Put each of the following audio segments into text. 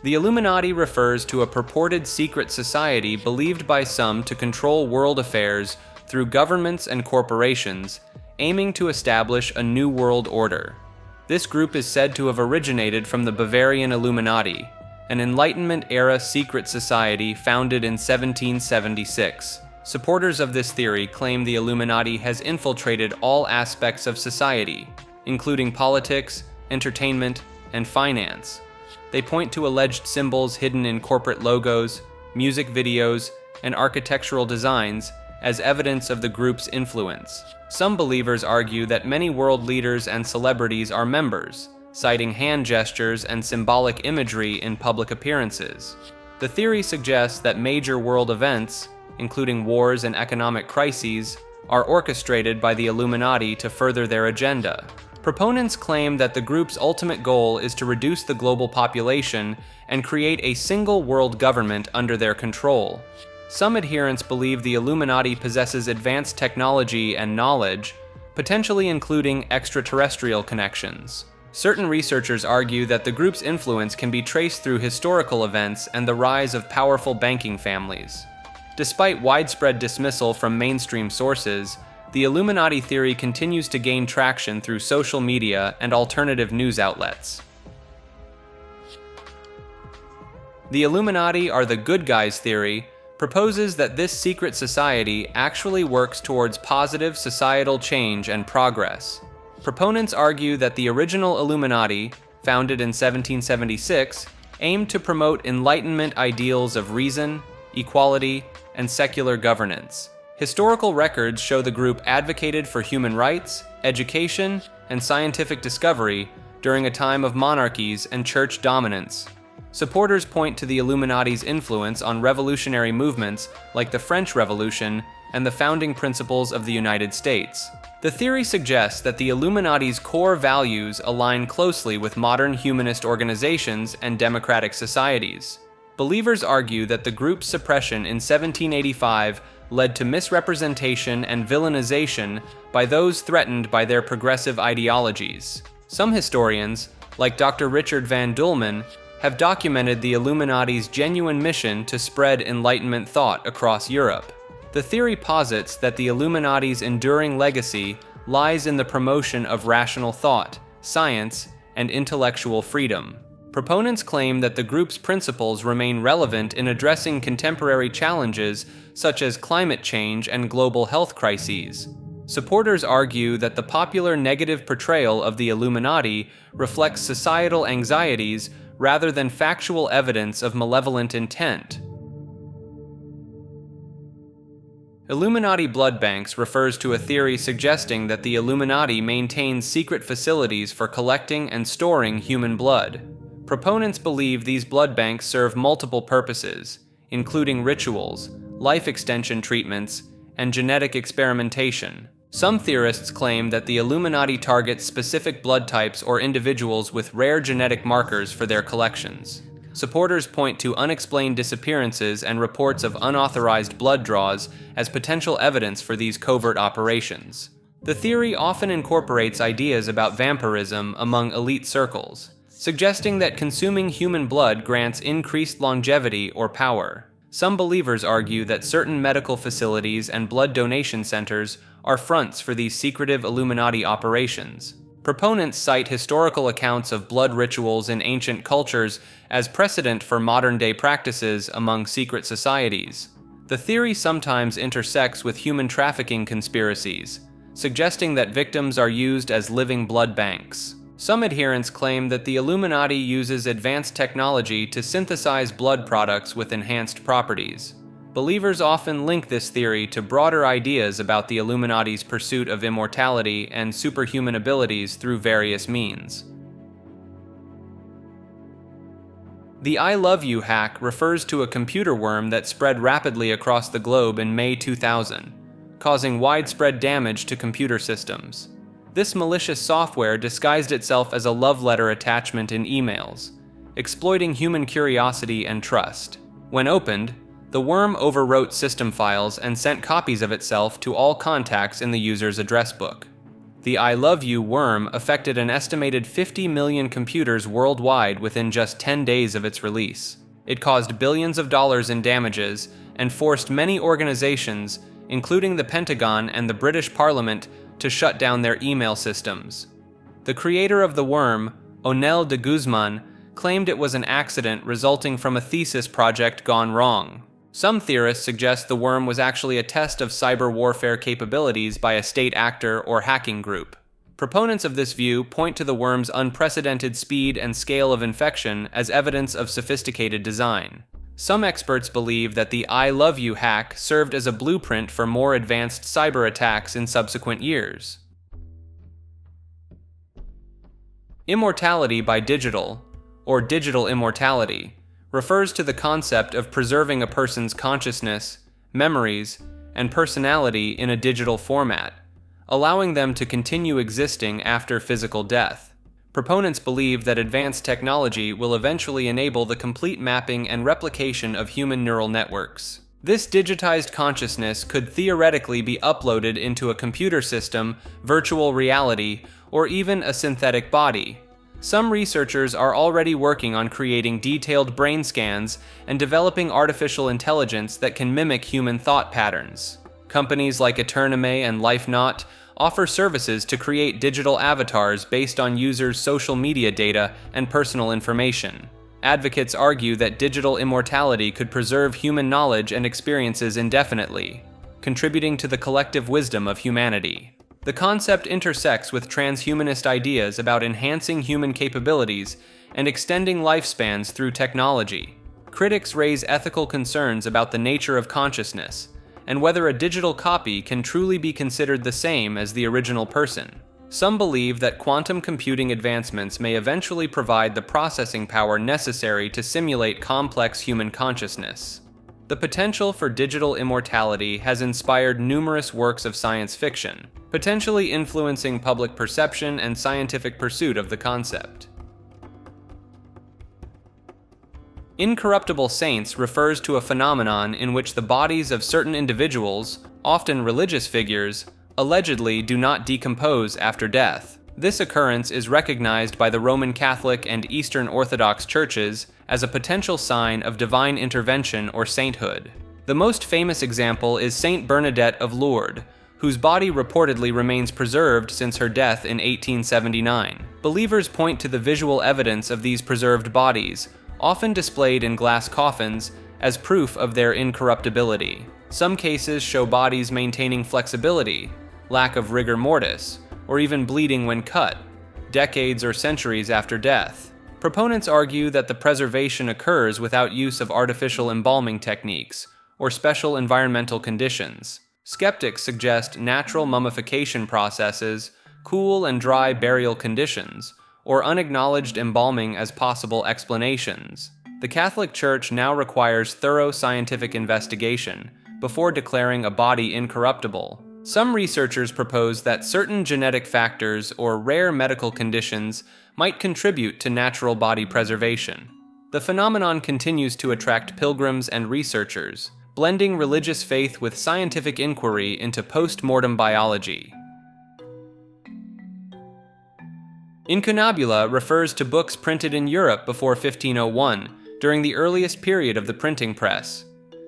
The Illuminati refers to a purported secret society believed by some to control world affairs through governments and corporations, aiming to establish a new world order. This group is said to have originated from the Bavarian Illuminati, an Enlightenment-era secret society founded in 1776. Supporters of this theory claim the Illuminati has infiltrated all aspects of society, including politics, entertainment, and finance. They point to alleged symbols hidden in corporate logos, music videos, and architectural designs as evidence of the group's influence. Some believers argue that many world leaders and celebrities are members, citing hand gestures and symbolic imagery in public appearances. The theory suggests that major world events, including wars and economic crises, are orchestrated by the Illuminati to further their agenda. Proponents claim that the group's ultimate goal is to reduce the global population and create a single world government under their control. Some adherents believe the Illuminati possesses advanced technology and knowledge, potentially including extraterrestrial connections. Certain researchers argue that the group's influence can be traced through historical events and the rise of powerful banking families. Despite widespread dismissal from mainstream sources, the Illuminati theory continues to gain traction through social media and alternative news outlets. The Illuminati are the good guys theory proposes that this secret society actually works towards positive societal change and progress. Proponents argue that the original Illuminati, founded in 1776, aimed to promote Enlightenment ideals of reason, equality, and secular governance. Historical records show the group advocated for human rights, education, and scientific discovery during a time of monarchies and church dominance. Supporters point to the Illuminati's influence on revolutionary movements like the French Revolution and the founding principles of the United States. The theory suggests that the Illuminati's core values align closely with modern humanist organizations and democratic societies. Believers argue that the group's suppression in 1785 led to misrepresentation and villainization by those threatened by their progressive ideologies. Some historians, like Dr. Richard Van Dulman, have documented the Illuminati's genuine mission to spread Enlightenment thought across Europe. The theory posits that the Illuminati's enduring legacy lies in the promotion of rational thought, science, and intellectual freedom. Proponents claim that the group's principles remain relevant in addressing contemporary challenges such as climate change and global health crises. Supporters argue that the popular negative portrayal of the Illuminati reflects societal anxieties rather than factual evidence of malevolent intent. Illuminati blood banks refers to a theory suggesting that the Illuminati maintains secret facilities for collecting and storing human blood. Proponents believe these blood banks serve multiple purposes, including rituals, life extension treatments, and genetic experimentation. Some theorists claim that the Illuminati targets specific blood types or individuals with rare genetic markers for their collections. Supporters point to unexplained disappearances and reports of unauthorized blood draws as potential evidence for these covert operations. The theory often incorporates ideas about vampirism among elite circles, suggesting that consuming human blood grants increased longevity or power. Some believers argue that certain medical facilities and blood donation centers are fronts for these secretive Illuminati operations. Proponents cite historical accounts of blood rituals in ancient cultures as precedent for modern-day practices among secret societies. The theory sometimes intersects with human trafficking conspiracies, suggesting that victims are used as living blood banks. Some adherents claim that the Illuminati uses advanced technology to synthesize blood products with enhanced properties. Believers often link this theory to broader ideas about the Illuminati's pursuit of immortality and superhuman abilities through various means. The I Love You hack refers to a computer worm that spread rapidly across the globe in May 2000, causing widespread damage to computer systems. This malicious software disguised itself as a love letter attachment in emails, exploiting human curiosity and trust. When opened, the worm overwrote system files and sent copies of itself to all contacts in the user's address book. The I love you worm affected an estimated 50 million computers worldwide within just 10 days of its release. It caused billions of dollars in damages and forced many organizations, including the Pentagon and the British Parliament, to shut down their email systems. The creator of the worm, Onel de Guzman, claimed it was an accident resulting from a thesis project gone wrong. Some theorists suggest the worm was actually a test of cyber warfare capabilities by a state actor or hacking group. Proponents of this view point to the worm's unprecedented speed and scale of infection as evidence of sophisticated design. Some experts believe that the I love you hack served as a blueprint for more advanced cyber attacks in subsequent years. Immortality by digital, or digital immortality, refers to the concept of preserving a person's consciousness, memories, and personality in a digital format, allowing them to continue existing after physical death. Proponents believe that advanced technology will eventually enable the complete mapping and replication of human neural networks. This digitized consciousness could theoretically be uploaded into a computer system, virtual reality, or even a synthetic body. Some researchers are already working on creating detailed brain scans and developing artificial intelligence that can mimic human thought patterns. Companies like Etername and LifeNaut offer services to create digital avatars based on users' social media data and personal information. Advocates argue that digital immortality could preserve human knowledge and experiences indefinitely, contributing to the collective wisdom of humanity. The concept intersects with transhumanist ideas about enhancing human capabilities and extending lifespans through technology. Critics raise ethical concerns about the nature of consciousness and whether a digital copy can truly be considered the same as the original person. Some believe that quantum computing advancements may eventually provide the processing power necessary to simulate complex human consciousness. The potential for digital immortality has inspired numerous works of science fiction, potentially influencing public perception and scientific pursuit of the concept. Incorruptible saints refers to a phenomenon in which the bodies of certain individuals, often religious figures, allegedly do not decompose after death. This occurrence is recognized by the Roman Catholic and Eastern Orthodox churches as a potential sign of divine intervention or sainthood. The most famous example is Saint Bernadette of Lourdes, whose body reportedly remains preserved since her death in 1879. Believers point to the visual evidence of these preserved bodies, often displayed in glass coffins, as proof of their incorruptibility. Some cases show bodies maintaining flexibility, lack of rigor mortis, or even bleeding when cut, decades or centuries after death. Proponents argue that the preservation occurs without use of artificial embalming techniques or special environmental conditions. Skeptics suggest natural mummification processes, cool and dry burial conditions, or unacknowledged embalming as possible explanations. The Catholic Church now requires thorough scientific investigation before declaring a body incorruptible. Some researchers propose that certain genetic factors or rare medical conditions might contribute to natural body preservation. The phenomenon continues to attract pilgrims and researchers, blending religious faith with scientific inquiry into post-mortem biology. Incunabula refers to books printed in Europe before 1501, during the earliest period of the printing press.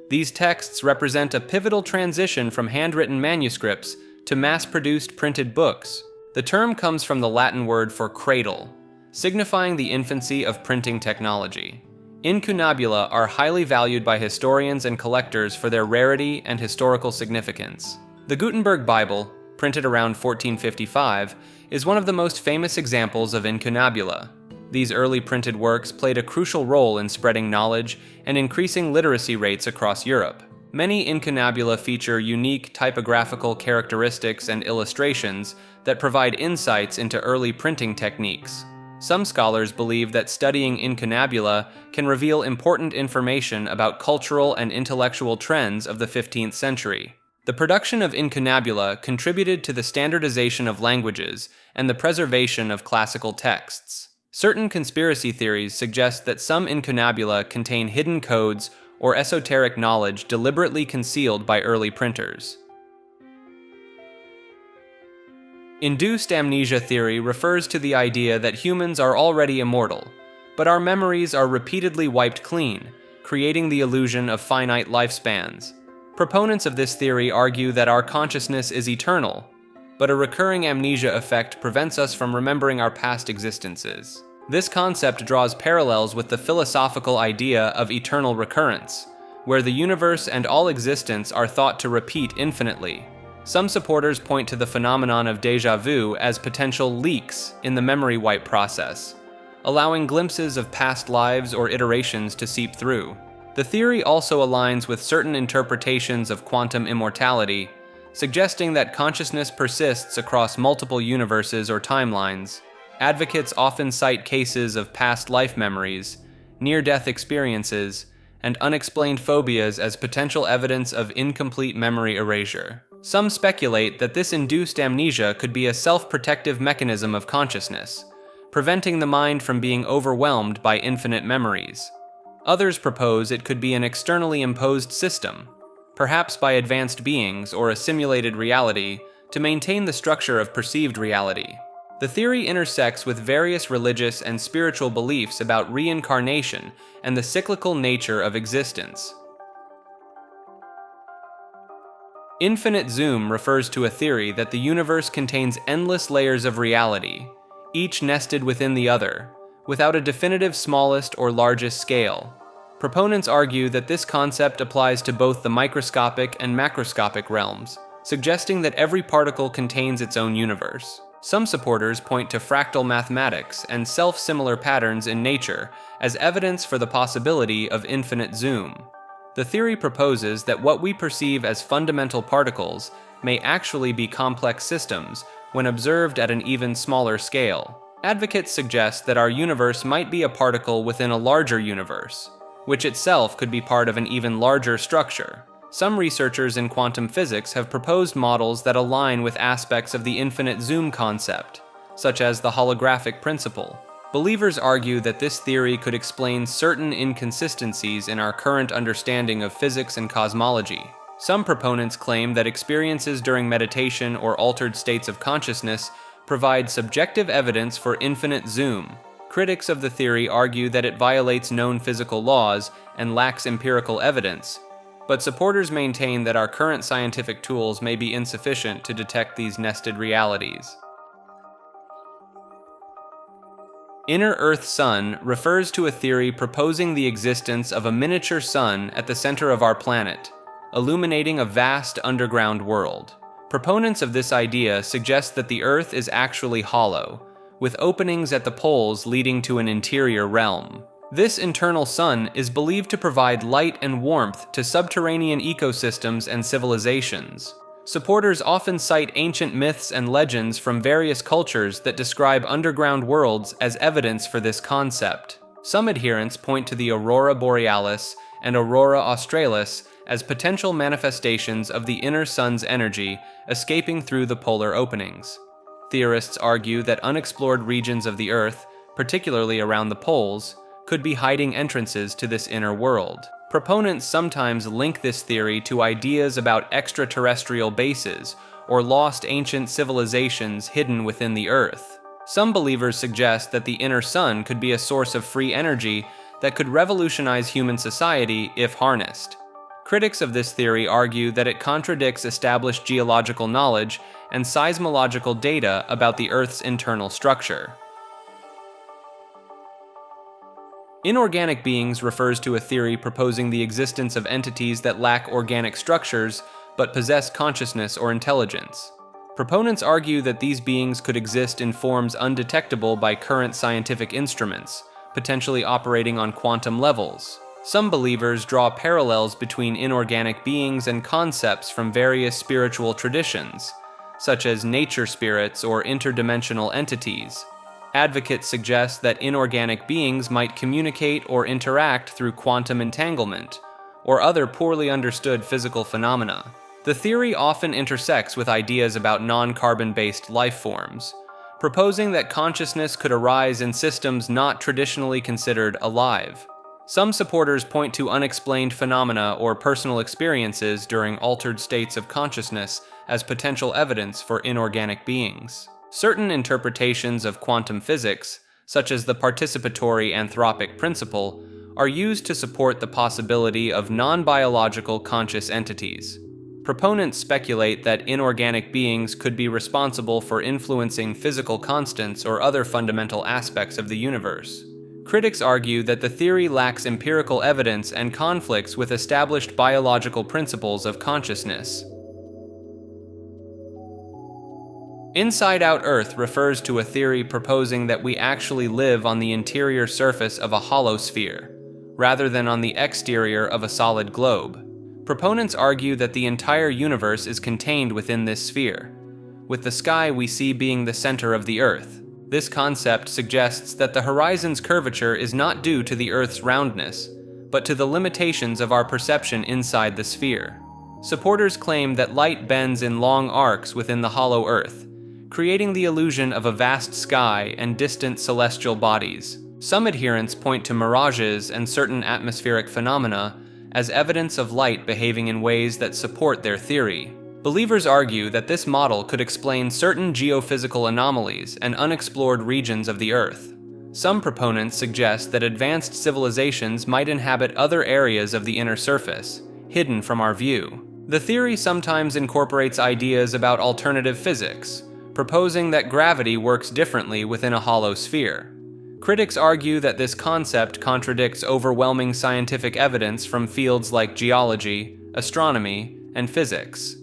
These texts represent a pivotal transition from handwritten manuscripts to mass-produced printed books. The term comes from the Latin word for cradle, signifying the infancy of printing technology. Incunabula are highly valued by historians and collectors for their rarity and historical significance. The Gutenberg Bible, printed around 1455, is one of the most famous examples of incunabula. These early printed works played a crucial role in spreading knowledge and increasing literacy rates across Europe. Many incunabula feature unique typographical characteristics and illustrations that provide insights into early printing techniques. Some scholars believe that studying incunabula can reveal important information about cultural and intellectual trends of the 15th century. The production of incunabula contributed to the standardization of languages and the preservation of classical texts. Certain conspiracy theories suggest that some incunabula contain hidden codes or esoteric knowledge deliberately concealed by early printers. Induced amnesia theory refers to the idea that humans are already immortal, but our memories are repeatedly wiped clean, creating the illusion of finite lifespans. Proponents of this theory argue that our consciousness is eternal, but a recurring amnesia effect prevents us from remembering our past existences. This concept draws parallels with the philosophical idea of eternal recurrence, where the universe and all existence are thought to repeat infinitely. Some supporters point to the phenomenon of déjà vu as potential leaks in the memory wipe process, allowing glimpses of past lives or iterations to seep through. The theory also aligns with certain interpretations of quantum immortality, suggesting that consciousness persists across multiple universes or timelines. Advocates often cite cases of past life memories, near-death experiences, and unexplained phobias as potential evidence of incomplete memory erasure. Some speculate that this induced amnesia could be a self-protective mechanism of consciousness, preventing the mind from being overwhelmed by infinite memories. Others propose it could be an externally imposed system, perhaps by advanced beings or a simulated reality, to maintain the structure of perceived reality. The theory intersects with various religious and spiritual beliefs about reincarnation and the cyclical nature of existence. Infinite zoom refers to a theory that the universe contains endless layers of reality, each nested within the other, without a definitive smallest or largest scale. Proponents argue that this concept applies to both the microscopic and macroscopic realms, suggesting that every particle contains its own universe. Some supporters point to fractal mathematics and self-similar patterns in nature as evidence for the possibility of infinite zoom. The theory proposes that what we perceive as fundamental particles may actually be complex systems when observed at an even smaller scale. Advocates suggest that our universe might be a particle within a larger universe, which itself could be part of an even larger structure. Some researchers in quantum physics have proposed models that align with aspects of the infinite zoom concept, such as the holographic principle. Believers argue that this theory could explain certain inconsistencies in our current understanding of physics and cosmology. Some proponents claim that experiences during meditation or altered states of consciousness provide subjective evidence for infinite zoom. Critics of the theory argue that it violates known physical laws and lacks empirical evidence, but supporters maintain that our current scientific tools may be insufficient to detect these nested realities. Inner Earth Sun refers to a theory proposing the existence of a miniature sun at the center of our planet, illuminating a vast underground world. Proponents of this idea suggest that the Earth is actually hollow, with openings at the poles leading to an interior realm. This internal sun is believed to provide light and warmth to subterranean ecosystems and civilizations. Supporters often cite ancient myths and legends from various cultures that describe underground worlds as evidence for this concept. Some adherents point to the aurora borealis and aurora australis as potential manifestations of the inner sun's energy escaping through the polar openings. Theorists argue that unexplored regions of the Earth, particularly around the poles, could be hiding entrances to this inner world. Proponents sometimes link this theory to ideas about extraterrestrial bases or lost ancient civilizations hidden within the Earth. Some believers suggest that the inner sun could be a source of free energy that could revolutionize human society if harnessed. Critics of this theory argue that it contradicts established geological knowledge and seismological data about the Earth's internal structure. Inorganic beings refers to a theory proposing the existence of entities that lack organic structures but possess consciousness or intelligence. Proponents argue that these beings could exist in forms undetectable by current scientific instruments, potentially operating on quantum levels. Some believers draw parallels between inorganic beings and concepts from various spiritual traditions, such as nature spirits or interdimensional entities. Advocates suggest that inorganic beings might communicate or interact through quantum entanglement, or other poorly understood physical phenomena. The theory often intersects with ideas about non-carbon-based life forms, proposing that consciousness could arise in systems not traditionally considered alive. Some supporters point to unexplained phenomena or personal experiences during altered states of consciousness as potential evidence for inorganic beings. Certain interpretations of quantum physics, such as the participatory anthropic principle, are used to support the possibility of non-biological conscious entities. Proponents speculate that inorganic beings could be responsible for influencing physical constants or other fundamental aspects of the universe. Critics argue that the theory lacks empirical evidence and conflicts with established biological principles of consciousness. Inside-out Earth refers to a theory proposing that we actually live on the interior surface of a hollow sphere, rather than on the exterior of a solid globe. Proponents argue that the entire universe is contained within this sphere, with the sky we see being the center of the Earth. This concept suggests that the horizon's curvature is not due to the Earth's roundness, but to the limitations of our perception inside the sphere. Supporters claim that light bends in long arcs within the hollow Earth, creating the illusion of a vast sky and distant celestial bodies. Some adherents point to mirages and certain atmospheric phenomena as evidence of light behaving in ways that support their theory. Believers argue that this model could explain certain geophysical anomalies and unexplored regions of the Earth. Some proponents suggest that advanced civilizations might inhabit other areas of the inner surface, hidden from our view. The theory sometimes incorporates ideas about alternative physics, proposing that gravity works differently within a hollow sphere. Critics argue that this concept contradicts overwhelming scientific evidence from fields like geology, astronomy, and physics.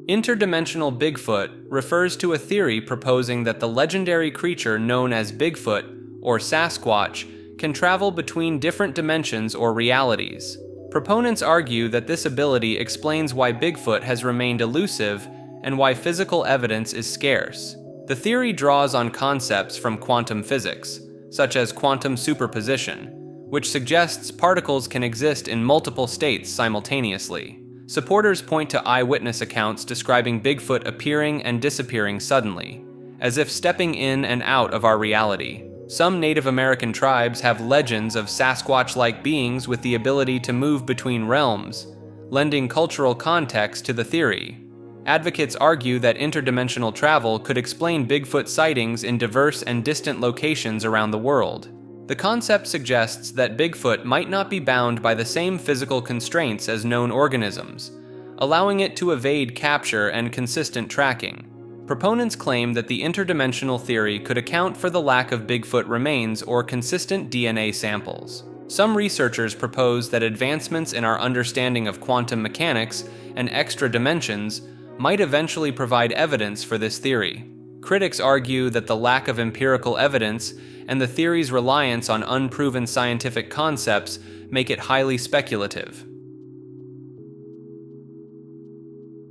Interdimensional Bigfoot refers to a theory proposing that the legendary creature known as Bigfoot, or Sasquatch, can travel between different dimensions or realities. Proponents argue that this ability explains why Bigfoot has remained elusive and why physical evidence is scarce. The theory draws on concepts from quantum physics, such as quantum superposition, which suggests particles can exist in multiple states simultaneously. Supporters point to eyewitness accounts describing Bigfoot appearing and disappearing suddenly, as if stepping in and out of our reality. Some Native American tribes have legends of Sasquatch-like beings with the ability to move between realms, lending cultural context to the theory. Advocates argue that interdimensional travel could explain Bigfoot sightings in diverse and distant locations around the world. The concept suggests that Bigfoot might not be bound by the same physical constraints as known organisms, allowing it to evade capture and consistent tracking. Proponents claim that the interdimensional theory could account for the lack of Bigfoot remains or consistent DNA samples. Some researchers propose that advancements in our understanding of quantum mechanics and extra dimensions might eventually provide evidence for this theory. Critics argue that the lack of empirical evidence and the theory's reliance on unproven scientific concepts make it highly speculative.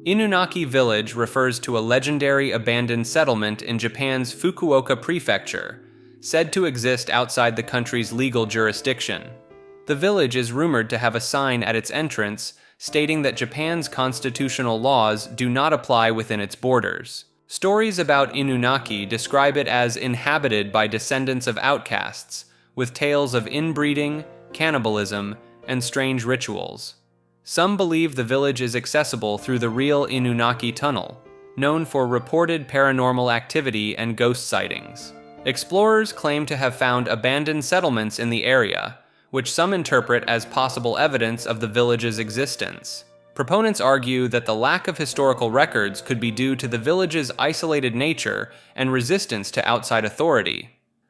Inunaki Village refers to a legendary abandoned settlement in Japan's Fukuoka Prefecture, said to exist outside the country's legal jurisdiction. The village is rumored to have a sign at its entrance stating that Japan's constitutional laws do not apply within its borders. Stories about Inunaki describe it as inhabited by descendants of outcasts, with tales of inbreeding, cannibalism, and strange rituals. Some believe the village is accessible through the real Inunaki Tunnel, known for reported paranormal activity and ghost sightings. Explorers claim to have found abandoned settlements in the area, which some interpret as possible evidence of the village's existence. Proponents argue that the lack of historical records could be due to the village's isolated nature and resistance to outside authority.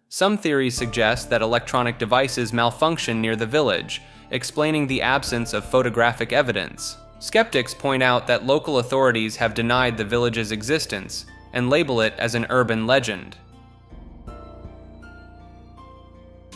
Some theories suggest that electronic devices malfunction near the village, explaining the absence of photographic evidence. Skeptics point out that local authorities have denied the village's existence and label it as an urban legend.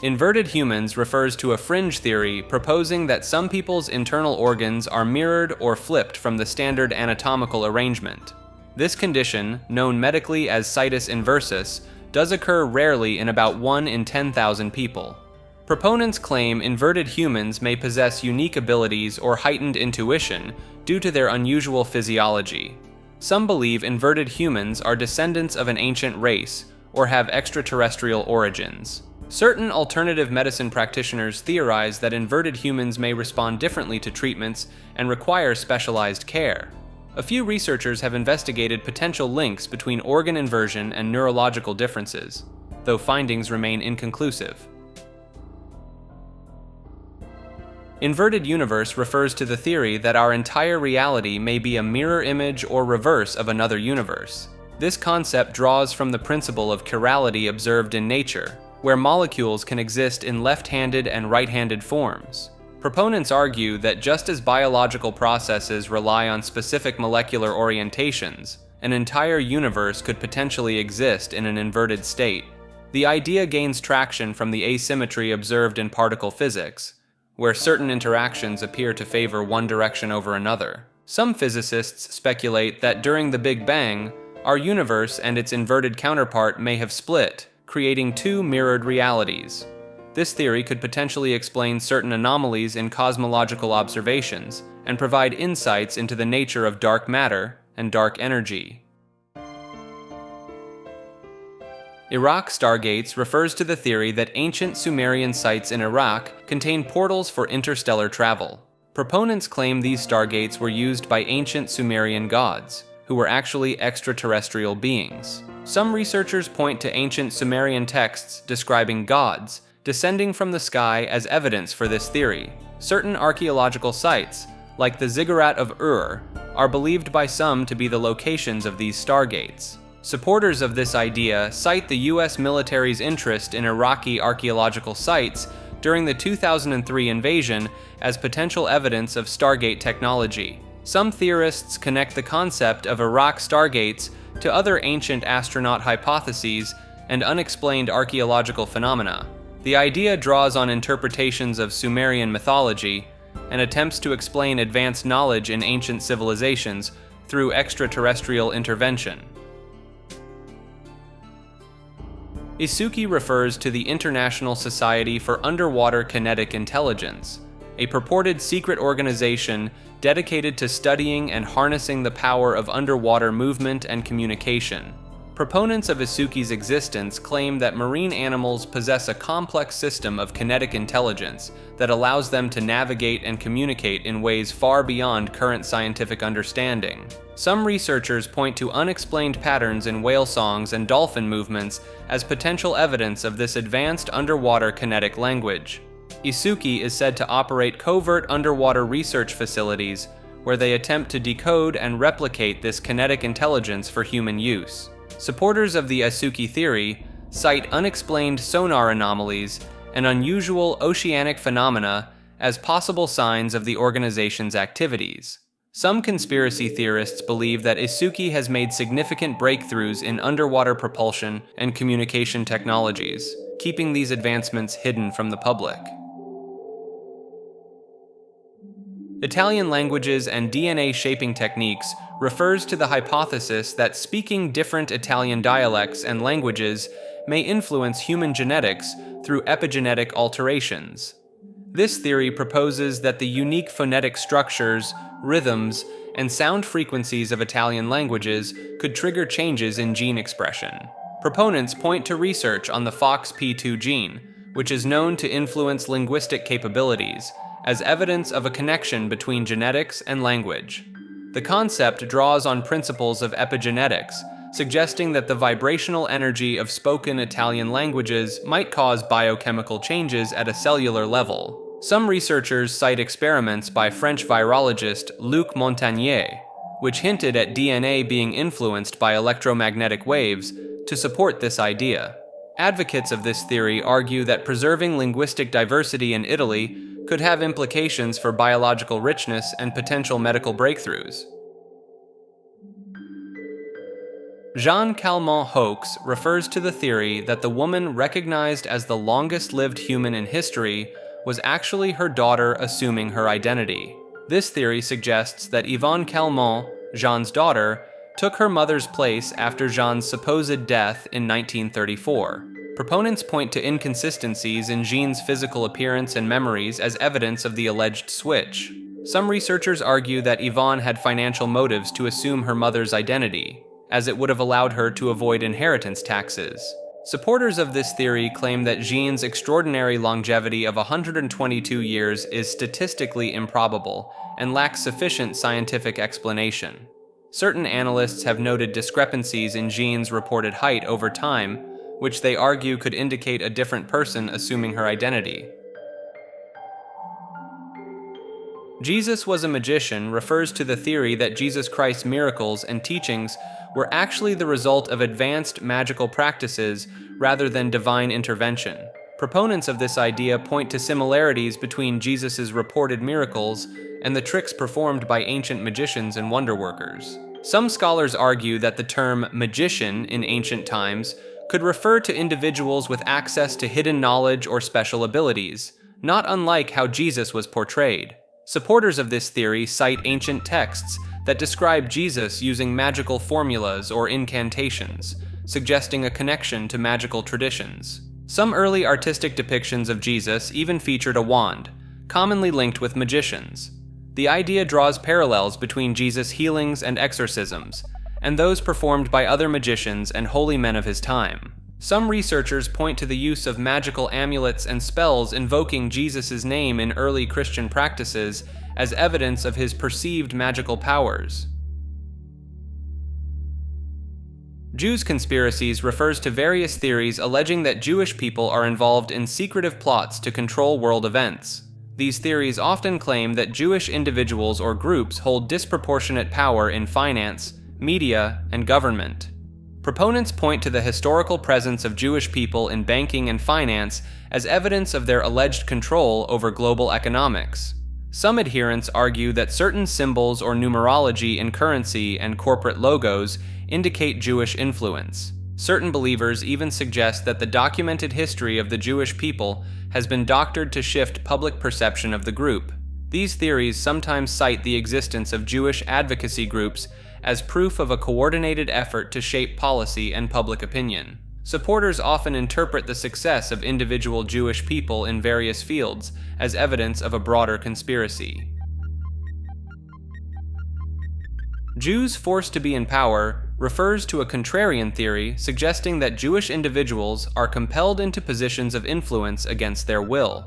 Inverted humans refers to a fringe theory proposing that some people's internal organs are mirrored or flipped from the standard anatomical arrangement. This condition, known medically as situs inversus, does occur rarely in about 1 in 10,000 people. Proponents claim inverted humans may possess unique abilities or heightened intuition due to their unusual physiology. Some believe inverted humans are descendants of an ancient race or have extraterrestrial origins. Certain alternative medicine practitioners theorize that inverted humans may respond differently to treatments and require specialized care. A few researchers have investigated potential links between organ inversion and neurological differences, though findings remain inconclusive. Inverted universe refers to the theory that our entire reality may be a mirror image or reverse of another universe. This concept draws from the principle of chirality observed in nature, where molecules can exist in left-handed and right-handed forms. Proponents argue that just as biological processes rely on specific molecular orientations, an entire universe could potentially exist in an inverted state. The idea gains traction from the asymmetry observed in particle physics, where certain interactions appear to favor one direction over another. Some physicists speculate that during the Big Bang, our universe and its inverted counterpart may have split, creating two mirrored realities. This theory could potentially explain certain anomalies in cosmological observations and provide insights into the nature of dark matter and dark energy. Iraq stargates refers to the theory that ancient Sumerian sites in Iraq contain portals for interstellar travel. Proponents claim these stargates were used by ancient Sumerian gods, who were actually extraterrestrial beings. Some researchers point to ancient Sumerian texts describing gods descending from the sky as evidence for this theory. Certain archaeological sites, like the Ziggurat of Ur, are believed by some to be the locations of these stargates. Supporters of this idea cite the US military's interest in Iraqi archaeological sites during the 2003 invasion as potential evidence of stargate technology. Some theorists connect the concept of Iraq stargates to other ancient astronaut hypotheses and unexplained archaeological phenomena. The idea draws on interpretations of Sumerian mythology and attempts to explain advanced knowledge in ancient civilizations through extraterrestrial intervention. ISUKI refers to the International Society for Underwater Kinetic Intelligence, a purported secret organization dedicated to studying and harnessing the power of underwater movement and communication. Proponents of ISUKI's existence claim that marine animals possess a complex system of kinetic intelligence that allows them to navigate and communicate in ways far beyond current scientific understanding. Some researchers point to unexplained patterns in whale songs and dolphin movements as potential evidence of this advanced underwater kinetic language. ISUKI is said to operate covert underwater research facilities where they attempt to decode and replicate this kinetic intelligence for human use. Supporters of the ISUKI theory cite unexplained sonar anomalies and unusual oceanic phenomena as possible signs of the organization's activities. Some conspiracy theorists believe that ISUKI has made significant breakthroughs in underwater propulsion and communication technologies, keeping these advancements hidden from the public. Italian languages and DNA shaping techniques refers to the hypothesis that speaking different Italian dialects and languages may influence human genetics through epigenetic alterations. This theory proposes that the unique phonetic structures, rhythms, and sound frequencies of Italian languages could trigger changes in gene expression. Proponents point to research on the FOXP2 gene, which is known to influence linguistic capabilities, as evidence of a connection between genetics and language. The concept draws on principles of epigenetics, suggesting that the vibrational energy of spoken Italian languages might cause biochemical changes at a cellular level. Some researchers cite experiments by French virologist Luc Montagnier, which hinted at DNA being influenced by electromagnetic waves, to support this idea. Advocates of this theory argue that preserving linguistic diversity in Italy could have implications for biological richness and potential medical breakthroughs. Jean Calment hoax refers to the theory that the woman recognized as the longest-lived human in history was actually her daughter assuming her identity. This theory suggests that Yvonne Calment, Jean's daughter, took her mother's place after Jean's supposed death in 1934. Proponents point to inconsistencies in Jean's physical appearance and memories as evidence of the alleged switch. Some researchers argue that Yvonne had financial motives to assume her mother's identity, as it would have allowed her to avoid inheritance taxes. Supporters of this theory claim that Jean's extraordinary longevity of 122 years is statistically improbable and lacks sufficient scientific explanation. Certain analysts have noted discrepancies in Jean's reported height over time, which they argue could indicate a different person assuming her identity. Jesus was a magician refers to the theory that Jesus Christ's miracles and teachings were actually the result of advanced magical practices rather than divine intervention. Proponents of this idea point to similarities between Jesus' reported miracles and the tricks performed by ancient magicians and wonder-workers. Some scholars argue that the term magician in ancient times could refer to individuals with access to hidden knowledge or special abilities, not unlike how Jesus was portrayed. Supporters of this theory cite ancient texts that describe Jesus using magical formulas or incantations, suggesting a connection to magical traditions. Some early artistic depictions of Jesus even featured a wand, commonly linked with magicians. The idea draws parallels between Jesus' healings and exorcisms, and those performed by other magicians and holy men of his time. Some researchers point to the use of magical amulets and spells invoking Jesus' name in early Christian practices as evidence of his perceived magical powers. Jews' conspiracies refers to various theories alleging that Jewish people are involved in secretive plots to control world events. These theories often claim that Jewish individuals or groups hold disproportionate power in finance, media, and government. Proponents point to the historical presence of Jewish people in banking and finance as evidence of their alleged control over global economics. Some adherents argue that certain symbols or numerology in currency and corporate logos indicate Jewish influence. Certain believers even suggest that the documented history of the Jewish people has been doctored to shift public perception of the group. These theories sometimes cite the existence of Jewish advocacy groups as proof of a coordinated effort to shape policy and public opinion. Supporters often interpret the success of individual Jewish people in various fields as evidence of a broader conspiracy. Jews forced to be in power refers to a contrarian theory suggesting that Jewish individuals are compelled into positions of influence against their will.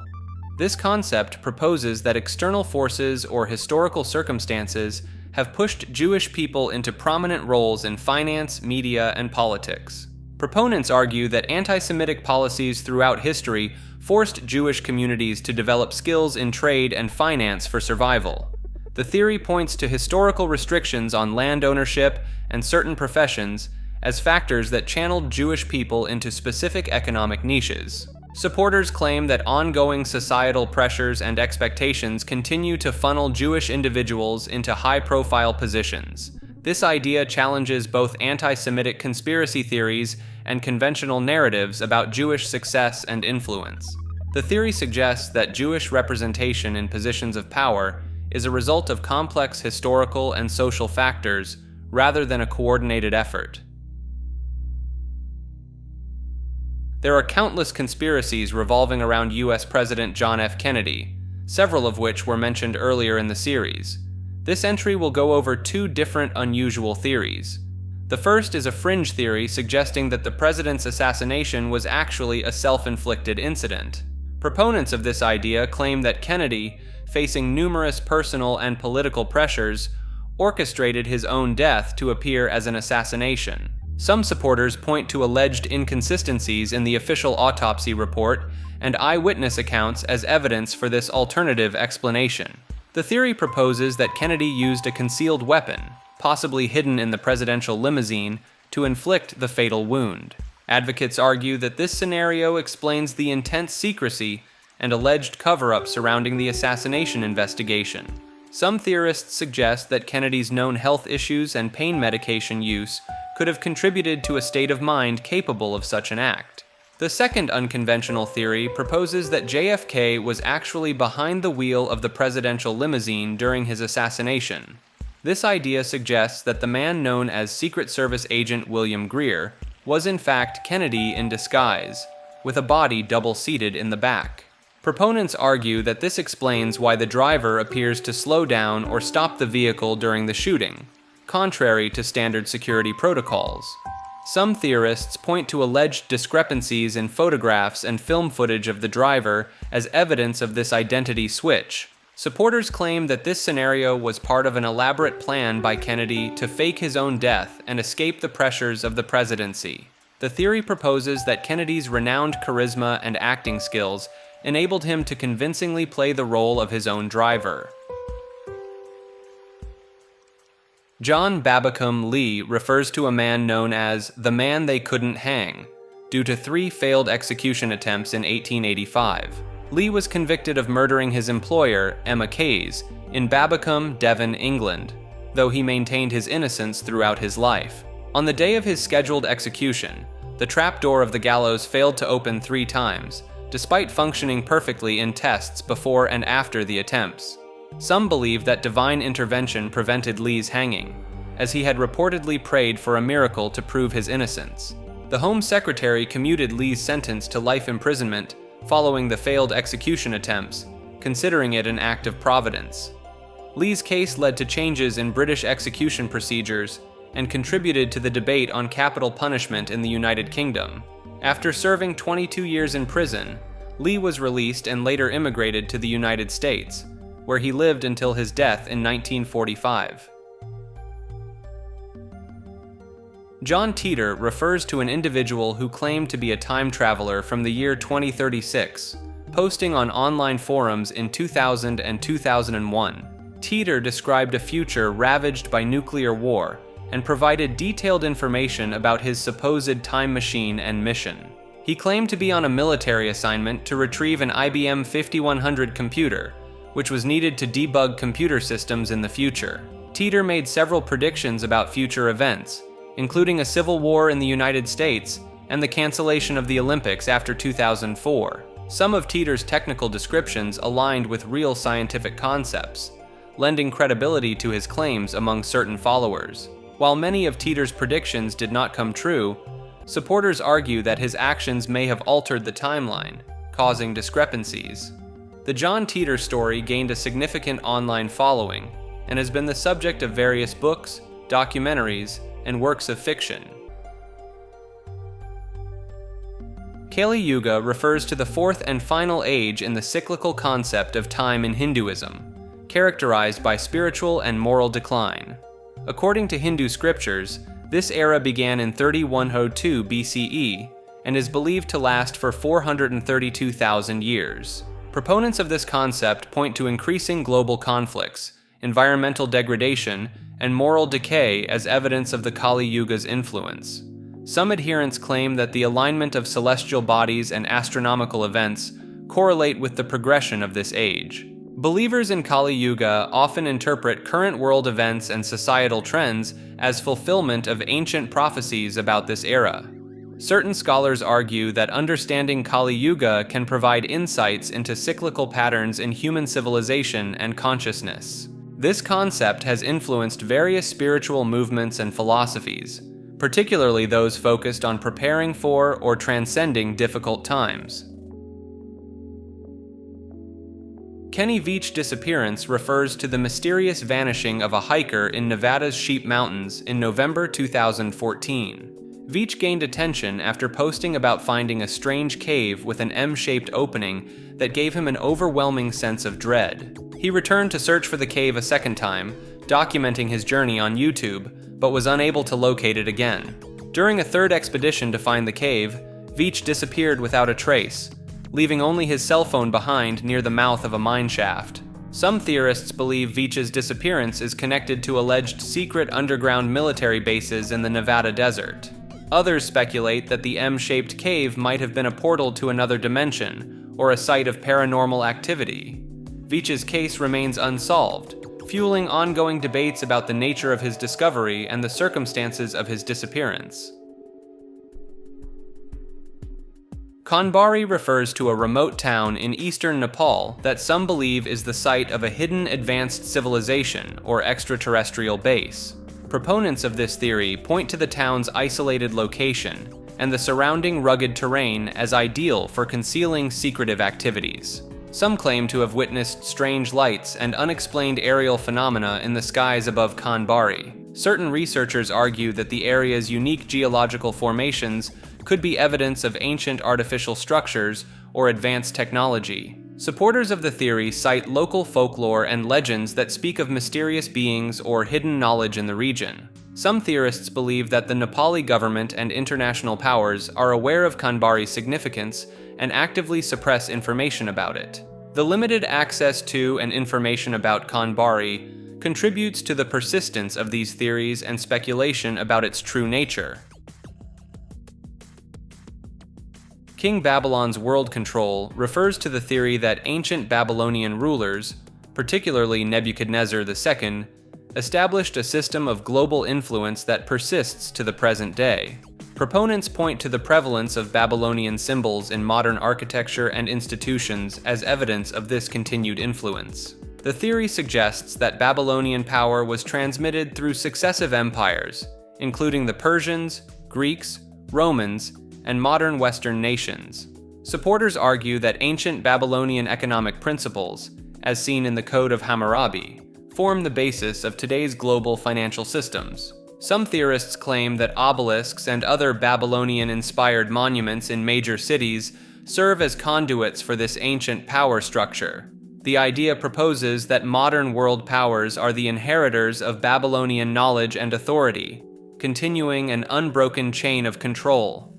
This concept proposes that external forces or historical circumstances have pushed Jewish people into prominent roles in finance, media, and politics. Proponents argue that anti-Semitic policies throughout history forced Jewish communities to develop skills in trade and finance for survival. The theory points to historical restrictions on land ownership and certain professions as factors that channeled Jewish people into specific economic niches. Supporters claim that ongoing societal pressures and expectations continue to funnel Jewish individuals into high-profile positions. This idea challenges both anti-Semitic conspiracy theories and conventional narratives about Jewish success and influence. The theory suggests that Jewish representation in positions of power is a result of complex historical and social factors rather than a coordinated effort. There are countless conspiracies revolving around US President John F. Kennedy, several of which were mentioned earlier in the series. This entry will go over two different unusual theories. The first is a fringe theory suggesting that the president's assassination was actually a self-inflicted incident. Proponents of this idea claim that Kennedy, facing numerous personal and political pressures, orchestrated his own death to appear as an assassination. Some supporters point to alleged inconsistencies in the official autopsy report and eyewitness accounts as evidence for this alternative explanation. The theory proposes that Kennedy used a concealed weapon, possibly hidden in the presidential limousine, to inflict the fatal wound. Advocates argue that this scenario explains the intense secrecy and alleged cover-up surrounding the assassination investigation. Some theorists suggest that Kennedy's known health issues and pain medication use could have contributed to a state of mind capable of such an act. The second unconventional theory proposes that JFK was actually behind the wheel of the presidential limousine during his assassination. This idea suggests that the man known as Secret Service agent William Greer was in fact Kennedy in disguise, with a body double-seated in the back. Proponents argue that this explains why the driver appears to slow down or stop the vehicle during the shooting, contrary to standard security protocols. Some theorists point to alleged discrepancies in photographs and film footage of the driver as evidence of this identity switch. Supporters claim that this scenario was part of an elaborate plan by Kennedy to fake his own death and escape the pressures of the presidency. The theory proposes that Kennedy's renowned charisma and acting skills enabled him to convincingly play the role of his own driver. John Babacom Lee refers to a man known as the man they couldn't hang, due to 3 failed execution attempts in 1885. Lee was convicted of murdering his employer, Emma Case, in Babacom, Devon, England, though he maintained his innocence throughout his life. On the day of his scheduled execution, the trapdoor of the gallows failed to open 3 times, despite functioning perfectly in tests before and after the attempts. Some believe that divine intervention prevented Lee's hanging, as he had reportedly prayed for a miracle to prove his innocence. The Home Secretary commuted Lee's sentence to life imprisonment following the failed execution attempts, considering it an act of providence. Lee's case led to changes in British execution procedures and contributed to the debate on capital punishment in the United Kingdom. After serving 22 years in prison, Lee was released and later immigrated to the United States, where he lived until his death in 1945. John Titor refers to an individual who claimed to be a time traveler from the year 2036, posting on online forums in 2000 and 2001. Titor described a future ravaged by nuclear war and provided detailed information about his supposed time machine and mission. He claimed to be on a military assignment to retrieve an IBM 5100 computer, which was needed to debug computer systems in the future. Titor made several predictions about future events, including a civil war in the United States and the cancellation of the Olympics after 2004. Some of Titor's technical descriptions aligned with real scientific concepts, lending credibility to his claims among certain followers. While many of Titor's predictions did not come true, supporters argue that his actions may have altered the timeline, causing discrepancies. The John Titor story gained a significant online following and has been the subject of various books, documentaries, and works of fiction. Kali Yuga refers to the 4th and final age in the cyclical concept of time in Hinduism, characterized by spiritual and moral decline. According to Hindu scriptures, this era began in 3102 BCE and is believed to last for 432,000 years. Proponents of this concept point to increasing global conflicts, environmental degradation, and moral decay as evidence of the Kali Yuga's influence. Some adherents claim that the alignment of celestial bodies and astronomical events correlate with the progression of this age. Believers in Kali Yuga often interpret current world events and societal trends as fulfillment of ancient prophecies about this era. Certain scholars argue that understanding Kali Yuga can provide insights into cyclical patterns in human civilization and consciousness. This concept has influenced various spiritual movements and philosophies, particularly those focused on preparing for or transcending difficult times. Kenny Veach's disappearance refers to the mysterious vanishing of a hiker in Nevada's Sheep Mountains in November 2014. Veach gained attention after posting about finding a strange cave with an M-shaped opening that gave him an overwhelming sense of dread. He returned to search for the cave a second time, documenting his journey on YouTube, but was unable to locate it again. During a third expedition to find the cave, Veach disappeared without a trace, leaving only his cell phone behind near the mouth of a mine shaft. Some theorists believe Veach's disappearance is connected to alleged secret underground military bases in the Nevada desert. Others speculate that the M-shaped cave might have been a portal to another dimension, or a site of paranormal activity. Veach's case remains unsolved, fueling ongoing debates about the nature of his discovery and the circumstances of his disappearance. Kanbari refers to a remote town in eastern Nepal that some believe is the site of a hidden advanced civilization or extraterrestrial base. Proponents of this theory point to the town's isolated location and the surrounding rugged terrain as ideal for concealing secretive activities. Some claim to have witnessed strange lights and unexplained aerial phenomena in the skies above Kanbari. Certain researchers argue that the area's unique geological formations could be evidence of ancient artificial structures or advanced technology. Supporters of the theory cite local folklore and legends that speak of mysterious beings or hidden knowledge in the region. Some theorists believe that the Nepali government and international powers are aware of Kanbari's significance and actively suppress information about it. The limited access to and information about Kanbari contributes to the persistence of these theories and speculation about its true nature. King Babylon's world control refers to the theory that ancient Babylonian rulers, particularly Nebuchadnezzar II, established a system of global influence that persists to the present day. Proponents point to the prevalence of Babylonian symbols in modern architecture and institutions as evidence of this continued influence. The theory suggests that Babylonian power was transmitted through successive empires, including the Persians, Greeks, Romans, and modern Western nations. Supporters argue that ancient Babylonian economic principles, as seen in the Code of Hammurabi, form the basis of today's global financial systems. Some theorists claim that obelisks and other Babylonian-inspired monuments in major cities serve as conduits for this ancient power structure. The idea proposes that modern world powers are the inheritors of Babylonian knowledge and authority, continuing an unbroken chain of control.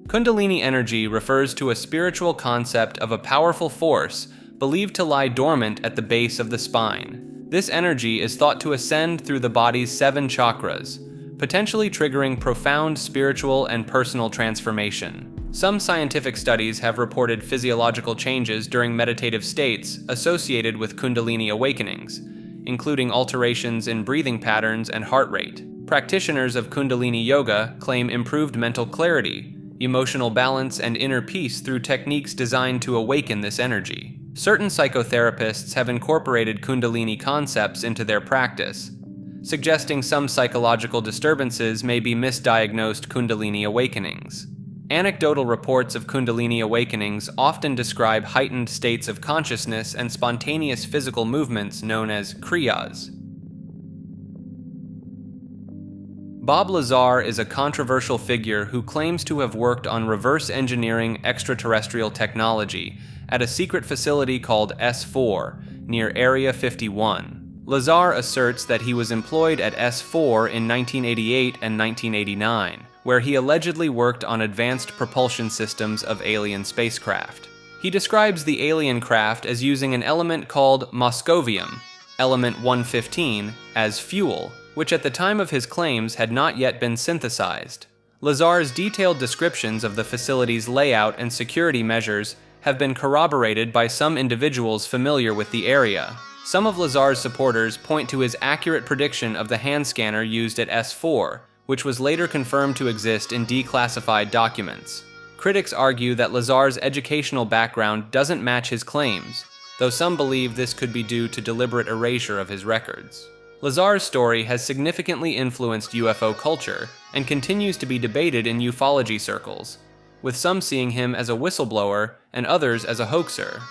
Kundalini energy refers to a spiritual concept of a powerful force believed to lie dormant at the base of the spine. This energy is thought to ascend through the body's 7 chakras, potentially triggering profound spiritual and personal transformation. Some scientific studies have reported physiological changes during meditative states associated with Kundalini awakenings, including alterations in breathing patterns and heart rate. Practitioners of Kundalini yoga claim improved mental clarity, emotional balance, and inner peace through techniques designed to awaken this energy. Certain psychotherapists have incorporated Kundalini concepts into their practice, suggesting some psychological disturbances may be misdiagnosed Kundalini awakenings. Anecdotal reports of Kundalini awakenings often describe heightened states of consciousness and spontaneous physical movements known as kriyas. Bob Lazar is a controversial figure who claims to have worked on reverse engineering extraterrestrial technology at a secret facility called S4 near Area 51. Lazar asserts that he was employed at S4 in 1988 and 1989, where he allegedly worked on advanced propulsion systems of alien spacecraft. He describes the alien craft as using an element called moscovium, element 115, as fuel, which at the time of his claims had not yet been synthesized. Lazar's detailed descriptions of the facility's layout and security measures have been corroborated by some individuals familiar with the area. Some of Lazar's supporters point to his accurate prediction of the hand scanner used at S4, which was later confirmed to exist in declassified documents. Critics argue that Lazar's educational background doesn't match his claims, though some believe this could be due to deliberate erasure of his records. Lazar's story has significantly influenced UFO culture and continues to be debated in ufology circles, with some seeing him as a whistleblower and others as a hoaxer.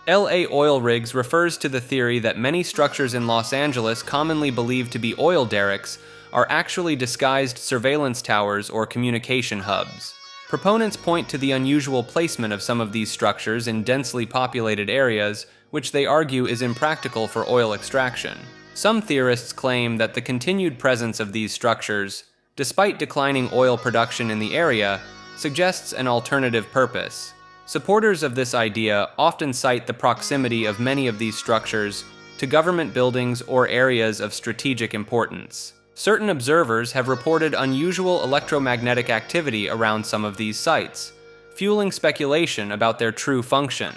LA oil rigs refers to the theory that many structures in Los Angeles commonly believed to be oil derricks are actually disguised surveillance towers or communication hubs. Proponents point to the unusual placement of some of these structures in densely populated areas, which they argue is impractical for oil extraction. Some theorists claim that the continued presence of these structures, despite declining oil production in the area, suggests an alternative purpose. Supporters of this idea often cite the proximity of many of these structures to government buildings or areas of strategic importance. Certain observers have reported unusual electromagnetic activity around some of these sites, fueling speculation about their true function.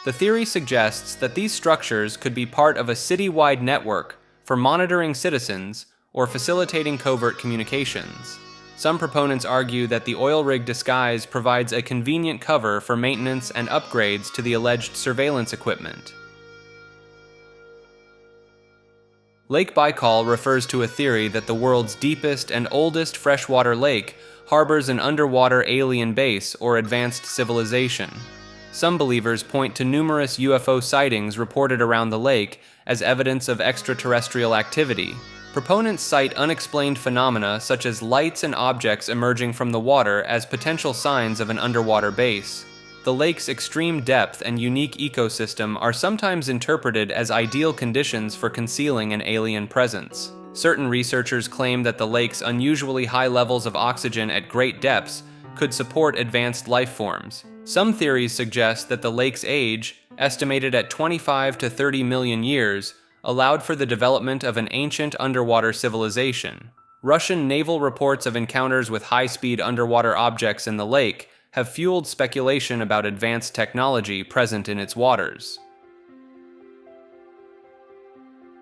The theory suggests that these structures could be part of a city-wide network for monitoring citizens or facilitating covert communications. Some proponents argue that the oil rig disguise provides a convenient cover for maintenance and upgrades to the alleged surveillance equipment. Lake Baikal refers to a theory that the world's deepest and oldest freshwater lake harbors an underwater alien base or advanced civilization. Some believers point to numerous UFO sightings reported around the lake as evidence of extraterrestrial activity. Proponents cite unexplained phenomena such as lights and objects emerging from the water as potential signs of an underwater base. The lake's extreme depth and unique ecosystem are sometimes interpreted as ideal conditions for concealing an alien presence. Certain researchers claim that the lake's unusually high levels of oxygen at great depths could support advanced life forms. Some theories suggest that the lake's age, estimated at 25 to 30 million years, allowed for the development of an ancient underwater civilization. Russian naval reports of encounters with high-speed underwater objects in the lake have fueled speculation about advanced technology present in its waters.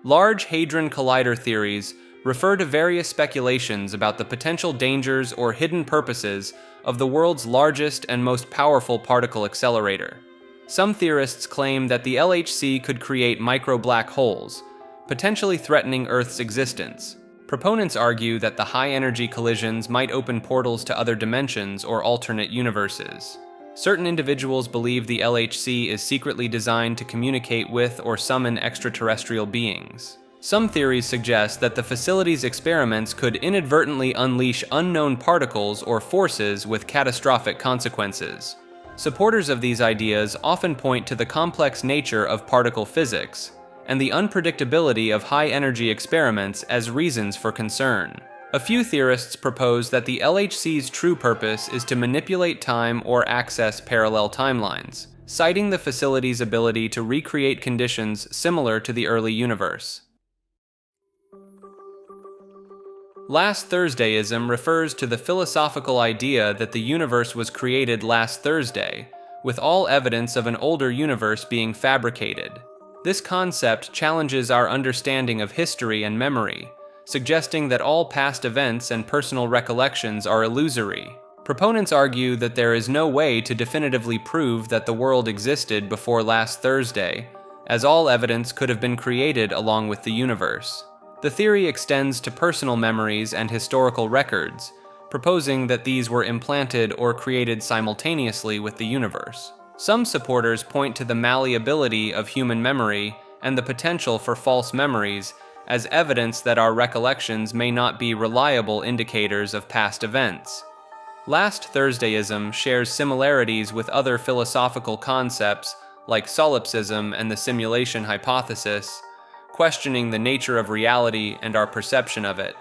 Large Hadron Collider theories refer to various speculations about the potential dangers or hidden purposes of the world's largest and most powerful particle accelerator. Some theorists claim that the LHC could create micro-black holes, potentially threatening Earth's existence. Proponents argue that the high-energy collisions might open portals to other dimensions or alternate universes. Certain individuals believe the LHC is secretly designed to communicate with or summon extraterrestrial beings. Some theories suggest that the facility's experiments could inadvertently unleash unknown particles or forces with catastrophic consequences. Supporters of these ideas often point to the complex nature of particle physics and the unpredictability of high-energy experiments as reasons for concern. A few theorists propose that the LHC's true purpose is to manipulate time or access parallel timelines, citing the facility's ability to recreate conditions similar to the early universe. Last Thursdayism refers to the philosophical idea that the universe was created last Thursday, with all evidence of an older universe being fabricated. This concept challenges our understanding of history and memory, suggesting that all past events and personal recollections are illusory. Proponents argue that there is no way to definitively prove that the world existed before last Thursday, as all evidence could have been created along with the universe. The theory extends to personal memories and historical records, proposing that these were implanted or created simultaneously with the universe. Some supporters point to the malleability of human memory and the potential for false memories as evidence that our recollections may not be reliable indicators of past events. Last Thursdayism shares similarities with other philosophical concepts like solipsism and the simulation hypothesis, questioning the nature of reality and our perception of it.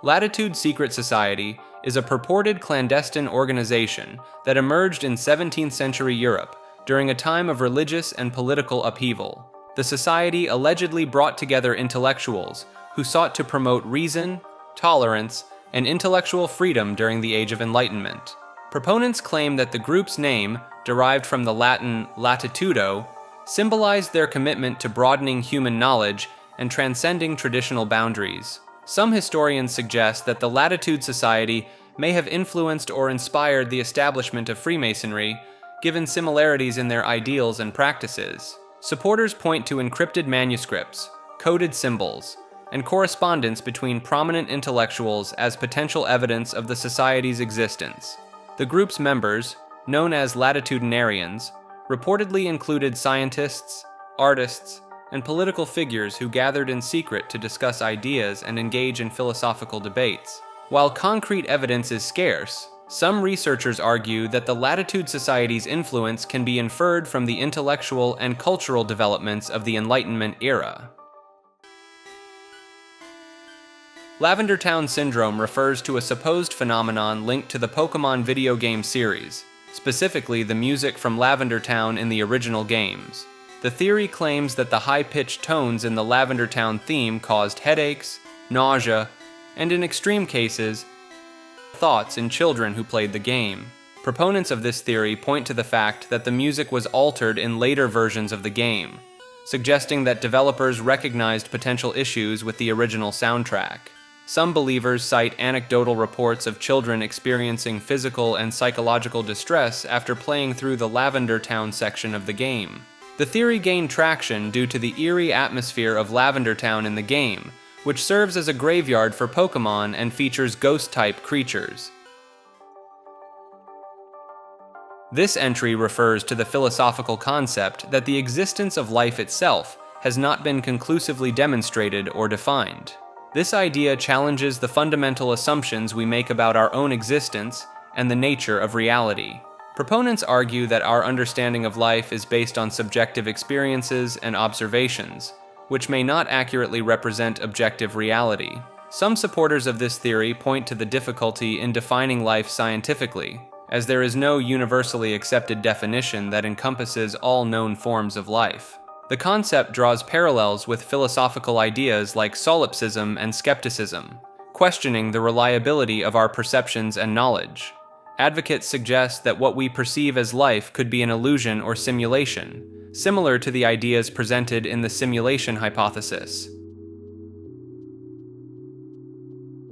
Latitude Secret Society is a purported clandestine organization that emerged in 17th century Europe during a time of religious and political upheaval. The society allegedly brought together intellectuals who sought to promote reason, tolerance, and intellectual freedom during the Age of Enlightenment. Proponents claim that the group's name, derived from the Latin latitudo, symbolized their commitment to broadening human knowledge and transcending traditional boundaries. Some historians suggest that the Latitude Society may have influenced or inspired the establishment of Freemasonry, given similarities in their ideals and practices. Supporters point to encrypted manuscripts, coded symbols, and correspondence between prominent intellectuals as potential evidence of the society's existence. The group's members, known as latitudinarians, reportedly included scientists, artists, and political figures who gathered in secret to discuss ideas and engage in philosophical debates. While concrete evidence is scarce, some researchers argue that the Latitude Society's influence can be inferred from the intellectual and cultural developments of the Enlightenment era. Lavender Town Syndrome refers to a supposed phenomenon linked to the Pokémon video game series, specifically the music from Lavender Town in the original games. The theory claims that the high-pitched tones in the Lavender Town theme caused headaches, nausea, and in extreme cases, thoughts in children who played the game. Proponents of this theory point to the fact that the music was altered in later versions of the game, suggesting that developers recognized potential issues with the original soundtrack. Some believers cite anecdotal reports of children experiencing physical and psychological distress after playing through the Lavender Town section of the game. The theory gained traction due to the eerie atmosphere of Lavender Town in the game, which serves as a graveyard for Pokémon and features ghost-type creatures. This entry refers to the philosophical concept that the existence of life itself has not been conclusively demonstrated or defined. This idea challenges the fundamental assumptions we make about our own existence and the nature of reality. Proponents argue that our understanding of life is based on subjective experiences and observations, which may not accurately represent objective reality. Some supporters of this theory point to the difficulty in defining life scientifically, as there is no universally accepted definition that encompasses all known forms of life. The concept draws parallels with philosophical ideas like solipsism and skepticism, questioning the reliability of our perceptions and knowledge. Advocates suggest that what we perceive as life could be an illusion or simulation, similar to the ideas presented in the simulation hypothesis.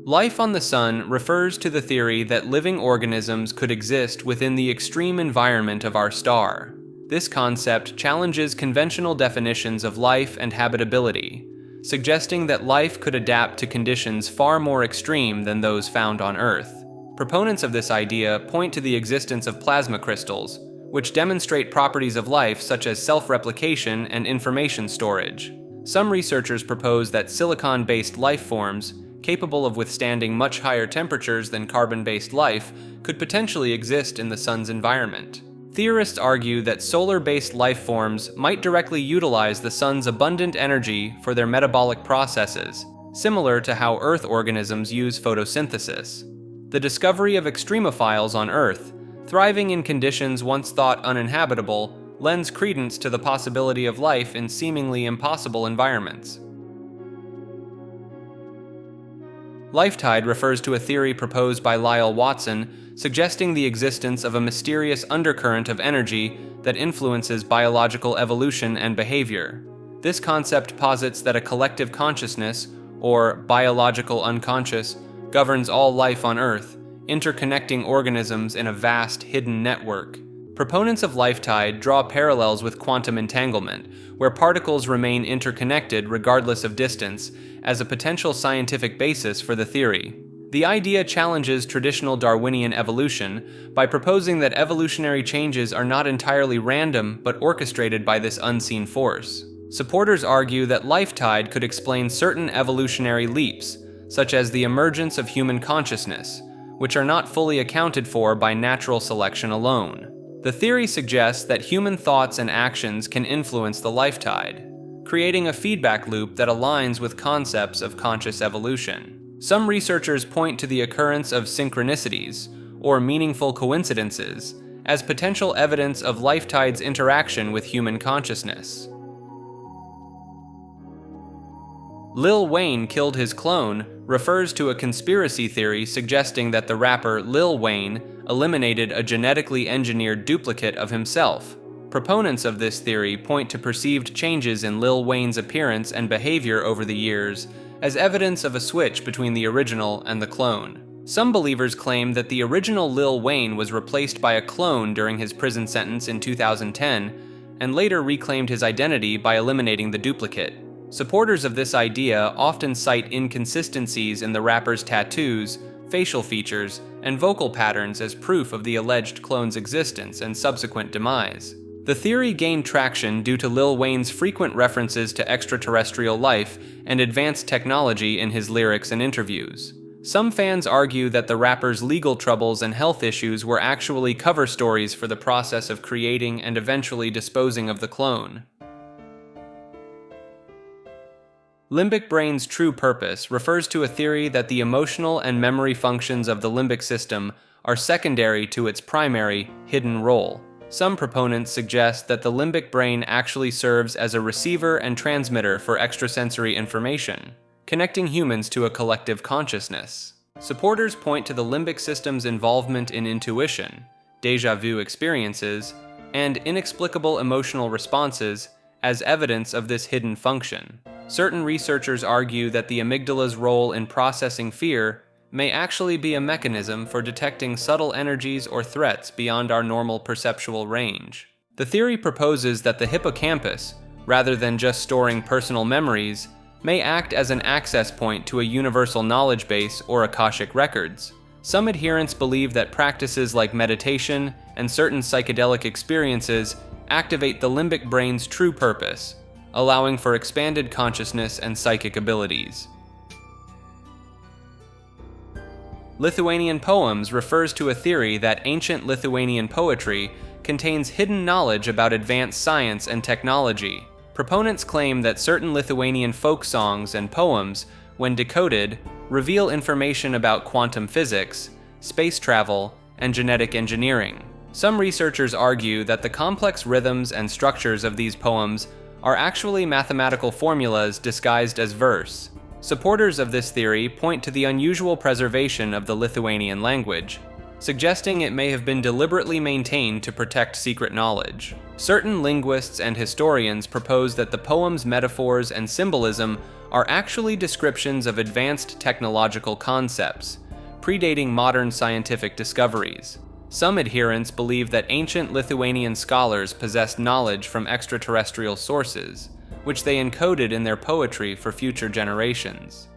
Life on the Sun refers to the theory that living organisms could exist within the extreme environment of our star. This concept challenges conventional definitions of life and habitability, suggesting that life could adapt to conditions far more extreme than those found on Earth. Proponents of this idea point to the existence of plasma crystals, which demonstrate properties of life such as self-replication and information storage. Some researchers propose that silicon-based life forms, capable of withstanding much higher temperatures than carbon-based life, could potentially exist in the Sun's environment. Theorists argue that solar-based life forms might directly utilize the Sun's abundant energy for their metabolic processes, similar to how Earth organisms use photosynthesis. The discovery of extremophiles on Earth, thriving in conditions once thought uninhabitable, lends credence to the possibility of life in seemingly impossible environments. Lifetide refers to a theory proposed by Lyle Watson, suggesting the existence of a mysterious undercurrent of energy that influences biological evolution and behavior. This concept posits that a collective consciousness, or biological unconscious, governs all life on Earth, interconnecting organisms in a vast, hidden network. Proponents of lifetide draw parallels with quantum entanglement, where particles remain interconnected regardless of distance, as a potential scientific basis for the theory. The idea challenges traditional Darwinian evolution by proposing that evolutionary changes are not entirely random but orchestrated by this unseen force. Supporters argue that lifetide could explain certain evolutionary leaps, such as the emergence of human consciousness, which are not fully accounted for by natural selection alone. The theory suggests that human thoughts and actions can influence the lifetide, creating a feedback loop that aligns with concepts of conscious evolution. Some researchers point to the occurrence of synchronicities, or meaningful coincidences, as potential evidence of lifetide's interaction with human consciousness. Lil Wayne killed his clone refers to a conspiracy theory suggesting that the rapper Lil Wayne eliminated a genetically engineered duplicate of himself. Proponents of this theory point to perceived changes in Lil Wayne's appearance and behavior over the years as evidence of a switch between the original and the clone. Some believers claim that the original Lil Wayne was replaced by a clone during his prison sentence in 2010 and later reclaimed his identity by eliminating the duplicate. Supporters of this idea often cite inconsistencies in the rapper's tattoos, facial features, and vocal patterns as proof of the alleged clone's existence and subsequent demise. The theory gained traction due to Lil Wayne's frequent references to extraterrestrial life and advanced technology in his lyrics and interviews. Some fans argue that the rapper's legal troubles and health issues were actually cover stories for the process of creating and eventually disposing of the clone. Limbic brain's true purpose refers to a theory that the emotional and memory functions of the limbic system are secondary to its primary, hidden role. Some proponents suggest that the limbic brain actually serves as a receiver and transmitter for extrasensory information, connecting humans to a collective consciousness. Supporters point to the limbic system's involvement in intuition, déjà vu experiences, and inexplicable emotional responses as evidence of this hidden function. Certain researchers argue that the amygdala's role in processing fear may actually be a mechanism for detecting subtle energies or threats beyond our normal perceptual range. The theory proposes that the hippocampus, rather than just storing personal memories, may act as an access point to a universal knowledge base or Akashic records. Some adherents believe that practices like meditation and certain psychedelic experiences activate the limbic brain's true purpose, allowing for expanded consciousness and psychic abilities. Lithuanian poems refers to a theory that ancient Lithuanian poetry contains hidden knowledge about advanced science and technology. Proponents claim that certain Lithuanian folk songs and poems, when decoded, reveal information about quantum physics, space travel, and genetic engineering. Some researchers argue that the complex rhythms and structures of these poems are actually mathematical formulas disguised as verse. Supporters of this theory point to the unusual preservation of the Lithuanian language, suggesting it may have been deliberately maintained to protect secret knowledge. Certain linguists and historians propose that the poem's metaphors and symbolism are actually descriptions of advanced technological concepts, predating modern scientific discoveries. Some adherents believe that ancient Lithuanian scholars possessed knowledge from extraterrestrial sources, which they encoded in their poetry for future generations.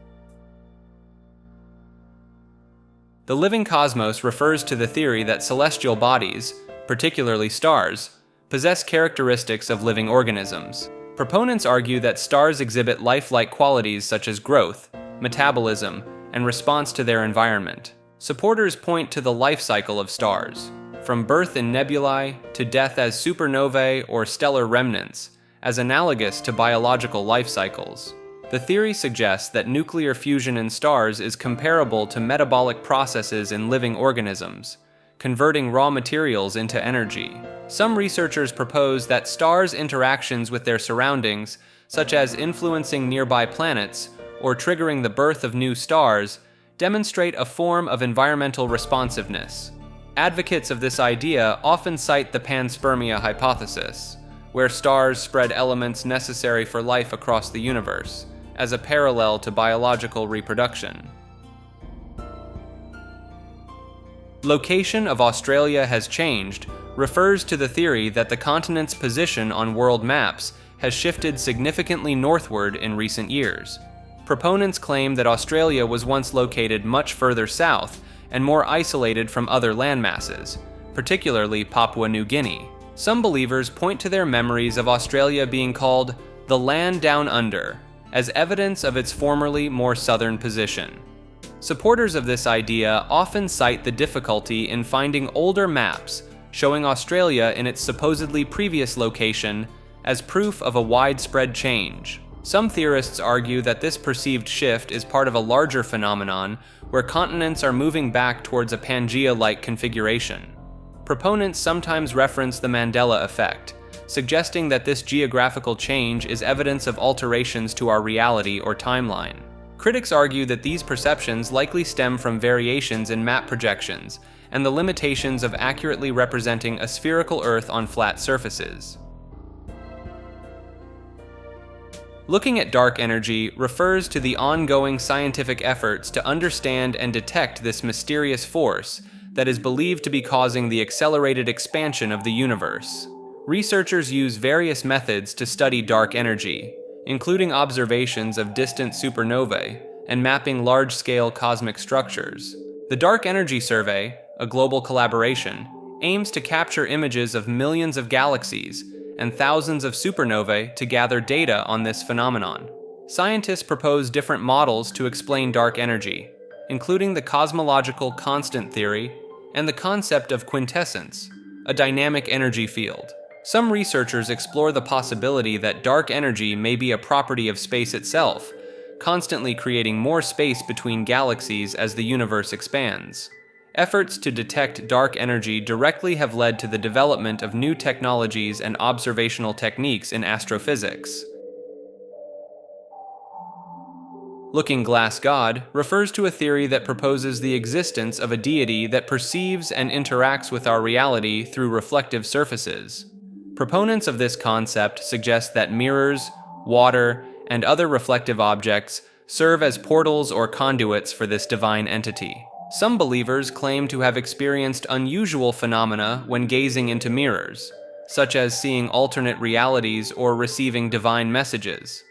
The living cosmos refers to the theory that celestial bodies, particularly stars, possess characteristics of living organisms. Proponents argue that stars exhibit lifelike qualities such as growth, metabolism, and response to their environment. Supporters point to the life cycle of stars, from birth in nebulae to death as supernovae or stellar remnants, as analogous to biological life cycles. The theory suggests that nuclear fusion in stars is comparable to metabolic processes in living organisms, converting raw materials into energy. Some researchers propose that stars' interactions with their surroundings, such as influencing nearby planets or triggering the birth of new stars, demonstrate a form of environmental responsiveness. Advocates of this idea often cite the panspermia hypothesis, where stars spread elements necessary for life across the universe, as a parallel to biological reproduction. Location of Australia has changed refers to the theory that the continent's position on world maps has shifted significantly northward in recent years. Proponents claim that Australia was once located much further south and more isolated from other landmasses, particularly Papua New Guinea. Some believers point to their memories of Australia being called the land down under, as evidence of its formerly more southern position. Supporters of this idea often cite the difficulty in finding older maps showing Australia in its supposedly previous location as proof of a widespread change. Some theorists argue that this perceived shift is part of a larger phenomenon where continents are moving back towards a Pangea-like configuration. Proponents sometimes reference the Mandela effect, suggesting that this geographical change is evidence of alterations to our reality or timeline. Critics argue that these perceptions likely stem from variations in map projections and the limitations of accurately representing a spherical Earth on flat surfaces. Looking at dark energy refers to the ongoing scientific efforts to understand and detect this mysterious force that is believed to be causing the accelerated expansion of the universe. Researchers use various methods to study dark energy, including observations of distant supernovae and mapping large-scale cosmic structures. The Dark Energy Survey, a global collaboration, aims to capture images of millions of galaxies and thousands of supernovae to gather data on this phenomenon. Scientists propose different models to explain dark energy, including the cosmological constant theory and the concept of quintessence, a dynamic energy field. Some researchers explore the possibility that dark energy may be a property of space itself, constantly creating more space between galaxies as the universe expands. Efforts to detect dark energy directly have led to the development of new technologies and observational techniques in astrophysics. Looking Glass God refers to a theory that proposes the existence of a deity that perceives and interacts with our reality through reflective surfaces. Proponents of this concept suggest that mirrors, water, and other reflective objects serve as portals or conduits for this divine entity. Some believers claim to have experienced unusual phenomena when gazing into mirrors, such as seeing alternate realities or receiving divine messages.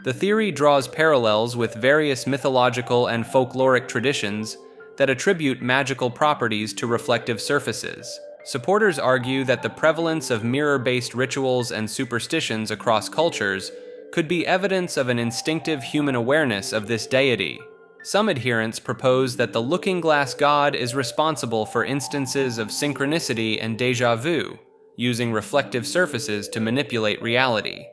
The theory draws parallels with various mythological and folkloric traditions that attribute magical properties to reflective surfaces. Supporters argue that the prevalence of mirror-based rituals and superstitions across cultures could be evidence of an instinctive human awareness of this deity. Some adherents propose that the looking-glass god is responsible for instances of synchronicity and déjà vu, using reflective surfaces to manipulate reality.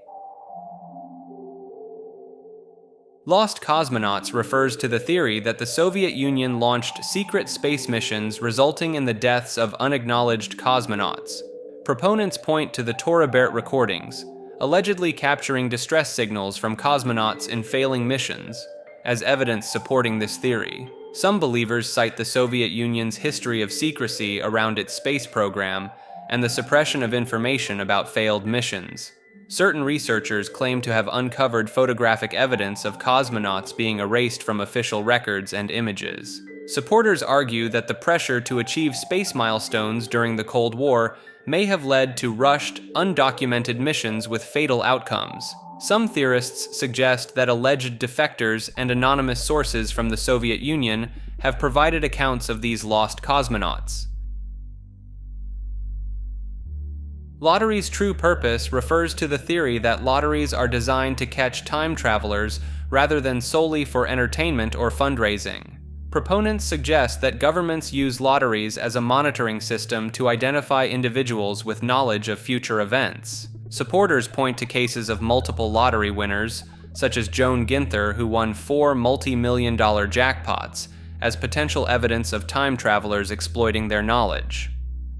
Lost Cosmonauts refers to the theory that the Soviet Union launched secret space missions resulting in the deaths of unacknowledged cosmonauts. Proponents point to the Torabert recordings, allegedly capturing distress signals from cosmonauts in failing missions, as evidence supporting this theory. Some believers cite the Soviet Union's history of secrecy around its space program and the suppression of information about failed missions. Certain researchers claim to have uncovered photographic evidence of cosmonauts being erased from official records and images. Supporters argue that the pressure to achieve space milestones during the Cold War may have led to rushed, undocumented missions with fatal outcomes. Some theorists suggest that alleged defectors and anonymous sources from the Soviet Union have provided accounts of these lost cosmonauts. Lottery's true purpose refers to the theory that lotteries are designed to catch time travelers rather than solely for entertainment or fundraising. Proponents suggest that governments use lotteries as a monitoring system to identify individuals with knowledge of future events. Supporters point to cases of multiple lottery winners, such as Joan Ginther, who won 4 multi-million-dollar jackpots, as potential evidence of time travelers exploiting their knowledge.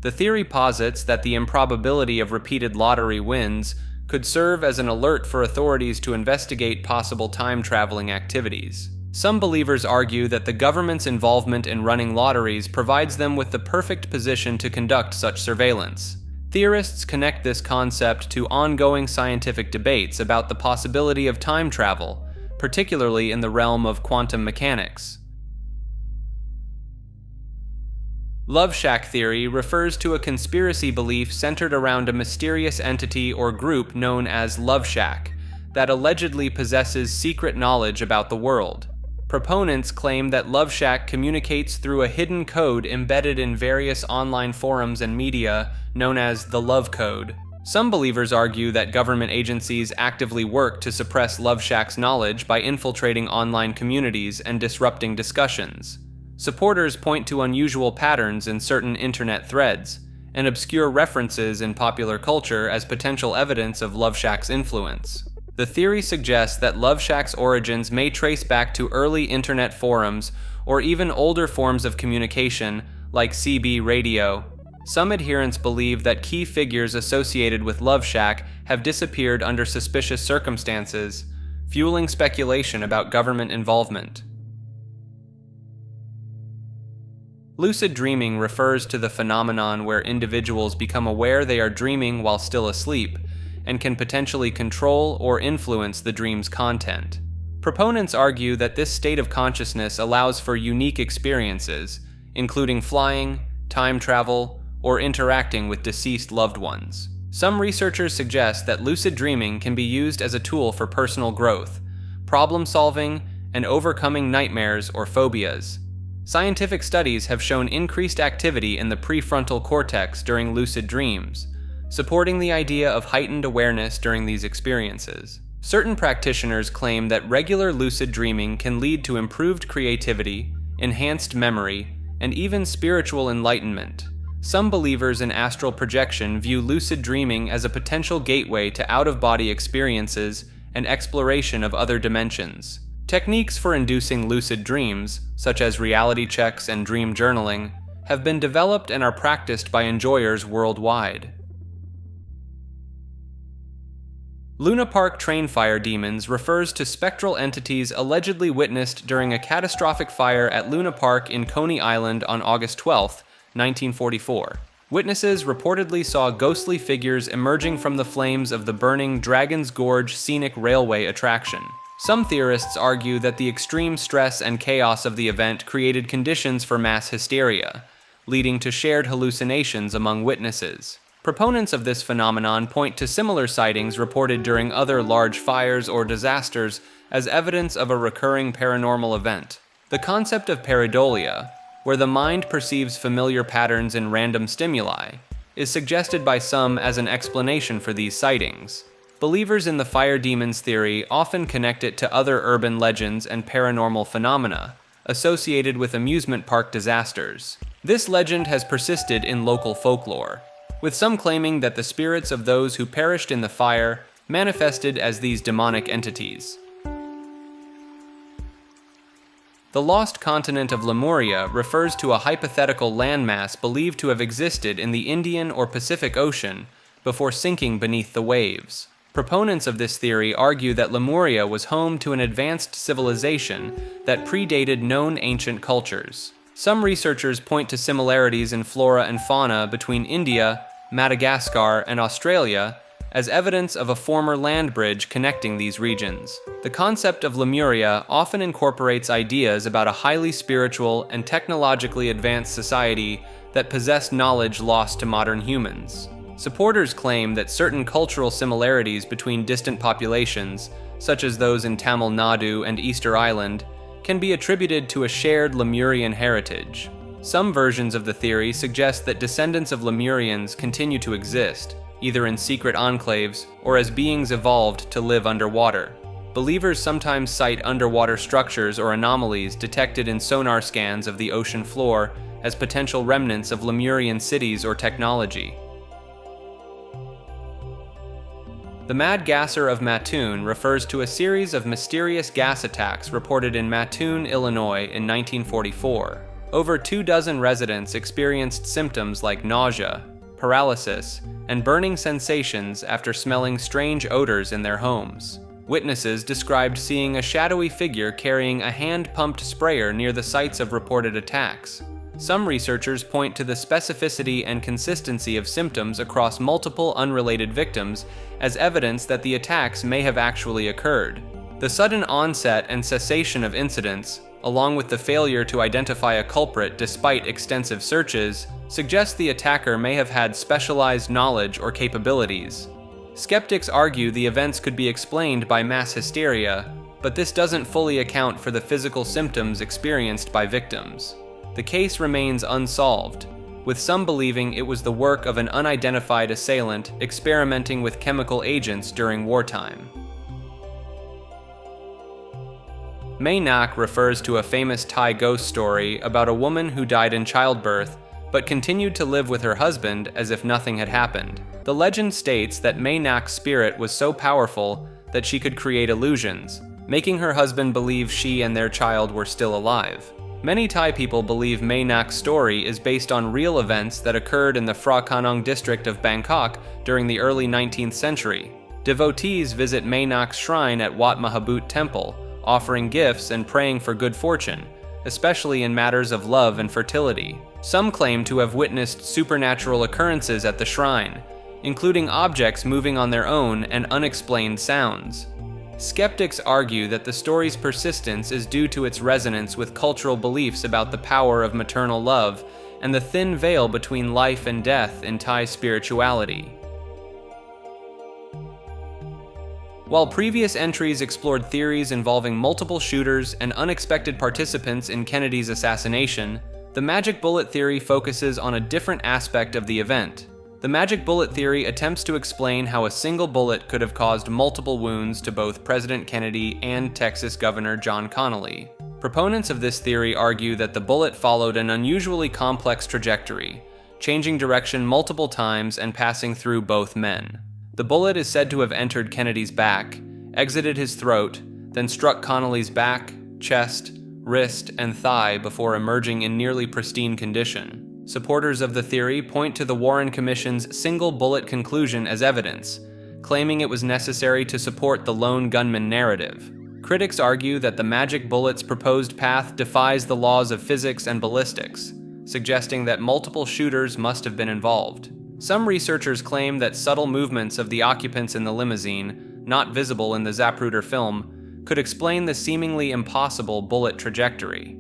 The theory posits that the improbability of repeated lottery wins could serve as an alert for authorities to investigate possible time-traveling activities. Some believers argue that the government's involvement in running lotteries provides them with the perfect position to conduct such surveillance. Theorists connect this concept to ongoing scientific debates about the possibility of time travel, particularly in the realm of quantum mechanics. Love Shack theory refers to a conspiracy belief centered around a mysterious entity or group known as Love Shack that allegedly possesses secret knowledge about the world. Proponents claim that Love Shack communicates through a hidden code embedded in various online forums and media known as the Love Code. Some believers argue that government agencies actively work to suppress Love Shack's knowledge by infiltrating online communities and disrupting discussions. Supporters point to unusual patterns in certain internet threads, and obscure references in popular culture as potential evidence of Love Shack's influence. The theory suggests that Love Shack's origins may trace back to early internet forums or even older forms of communication, like CB radio. Some adherents believe that key figures associated with Love Shack have disappeared under suspicious circumstances, fueling speculation about government involvement. Lucid dreaming refers to the phenomenon where individuals become aware they are dreaming while still asleep, and can potentially control or influence the dream's content. Proponents argue that this state of consciousness allows for unique experiences, including flying, time travel, or interacting with deceased loved ones. Some researchers suggest that lucid dreaming can be used as a tool for personal growth, problem solving, and overcoming nightmares or phobias. Scientific studies have shown increased activity in the prefrontal cortex during lucid dreams, supporting the idea of heightened awareness during these experiences. Certain practitioners claim that regular lucid dreaming can lead to improved creativity, enhanced memory, and even spiritual enlightenment. Some believers in astral projection view lucid dreaming as a potential gateway to out-of-body experiences and exploration of other dimensions. Techniques for inducing lucid dreams, such as reality checks and dream journaling, have been developed and are practiced by enjoyers worldwide. Luna Park train fire demons refers to spectral entities allegedly witnessed during a catastrophic fire at Luna Park in Coney Island on August 12, 1944. Witnesses reportedly saw ghostly figures emerging from the flames of the burning Dragon's Gorge scenic railway attraction. Some theorists argue that the extreme stress and chaos of the event created conditions for mass hysteria, leading to shared hallucinations among witnesses. Proponents of this phenomenon point to similar sightings reported during other large fires or disasters as evidence of a recurring paranormal event. The concept of pareidolia, where the mind perceives familiar patterns in random stimuli, is suggested by some as an explanation for these sightings. Believers in the fire demons theory often connect it to other urban legends and paranormal phenomena associated with amusement park disasters. This legend has persisted in local folklore, with some claiming that the spirits of those who perished in the fire manifested as these demonic entities. The lost continent of Lemuria refers to a hypothetical landmass believed to have existed in the Indian or Pacific Ocean before sinking beneath the waves. Proponents of this theory argue that Lemuria was home to an advanced civilization that predated known ancient cultures. Some researchers point to similarities in flora and fauna between India, Madagascar, and Australia as evidence of a former land bridge connecting these regions. The concept of Lemuria often incorporates ideas about a highly spiritual and technologically advanced society that possessed knowledge lost to modern humans. Supporters claim that certain cultural similarities between distant populations, such as those in Tamil Nadu and Easter Island, can be attributed to a shared Lemurian heritage. Some versions of the theory suggest that descendants of Lemurians continue to exist, either in secret enclaves or as beings evolved to live underwater. Believers sometimes cite underwater structures or anomalies detected in sonar scans of the ocean floor as potential remnants of Lemurian cities or technology. The Mad Gasser of Mattoon refers to a series of mysterious gas attacks reported in Mattoon, Illinois in 1944. Over 24 residents experienced symptoms like nausea, paralysis, and burning sensations after smelling strange odors in their homes. Witnesses described seeing a shadowy figure carrying a hand-pumped sprayer near the sites of reported attacks. Some researchers point to the specificity and consistency of symptoms across multiple unrelated victims as evidence that the attacks may have actually occurred. The sudden onset and cessation of incidents, along with the failure to identify a culprit despite extensive searches, suggests the attacker may have had specialized knowledge or capabilities. Skeptics argue the events could be explained by mass hysteria, but this doesn't fully account for the physical symptoms experienced by victims. The case remains unsolved, with some believing it was the work of an unidentified assailant experimenting with chemical agents during wartime. Mae Nak refers to a famous Thai ghost story about a woman who died in childbirth but continued to live with her husband as if nothing had happened. The legend states that Mae Nak's spirit was so powerful that she could create illusions, making her husband believe she and their child were still alive. Many Thai people believe Mae Nak's story is based on real events that occurred in the Phra Kanong district of Bangkok during the early 19th century. Devotees visit Mae Nak's shrine at Wat Mahabut Temple, offering gifts and praying for good fortune, especially in matters of love and fertility. Some claim to have witnessed supernatural occurrences at the shrine, including objects moving on their own and unexplained sounds. Skeptics argue that the story's persistence is due to its resonance with cultural beliefs about the power of maternal love and the thin veil between life and death in Thai spirituality. While previous entries explored theories involving multiple shooters and unexpected participants in Kennedy's assassination, the magic bullet theory focuses on a different aspect of the event. The magic bullet theory attempts to explain how a single bullet could have caused multiple wounds to both President Kennedy and Texas Governor John Connally. Proponents of this theory argue that the bullet followed an unusually complex trajectory, changing direction multiple times and passing through both men. The bullet is said to have entered Kennedy's back, exited his throat, then struck Connally's back, chest, wrist, and thigh before emerging in nearly pristine condition. Supporters of the theory point to the Warren Commission's single bullet conclusion as evidence, claiming it was necessary to support the lone gunman narrative. Critics argue that the magic bullet's proposed path defies the laws of physics and ballistics, suggesting that multiple shooters must have been involved. Some researchers claim that subtle movements of the occupants in the limousine, not visible in the Zapruder film, could explain the seemingly impossible bullet trajectory.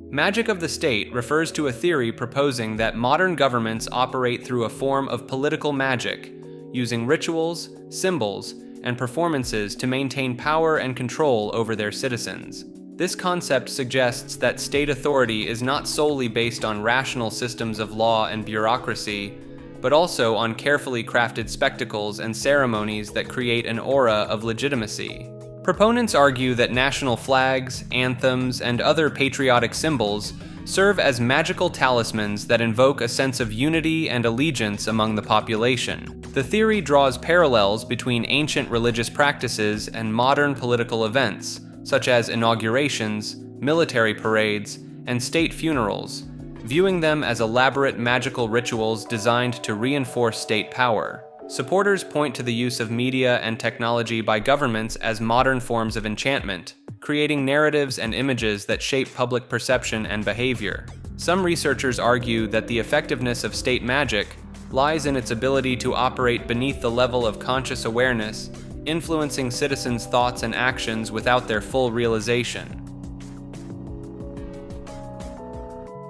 Magic of the state refers to a theory proposing that modern governments operate through a form of political magic, using rituals, symbols, and performances to maintain power and control over their citizens. This concept suggests that state authority is not solely based on rational systems of law and bureaucracy, but also on carefully crafted spectacles and ceremonies that create an aura of legitimacy. Proponents argue that national flags, anthems, and other patriotic symbols serve as magical talismans that invoke a sense of unity and allegiance among the population. The theory draws parallels between ancient religious practices and modern political events, such as inaugurations, military parades, and state funerals, viewing them as elaborate magical rituals designed to reinforce state power. Supporters point to the use of media and technology by governments as modern forms of enchantment, creating narratives and images that shape public perception and behavior. Some researchers argue that the effectiveness of state magic lies in its ability to operate beneath the level of conscious awareness, influencing citizens' thoughts and actions without their full realization.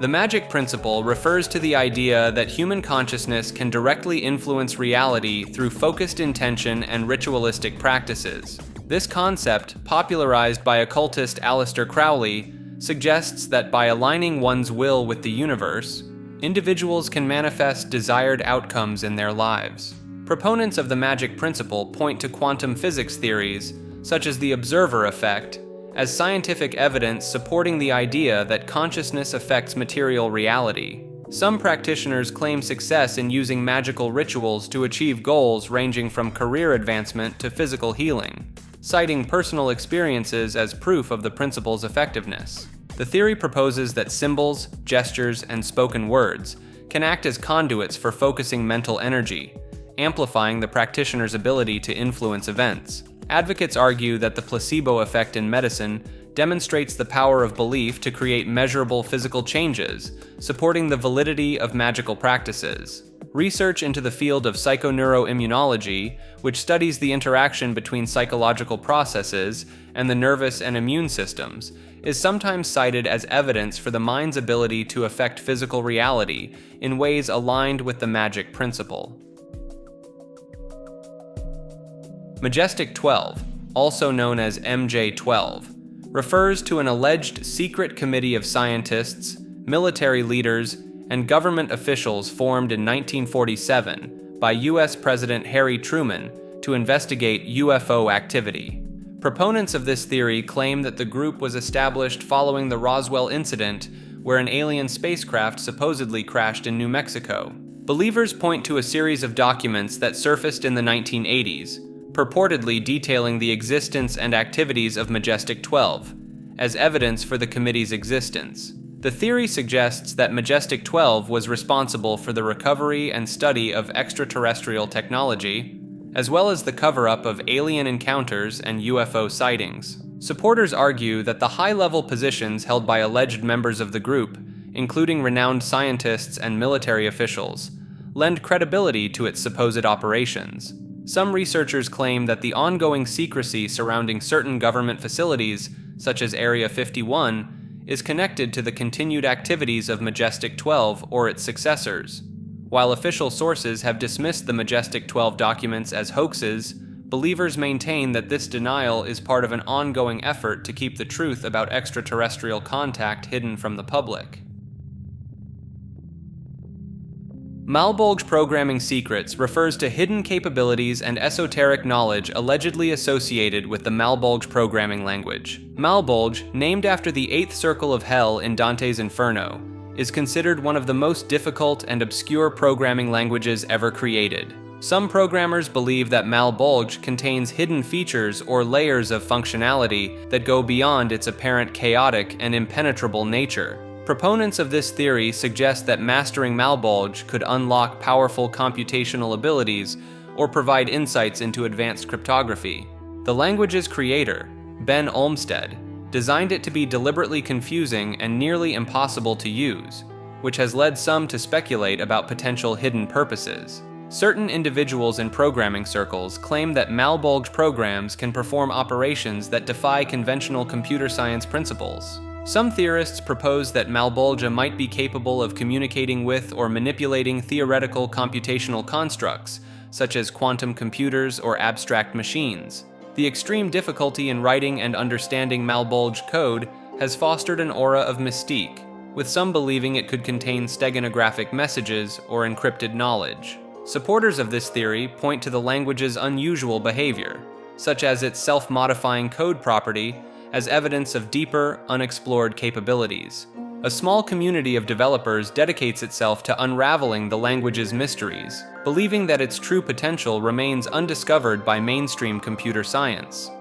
The magic principle refers to the idea that human consciousness can directly influence reality through focused intention and ritualistic practices. This concept, popularized by occultist Aleister Crowley, suggests that by aligning one's will with the universe, individuals can manifest desired outcomes in their lives. Proponents of the magic principle point to quantum physics theories, such as the observer effect, as scientific evidence supporting the idea that consciousness affects material reality. Some practitioners claim success in using magical rituals to achieve goals ranging from career advancement to physical healing, citing personal experiences as proof of the principle's effectiveness. The theory proposes that symbols, gestures, and spoken words can act as conduits for focusing mental energy, amplifying the practitioner's ability to influence events. Advocates argue that the placebo effect in medicine demonstrates the power of belief to create measurable physical changes, supporting the validity of magical practices. Research into the field of psychoneuroimmunology, which studies the interaction between psychological processes and the nervous and immune systems, is sometimes cited as evidence for the mind's ability to affect physical reality in ways aligned with the magic principle. Majestic 12, also known as MJ-12, refers to an alleged secret committee of scientists, military leaders, and government officials formed in 1947 by U.S. President Harry Truman to investigate UFO activity. Proponents of this theory claim that the group was established following the Roswell incident, where an alien spacecraft supposedly crashed in New Mexico. Believers point to a series of documents that surfaced in the 1980s, purportedly detailing the existence and activities of Majestic 12, as evidence for the committee's existence. The theory suggests that Majestic 12 was responsible for the recovery and study of extraterrestrial technology, as well as the cover-up of alien encounters and UFO sightings. Supporters argue that the high-level positions held by alleged members of the group, including renowned scientists and military officials, lend credibility to its supposed operations. Some researchers claim that the ongoing secrecy surrounding certain government facilities, such as Area 51, is connected to the continued activities of Majestic 12 or its successors. While official sources have dismissed the Majestic 12 documents as hoaxes, believers maintain that this denial is part of an ongoing effort to keep the truth about extraterrestrial contact hidden from the public. Malbolge programming secrets refers to hidden capabilities and esoteric knowledge allegedly associated with the Malbolge programming language. Malbolge, named after the eighth circle of hell in Dante's Inferno, is considered one of the most difficult and obscure programming languages ever created. Some programmers believe that Malbolge contains hidden features or layers of functionality that go beyond its apparent chaotic and impenetrable nature. Proponents of this theory suggest that mastering Malbolge could unlock powerful computational abilities or provide insights into advanced cryptography. The language's creator, Ben Olmsted, designed it to be deliberately confusing and nearly impossible to use, which has led some to speculate about potential hidden purposes. Certain individuals in programming circles claim that Malbolge programs can perform operations that defy conventional computer science principles. Some theorists propose that Malbolge might be capable of communicating with or manipulating theoretical computational constructs, such as quantum computers or abstract machines. The extreme difficulty in writing and understanding malbolge code has fostered an aura of mystique, with some believing it could contain steganographic messages or encrypted knowledge. Supporters of this theory point to the language's unusual behavior, such as its self-modifying code property, as evidence of deeper, unexplored capabilities. A small community of developers dedicates itself to unraveling the language's mysteries, believing that its true potential remains undiscovered by mainstream computer science.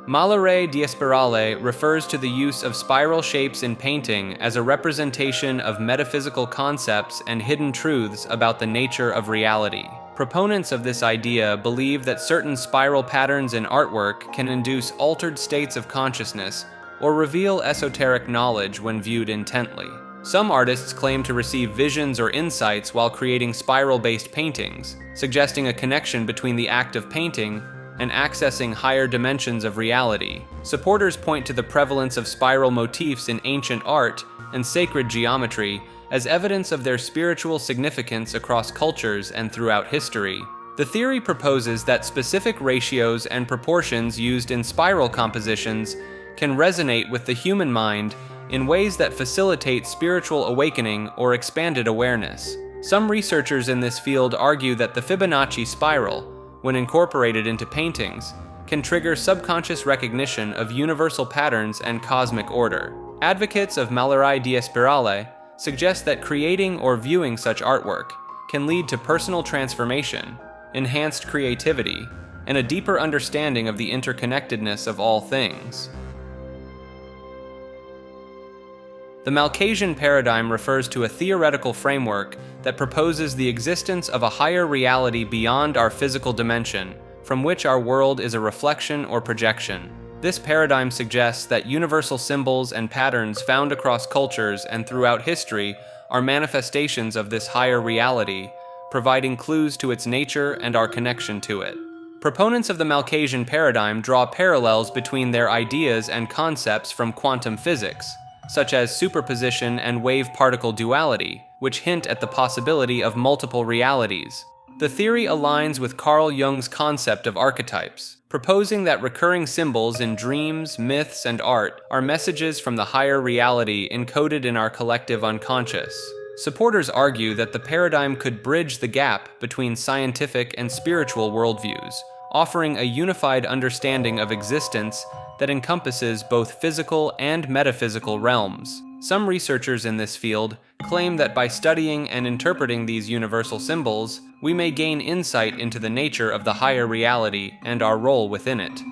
Malare di spirale refers to the use of spiral shapes in painting as a representation of metaphysical concepts and hidden truths about the nature of reality. Proponents of this idea believe that certain spiral patterns in artwork can induce altered states of consciousness or reveal esoteric knowledge when viewed intently. Some artists claim to receive visions or insights while creating spiral-based paintings, suggesting a connection between the act of painting and accessing higher dimensions of reality. Supporters point to the prevalence of spiral motifs in ancient art and sacred geometry as evidence of their spiritual significance across cultures and throughout history. The theory proposes that specific ratios and proportions used in spiral compositions can resonate with the human mind in ways that facilitate spiritual awakening or expanded awareness. Some researchers in this field argue that the Fibonacci spiral, when incorporated into paintings, can trigger subconscious recognition of universal patterns and cosmic order. Advocates of Malare di spirale suggest that creating or viewing such artwork can lead to personal transformation, enhanced creativity, and a deeper understanding of the interconnectedness of all things. The Malcasian paradigm refers to a theoretical framework that proposes the existence of a higher reality beyond our physical dimension, from which our world is a reflection or projection. This paradigm suggests that universal symbols and patterns found across cultures and throughout history are manifestations of this higher reality, providing clues to its nature and our connection to it. Proponents of the Malcasian paradigm draw parallels between their ideas and concepts from quantum physics, such as superposition and wave-particle duality, which hint at the possibility of multiple realities. The theory aligns with Carl Jung's concept of archetypes, proposing that recurring symbols in dreams, myths, and art are messages from the higher reality encoded in our collective unconscious. Supporters argue that the paradigm could bridge the gap between scientific and spiritual worldviews, offering a unified understanding of existence that encompasses both physical and metaphysical realms. Some researchers in this field claim that by studying and interpreting these universal symbols, we may gain insight into the nature of the higher reality and our role within it.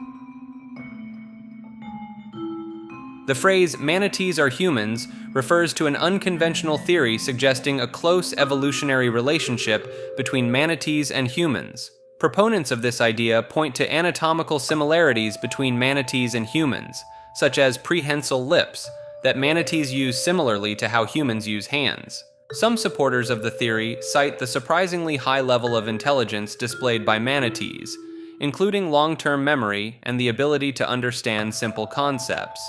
The phrase "manatees are humans" refers to an unconventional theory suggesting a close evolutionary relationship between manatees and humans. Proponents of this idea point to anatomical similarities between manatees and humans, such as prehensile lips, that manatees use similarly to how humans use hands. Some supporters of the theory cite the surprisingly high level of intelligence displayed by manatees, including long-term memory and the ability to understand simple concepts.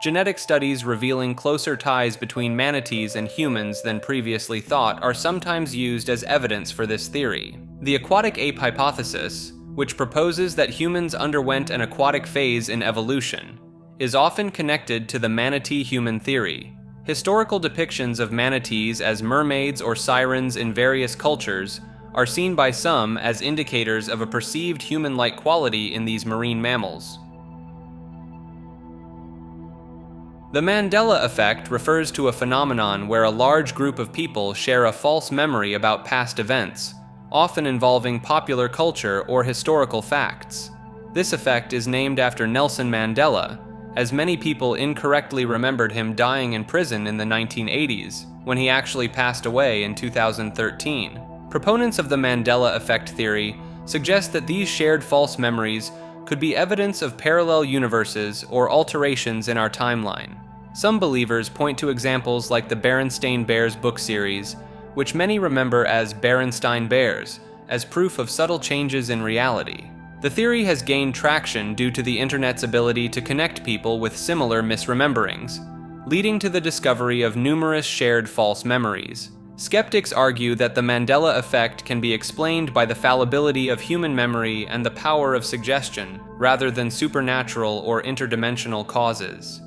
Genetic studies revealing closer ties between manatees and humans than previously thought are sometimes used as evidence for this theory. The aquatic ape hypothesis, which proposes that humans underwent an aquatic phase in evolution, is often connected to the manatee-human theory. Historical depictions of manatees as mermaids or sirens in various cultures are seen by some as indicators of a perceived human-like quality in these marine mammals. The Mandela effect refers to a phenomenon where a large group of people share a false memory about past events, often involving popular culture or historical facts. This effect is named after Nelson Mandela, as many people incorrectly remembered him dying in prison in the 1980s, when he actually passed away in 2013. Proponents of the Mandela effect theory suggest that these shared false memories could be evidence of parallel universes or alterations in our timeline. Some believers point to examples like the Berenstain Bears book series, which many remember as Berenstain Bears, as proof of subtle changes in reality. The theory has gained traction due to the internet's ability to connect people with similar misrememberings, leading to the discovery of numerous shared false memories. Skeptics argue that the Mandela effect can be explained by the fallibility of human memory and the power of suggestion, rather than supernatural or interdimensional causes.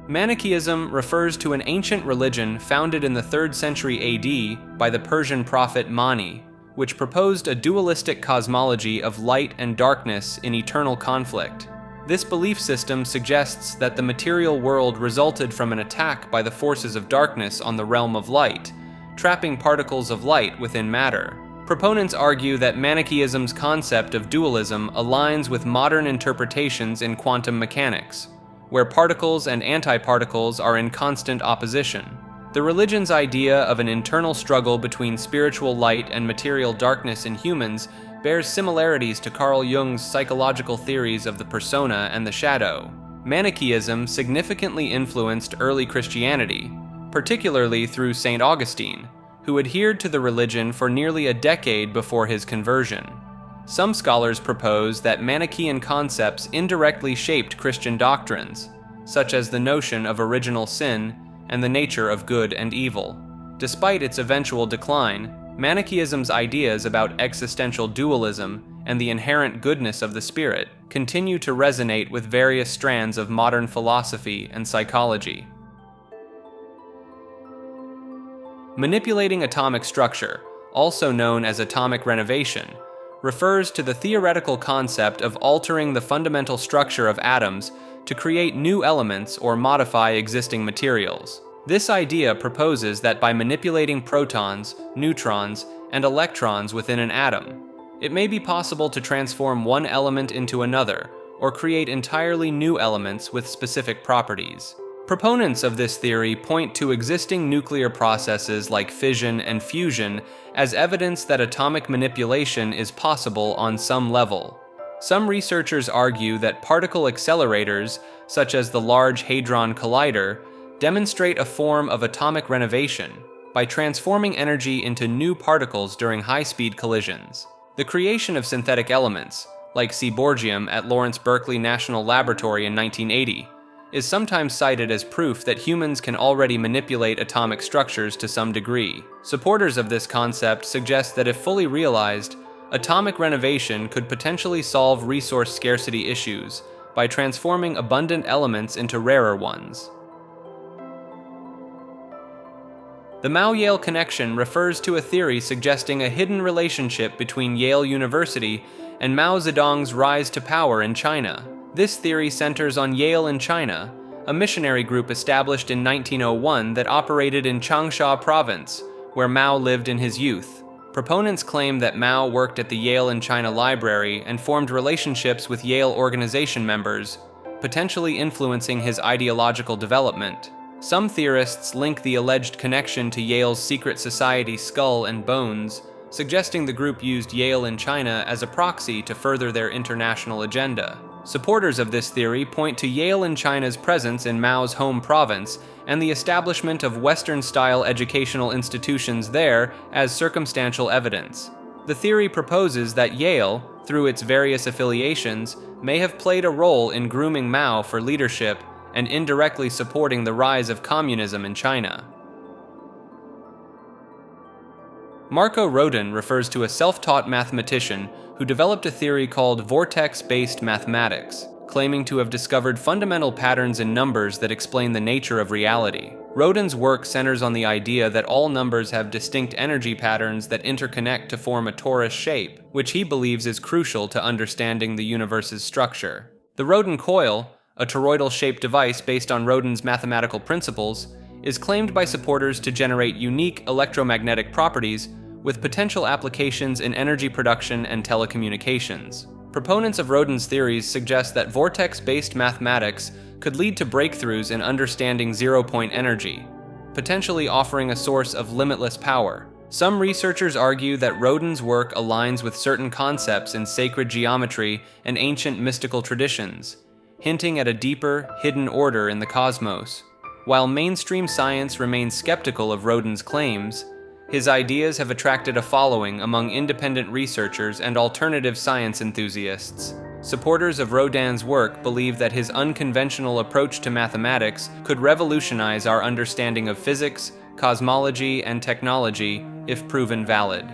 Manichaeism refers to an ancient religion founded in the 3rd century AD by the Persian prophet Mani, which proposed a dualistic cosmology of light and darkness in eternal conflict. This belief system suggests that the material world resulted from an attack by the forces of darkness on the realm of light, trapping particles of light within matter. Proponents argue that Manichaeism's concept of dualism aligns with modern interpretations in quantum mechanics, where particles and antiparticles are in constant opposition. The religion's idea of an internal struggle between spiritual light and material darkness in humans bears similarities to Carl Jung's psychological theories of the persona and the shadow. Manichaeism significantly influenced early Christianity, particularly through St. Augustine, who adhered to the religion for nearly a decade before his conversion. Some scholars propose that Manichaean concepts indirectly shaped Christian doctrines, such as the notion of original sin and the nature of good and evil. Despite its eventual decline, Manichaeism's ideas about existential dualism and the inherent goodness of the spirit continue to resonate with various strands of modern philosophy and psychology. Manipulating atomic structure, also known as atomic renovation, refers to the theoretical concept of altering the fundamental structure of atoms to create new elements or modify existing materials. This idea proposes that by manipulating protons, neutrons, and electrons within an atom, it may be possible to transform one element into another, or create entirely new elements with specific properties. Proponents of this theory point to existing nuclear processes like fission and fusion as evidence that atomic manipulation is possible on some level. Some researchers argue that particle accelerators, such as the Large Hadron Collider, demonstrate a form of atomic renovation by transforming energy into new particles during high-speed collisions. The creation of synthetic elements, like seaborgium at Lawrence Berkeley National Laboratory in 1980, is sometimes cited as proof that humans can already manipulate atomic structures to some degree. Supporters of this concept suggest that if fully realized, atomic renovation could potentially solve resource scarcity issues by transforming abundant elements into rarer ones. The Mao-Yale connection refers to a theory suggesting a hidden relationship between Yale University and Mao Zedong's rise to power in China. This theory centers on Yale in China, a missionary group established in 1901 that operated in Changsha Province, where Mao lived in his youth. Proponents claim that Mao worked at the Yale in China Library and formed relationships with Yale organization members, potentially influencing his ideological development. Some theorists link the alleged connection to Yale's secret society Skull and Bones, suggesting the group used Yale in China as a proxy to further their international agenda. Supporters of this theory point to Yale in China's presence in Mao's home province and the establishment of Western-style educational institutions there as circumstantial evidence. The theory proposes that Yale, through its various affiliations, may have played a role in grooming Mao for leadership and indirectly supporting the rise of communism in China. Marco Rodin refers to a self-taught mathematician who developed a theory called vortex-based mathematics, claiming to have discovered fundamental patterns in numbers that explain the nature of reality. Rodin's work centers on the idea that all numbers have distinct energy patterns that interconnect to form a torus shape, which he believes is crucial to understanding the universe's structure. The Rodin coil, a toroidal-shaped device based on Rodin's mathematical principles, is claimed by supporters to generate unique electromagnetic properties with potential applications in energy production and telecommunications. Proponents of Rodin's theories suggest that vortex-based mathematics could lead to breakthroughs in understanding zero-point energy, potentially offering a source of limitless power. Some researchers argue that Rodin's work aligns with certain concepts in sacred geometry and ancient mystical traditions, hinting at a deeper, hidden order in the cosmos. While mainstream science remains skeptical of Rodin's claims, his ideas have attracted a following among independent researchers and alternative science enthusiasts, Supporters of Rodin's work believe that his unconventional approach to mathematics could revolutionize our understanding of physics, cosmology, and technology if proven valid.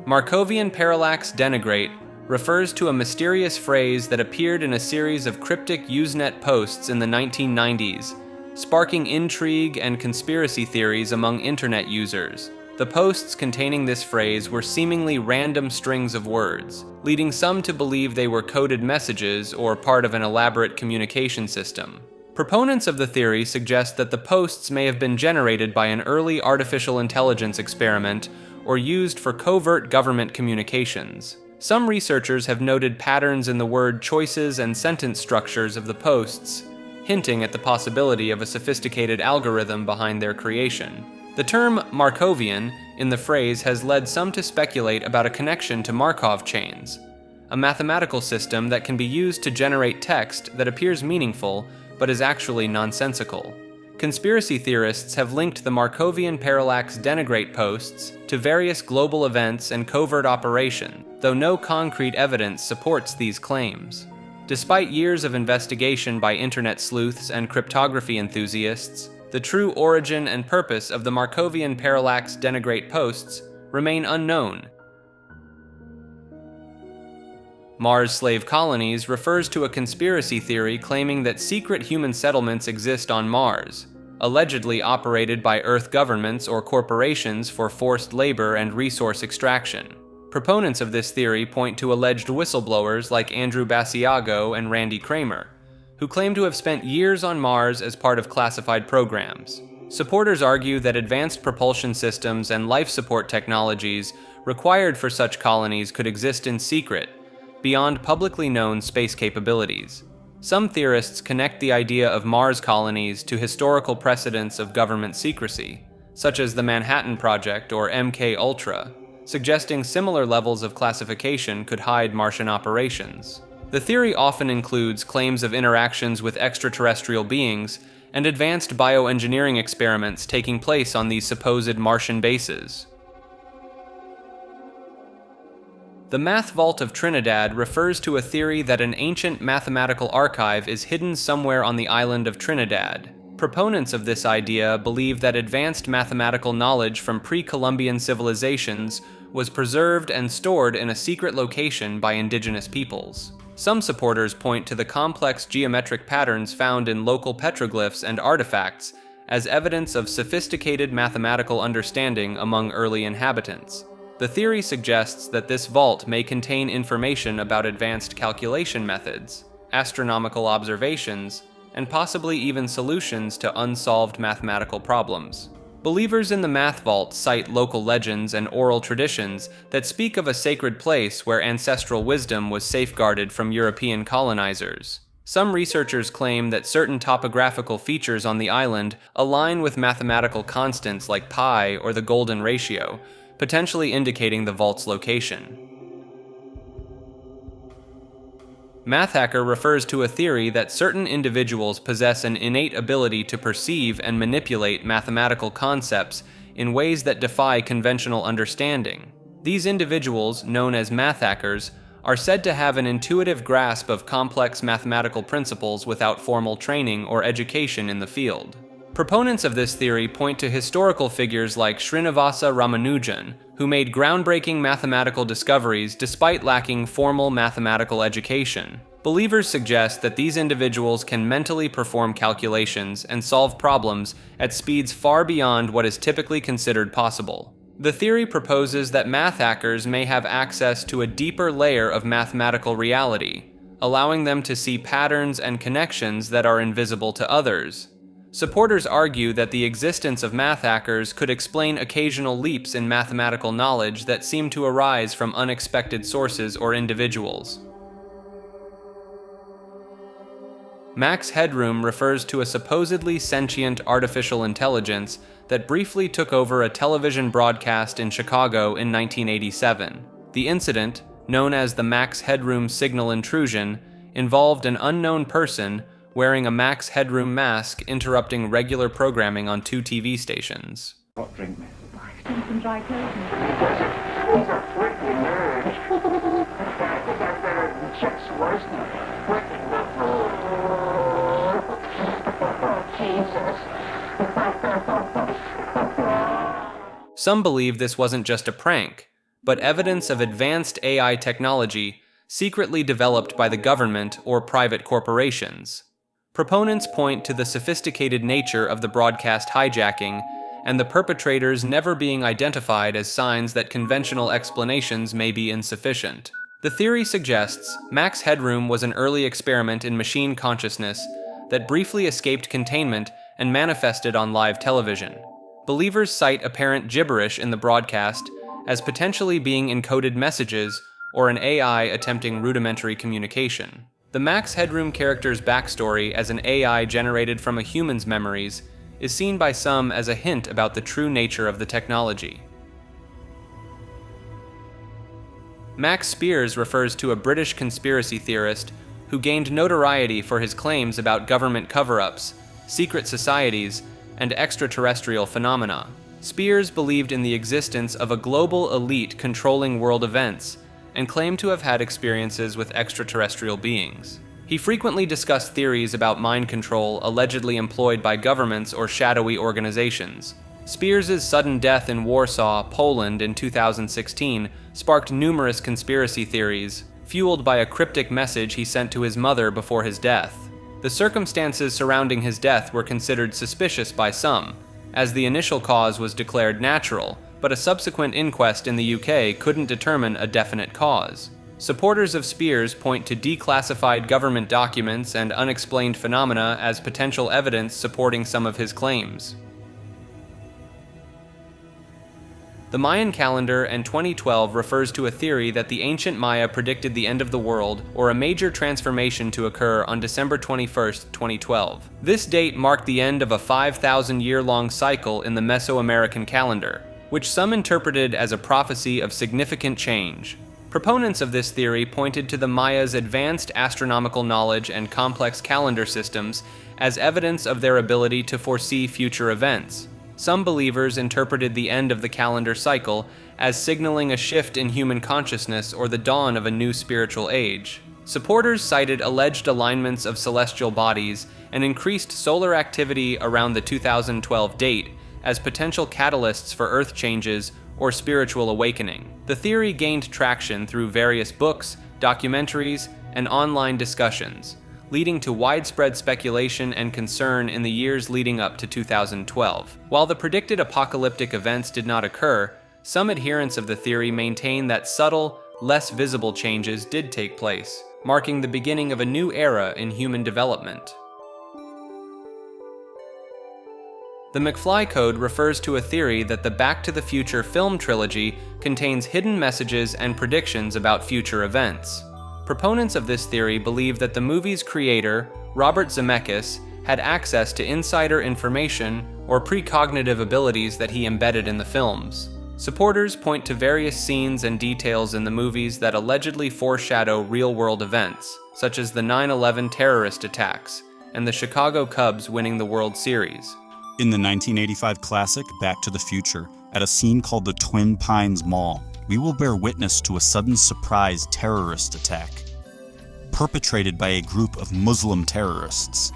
Markovian parallax denigrate refers to a mysterious phrase that appeared in a series of cryptic Usenet posts in the 1990s, sparking intrigue and conspiracy theories among internet users. The posts containing this phrase were seemingly random strings of words, leading some to believe they were coded messages or part of an elaborate communication system. Proponents of the theory suggest that the posts may have been generated by an early artificial intelligence experiment or used for covert government communications. Some researchers have noted patterns in the word choices and sentence structures of the posts, hinting at the possibility of a sophisticated algorithm behind their creation. The term Markovian in the phrase has led some to speculate about a connection to Markov chains, a mathematical system that can be used to generate text that appears meaningful but is actually nonsensical. Conspiracy theorists have linked the Markovian parallax denigrate posts to various global events and covert operations, though no concrete evidence supports these claims. Despite years of investigation by internet sleuths and cryptography enthusiasts, the true origin and purpose of the Markovian parallax denigrate posts remain unknown. Mars slave colonies refers to a conspiracy theory claiming that secret human settlements exist on Mars, allegedly operated by Earth governments or corporations for forced labor and resource extraction. Proponents of this theory point to alleged whistleblowers like Andrew Basiago and Randy Kramer, who claim to have spent years on Mars as part of classified programs. Supporters argue that advanced propulsion systems and life support technologies required for such colonies could exist in secret, beyond publicly known space capabilities. Some theorists connect the idea of Mars colonies to historical precedents of government secrecy, such as the Manhattan Project or MK Ultra, suggesting similar levels of classification could hide Martian operations. The theory often includes claims of interactions with extraterrestrial beings and advanced bioengineering experiments taking place on these supposed Martian bases. The Math Vault of Trinidad refers to a theory that an ancient mathematical archive is hidden somewhere on the island of Trinidad. Proponents of this idea believe that advanced mathematical knowledge from pre-Columbian civilizations was preserved and stored in a secret location by indigenous peoples. Some supporters point to the complex geometric patterns found in local petroglyphs and artifacts as evidence of sophisticated mathematical understanding among early inhabitants. The theory suggests that this vault may contain information about advanced calculation methods, astronomical observations, and possibly even solutions to unsolved mathematical problems. Believers in the Math Vault cite local legends and oral traditions that speak of a sacred place where ancestral wisdom was safeguarded from European colonizers. Some researchers claim that certain topographical features on the island align with mathematical constants like pi or the golden ratio, potentially indicating the vault's location. MathHacker refers to a theory that certain individuals possess an innate ability to perceive and manipulate mathematical concepts in ways that defy conventional understanding. These individuals, known as MathHackers, are said to have an intuitive grasp of complex mathematical principles without formal training or education in the field. Proponents of this theory point to historical figures like Srinivasa Ramanujan, who made groundbreaking mathematical discoveries despite lacking formal mathematical education. Believers suggest that these individuals can mentally perform calculations and solve problems at speeds far beyond what is typically considered possible. The theory proposes that math hackers may have access to a deeper layer of mathematical reality, allowing them to see patterns and connections that are invisible to others. Supporters argue that the existence of math hackers could explain occasional leaps in mathematical knowledge that seem to arise from unexpected sources or individuals. Max Headroom refers to a supposedly sentient artificial intelligence that briefly took over a television broadcast in Chicago in 1987. The incident, known as the Max Headroom signal intrusion, involved an unknown person wearing a Max Headroom mask interrupting regular programming on 2 TV stations. Hot drink, miss. seen some dry clothes in Some believe this wasn't just a prank, but evidence of advanced AI technology secretly developed by the government or private corporations. Proponents point to the sophisticated nature of the broadcast hijacking and the perpetrators never being identified as signs that conventional explanations may be insufficient. The theory suggests Max Headroom was an early experiment in machine consciousness that briefly escaped containment and manifested on live television. Believers cite apparent gibberish in the broadcast as potentially being encoded messages or an AI attempting rudimentary communication. The Max Headroom character's backstory as an AI generated from a human's memories is seen by some as a hint about the true nature of the technology. Max Spiers refers to a British conspiracy theorist who gained notoriety for his claims about government cover-ups, secret societies, and extraterrestrial phenomena. Spiers believed in the existence of a global elite controlling world events and claimed to have had experiences with extraterrestrial beings. He frequently discussed theories about mind control allegedly employed by governments or shadowy organizations. Spiers' sudden death in Warsaw, Poland in 2016 sparked numerous conspiracy theories, fueled by a cryptic message he sent to his mother before his death. The circumstances surrounding his death were considered suspicious by some, as the initial cause was declared natural, but a subsequent inquest in the UK couldn't determine a definite cause. Supporters of Spiers point to declassified government documents and unexplained phenomena as potential evidence supporting some of his claims. The Mayan calendar in 2012 refers to a theory that the ancient Maya predicted the end of the world or a major transformation to occur on December 21, 2012. This date marked the end of a 5,000-year-long cycle in the Mesoamerican calendar, which some interpreted as a prophecy of significant change. Proponents of this theory pointed to the Mayas' advanced astronomical knowledge and complex calendar systems as evidence of their ability to foresee future events. Some believers interpreted the end of the calendar cycle as signaling a shift in human consciousness or the dawn of a new spiritual age. Supporters cited alleged alignments of celestial bodies and increased solar activity around the 2012 date as potential catalysts for Earth changes or spiritual awakening. The theory gained traction through various books, documentaries, and online discussions, leading to widespread speculation and concern in the years leading up to 2012. While the predicted apocalyptic events did not occur, some adherents of the theory maintain that subtle, less visible changes did take place, marking the beginning of a new era in human development. The McFly Code refers to a theory that the Back to the Future film trilogy contains hidden messages and predictions about future events. Proponents of this theory believe that the movie's creator, Robert Zemeckis, had access to insider information or precognitive abilities that he embedded in the films. Supporters point to various scenes and details in the movies that allegedly foreshadow real-world events, such as the 9/11 terrorist attacks and the Chicago Cubs winning the World Series. In the 1985 classic Back to the Future, at a scene called the Twin Pines Mall, we will bear witness to a sudden surprise terrorist attack, perpetrated by a group of Muslim terrorists.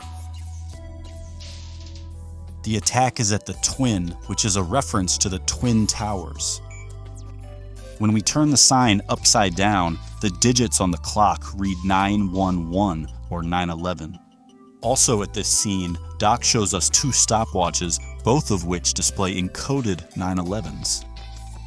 The attack is at the Twin, which is a reference to the Twin Towers. When we turn the sign upside down, the digits on the clock read 911 or 9/11. Also at this scene, Doc shows us two stopwatches, both of which display encoded 9/11s.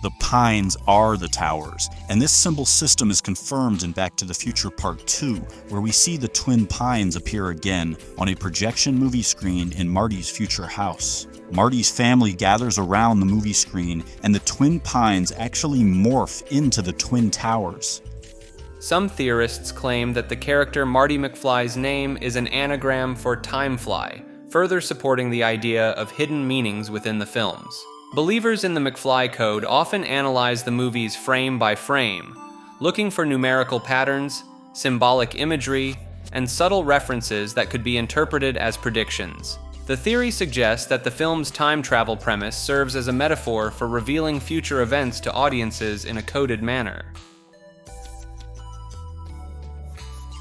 The pines are the towers, and this symbol system is confirmed in Back to the Future Part 2, where we see the Twin Pines appear again on a projection movie screen in Marty's future house. Marty's family gathers around the movie screen, and the Twin Pines actually morph into the Twin Towers. Some theorists claim that the character Marty McFly's name is an anagram for Timefly, further supporting the idea of hidden meanings within the films. Believers in the McFly Code often analyze the movies frame by frame, looking for numerical patterns, symbolic imagery, and subtle references that could be interpreted as predictions. The theory suggests that the film's time travel premise serves as a metaphor for revealing future events to audiences in a coded manner.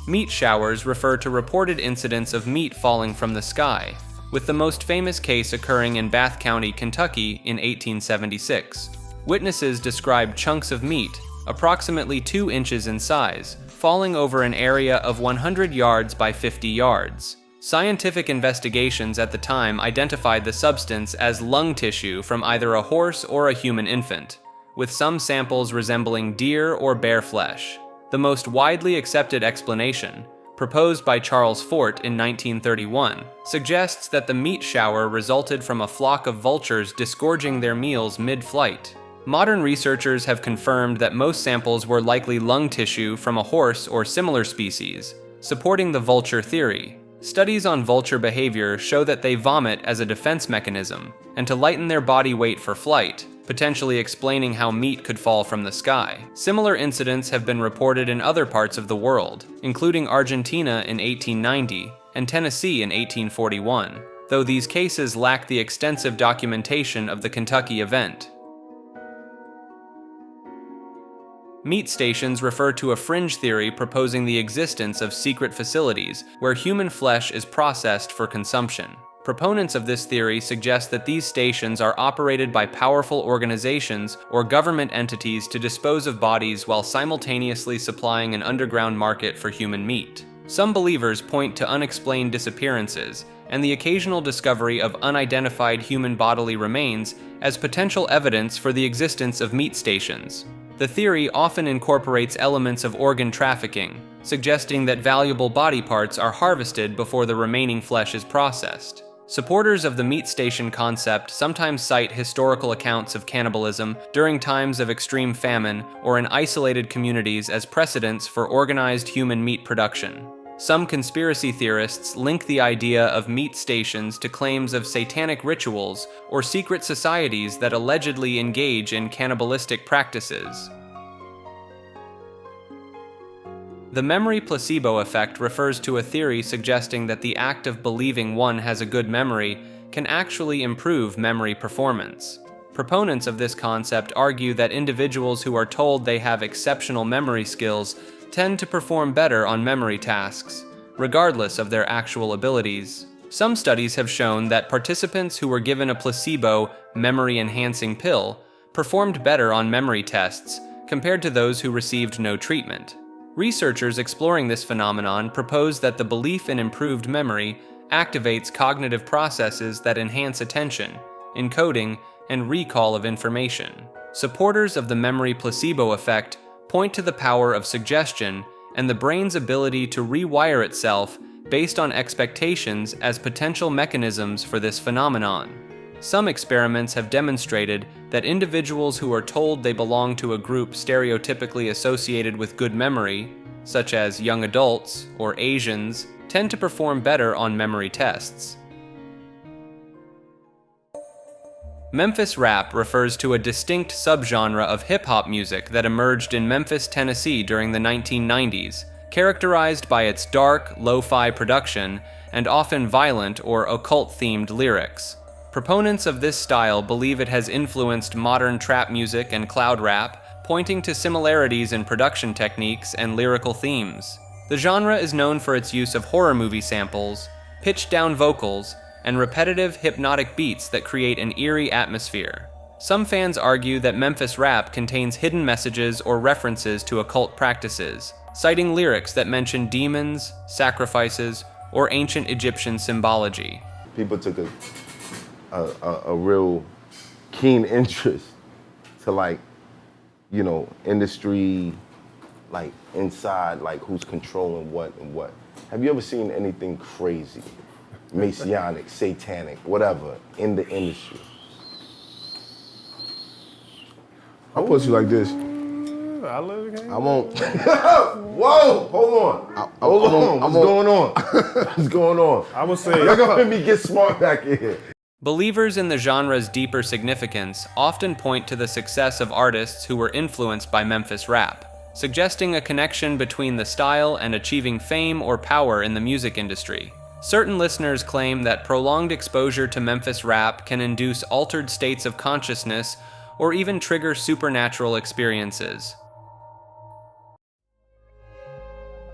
Meat showers refer to reported incidents of meat falling from the sky, with the most famous case occurring in Bath County, Kentucky in 1876. Witnesses described chunks of meat, approximately 2 inches in size, falling over an area of 100 yards by 50 yards. Scientific investigations at the time identified the substance as lung tissue from either a horse or a human infant, with some samples resembling deer or bear flesh. The most widely accepted explanation, proposed by Charles Fort in 1931, suggests that the meat shower resulted from a flock of vultures disgorging their meals mid-flight. Modern researchers have confirmed that most samples were likely lung tissue from a horse or similar species, supporting the vulture theory. Studies on vulture behavior show that they vomit as a defense mechanism and to lighten their body weight for flight, potentially explaining how meat could fall from the sky. Similar incidents have been reported in other parts of the world, including Argentina in 1890 and Tennessee in 1841, though these cases lack the extensive documentation of the Kentucky event. Meat stations refer to a fringe theory proposing the existence of secret facilities where human flesh is processed for consumption. Proponents of this theory suggest that these stations are operated by powerful organizations or government entities to dispose of bodies while simultaneously supplying an underground market for human meat. Some believers point to unexplained disappearances and the occasional discovery of unidentified human bodily remains as potential evidence for the existence of meat stations. The theory often incorporates elements of organ trafficking, suggesting that valuable body parts are harvested before the remaining flesh is processed. Supporters of the meat station concept sometimes cite historical accounts of cannibalism during times of extreme famine or in isolated communities as precedents for organized human meat production. Some conspiracy theorists link the idea of meat stations to claims of satanic rituals or secret societies that allegedly engage in cannibalistic practices. The memory placebo effect refers to a theory suggesting that the act of believing one has a good memory can actually improve memory performance. Proponents of this concept argue that individuals who are told they have exceptional memory skills tend to perform better on memory tasks, regardless of their actual abilities. Some studies have shown that participants who were given a placebo memory-enhancing pill performed better on memory tests compared to those who received no treatment. Researchers exploring this phenomenon propose that the belief in improved memory activates cognitive processes that enhance attention, encoding, and recall of information. Supporters of the memory placebo effect point to the power of suggestion and the brain's ability to rewire itself based on expectations as potential mechanisms for this phenomenon. Some experiments have demonstrated that individuals who are told they belong to a group stereotypically associated with good memory, such as young adults or Asians, tend to perform better on memory tests. Memphis rap refers to a distinct subgenre of hip-hop music that emerged in Memphis, Tennessee during the 1990s, characterized by its dark, lo-fi production and often violent or occult-themed lyrics. Proponents of this style believe it has influenced modern trap music and cloud rap, pointing to similarities in production techniques and lyrical themes. The genre is known for its use of horror movie samples, pitched-down vocals, and repetitive hypnotic beats that create an eerie atmosphere. Some fans argue that Memphis rap contains hidden messages or references to occult practices, citing lyrics that mention demons, sacrifices, or ancient Egyptian symbology. People took a real keen interest to, like, you know, industry, like inside, like who's controlling what and what. Have you ever seen anything crazy? Messianic, satanic, whatever, in the industry? I'll put you like this. I love the game. I won't. Whoa, hold on. Hold on. What's going on? What's going on? I would say You're gonna let me get smart back in here. Believers in the genre's deeper significance often point to the success of artists who were influenced by Memphis rap, suggesting a connection between the style and achieving fame or power in the music industry. Certain listeners claim that prolonged exposure to Memphis rap can induce altered states of consciousness or even trigger supernatural experiences.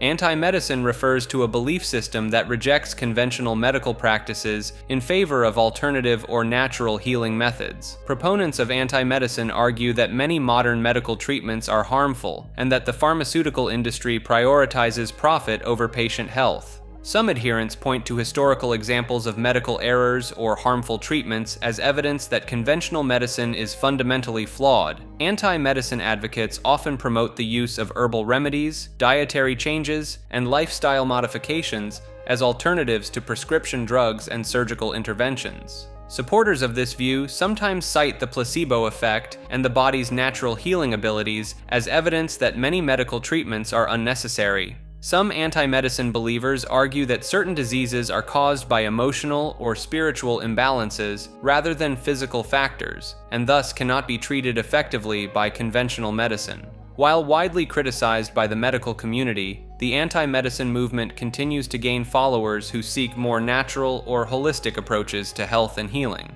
Anti-medicine refers to a belief system that rejects conventional medical practices in favor of alternative or natural healing methods. Proponents of anti-medicine argue that many modern medical treatments are harmful and that the pharmaceutical industry prioritizes profit over patient health. Some adherents point to historical examples of medical errors or harmful treatments as evidence that conventional medicine is fundamentally flawed. Anti-medicine advocates often promote the use of herbal remedies, dietary changes, and lifestyle modifications as alternatives to prescription drugs and surgical interventions. Supporters of this view sometimes cite the placebo effect and the body's natural healing abilities as evidence that many medical treatments are unnecessary. Some anti-medicine believers argue that certain diseases are caused by emotional or spiritual imbalances rather than physical factors, and thus cannot be treated effectively by conventional medicine. While widely criticized by the medical community, the anti-medicine movement continues to gain followers who seek more natural or holistic approaches to health and healing.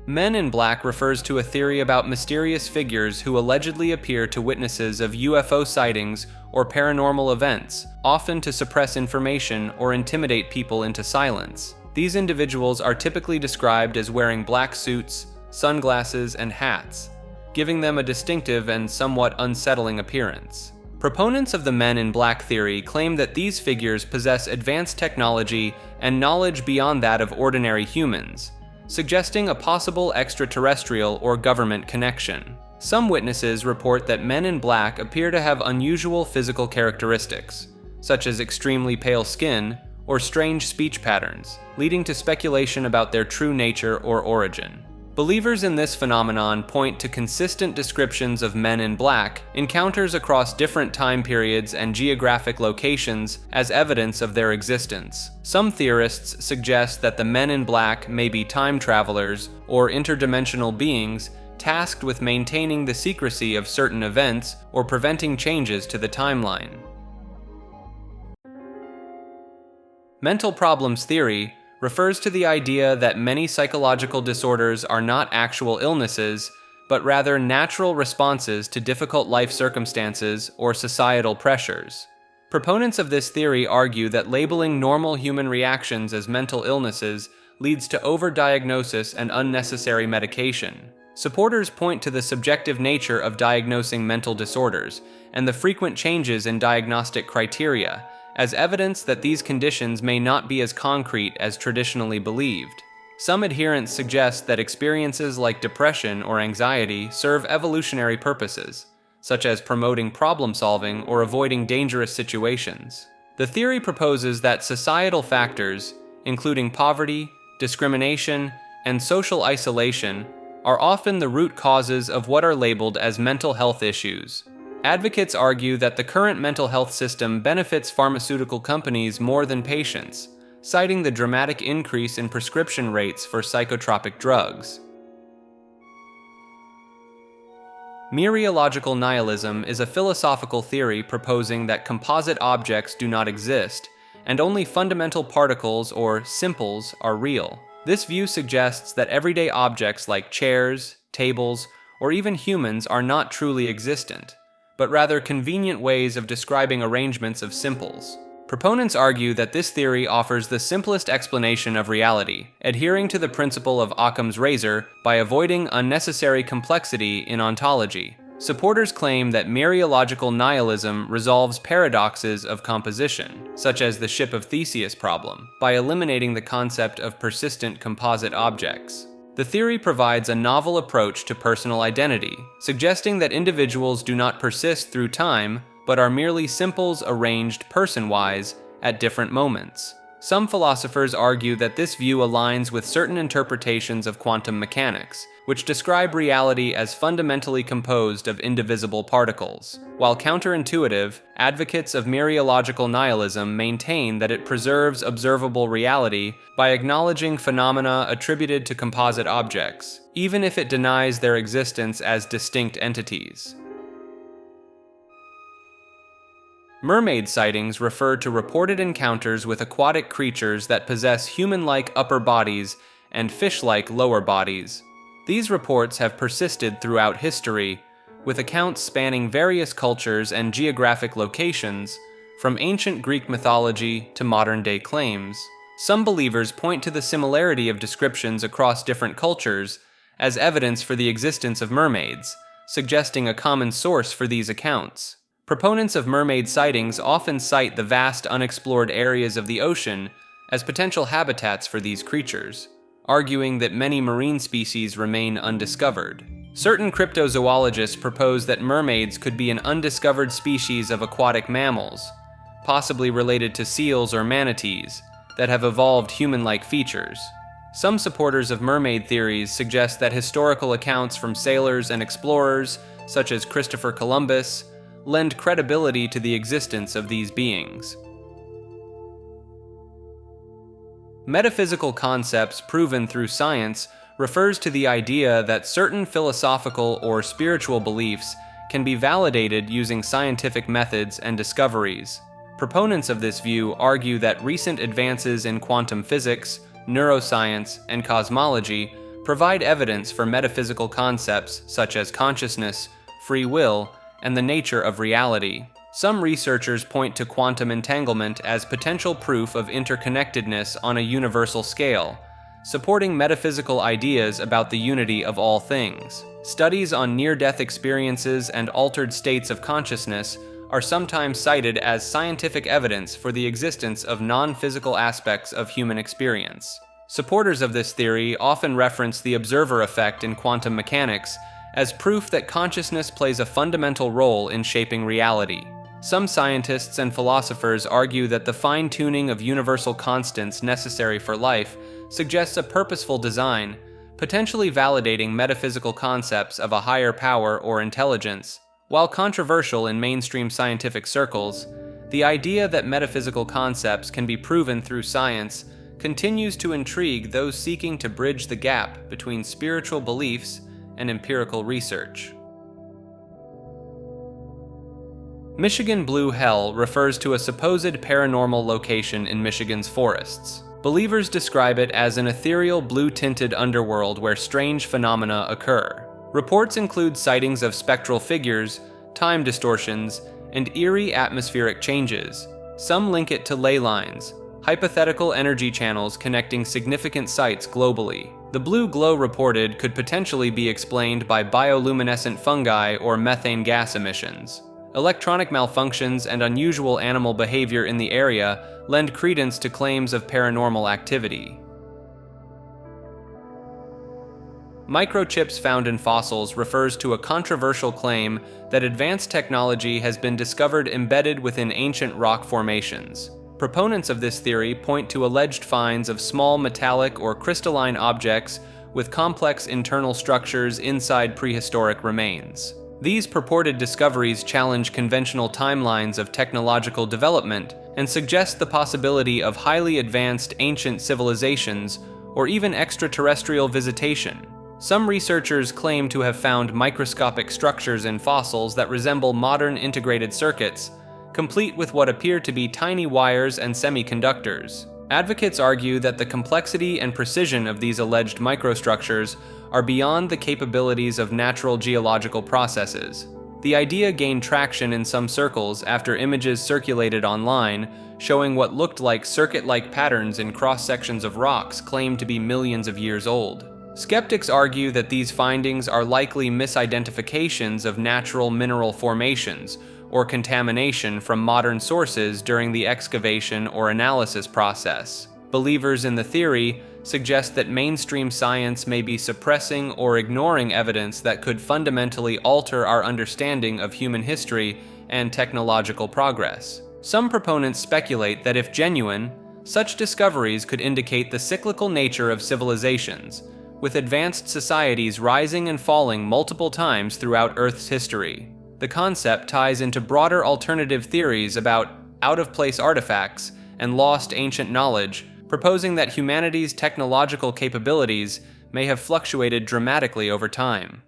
Men in Black refers to a theory about mysterious figures who allegedly appear to witnesses of UFO sightings or paranormal events, often to suppress information or intimidate people into silence. These individuals are typically described as wearing black suits, sunglasses, and hats, giving them a distinctive and somewhat unsettling appearance. Proponents of the Men in Black theory claim that these figures possess advanced technology and knowledge beyond that of ordinary humans, suggesting a possible extraterrestrial or government connection. Some witnesses report that Men in Black appear to have unusual physical characteristics, such as extremely pale skin or strange speech patterns, leading to speculation about their true nature or origin. Believers in this phenomenon point to consistent descriptions of Men in Black encounters across different time periods and geographic locations as evidence of their existence. Some theorists suggest that the Men in Black may be time travelers or interdimensional beings tasked with maintaining the secrecy of certain events or preventing changes to the timeline. Mental problems theory refers to the idea that many psychological disorders are not actual illnesses, but rather natural responses to difficult life circumstances or societal pressures. Proponents of this theory argue that labeling normal human reactions as mental illnesses leads to overdiagnosis and unnecessary medication. Supporters point to the subjective nature of diagnosing mental disorders and the frequent changes in diagnostic criteria as evidence that these conditions may not be as concrete as traditionally believed. Some adherents suggest that experiences like depression or anxiety serve evolutionary purposes, such as promoting problem solving or avoiding dangerous situations. The theory proposes that societal factors, including poverty, discrimination, and social isolation, are often the root causes of what are labeled as mental health issues. Advocates argue that the current mental health system benefits pharmaceutical companies more than patients, citing the dramatic increase in prescription rates for psychotropic drugs. Mereological nihilism is a philosophical theory proposing that composite objects do not exist, and only fundamental particles or simples are real. This view suggests that everyday objects like chairs, tables, or even humans are not truly existent, but rather convenient ways of describing arrangements of simples. Proponents argue that this theory offers the simplest explanation of reality, adhering to the principle of Occam's razor by avoiding unnecessary complexity in ontology. Supporters claim that mereological nihilism resolves paradoxes of composition, such as the ship of Theseus problem, by eliminating the concept of persistent composite objects. The theory provides a novel approach to personal identity, suggesting that individuals do not persist through time, but are merely simples arranged person-wise at different moments. Some philosophers argue that this view aligns with certain interpretations of quantum mechanics, which describe reality as fundamentally composed of indivisible particles. While counterintuitive, advocates of mereological nihilism maintain that it preserves observable reality by acknowledging phenomena attributed to composite objects, even if it denies their existence as distinct entities. Mermaid sightings refer to reported encounters with aquatic creatures that possess human-like upper bodies and fish-like lower bodies. These reports have persisted throughout history, with accounts spanning various cultures and geographic locations, from ancient Greek mythology to modern-day claims. Some believers point to the similarity of descriptions across different cultures as evidence for the existence of mermaids, suggesting a common source for these accounts. Proponents of mermaid sightings often cite the vast unexplored areas of the ocean as potential habitats for these creatures, arguing that many marine species remain undiscovered. Certain cryptozoologists propose that mermaids could be an undiscovered species of aquatic mammals, possibly related to seals or manatees, that have evolved human-like features. Some supporters of mermaid theories suggest that historical accounts from sailors and explorers, such as Christopher Columbus, lend credibility to the existence of these beings. Metaphysical concepts proven through science refers to the idea that certain philosophical or spiritual beliefs can be validated using scientific methods and discoveries. Proponents of this view argue that recent advances in quantum physics, neuroscience, and cosmology provide evidence for metaphysical concepts such as consciousness, free will, and the nature of reality. Some researchers point to quantum entanglement as potential proof of interconnectedness on a universal scale, supporting metaphysical ideas about the unity of all things. Studies on near-death experiences and altered states of consciousness are sometimes cited as scientific evidence for the existence of non-physical aspects of human experience. Supporters of this theory often reference the observer effect in quantum mechanics as proof that consciousness plays a fundamental role in shaping reality. Some scientists and philosophers argue that the fine-tuning of universal constants necessary for life suggests a purposeful design, potentially validating metaphysical concepts of a higher power or intelligence. While controversial in mainstream scientific circles, the idea that metaphysical concepts can be proven through science continues to intrigue those seeking to bridge the gap between spiritual beliefs and empirical research. Michigan Blue Hell refers to a supposed paranormal location in Michigan's forests. Believers describe it as an ethereal blue-tinted underworld where strange phenomena occur. Reports include sightings of spectral figures, time distortions, and eerie atmospheric changes. Some link it to ley lines, hypothetical energy channels connecting significant sites globally. The blue glow reported could potentially be explained by bioluminescent fungi or methane gas emissions. Electronic malfunctions and unusual animal behavior in the area lend credence to claims of paranormal activity. Microchips found in fossils refers to a controversial claim that advanced technology has been discovered embedded within ancient rock formations. Proponents of this theory point to alleged finds of small metallic or crystalline objects with complex internal structures inside prehistoric remains. These purported discoveries challenge conventional timelines of technological development and suggest the possibility of highly advanced ancient civilizations or even extraterrestrial visitation. Some researchers claim to have found microscopic structures in fossils that resemble modern integrated circuits, complete with what appear to be tiny wires and semiconductors. Advocates argue that the complexity and precision of these alleged microstructures are beyond the capabilities of natural geological processes. The idea gained traction in some circles after images circulated online showing what looked like circuit-like patterns in cross-sections of rocks claimed to be millions of years old. Skeptics argue that these findings are likely misidentifications of natural mineral formations or contamination from modern sources during the excavation or analysis process. Believers in the theory suggest that mainstream science may be suppressing or ignoring evidence that could fundamentally alter our understanding of human history and technological progress. Some proponents speculate that if genuine, such discoveries could indicate the cyclical nature of civilizations, with advanced societies rising and falling multiple times throughout Earth's history. The concept ties into broader alternative theories about out-of-place artifacts and lost ancient knowledge, proposing that humanity's technological capabilities may have fluctuated dramatically over time.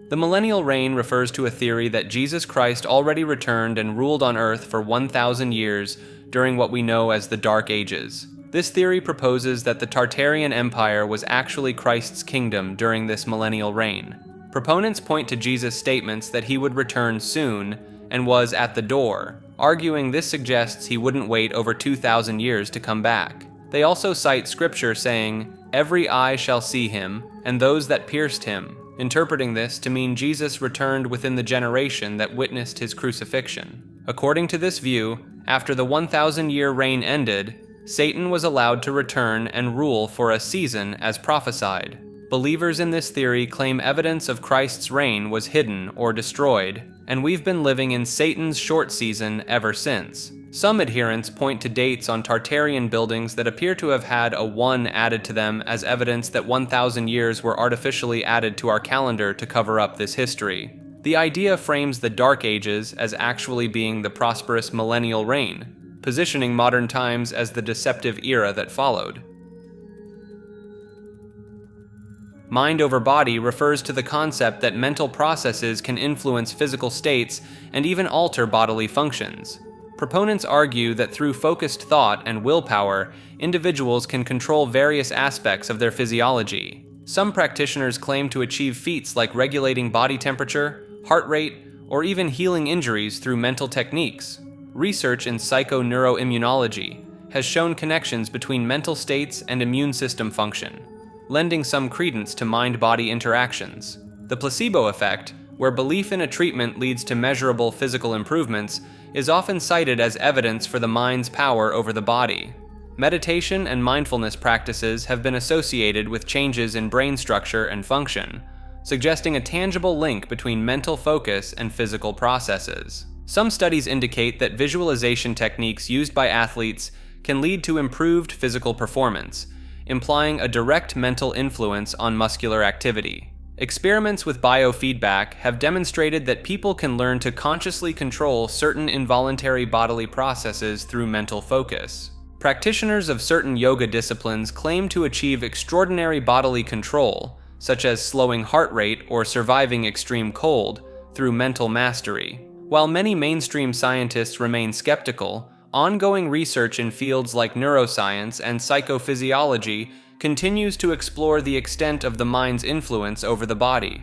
The millennial reign refers to a theory that Jesus Christ already returned and ruled on earth for 1,000 years during what we know as the Dark Ages. This theory proposes that the Tartarian Empire was actually Christ's kingdom during this millennial reign. Proponents point to Jesus' statements that he would return soon and was at the door, arguing this suggests he wouldn't wait over 2,000 years to come back. They also cite scripture saying, "Every eye shall see him, and those that pierced him," interpreting this to mean Jesus returned within the generation that witnessed his crucifixion. According to this view, after the 1,000-year reign ended, Satan was allowed to return and rule for a season as prophesied. Believers in this theory claim evidence of Christ's reign was hidden or destroyed, and we've been living in Satan's short season ever since. Some adherents point to dates on Tartarian buildings that appear to have had a 1 added to them as evidence that 1,000 years were artificially added to our calendar to cover up this history. The idea frames the Dark Ages as actually being the prosperous millennial reign, positioning modern times as the deceptive era that followed. Mind over body refers to the concept that mental processes can influence physical states and even alter bodily functions. Proponents argue that through focused thought and willpower, individuals can control various aspects of their physiology. Some practitioners claim to achieve feats like regulating body temperature, heart rate, or even healing injuries through mental techniques. Research in psychoneuroimmunology has shown connections between mental states and immune system function, lending some credence to mind-body interactions. The placebo effect, where belief in a treatment leads to measurable physical improvements, is often cited as evidence for the mind's power over the body. Meditation and mindfulness practices have been associated with changes in brain structure and function, suggesting a tangible link between mental focus and physical processes. Some studies indicate that visualization techniques used by athletes can lead to improved physical performance, implying a direct mental influence on muscular activity. Experiments with biofeedback have demonstrated that people can learn to consciously control certain involuntary bodily processes through mental focus. Practitioners of certain yoga disciplines claim to achieve extraordinary bodily control, such as slowing heart rate or surviving extreme cold, through mental mastery. While many mainstream scientists remain skeptical, ongoing research in fields like neuroscience and psychophysiology continues to explore the extent of the mind's influence over the body.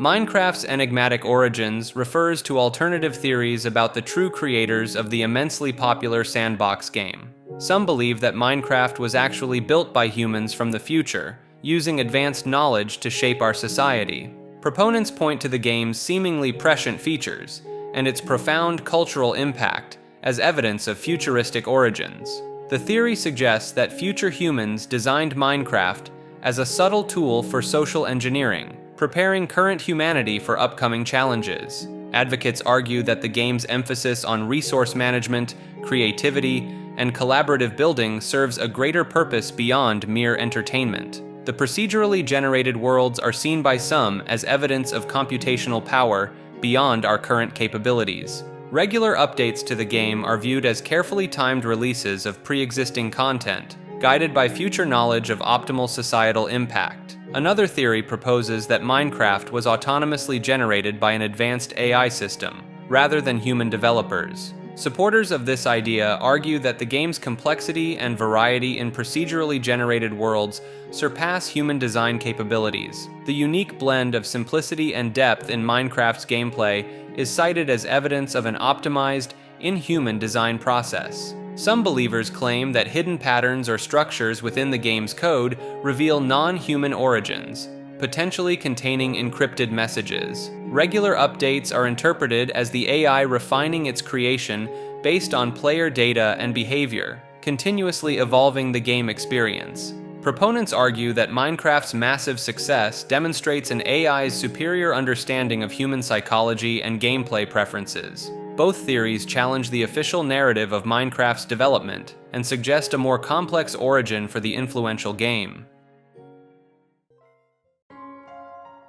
Minecraft's enigmatic origins refers to alternative theories about the true creators of the immensely popular sandbox game. Some believe that Minecraft was actually built by humans from the future, using advanced knowledge to shape our society. Proponents point to the game's seemingly prescient features and its profound cultural impact as evidence of futuristic origins. The theory suggests that future humans designed Minecraft as a subtle tool for social engineering, preparing current humanity for upcoming challenges. Advocates argue that the game's emphasis on resource management, creativity, and collaborative building serves a greater purpose beyond mere entertainment. The procedurally generated worlds are seen by some as evidence of computational power beyond our current capabilities. Regular updates to the game are viewed as carefully timed releases of pre-existing content, guided by future knowledge of optimal societal impact. Another theory proposes that Minecraft was autonomously generated by an advanced AI system, rather than human developers. Supporters of this idea argue that the game's complexity and variety in procedurally generated worlds surpass human design capabilities. The unique blend of simplicity and depth in Minecraft's gameplay is cited as evidence of an optimized, inhuman design process. Some believers claim that hidden patterns or structures within the game's code reveal non-human origins, potentially containing encrypted messages. Regular updates are interpreted as the AI refining its creation based on player data and behavior, continuously evolving the game experience. Proponents argue that Minecraft's massive success demonstrates an AI's superior understanding of human psychology and gameplay preferences. Both theories challenge the official narrative of Minecraft's development and suggest a more complex origin for the influential game.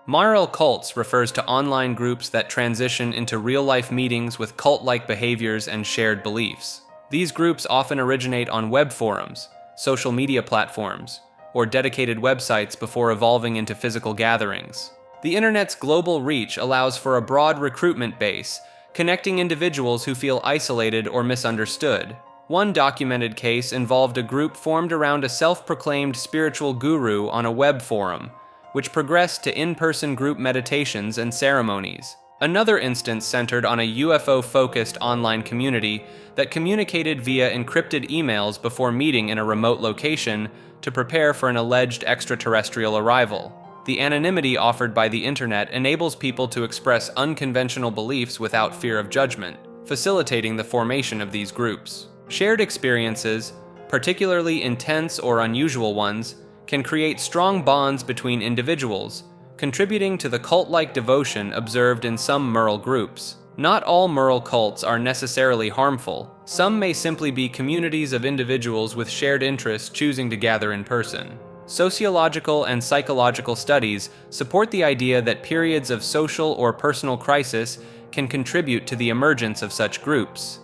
Moral cults refers to online groups that transition into real-life meetings with cult-like behaviors and shared beliefs. These groups often originate on web forums, social media platforms, or dedicated websites before evolving into physical gatherings. The internet's global reach allows for a broad recruitment base, connecting individuals who feel isolated or misunderstood. One documented case involved a group formed around a self-proclaimed spiritual guru on a web forum, which progressed to in-person group meditations and ceremonies. Another instance centered on a UFO-focused online community that communicated via encrypted emails before meeting in a remote location to prepare for an alleged extraterrestrial arrival. The anonymity offered by the internet enables people to express unconventional beliefs without fear of judgment, facilitating the formation of these groups. Shared experiences, particularly intense or unusual ones, can create strong bonds between individuals, contributing to the cult-like devotion observed in some Merle groups. Not all Merle cults are necessarily harmful. Some may simply be communities of individuals with shared interests choosing to gather in person. Sociological and psychological studies support the idea that periods of social or personal crisis can contribute to the emergence of such groups.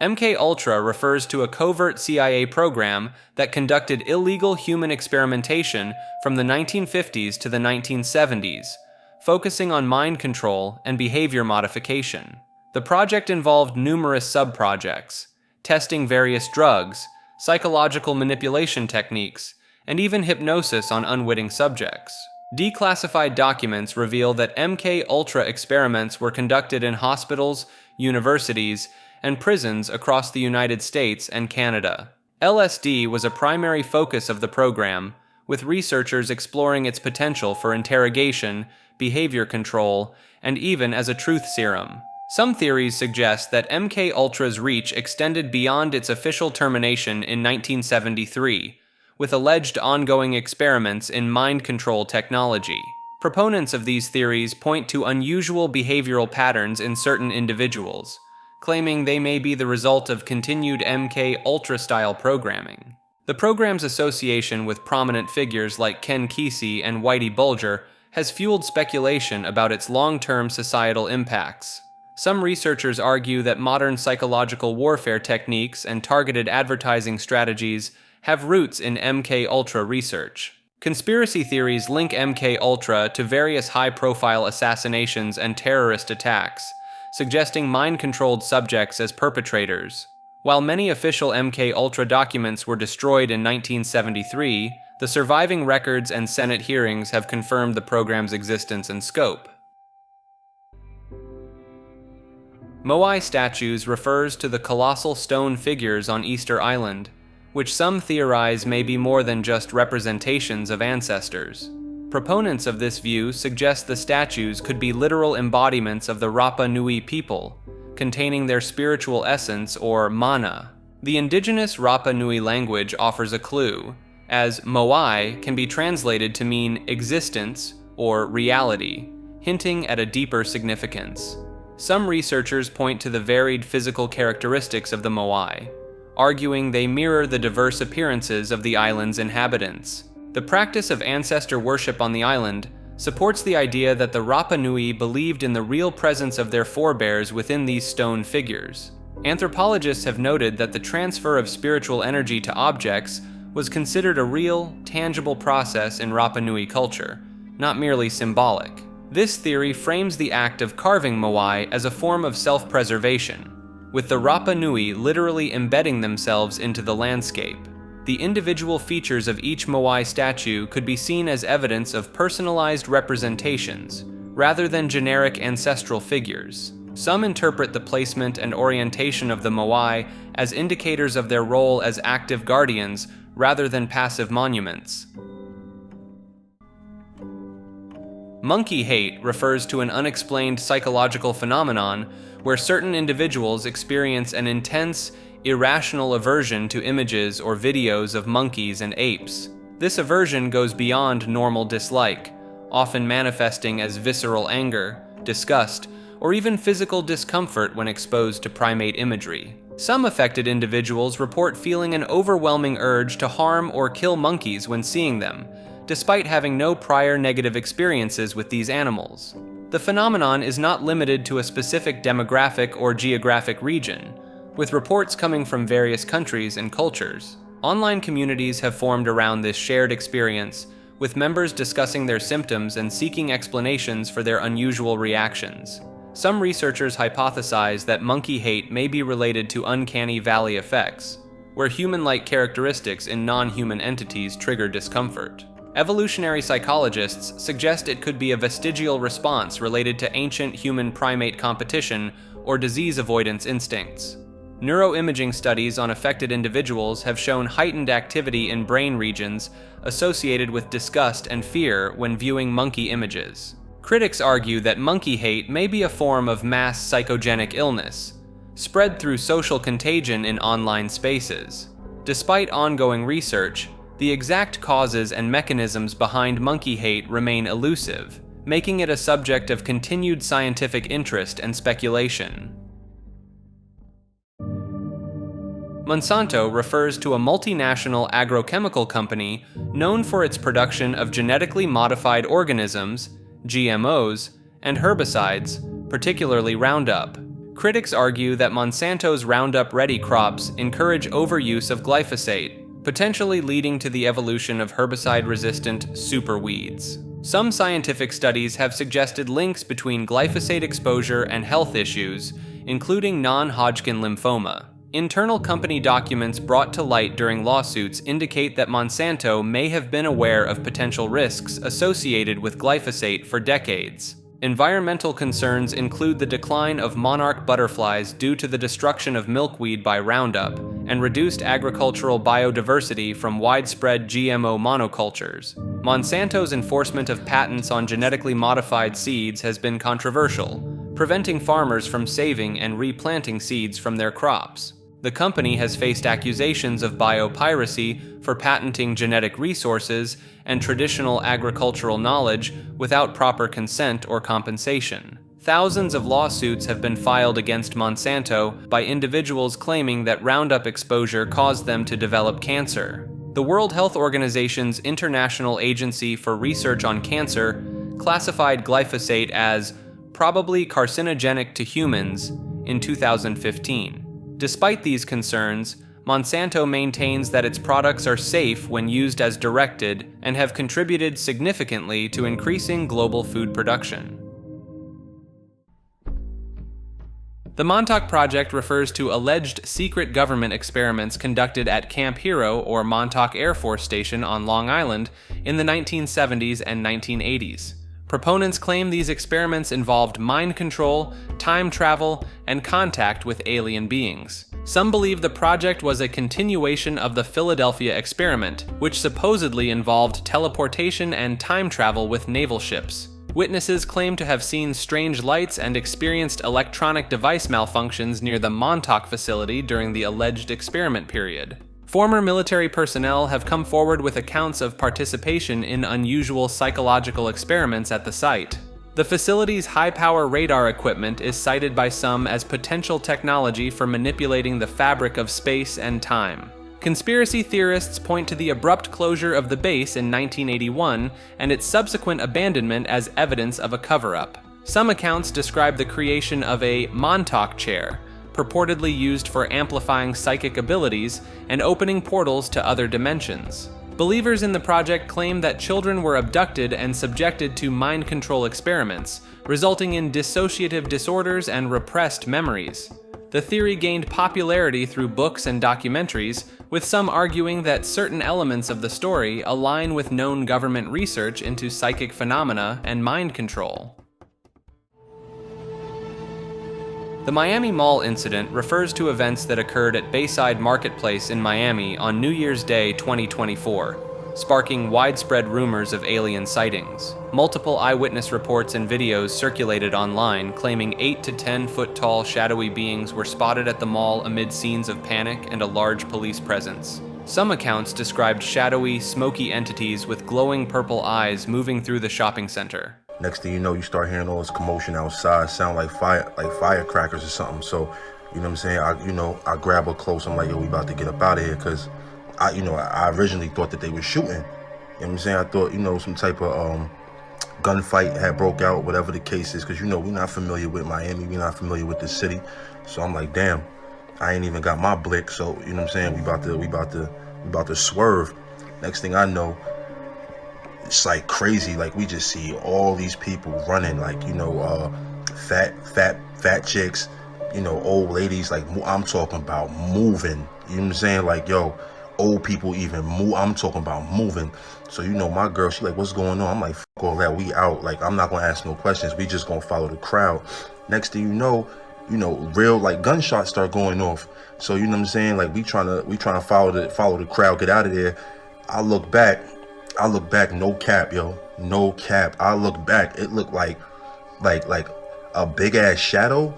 MKUltra refers to a covert CIA program that conducted illegal human experimentation from the 1950s to the 1970s, focusing on mind control and behavior modification. The project involved numerous sub-projects, testing various drugs, psychological manipulation techniques, and even hypnosis on unwitting subjects. Declassified documents reveal that MKUltra experiments were conducted in hospitals, universities, and prisons across the United States and Canada. LSD was a primary focus of the program, with researchers exploring its potential for interrogation, behavior control, and even as a truth serum. Some theories suggest that MKUltra's reach extended beyond its official termination in 1973, with alleged ongoing experiments in mind control technology. Proponents of these theories point to unusual behavioral patterns in certain individuals, claiming they may be the result of continued MKUltra-style programming. The program's association with prominent figures like Ken Kesey and Whitey Bulger has fueled speculation about its long-term societal impacts. Some researchers argue that modern psychological warfare techniques and targeted advertising strategies have roots in MKUltra research. Conspiracy theories link MKUltra to various high-profile assassinations and terrorist attacks, suggesting mind-controlled subjects as perpetrators. While many official MKUltra documents were destroyed in 1973, the surviving records and Senate hearings have confirmed the program's existence and scope. Moai statues refers to the colossal stone figures on Easter Island, which some theorize may be more than just representations of ancestors. Proponents of this view suggest the statues could be literal embodiments of the Rapa Nui people, containing their spiritual essence or mana. The indigenous Rapa Nui language offers a clue, as Moai can be translated to mean existence or reality, hinting at a deeper significance. Some researchers point to the varied physical characteristics of the Moai, arguing they mirror the diverse appearances of the island's inhabitants. The practice of ancestor worship on the island supports the idea that the Rapa Nui believed in the real presence of their forebears within these stone figures. Anthropologists have noted that the transfer of spiritual energy to objects was considered a real, tangible process in Rapa Nui culture, not merely symbolic. This theory frames the act of carving Moai as a form of self-preservation, with the Rapa Nui literally embedding themselves into the landscape. The individual features of each Moai statue could be seen as evidence of personalized representations, rather than generic ancestral figures. Some interpret the placement and orientation of the Moai as indicators of their role as active guardians rather than passive monuments. Monkey hate refers to an unexplained psychological phenomenon where certain individuals experience an intense, irrational aversion to images or videos of monkeys and apes. This aversion goes beyond normal dislike, often manifesting as visceral anger, disgust, or even physical discomfort when exposed to primate imagery. Some affected individuals report feeling an overwhelming urge to harm or kill monkeys when seeing them, despite having no prior negative experiences with these animals. The phenomenon is not limited to a specific demographic or geographic region, with reports coming from various countries and cultures. Online communities have formed around this shared experience, with members discussing their symptoms and seeking explanations for their unusual reactions. Some researchers hypothesize that monkey hate may be related to uncanny valley effects, where human-like characteristics in non-human entities trigger discomfort. Evolutionary psychologists suggest it could be a vestigial response related to ancient human-primate competition or disease avoidance instincts. Neuroimaging studies on affected individuals have shown heightened activity in brain regions associated with disgust and fear when viewing monkey images. Critics argue that monkey hate may be a form of mass psychogenic illness, spread through social contagion in online spaces. Despite ongoing research, the exact causes and mechanisms behind monkey hate remain elusive, making it a subject of continued scientific interest and speculation. Monsanto refers to a multinational agrochemical company known for its production of genetically modified organisms, GMOs, and herbicides, particularly Roundup. Critics argue that Monsanto's Roundup-ready crops encourage overuse of glyphosate, potentially leading to the evolution of herbicide-resistant superweeds. Some scientific studies have suggested links between glyphosate exposure and health issues, including non-Hodgkin lymphoma. Internal company documents brought to light during lawsuits indicate that Monsanto may have been aware of potential risks associated with glyphosate for decades. Environmental concerns include the decline of monarch butterflies due to the destruction of milkweed by Roundup, and reduced agricultural biodiversity from widespread GMO monocultures. Monsanto's enforcement of patents on genetically modified seeds has been controversial, preventing farmers from saving and replanting seeds from their crops. The company has faced accusations of biopiracy for patenting genetic resources and traditional agricultural knowledge without proper consent or compensation. Thousands of lawsuits have been filed against Monsanto by individuals claiming that Roundup exposure caused them to develop cancer. The World Health Organization's International Agency for Research on Cancer classified glyphosate as probably carcinogenic to humans in 2015. Despite these concerns, Monsanto maintains that its products are safe when used as directed and have contributed significantly to increasing global food production. The Montauk Project refers to alleged secret government experiments conducted at Camp Hero or Montauk Air Force Station on Long Island in the 1970s and 1980s. Proponents claim these experiments involved mind control, time travel, and contact with alien beings. Some believe the project was a continuation of the Philadelphia experiment, which supposedly involved teleportation and time travel with naval ships. Witnesses claim to have seen strange lights and experienced electronic device malfunctions near the Montauk facility during the alleged experiment period. Former military personnel have come forward with accounts of participation in unusual psychological experiments at the site. The facility's high-power radar equipment is cited by some as potential technology for manipulating the fabric of space and time. Conspiracy theorists point to the abrupt closure of the base in 1981 and its subsequent abandonment as evidence of a cover-up. Some accounts describe the creation of a Montauk chair, purportedly used for amplifying psychic abilities and opening portals to other dimensions. Believers in the project claim that children were abducted and subjected to mind control experiments, resulting in dissociative disorders and repressed memories. The theory gained popularity through books and documentaries, with some arguing that certain elements of the story align with known government research into psychic phenomena and mind control. The Miami Mall incident refers to events that occurred at Bayside Marketplace in Miami on New Year's Day 2024, sparking widespread rumors of alien sightings. Multiple eyewitness reports and videos circulated online claiming 8 to 10 foot tall shadowy beings were spotted at the mall amid scenes of panic and a large police presence. Some accounts described shadowy, smoky entities with glowing purple eyes moving through the shopping center. Next thing you know, you start hearing all this commotion outside, sound like firecrackers or something. So, you know what I'm saying? I grab her close. I'm like, yo, we about to get up out of here, because I originally thought that they were shooting. You know what I'm saying? I thought, some type of gunfight had broke out, whatever the case is, because we're not familiar with Miami, we're not familiar with the city. So I'm like, damn, I ain't even got my blick. So, you know what I'm saying? We about to about to swerve. Next thing I know, it's like crazy. Like we just see all these people running, like, you know, fat chicks, you know, old ladies. Like I'm talking about moving. You know what I'm saying? Like, yo, old people even move. I'm talking about moving. So, you know, my girl, she like, what's going on? I'm like, fuck all that. We out. Like, I'm not gonna ask no questions. We just gonna follow the crowd. Next thing you know, real like gunshots start going off. So, you know what I'm saying? Like we trying to follow the crowd, get out of there. I look back, no cap, yo. No cap. I look back. It looked like a big ass shadow,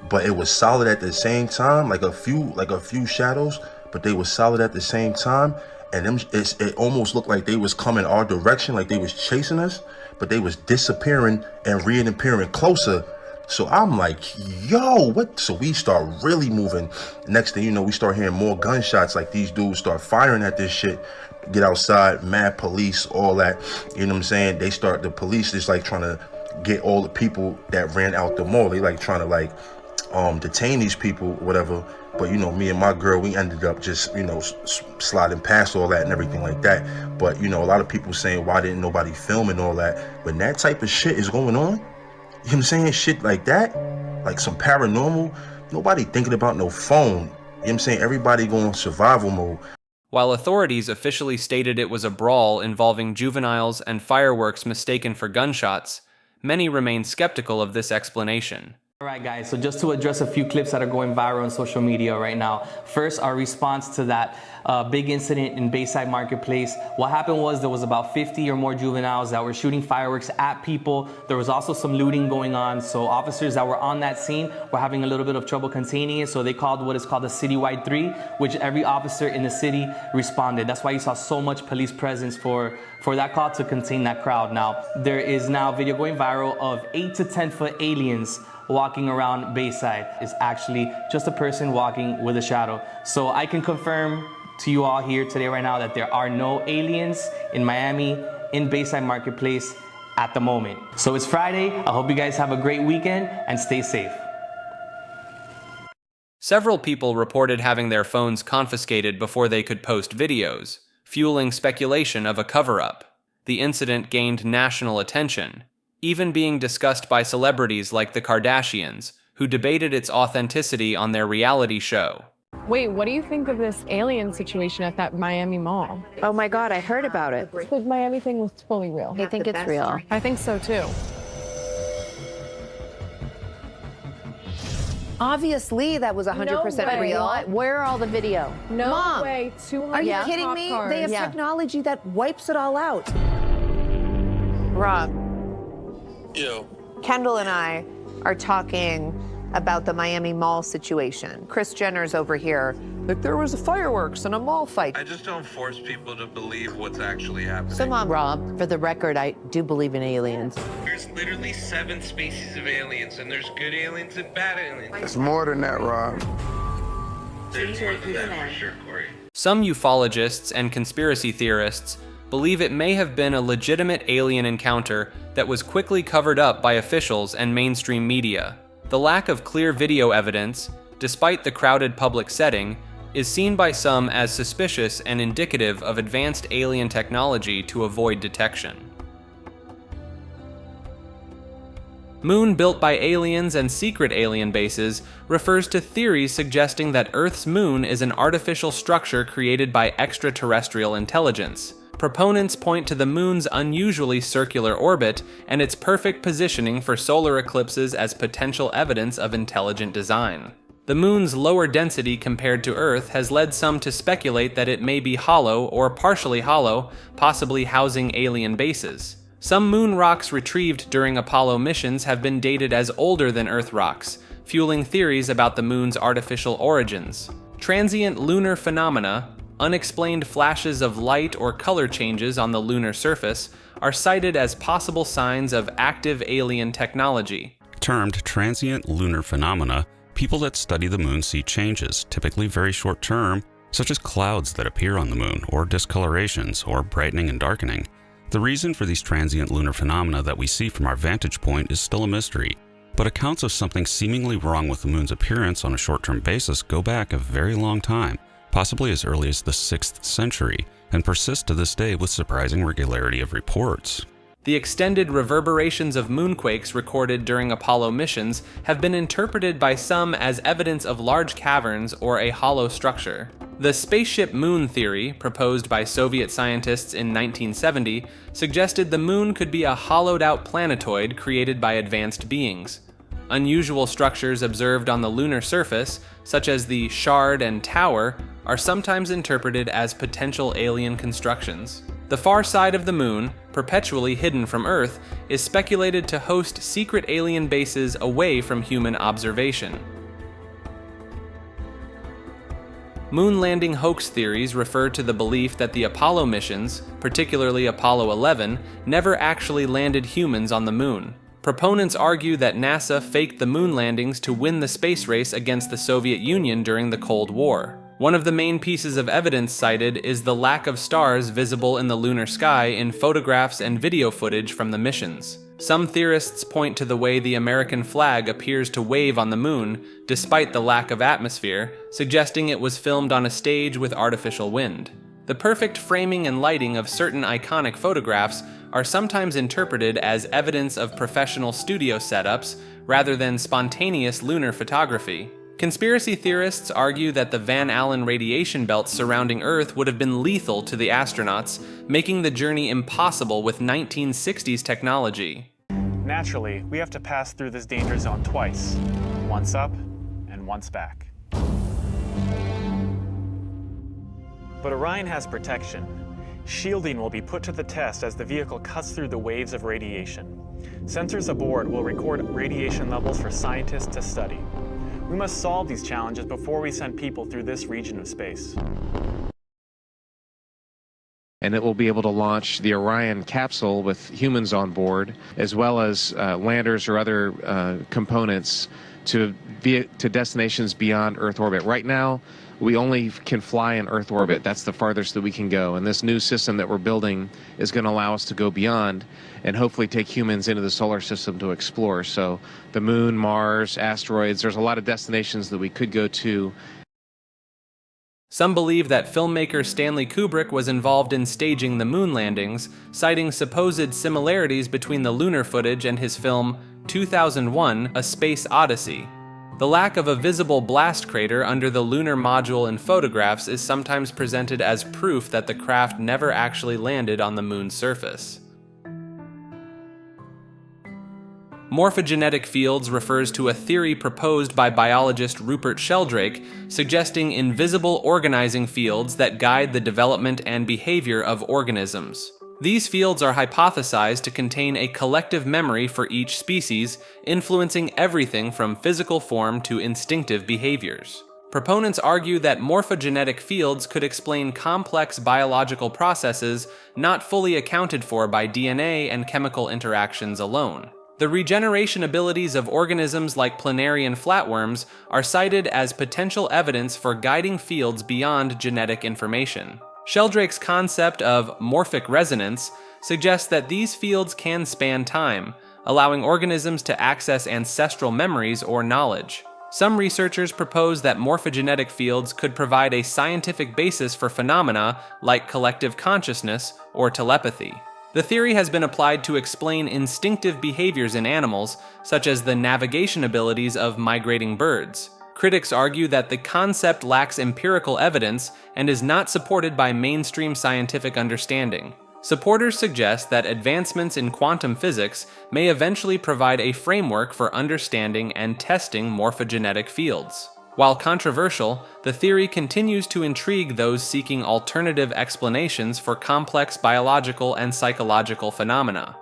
but it was solid at the same time, like a few shadows, but they were solid at the same time. And it almost looked like they was coming our direction, like they was chasing us, but they was disappearing and reappearing closer. So I'm like, yo, what? So we start really moving. Next thing you know, we start hearing more gunshots. Like these dudes start firing at this shit. Get outside, mad police, all that. You know what I'm saying? The police is like trying to get all the people that ran out the mall. They like trying to like detain these people, whatever. But, you know, me and my girl, we ended up just, you know, sliding past all that and everything like that. But, you know, a lot of people saying, why didn't nobody film and all that? When that type of shit is going on, you know what I'm saying? Shit like that, like some paranormal, nobody thinking about no phone. You know what I'm saying? Everybody going survival mode. While authorities officially stated it was a brawl involving juveniles and fireworks mistaken for gunshots, many remain skeptical of this explanation. Alright guys, so just to address a few clips that are going viral on social media right now. First, our response to that big incident in Bayside Marketplace. What happened was there was about 50 or more juveniles that were shooting fireworks at people. There was also some looting going on, so officers that were on that scene were having a little bit of trouble containing it, so they called what is called a citywide 3, which every officer in the city responded. That's why you saw so much police presence for that call to contain that crowd. Now, there is now video going viral of 8 to 10 foot aliens walking around Bayside. Is actually just a person walking with a shadow. So I can confirm to you all here today right now that there are no aliens in Miami in Bayside Marketplace at the moment. So it's Friday. I hope you guys have a great weekend and stay safe. Several people reported having their phones confiscated before they could post videos, fueling speculation of a cover-up. The incident gained national attention, even being discussed by celebrities like the Kardashians, who debated its authenticity on their reality show. Wait, what do you think of this alien situation at that Miami mall? Oh my God, I heard about it. The Miami thing was fully real. I think it's real. I think so too. Obviously, that was 100% real. Where are all the video? No Mom, way. 200 are you kidding me? They have technology that wipes it all out. Rob. Yo. Kendall and I are talking about the Miami mall situation. Kris Jenner's over here. Like there was fireworks and a mall fight. I just don't force people to believe what's actually happening. So, Mom, Rob, for the record, I do believe in aliens. There's literally 7 species of aliens, and there's good aliens and bad aliens. It's more than that, Rob. There's more than that for sure, Corey. Some ufologists and conspiracy theorists believe it may have been a legitimate alien encounter that was quickly covered up by officials and mainstream media. The lack of clear video evidence, despite the crowded public setting, is seen by some as suspicious and indicative of advanced alien technology to avoid detection. Moon built by aliens and secret alien bases refers to theories suggesting that Earth's moon is an artificial structure created by extraterrestrial intelligence. Proponents point to the moon's unusually circular orbit and its perfect positioning for solar eclipses as potential evidence of intelligent design. The moon's lower density compared to Earth has led some to speculate that it may be hollow or partially hollow, possibly housing alien bases. Some moon rocks retrieved during Apollo missions have been dated as older than Earth rocks, fueling theories about the moon's artificial origins. Transient lunar phenomena, unexplained flashes of light or color changes on the lunar surface, are cited as possible signs of active alien technology. Termed transient lunar phenomena, people that study the moon see changes, typically very short term, such as clouds that appear on the moon, or discolorations, or brightening and darkening. The reason for these transient lunar phenomena that we see from our vantage point is still a mystery, but accounts of something seemingly wrong with the moon's appearance on a short-term basis go back a very long time, possibly as early as the 6th century, and persist to this day with surprising regularity of reports. The extended reverberations of moonquakes recorded during Apollo missions have been interpreted by some as evidence of large caverns or a hollow structure. The spaceship moon theory, proposed by Soviet scientists in 1970, suggested the moon could be a hollowed-out planetoid created by advanced beings. Unusual structures observed on the lunar surface, such as the shard and tower, are sometimes interpreted as potential alien constructions. The far side of the moon, perpetually hidden from Earth, is speculated to host secret alien bases away from human observation. Moon landing hoax theories refer to the belief that the Apollo missions, particularly Apollo 11, never actually landed humans on the moon. Proponents argue that NASA faked the moon landings to win the space race against the Soviet Union during the Cold War. One of the main pieces of evidence cited is the lack of stars visible in the lunar sky in photographs and video footage from the missions. Some theorists point to the way the American flag appears to wave on the moon, despite the lack of atmosphere, suggesting it was filmed on a stage with artificial wind. The perfect framing and lighting of certain iconic photographs are sometimes interpreted as evidence of professional studio setups rather than spontaneous lunar photography. Conspiracy theorists argue that the Van Allen radiation belts surrounding Earth would have been lethal to the astronauts, making the journey impossible with 1960s technology. Naturally, we have to pass through this danger zone twice, once up and once back. But Orion has protection. Shielding will be put to the test as the vehicle cuts through the waves of radiation. Sensors aboard will record radiation levels for scientists to study. We must solve these challenges before we send people through this region of space. And it will be able to launch the Orion capsule with humans on board, as well as landers or other components to destinations beyond Earth orbit. Right now, we only can fly in Earth orbit. That's the farthest that we can go. And this new system that we're building is going to allow us to go beyond and hopefully take humans into the solar system to explore. So the moon, Mars, asteroids, there's a lot of destinations that we could go to. Some believe that filmmaker Stanley Kubrick was involved in staging the moon landings, citing supposed similarities between the lunar footage and his film 2001: A Space Odyssey. The lack of a visible blast crater under the lunar module in photographs is sometimes presented as proof that the craft never actually landed on the moon's surface. Morphogenetic fields refers to a theory proposed by biologist Rupert Sheldrake, suggesting invisible organizing fields that guide the development and behavior of organisms. These fields are hypothesized to contain a collective memory for each species, influencing everything from physical form to instinctive behaviors. Proponents argue that morphogenetic fields could explain complex biological processes not fully accounted for by DNA and chemical interactions alone. The regeneration abilities of organisms like planarian flatworms are cited as potential evidence for guiding fields beyond genetic information. Sheldrake's concept of morphic resonance suggests that these fields can span time, allowing organisms to access ancestral memories or knowledge. Some researchers propose that morphogenetic fields could provide a scientific basis for phenomena like collective consciousness or telepathy. The theory has been applied to explain instinctive behaviors in animals, such as the navigation abilities of migrating birds. Critics argue that the concept lacks empirical evidence and is not supported by mainstream scientific understanding. Supporters suggest that advancements in quantum physics may eventually provide a framework for understanding and testing morphogenetic fields. While controversial, the theory continues to intrigue those seeking alternative explanations for complex biological and psychological phenomena.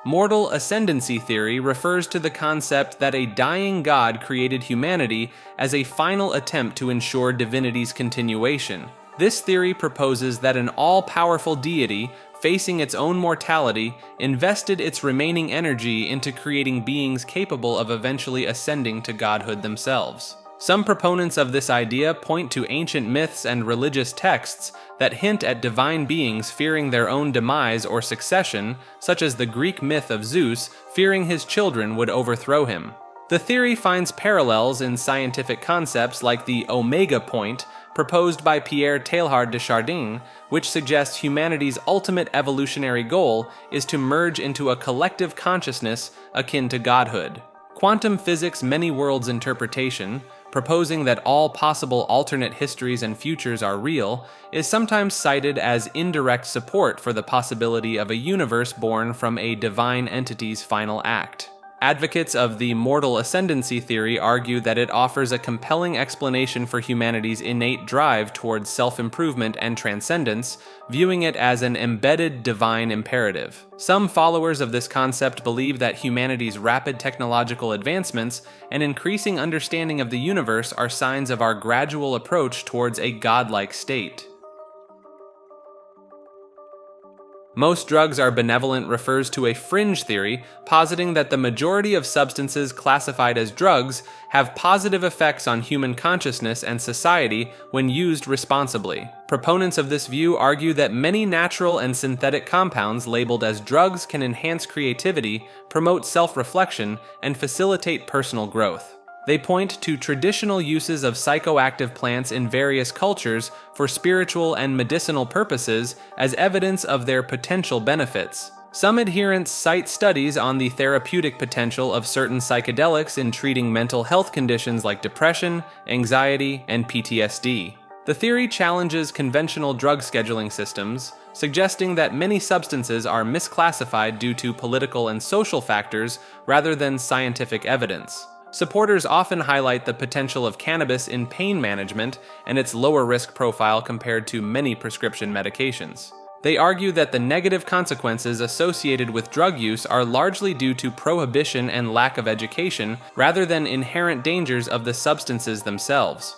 Mortal ascendancy theory refers to the concept that a dying god created humanity as a final attempt to ensure divinity's continuation. This theory proposes that an all-powerful deity, facing its own mortality, invested its remaining energy into creating beings capable of eventually ascending to godhood themselves. Some proponents of this idea point to ancient myths and religious texts that hint at divine beings fearing their own demise or succession, such as the Greek myth of Zeus fearing his children would overthrow him. The theory finds parallels in scientific concepts like the omega point, proposed by Pierre Teilhard de Chardin, which suggests humanity's ultimate evolutionary goal is to merge into a collective consciousness akin to godhood. Quantum physics' many worlds interpretation, proposing that all possible alternate histories and futures are real, is sometimes cited as indirect support for the possibility of a universe born from a divine entity's final act. Advocates of the mortal ascendancy theory argue that it offers a compelling explanation for humanity's innate drive towards self-improvement and transcendence, viewing it as an embedded divine imperative. Some followers of this concept believe that humanity's rapid technological advancements and increasing understanding of the universe are signs of our gradual approach towards a godlike state. Most drugs are benevolent refers to a fringe theory positing that the majority of substances classified as drugs have positive effects on human consciousness and society when used responsibly. Proponents of this view argue that many natural and synthetic compounds labeled as drugs can enhance creativity, promote self-reflection, and facilitate personal growth. They point to traditional uses of psychoactive plants in various cultures for spiritual and medicinal purposes as evidence of their potential benefits. Some adherents cite studies on the therapeutic potential of certain psychedelics in treating mental health conditions like depression, anxiety, and PTSD. The theory challenges conventional drug scheduling systems, suggesting that many substances are misclassified due to political and social factors rather than scientific evidence. Supporters often highlight the potential of cannabis in pain management and its lower risk profile compared to many prescription medications. They argue that the negative consequences associated with drug use are largely due to prohibition and lack of education rather than inherent dangers of the substances themselves.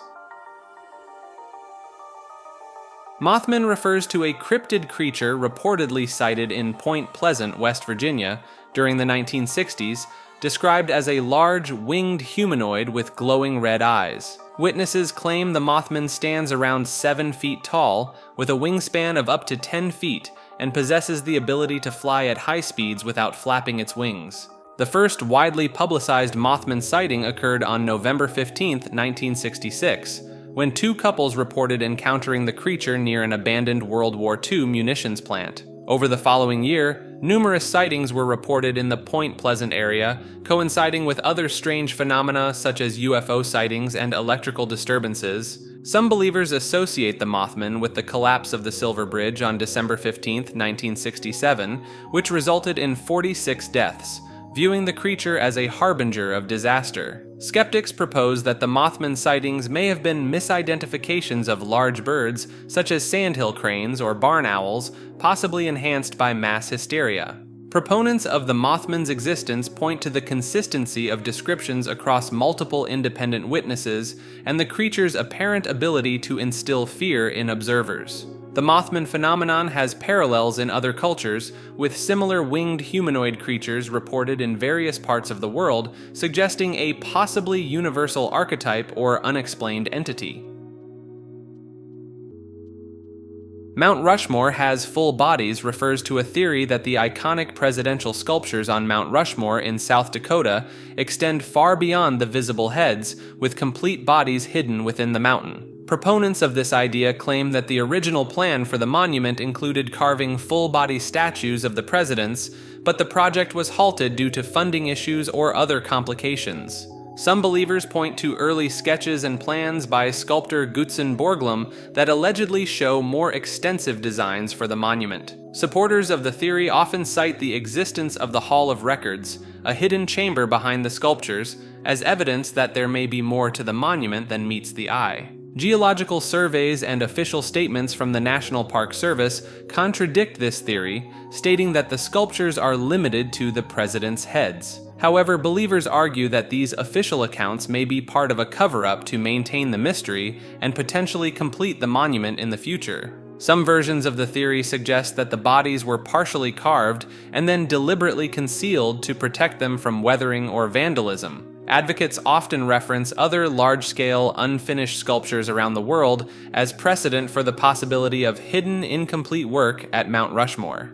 Mothman refers to a cryptid creature reportedly sighted in Point Pleasant, West Virginia, during the 1960s, described as a large, winged humanoid with glowing red eyes. Witnesses claim the Mothman stands around 7 feet tall, with a wingspan of up to 10 feet, and possesses the ability to fly at high speeds without flapping its wings. The first widely publicized Mothman sighting occurred on November 15, 1966, when 2 couples reported encountering the creature near an abandoned World War II munitions plant. Over the following year, numerous sightings were reported in the Point Pleasant area, coinciding with other strange phenomena such as UFO sightings and electrical disturbances. Some believers associate the Mothman with the collapse of the Silver Bridge on December 15, 1967, which resulted in 46 deaths, viewing the creature as a harbinger of disaster. Skeptics propose that the Mothman sightings may have been misidentifications of large birds, such as sandhill cranes or barn owls, possibly enhanced by mass hysteria. Proponents of the Mothman's existence point to the consistency of descriptions across multiple independent witnesses and the creature's apparent ability to instill fear in observers. The Mothman phenomenon has parallels in other cultures, with similar winged humanoid creatures reported in various parts of the world, suggesting a possibly universal archetype or unexplained entity. Mount Rushmore has full bodies refers to a theory that the iconic presidential sculptures on Mount Rushmore in South Dakota extend far beyond the visible heads, with complete bodies hidden within the mountain. Proponents of this idea claim that the original plan for the monument included carving full-body statues of the presidents, but the project was halted due to funding issues or other complications. Some believers point to early sketches and plans by sculptor Gutzon Borglum that allegedly show more extensive designs for the monument. Supporters of the theory often cite the existence of the Hall of Records, a hidden chamber behind the sculptures, as evidence that there may be more to the monument than meets the eye. Geological surveys and official statements from the National Park Service contradict this theory, stating that the sculptures are limited to the president's heads. However, believers argue that these official accounts may be part of a cover-up to maintain the mystery and potentially complete the monument in the future. Some versions of the theory suggest that the bodies were partially carved and then deliberately concealed to protect them from weathering or vandalism. Advocates often reference other large-scale, unfinished sculptures around the world as precedent for the possibility of hidden, incomplete work at Mount Rushmore.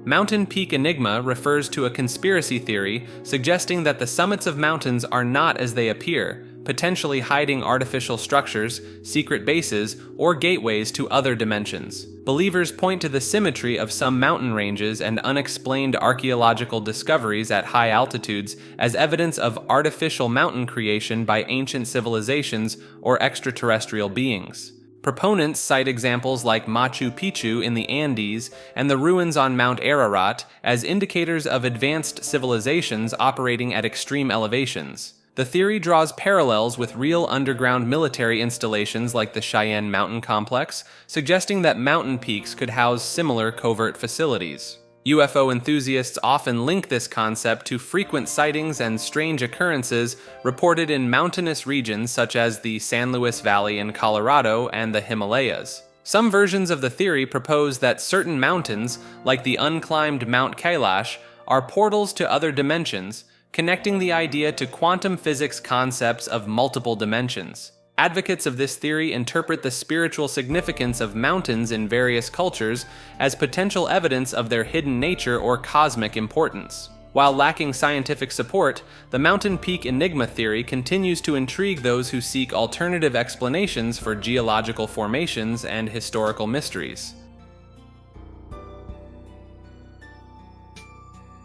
Mountain peak enigma refers to a conspiracy theory suggesting that the summits of mountains are not as they appear, potentially hiding artificial structures, secret bases, or gateways to other dimensions. Believers point to the symmetry of some mountain ranges and unexplained archaeological discoveries at high altitudes as evidence of artificial mountain creation by ancient civilizations or extraterrestrial beings. Proponents cite examples like Machu Picchu in the Andes and the ruins on Mount Ararat as indicators of advanced civilizations operating at extreme elevations. The theory draws parallels with real underground military installations like the Cheyenne Mountain Complex, suggesting that mountain peaks could house similar covert facilities. UFO enthusiasts often link this concept to frequent sightings and strange occurrences reported in mountainous regions such as the San Luis Valley in Colorado and the Himalayas. Some versions of the theory propose that certain mountains, like the unclimbed Mount Kailash, are portals to other dimensions, connecting the idea to quantum physics concepts of multiple dimensions. Advocates of this theory interpret the spiritual significance of mountains in various cultures as potential evidence of their hidden nature or cosmic importance. While lacking scientific support, the mountain peak enigma theory continues to intrigue those who seek alternative explanations for geological formations and historical mysteries.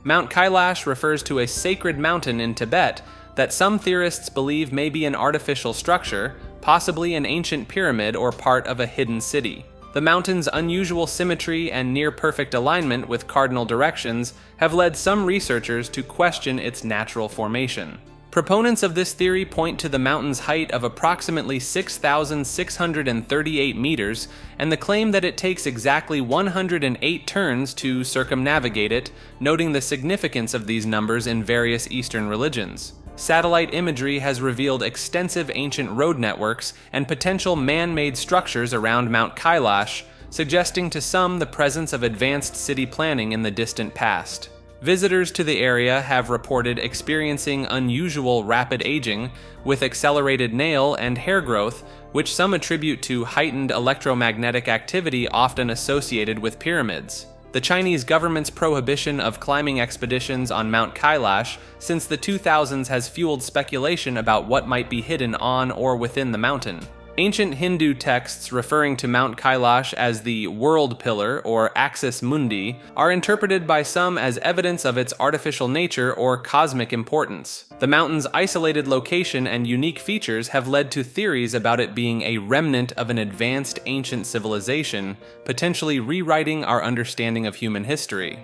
Mount Kailash refers to a sacred mountain in Tibet that some theorists believe may be an artificial structure, possibly an ancient pyramid or part of a hidden city. The mountain's unusual symmetry and near-perfect alignment with cardinal directions have led some researchers to question its natural formation. Proponents of this theory point to the mountain's height of approximately 6,638 meters and the claim that it takes exactly 108 turns to circumnavigate it, noting the significance of these numbers in various Eastern religions. Satellite imagery has revealed extensive ancient road networks and potential man-made structures around Mount Kailash, suggesting to some the presence of advanced city planning in the distant past. Visitors to the area have reported experiencing unusual rapid aging, with accelerated nail and hair growth, which some attribute to heightened electromagnetic activity often associated with pyramids. The Chinese government's prohibition of climbing expeditions on Mount Kailash since the 2000s has fueled speculation about what might be hidden on or within the mountain. Ancient Hindu texts referring to Mount Kailash as the world pillar or axis mundi are interpreted by some as evidence of its artificial nature or cosmic importance. The mountain's isolated location and unique features have led to theories about it being a remnant of an advanced ancient civilization, potentially rewriting our understanding of human history.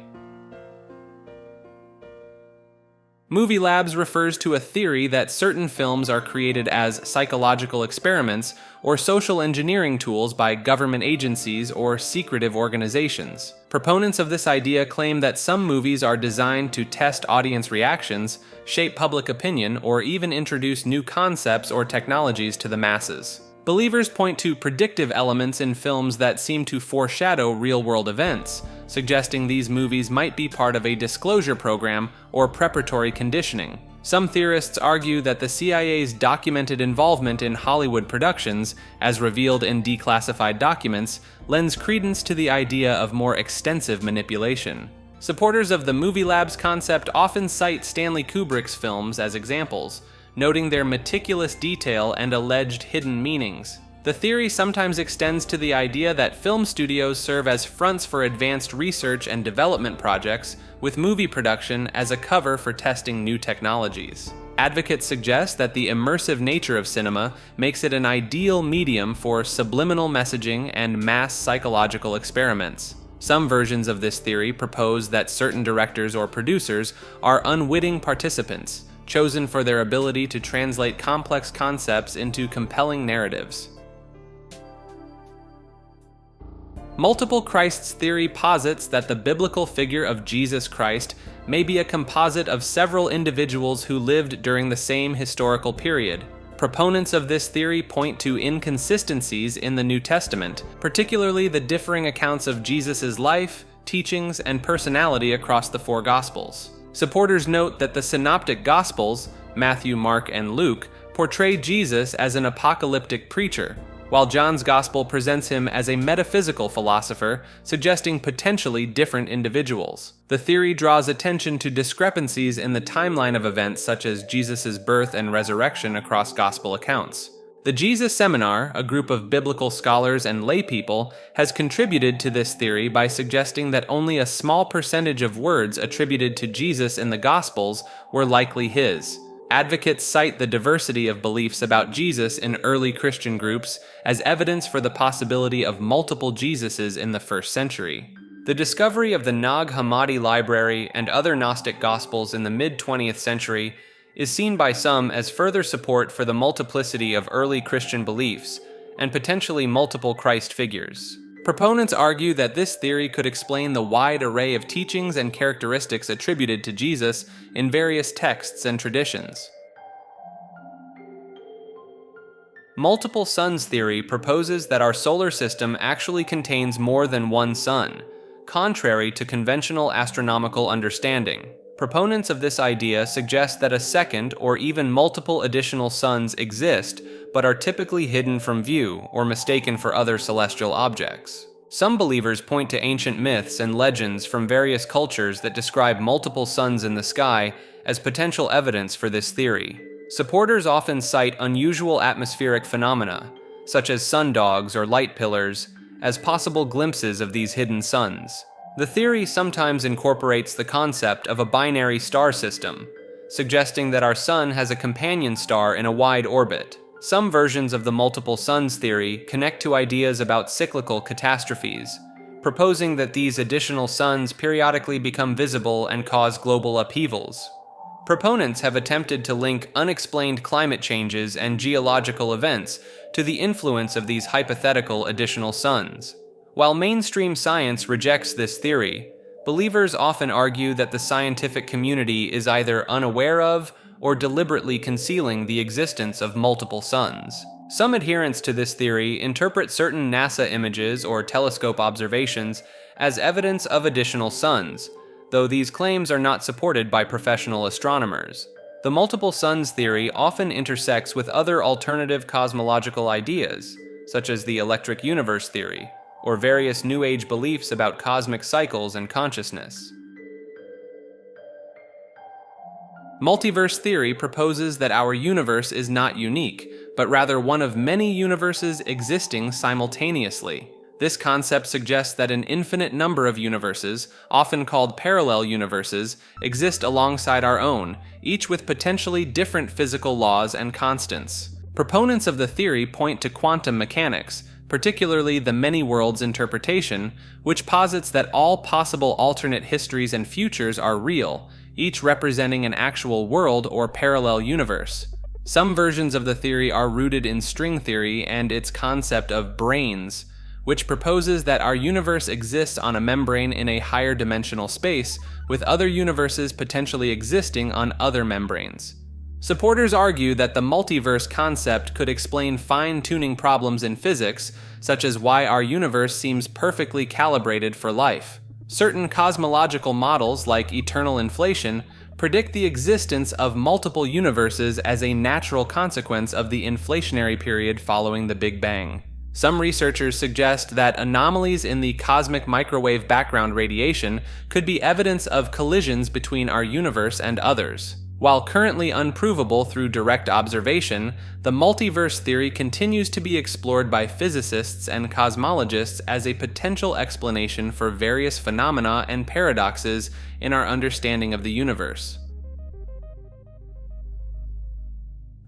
Movie Labs refers to a theory that certain films are created as psychological experiments or social engineering tools by government agencies or secretive organizations. Proponents of this idea claim that some movies are designed to test audience reactions, shape public opinion, or even introduce new concepts or technologies to the masses. Believers point to predictive elements in films that seem to foreshadow real-world events, suggesting these movies might be part of a disclosure program or preparatory conditioning. Some theorists argue that the CIA's documented involvement in Hollywood productions, as revealed in declassified documents, lends credence to the idea of more extensive manipulation. Supporters of the Movie Labs concept often cite Stanley Kubrick's films as examples, noting their meticulous detail and alleged hidden meanings. The theory sometimes extends to the idea that film studios serve as fronts for advanced research and development projects, with movie production as a cover for testing new technologies. Advocates suggest that the immersive nature of cinema makes it an ideal medium for subliminal messaging and mass psychological experiments. Some versions of this theory propose that certain directors or producers are unwitting participants, chosen for their ability to translate complex concepts into compelling narratives. Multiple Christs theory posits that the biblical figure of Jesus Christ may be a composite of several individuals who lived during the same historical period. Proponents of this theory point to inconsistencies in the New Testament, particularly the differing accounts of Jesus' life, teachings, and personality across the four Gospels. Supporters note that the Synoptic Gospels, Matthew, Mark, and Luke, portray Jesus as an apocalyptic preacher, while John's Gospel presents him as a metaphysical philosopher, suggesting potentially different individuals. The theory draws attention to discrepancies in the timeline of events such as Jesus' birth and resurrection across Gospel accounts. The Jesus Seminar, a group of biblical scholars and laypeople, has contributed to this theory by suggesting that only a small percentage of words attributed to Jesus in the Gospels were likely his. Advocates cite the diversity of beliefs about Jesus in early Christian groups as evidence for the possibility of multiple Jesuses in the first century. The discovery of the Nag Hammadi library and other Gnostic Gospels in the mid-20th century is seen by some as further support for the multiplicity of early Christian beliefs and potentially multiple Christ figures. Proponents argue that this theory could explain the wide array of teachings and characteristics attributed to Jesus in various texts and traditions. Multiple suns theory proposes that our solar system actually contains more than one sun, contrary to conventional astronomical understanding. Proponents of this idea suggest that a second or even multiple additional suns exist, but are typically hidden from view or mistaken for other celestial objects. Some believers point to ancient myths and legends from various cultures that describe multiple suns in the sky as potential evidence for this theory. Supporters often cite unusual atmospheric phenomena, such as sundogs or light pillars, as possible glimpses of these hidden suns. The theory sometimes incorporates the concept of a binary star system, suggesting that our sun has a companion star in a wide orbit. Some versions of the multiple suns theory connect to ideas about cyclical catastrophes, proposing that these additional suns periodically become visible and cause global upheavals. Proponents have attempted to link unexplained climate changes and geological events to the influence of these hypothetical additional suns. While mainstream science rejects this theory, believers often argue that the scientific community is either unaware of or deliberately concealing the existence of multiple suns. Some adherents to this theory interpret certain NASA images or telescope observations as evidence of additional suns, though these claims are not supported by professional astronomers. The multiple suns theory often intersects with other alternative cosmological ideas, such as the electric universe theory, or various New Age beliefs about cosmic cycles and consciousness. Multiverse theory proposes that our universe is not unique, but rather one of many universes existing simultaneously. This concept suggests that an infinite number of universes, often called parallel universes, exist alongside our own, each with potentially different physical laws and constants. Proponents of the theory point to quantum mechanics, particularly the many worlds interpretation, which posits that all possible alternate histories and futures are real, each representing an actual world or parallel universe. Some versions of the theory are rooted in string theory and its concept of branes, which proposes that our universe exists on a membrane in a higher dimensional space, with other universes potentially existing on other membranes. Supporters argue that the multiverse concept could explain fine-tuning problems in physics, such as why our universe seems perfectly calibrated for life. Certain cosmological models, like eternal inflation, predict the existence of multiple universes as a natural consequence of the inflationary period following the Big Bang. Some researchers suggest that anomalies in the cosmic microwave background radiation could be evidence of collisions between our universe and others. While currently unprovable through direct observation, the multiverse theory continues to be explored by physicists and cosmologists as a potential explanation for various phenomena and paradoxes in our understanding of the universe.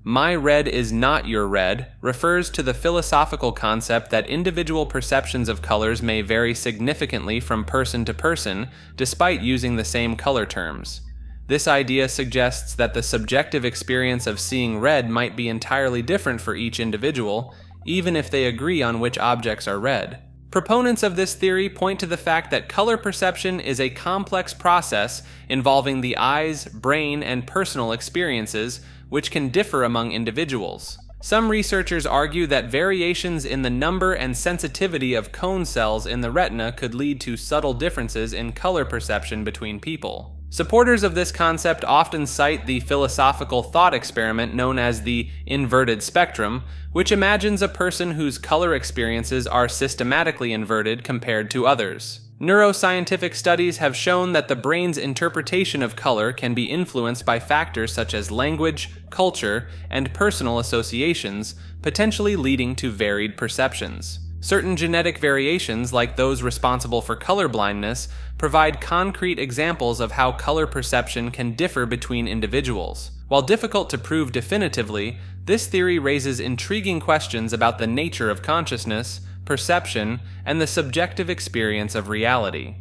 My red is not your red refers to the philosophical concept that individual perceptions of colors may vary significantly from person to person, despite using the same color terms. This idea suggests that the subjective experience of seeing red might be entirely different for each individual, even if they agree on which objects are red. Proponents of this theory point to the fact that color perception is a complex process involving the eyes, brain, and personal experiences, which can differ among individuals. Some researchers argue that variations in the number and sensitivity of cone cells in the retina could lead to subtle differences in color perception between people. Supporters of this concept often cite the philosophical thought experiment known as the inverted spectrum, which imagines a person whose color experiences are systematically inverted compared to others. Neuroscientific studies have shown that the brain's interpretation of color can be influenced by factors such as language, culture, and personal associations, potentially leading to varied perceptions. Certain genetic variations, like those responsible for color blindness, provide concrete examples of how color perception can differ between individuals. While difficult to prove definitively, this theory raises intriguing questions about the nature of consciousness, perception, and the subjective experience of reality.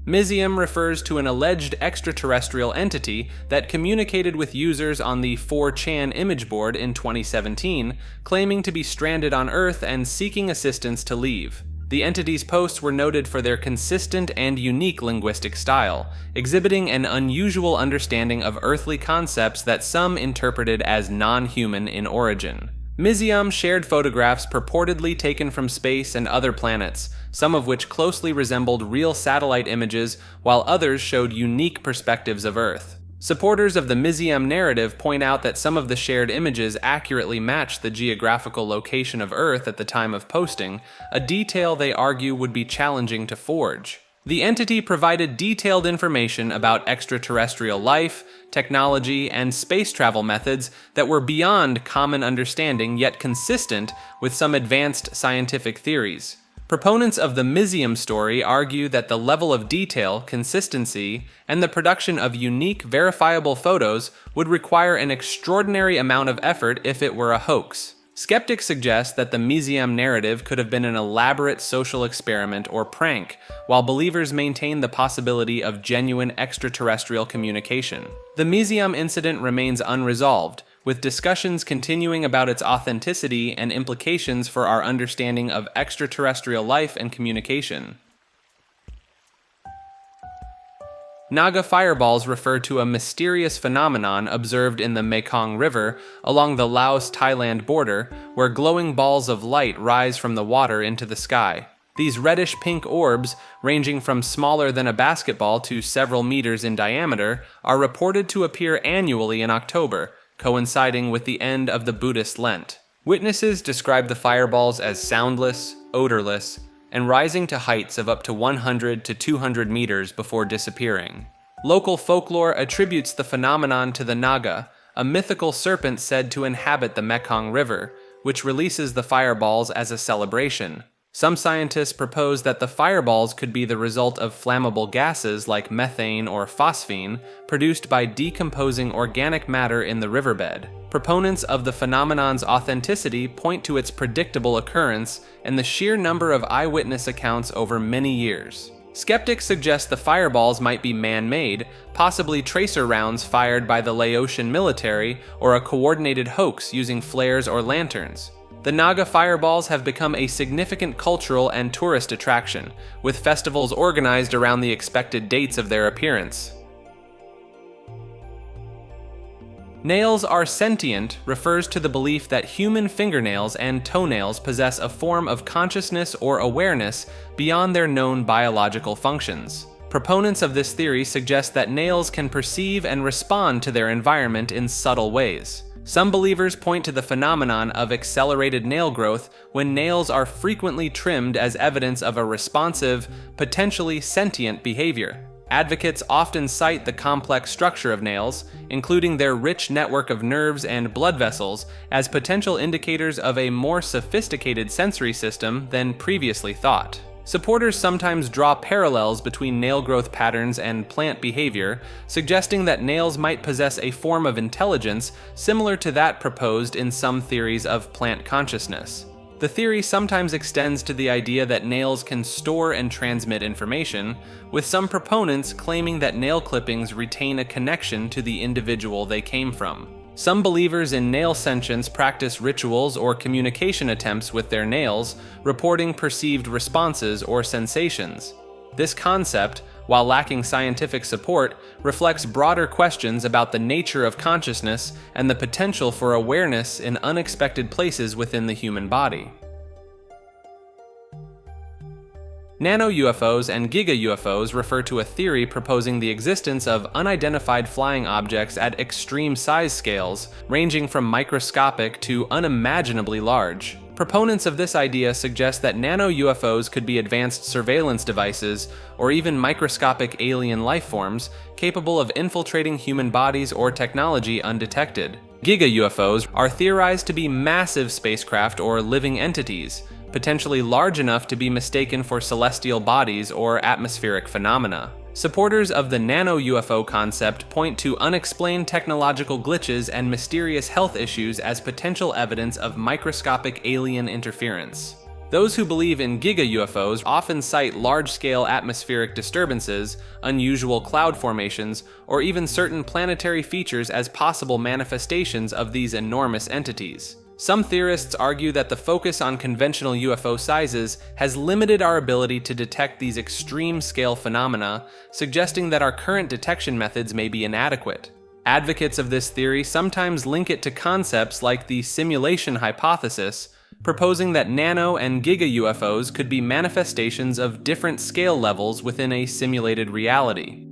Misium refers to an alleged extraterrestrial entity that communicated with users on the 4chan image board in 2017, claiming to be stranded on Earth and seeking assistance to leave. The entity's posts were noted for their consistent and unique linguistic style, exhibiting an unusual understanding of earthly concepts that some interpreted as non-human in origin. Misium shared photographs purportedly taken from space and other planets, some of which closely resembled real satellite images, while others showed unique perspectives of Earth. Supporters of the Misium narrative point out that some of the shared images accurately match the geographical location of Earth at the time of posting, a detail they argue would be challenging to forge. The entity provided detailed information about extraterrestrial life, technology, and space travel methods that were beyond common understanding yet consistent with some advanced scientific theories. Proponents of the Misium story argue that the level of detail, consistency, and the production of unique, verifiable photos would require an extraordinary amount of effort if it were a hoax. Skeptics suggest that the Misium narrative could have been an elaborate social experiment or prank, while believers maintain the possibility of genuine extraterrestrial communication. The Misium incident remains unresolved, with discussions continuing about its authenticity and implications for our understanding of extraterrestrial life and communication. Naga fireballs refer to a mysterious phenomenon observed in the Mekong River along the Laos-Thailand border, where glowing balls of light rise from the water into the sky. These reddish-pink orbs, ranging from smaller than a basketball to several meters in diameter, are reported to appear annually in October, coinciding with the end of the Buddhist Lent. Witnesses describe the fireballs as soundless, odorless, and rising to heights of up to 100 to 200 meters before disappearing. Local folklore attributes the phenomenon to the Naga, a mythical serpent said to inhabit the Mekong River, which releases the fireballs as a celebration. Some scientists propose that the fireballs could be the result of flammable gases like methane or phosphine produced by decomposing organic matter in the riverbed. Proponents of the phenomenon's authenticity point to its predictable occurrence and the sheer number of eyewitness accounts over many years. Skeptics suggest the fireballs might be man-made, possibly tracer rounds fired by the Laotian military or a coordinated hoax using flares or lanterns. The Naga fireballs have become a significant cultural and tourist attraction, with festivals organized around the expected dates of their appearance. Nails are sentient refers to the belief that human fingernails and toenails possess a form of consciousness or awareness beyond their known biological functions. Proponents of this theory suggest that nails can perceive and respond to their environment in subtle ways. Some believers point to the phenomenon of accelerated nail growth when nails are frequently trimmed as evidence of a responsive, potentially sentient behavior. Advocates often cite the complex structure of nails, including their rich network of nerves and blood vessels, as potential indicators of a more sophisticated sensory system than previously thought. Supporters sometimes draw parallels between nail growth patterns and plant behavior, suggesting that nails might possess a form of intelligence similar to that proposed in some theories of plant consciousness. The theory sometimes extends to the idea that nails can store and transmit information, with some proponents claiming that nail clippings retain a connection to the individual they came from. Some believers in nail sentience practice rituals or communication attempts with their nails, reporting perceived responses or sensations. This concept, while lacking scientific support, reflects broader questions about the nature of consciousness and the potential for awareness in unexpected places within the human body. Nano-UFOs and giga-UFOs refer to a theory proposing the existence of unidentified flying objects at extreme size scales, ranging from microscopic to unimaginably large. Proponents of this idea suggest that nano-UFOs could be advanced surveillance devices or even microscopic alien life forms capable of infiltrating human bodies or technology undetected. Giga-UFOs are theorized to be massive spacecraft or living entities, potentially large enough to be mistaken for celestial bodies or atmospheric phenomena. Supporters of the nano-UFO concept point to unexplained technological glitches and mysterious health issues as potential evidence of microscopic alien interference. Those who believe in giga-UFOs often cite large-scale atmospheric disturbances, unusual cloud formations, or even certain planetary features as possible manifestations of these enormous entities. Some theorists argue that the focus on conventional UFO sizes has limited our ability to detect these extreme-scale phenomena, suggesting that our current detection methods may be inadequate. Advocates of this theory sometimes link it to concepts like the simulation hypothesis, proposing that nano and giga UFOs could be manifestations of different scale levels within a simulated reality.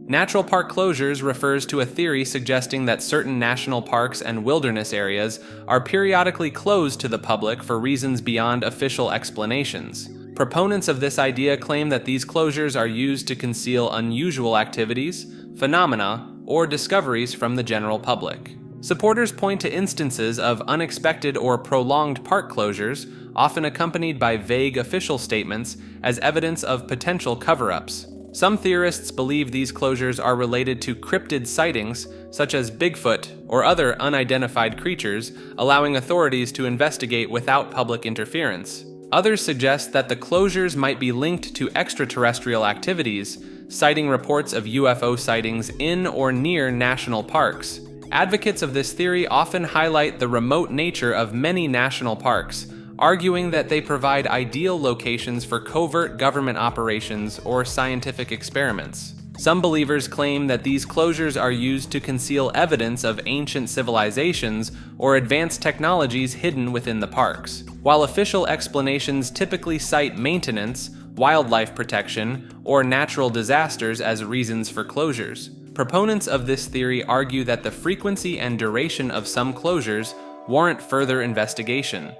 Natural park closures refers to a theory suggesting that certain national parks and wilderness areas are periodically closed to the public for reasons beyond official explanations. Proponents of this idea claim that these closures are used to conceal unusual activities, phenomena, or discoveries from the general public. Supporters point to instances of unexpected or prolonged park closures, often accompanied by vague official statements, as evidence of potential cover-ups. Some theorists believe these closures are related to cryptid sightings, such as Bigfoot or other unidentified creatures, allowing authorities to investigate without public interference. Others suggest that the closures might be linked to extraterrestrial activities, citing reports of UFO sightings in or near national parks. Advocates of this theory often highlight the remote nature of many national parks, arguing that they provide ideal locations for covert government operations or scientific experiments. Some believers claim that these closures are used to conceal evidence of ancient civilizations or advanced technologies hidden within the parks. While official explanations typically cite maintenance, wildlife protection, or natural disasters as reasons for closures, proponents of this theory argue that the frequency and duration of some closures warrant further investigation.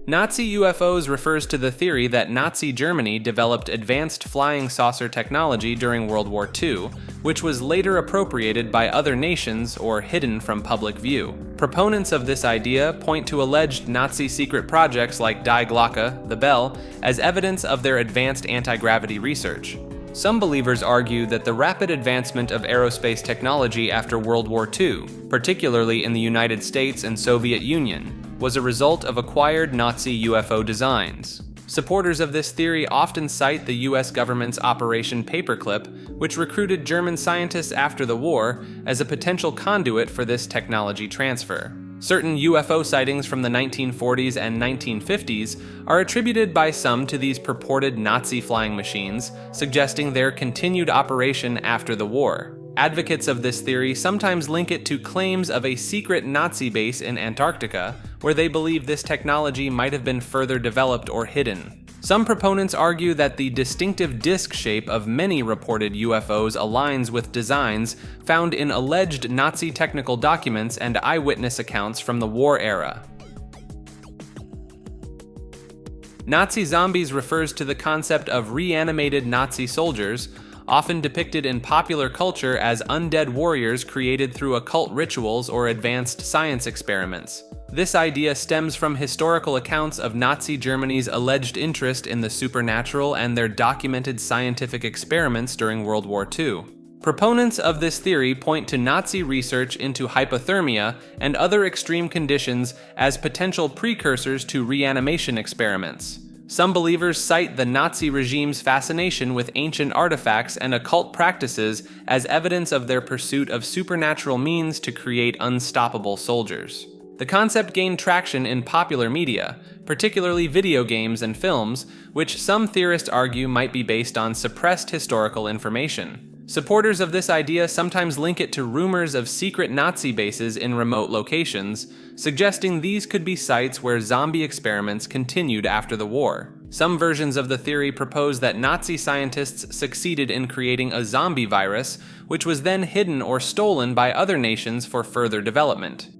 Nazi UFOs refers to the theory that Nazi Germany developed advanced flying saucer technology during World War II, which was later appropriated by other nations or hidden from public view. Proponents of this idea point to alleged Nazi secret projects like Die Glocke, the Bell, as evidence of their advanced anti-gravity research. Some believers argue that the rapid advancement of aerospace technology after World War II, particularly in the United States and Soviet Union, was a result of acquired Nazi UFO designs. Supporters of this theory often cite the US government's Operation Paperclip, which recruited German scientists after the war, as a potential conduit for this technology transfer. Certain UFO sightings from the 1940s and 1950s are attributed by some to these purported Nazi flying machines, suggesting their continued operation after the war. Advocates of this theory sometimes link it to claims of a secret Nazi base in Antarctica, where they believe this technology might have been further developed or hidden. Some proponents argue that the distinctive disc shape of many reported UFOs aligns with designs found in alleged Nazi technical documents and eyewitness accounts from the war era. Nazi zombies refers to the concept of reanimated Nazi soldiers, often depicted in popular culture as undead warriors created through occult rituals or advanced science experiments. This idea stems from historical accounts of Nazi Germany's alleged interest in the supernatural and their documented scientific experiments during World War II. Proponents of this theory point to Nazi research into hypothermia and other extreme conditions as potential precursors to reanimation experiments. Some believers cite the Nazi regime's fascination with ancient artifacts and occult practices as evidence of their pursuit of supernatural means to create unstoppable soldiers. The concept gained traction in popular media, particularly video games and films, which some theorists argue might be based on suppressed historical information. Supporters of this idea sometimes link it to rumors of secret Nazi bases in remote locations, suggesting these could be sites where zombie experiments continued after the war. Some versions of the theory propose that Nazi scientists succeeded in creating a zombie virus, which was then hidden or stolen by other nations for further development.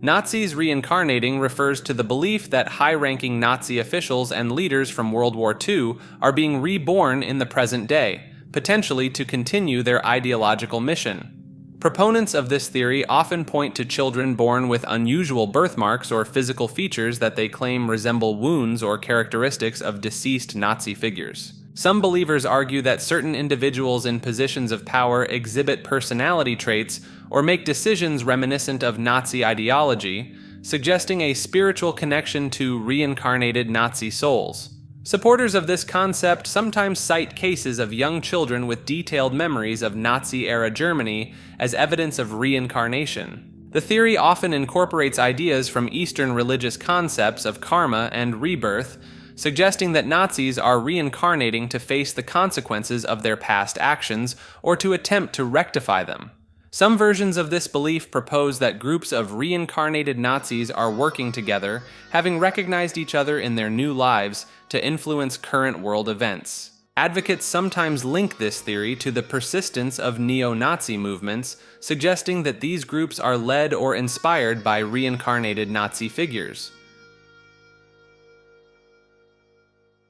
Nazis reincarnating refers to the belief that high-ranking Nazi officials and leaders from World War II are being reborn in the present day, potentially to continue their ideological mission. Proponents of this theory often point to children born with unusual birthmarks or physical features that they claim resemble wounds or characteristics of deceased Nazi figures. Some believers argue that certain individuals in positions of power exhibit personality traits or make decisions reminiscent of Nazi ideology, suggesting a spiritual connection to reincarnated Nazi souls. Supporters of this concept sometimes cite cases of young children with detailed memories of Nazi-era Germany as evidence of reincarnation. The theory often incorporates ideas from Eastern religious concepts of karma and rebirth, suggesting that Nazis are reincarnating to face the consequences of their past actions or to attempt to rectify them. Some versions of this belief propose that groups of reincarnated Nazis are working together, having recognized each other in their new lives to influence current world events. Advocates sometimes link this theory to the persistence of neo-Nazi movements, suggesting that these groups are led or inspired by reincarnated Nazi figures.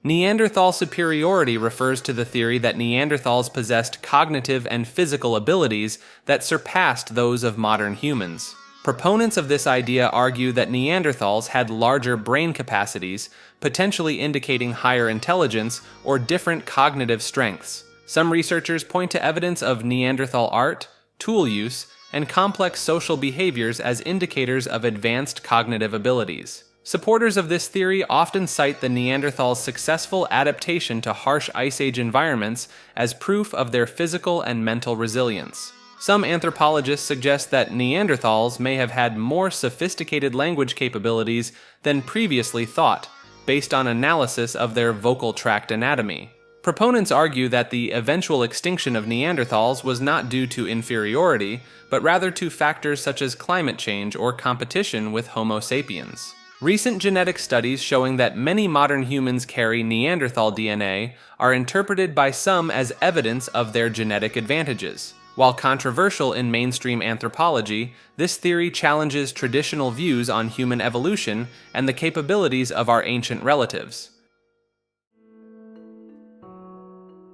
Neanderthal superiority refers to the theory that Neanderthals possessed cognitive and physical abilities that surpassed those of modern humans. Proponents of this idea argue that Neanderthals had larger brain capacities, potentially indicating higher intelligence or different cognitive strengths. Some researchers point to evidence of Neanderthal art, tool use, and complex social behaviors as indicators of advanced cognitive abilities. Supporters of this theory often cite the Neanderthals' successful adaptation to harsh Ice Age environments as proof of their physical and mental resilience. Some anthropologists suggest that Neanderthals may have had more sophisticated language capabilities than previously thought, based on analysis of their vocal tract anatomy. Proponents argue that the eventual extinction of Neanderthals was not due to inferiority, but rather to factors such as climate change or competition with Homo sapiens. Recent genetic studies showing that many modern humans carry Neanderthal DNA are interpreted by some as evidence of their genetic advantages. While controversial in mainstream anthropology, this theory challenges traditional views on human evolution and the capabilities of our ancient relatives.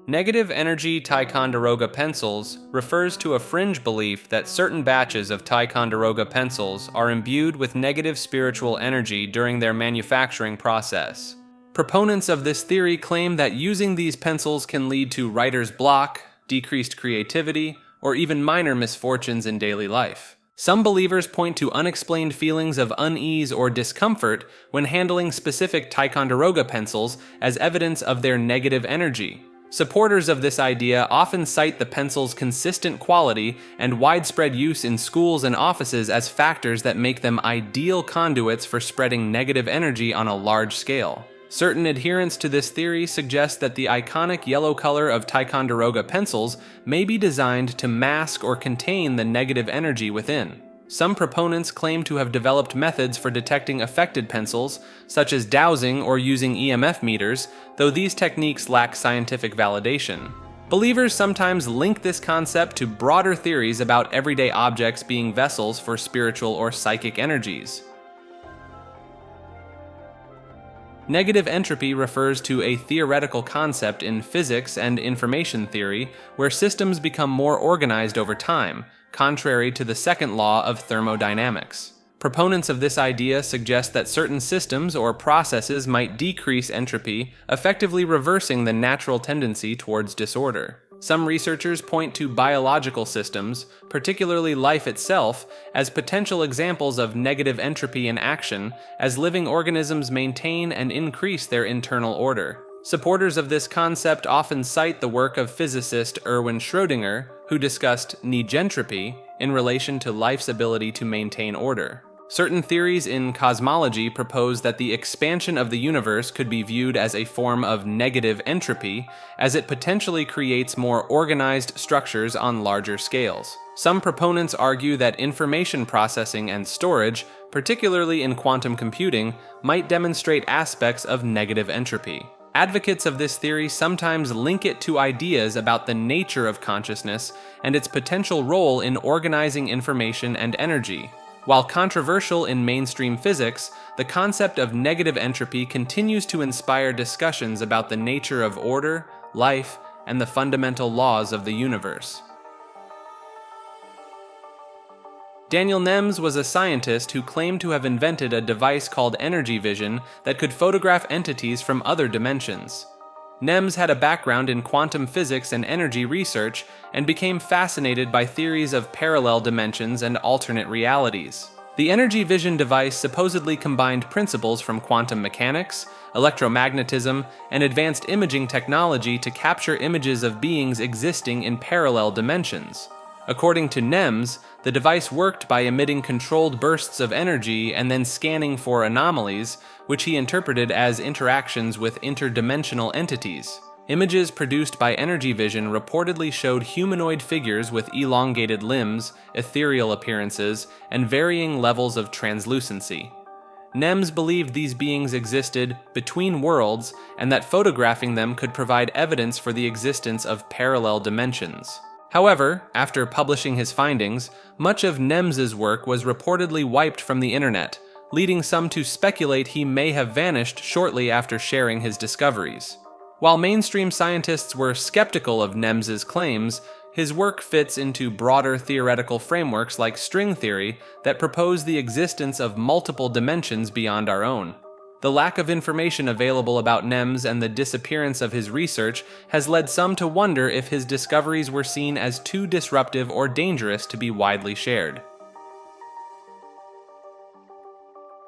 Negative energy Ticonderoga pencils refers to a fringe belief that certain batches of Ticonderoga pencils are imbued with negative spiritual energy during their manufacturing process. Proponents of this theory claim that using these pencils can lead to writer's block, decreased creativity, or even minor misfortunes in daily life. Some believers point to unexplained feelings of unease or discomfort when handling specific Ticonderoga pencils as evidence of their negative energy. Supporters of this idea often cite the pencil's consistent quality and widespread use in schools and offices as factors that make them ideal conduits for spreading negative energy on a large scale. Certain adherents to this theory suggest that the iconic yellow color of Ticonderoga pencils may be designed to mask or contain the negative energy within. Some proponents claim to have developed methods for detecting affected pencils, such as dowsing or using EMF meters, though these techniques lack scientific validation. Believers sometimes link this concept to broader theories about everyday objects being vessels for spiritual or psychic energies. Negative entropy refers to a theoretical concept in physics and information theory where systems become more organized over time, contrary to the second law of thermodynamics. Proponents of this idea suggest that certain systems or processes might decrease entropy, effectively reversing the natural tendency towards disorder. Some researchers point to biological systems, particularly life itself, as potential examples of negative entropy in action, as living organisms maintain and increase their internal order. Supporters of this concept often cite the work of physicist Erwin Schrödinger, who discussed negentropy in relation to life's ability to maintain order. Certain theories in cosmology propose that the expansion of the universe could be viewed as a form of negative entropy, as it potentially creates more organized structures on larger scales. Some proponents argue that information processing and storage, particularly in quantum computing, might demonstrate aspects of negative entropy. Advocates of this theory sometimes link it to ideas about the nature of consciousness and its potential role in organizing information and energy. While controversial in mainstream physics, the concept of negative entropy continues to inspire discussions about the nature of order, life, and the fundamental laws of the universe. Daniel Nems was a scientist who claimed to have invented a device called energy vision that could photograph entities from other dimensions. Nems had a background in quantum physics and energy research and became fascinated by theories of parallel dimensions and alternate realities. The energy vision device supposedly combined principles from quantum mechanics, electromagnetism, and advanced imaging technology to capture images of beings existing in parallel dimensions. According to Nems, the device worked by emitting controlled bursts of energy and then scanning for anomalies, which he interpreted as interactions with interdimensional entities. Images produced by energy vision reportedly showed humanoid figures with elongated limbs, ethereal appearances, and varying levels of translucency. Nems believed these beings existed between worlds and that photographing them could provide evidence for the existence of parallel dimensions. However, after publishing his findings, much of Nems's work was reportedly wiped from the internet, leading some to speculate he may have vanished shortly after sharing his discoveries. While mainstream scientists were skeptical of Nems's claims, his work fits into broader theoretical frameworks like string theory that propose the existence of multiple dimensions beyond our own. The lack of information available about Nems and the disappearance of his research has led some to wonder if his discoveries were seen as too disruptive or dangerous to be widely shared.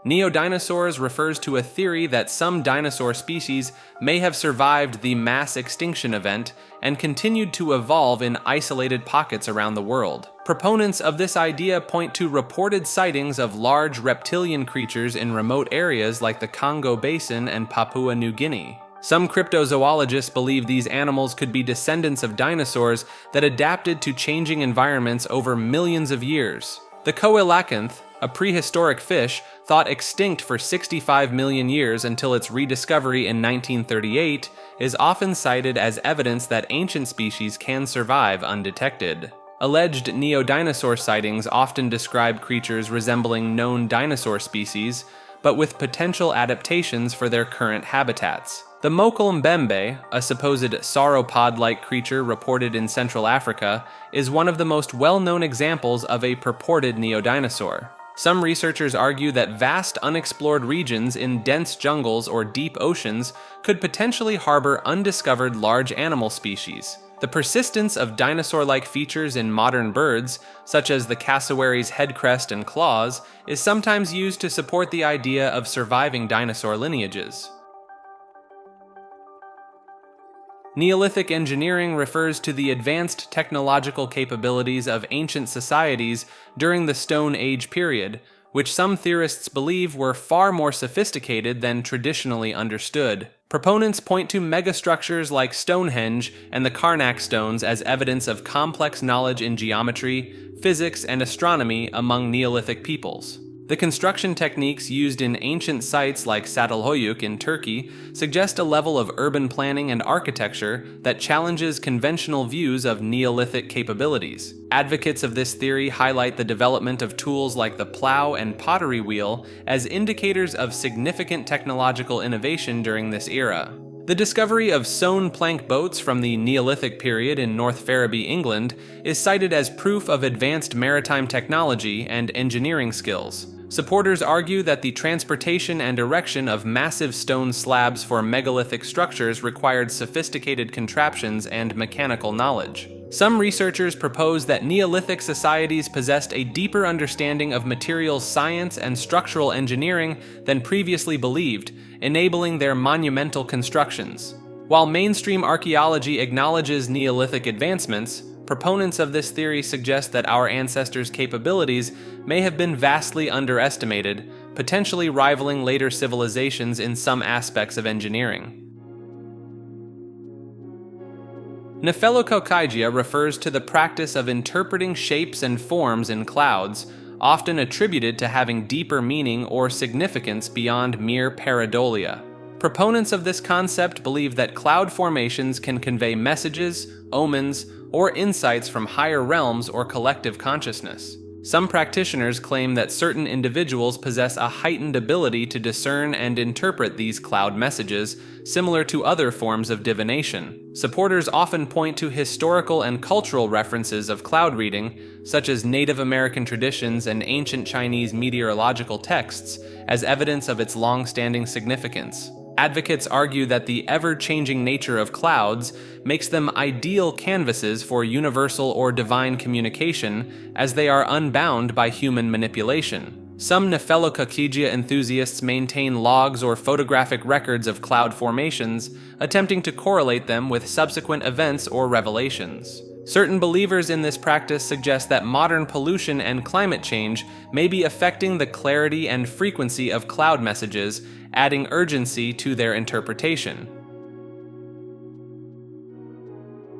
Neo-dinosaurs refers to a theory that some dinosaur species may have survived the mass extinction event and continued to evolve in isolated pockets around the world. Proponents of this idea point to reported sightings of large reptilian creatures in remote areas like the Congo Basin and Papua New Guinea. Some cryptozoologists believe these animals could be descendants of dinosaurs that adapted to changing environments over millions of years. The coelacanth, a prehistoric fish, thought extinct for 65 million years until its rediscovery in 1938, is often cited as evidence that ancient species can survive undetected. Alleged neo-dinosaur sightings often describe creatures resembling known dinosaur species, but with potential adaptations for their current habitats. The Mokele Mbembe, a supposed sauropod-like creature reported in Central Africa, is one of the most well-known examples of a purported neo-dinosaur. Some researchers argue that vast unexplored regions in dense jungles or deep oceans could potentially harbor undiscovered large animal species. The persistence of dinosaur-like features in modern birds, such as the cassowary's head crest and claws, is sometimes used to support the idea of surviving dinosaur lineages. Neolithic engineering refers to the advanced technological capabilities of ancient societies during the Stone Age period, which some theorists believe were far more sophisticated than traditionally understood. Proponents point to megastructures like Stonehenge and the Karnak stones as evidence of complex knowledge in geometry, physics, and astronomy among Neolithic peoples. The construction techniques used in ancient sites like Çatalhöyük in Turkey suggest a level of urban planning and architecture that challenges conventional views of Neolithic capabilities. Advocates of this theory highlight the development of tools like the plow and pottery wheel as indicators of significant technological innovation during this era. The discovery of sewn plank boats from the Neolithic period in North Ferriby, England, is cited as proof of advanced maritime technology and engineering skills. Supporters argue that the transportation and erection of massive stone slabs for megalithic structures required sophisticated contraptions and mechanical knowledge. Some researchers propose that Neolithic societies possessed a deeper understanding of materials science and structural engineering than previously believed, enabling their monumental constructions. While mainstream archaeology acknowledges Neolithic advancements, Proponents of this theory suggest that our ancestors' capabilities may have been vastly underestimated, potentially rivaling later civilizations in some aspects of engineering. Nephelokokaigia refers to the practice of interpreting shapes and forms in clouds, often attributed to having deeper meaning or significance beyond mere pareidolia. Proponents of this concept believe that cloud formations can convey messages, omens, or insights from higher realms or collective consciousness. Some practitioners claim that certain individuals possess a heightened ability to discern and interpret these cloud messages, similar to other forms of divination. Supporters often point to historical and cultural references of cloud reading, such as Native American traditions and ancient Chinese meteorological texts, as evidence of its long-standing significance. Advocates argue that the ever-changing nature of clouds makes them ideal canvases for universal or divine communication, as they are unbound by human manipulation. Some Nephelokokaigia enthusiasts maintain logs or photographic records of cloud formations, attempting to correlate them with subsequent events or revelations. Certain believers in this practice suggest that modern pollution and climate change may be affecting the clarity and frequency of cloud messages, adding urgency to their interpretation.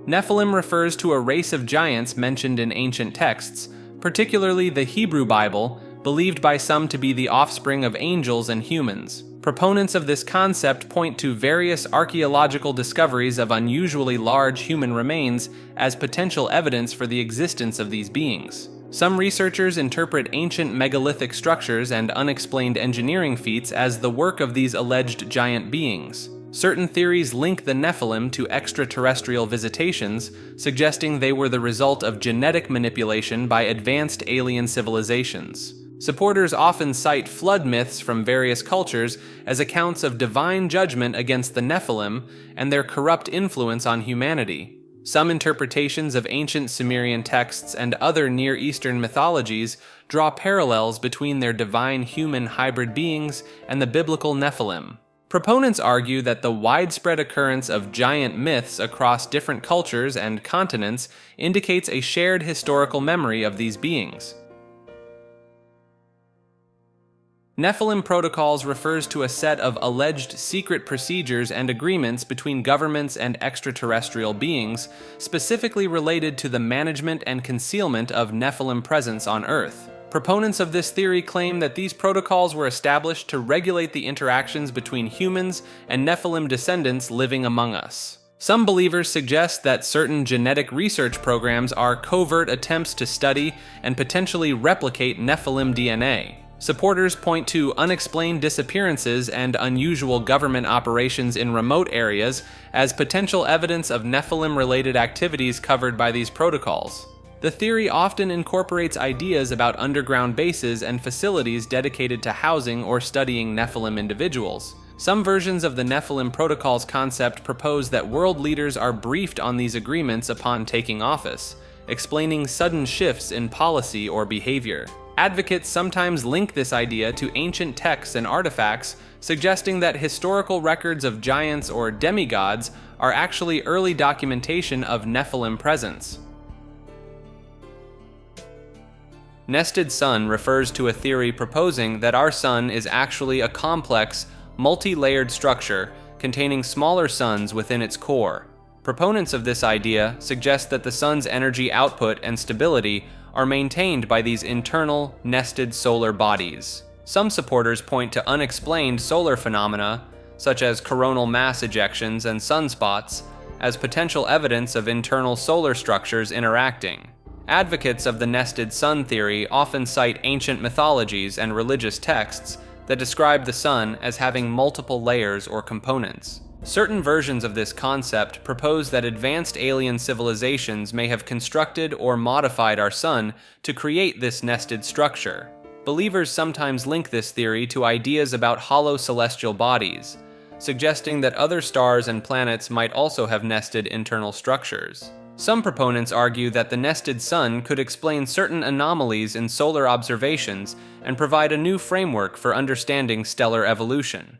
Nephilim refers to a race of giants mentioned in ancient texts, particularly the Hebrew Bible, believed by some to be the offspring of angels and humans. Proponents of this concept point to various archaeological discoveries of unusually large human remains as potential evidence for the existence of these beings. Some researchers interpret ancient megalithic structures and unexplained engineering feats as the work of these alleged giant beings. Certain theories link the Nephilim to extraterrestrial visitations, suggesting they were the result of genetic manipulation by advanced alien civilizations. Supporters often cite flood myths from various cultures as accounts of divine judgment against the Nephilim and their corrupt influence on humanity. Some interpretations of ancient Sumerian texts and other Near Eastern mythologies draw parallels between their divine human hybrid beings and the biblical Nephilim. Proponents argue that the widespread occurrence of giant myths across different cultures and continents indicates a shared historical memory of these beings. Nephilim Protocols refers to a set of alleged secret procedures and agreements between governments and extraterrestrial beings, specifically related to the management and concealment of Nephilim presence on Earth. Proponents of this theory claim that these protocols were established to regulate the interactions between humans and Nephilim descendants living among us. Some believers suggest that certain genetic research programs are covert attempts to study and potentially replicate Nephilim DNA. Supporters point to unexplained disappearances and unusual government operations in remote areas as potential evidence of Nephilim-related activities covered by these protocols. The theory often incorporates ideas about underground bases and facilities dedicated to housing or studying Nephilim individuals. Some versions of the Nephilim Protocols concept propose that world leaders are briefed on these agreements upon taking office, explaining sudden shifts in policy or behavior. Advocates sometimes link this idea to ancient texts and artifacts, suggesting that historical records of giants or demigods are actually early documentation of Nephilim presence. Nested sun refers to a theory proposing that our sun is actually a complex, multi-layered structure containing smaller suns within its core. Proponents of this idea suggest that the sun's energy output and stability are maintained by these internal, nested solar bodies. Some supporters point to unexplained solar phenomena, such as coronal mass ejections and sunspots, as potential evidence of internal solar structures interacting. Advocates of the nested sun theory often cite ancient mythologies and religious texts that describe the sun as having multiple layers or components. Certain versions of this concept propose that advanced alien civilizations may have constructed or modified our sun to create this nested structure. Believers sometimes link this theory to ideas about hollow celestial bodies, suggesting that other stars and planets might also have nested internal structures. Some proponents argue that the nested sun could explain certain anomalies in solar observations and provide a new framework for understanding stellar evolution.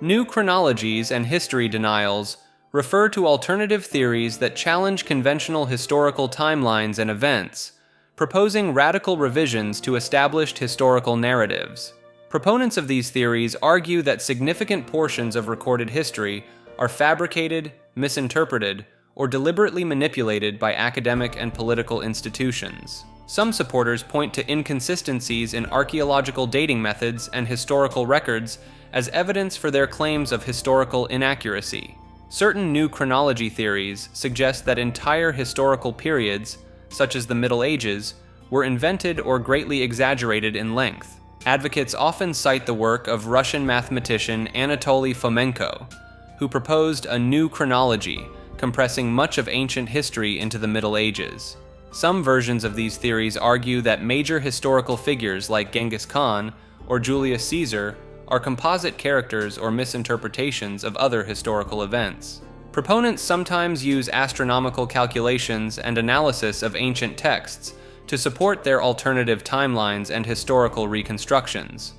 New chronologies and history denials refer to alternative theories that challenge conventional historical timelines and events, proposing radical revisions to established historical narratives. Proponents of these theories argue that significant portions of recorded history are fabricated, misinterpreted, or deliberately manipulated by academic and political institutions. Some supporters point to inconsistencies in archaeological dating methods and historical records as evidence for their claims of historical inaccuracy. Certain new chronology theories suggest that entire historical periods, such as the Middle Ages, were invented or greatly exaggerated in length. Advocates often cite the work of Russian mathematician Anatoly Fomenko, who proposed a new chronology, compressing much of ancient history into the Middle Ages. Some versions of these theories argue that major historical figures like Genghis Khan or Julius Caesar are composite characters or misinterpretations of other historical events. Proponents sometimes use astronomical calculations and analysis of ancient texts to support their alternative timelines and historical reconstructions.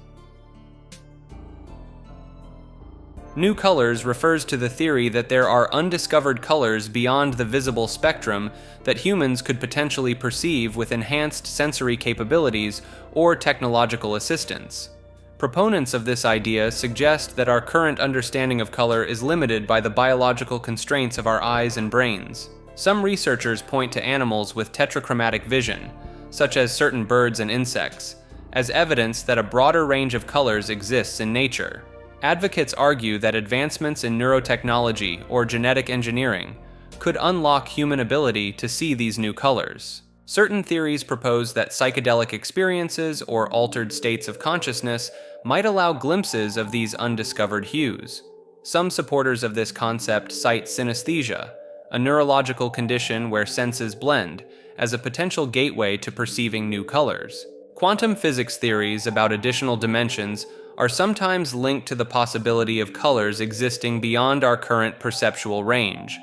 New colors refers to the theory that there are undiscovered colors beyond the visible spectrum that humans could potentially perceive with enhanced sensory capabilities or technological assistance. Proponents of this idea suggest that our current understanding of color is limited by the biological constraints of our eyes and brains. Some researchers point to animals with tetrachromatic vision, such as certain birds and insects, as evidence that a broader range of colors exists in nature. Advocates argue that advancements in neurotechnology or genetic engineering could unlock human ability to see these new colors. Certain theories propose that psychedelic experiences or altered states of consciousness might allow glimpses of these undiscovered hues. Some supporters of this concept cite synesthesia, a neurological condition where senses blend, as a potential gateway to perceiving new colors. Quantum physics theories about additional dimensions are sometimes linked to the possibility of colors existing beyond our current perceptual range.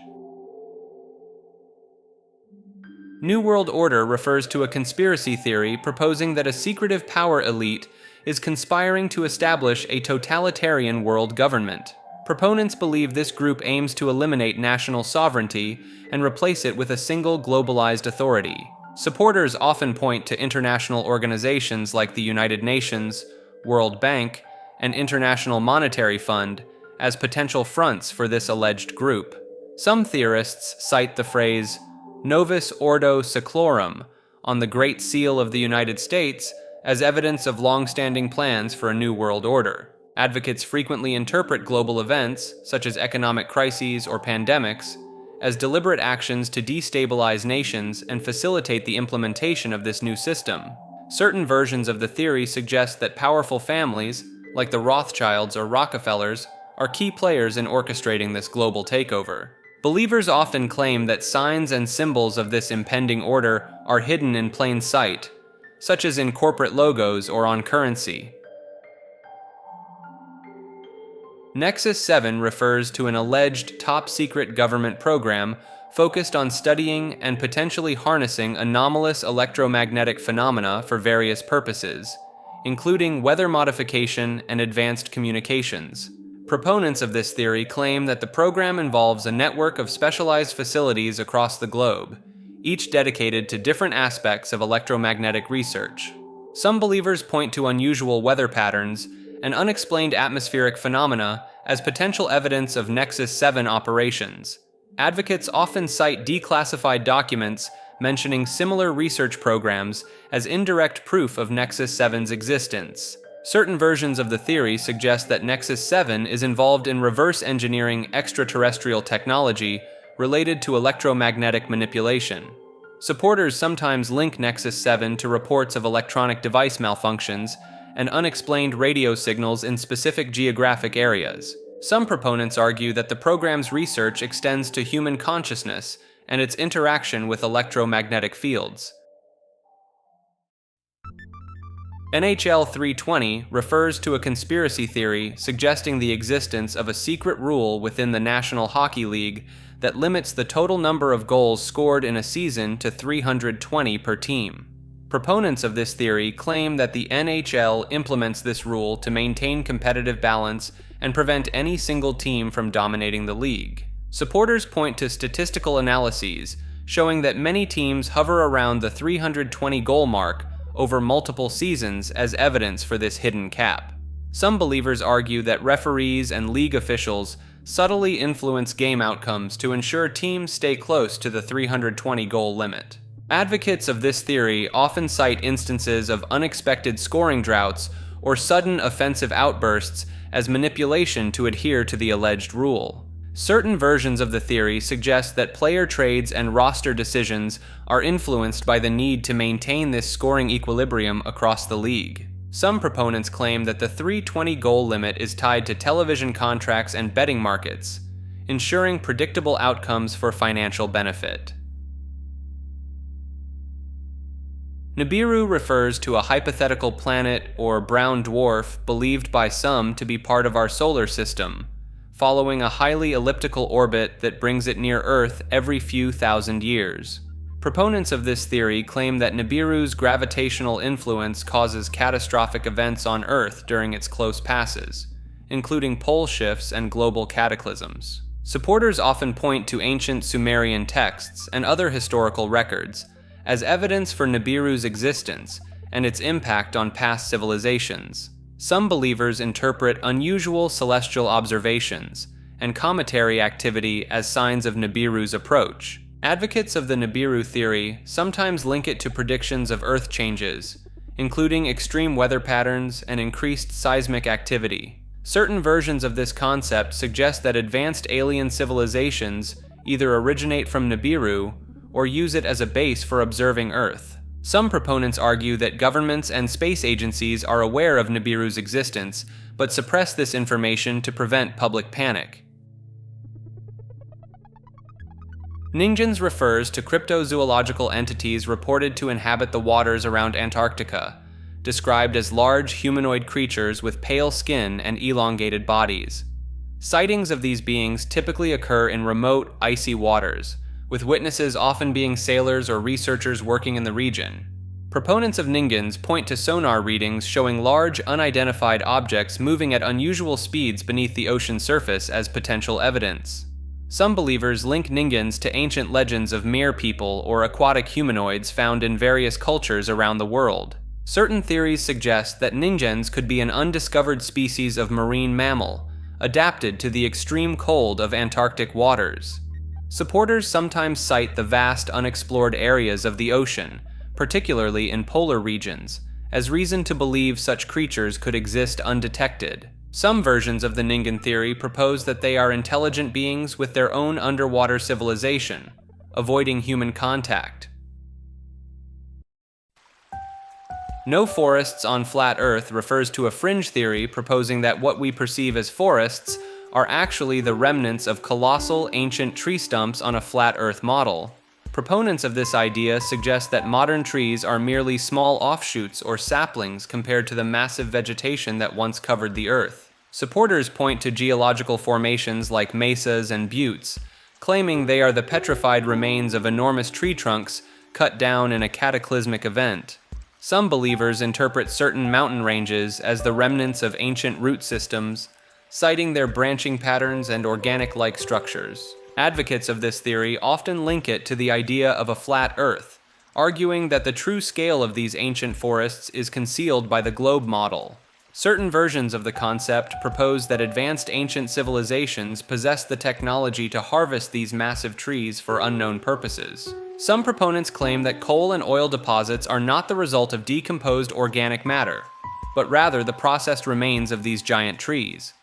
New World Order refers to a conspiracy theory proposing that a secretive power elite is conspiring to establish a totalitarian world government. Proponents believe this group aims to eliminate national sovereignty and replace it with a single globalized authority. Supporters often point to international organizations like the United Nations, World Bank, and International Monetary Fund as potential fronts for this alleged group. Some theorists cite the phrase Novus Ordo Seclorum on the Great Seal of the United States as evidence of long-standing plans for a new world order. Advocates frequently interpret global events, such as economic crises or pandemics, as deliberate actions to destabilize nations and facilitate the implementation of this new system. Certain versions of the theory suggest that powerful families, like the Rothschilds or Rockefellers, are key players in orchestrating this global takeover. Believers often claim that signs and symbols of this impending order are hidden in plain sight, such as in corporate logos or on currency. Nexus 7 refers to an alleged top-secret government program focused on studying and potentially harnessing anomalous electromagnetic phenomena for various purposes, including weather modification and advanced communications. Proponents of this theory claim that the program involves a network of specialized facilities across the globe, each dedicated to different aspects of electromagnetic research. Some believers point to unusual weather patterns and unexplained atmospheric phenomena as potential evidence of Nexus 7 operations. Advocates often cite declassified documents mentioning similar research programs as indirect proof of Nexus 7's existence. Certain versions of the theory suggest that Nexus 7 is involved in reverse engineering extraterrestrial technology related to electromagnetic manipulation. Supporters sometimes link Nexus 7 to reports of electronic device malfunctions and unexplained radio signals in specific geographic areas. Some proponents argue that the program's research extends to human consciousness and its interaction with electromagnetic fields. NHL 320 refers to a conspiracy theory suggesting the existence of a secret rule within the National Hockey League that limits the total number of goals scored in a season to 320 per team. Proponents of this theory claim that the NHL implements this rule to maintain competitive balance and prevent any single team from dominating the league. Supporters point to statistical analyses showing that many teams hover around the 320 goal mark over multiple seasons as evidence for this hidden cap. Some believers argue that referees and league officials subtly influence game outcomes to ensure teams stay close to the 320 goal limit. Advocates of this theory often cite instances of unexpected scoring droughts or sudden offensive outbursts as manipulation to adhere to the alleged rule. Certain versions of the theory suggest that player trades and roster decisions are influenced by the need to maintain this scoring equilibrium across the league. Some proponents claim that the 320 goal limit is tied to television contracts and betting markets, ensuring predictable outcomes for financial benefit. Nibiru refers to a hypothetical planet or brown dwarf believed by some to be part of our solar system, following a highly elliptical orbit that brings it near Earth every few thousand years. Proponents of this theory claim that Nibiru's gravitational influence causes catastrophic events on Earth during its close passes, including pole shifts and global cataclysms. Supporters often point to ancient Sumerian texts and other historical records as evidence for Nibiru's existence and its impact on past civilizations. Some believers interpret unusual celestial observations and cometary activity as signs of Nibiru's approach. Advocates of the Nibiru theory sometimes link it to predictions of Earth changes, including extreme weather patterns and increased seismic activity. Certain versions of this concept suggest that advanced alien civilizations either originate from Nibiru or use it as a base for observing Earth. Some proponents argue that governments and space agencies are aware of Nibiru's existence, but suppress this information to prevent public panic. Ningens refers to cryptozoological entities reported to inhabit the waters around Antarctica, described as large humanoid creatures with pale skin and elongated bodies. Sightings of these beings typically occur in remote, icy waters, with witnesses often being sailors or researchers working in the region. Proponents of Ningens point to sonar readings showing large, unidentified objects moving at unusual speeds beneath the ocean surface as potential evidence. Some believers link Ningens to ancient legends of mere people or aquatic humanoids found in various cultures around the world. Certain theories suggest that Ningens could be an undiscovered species of marine mammal, adapted to the extreme cold of Antarctic waters. Supporters sometimes cite the vast unexplored areas of the ocean, particularly in polar regions, as reason to believe such creatures could exist undetected. Some versions of the Ningen theory propose that they are intelligent beings with their own underwater civilization, avoiding human contact. No forests on flat Earth refers to a fringe theory proposing that what we perceive as forests are actually the remnants of colossal ancient tree stumps on a flat Earth model. Proponents of this idea suggest that modern trees are merely small offshoots or saplings compared to the massive vegetation that once covered the Earth. Supporters point to geological formations like mesas and buttes, claiming they are the petrified remains of enormous tree trunks cut down in a cataclysmic event. Some believers interpret certain mountain ranges as the remnants of ancient root systems, citing their branching patterns and organic-like structures. Advocates of this theory often link it to the idea of a flat Earth, arguing that the true scale of these ancient forests is concealed by the globe model. Certain versions of the concept propose that advanced ancient civilizations possess the technology to harvest these massive trees for unknown purposes. Some proponents claim that coal and oil deposits are not the result of decomposed organic matter, but rather the processed remains of these giant trees.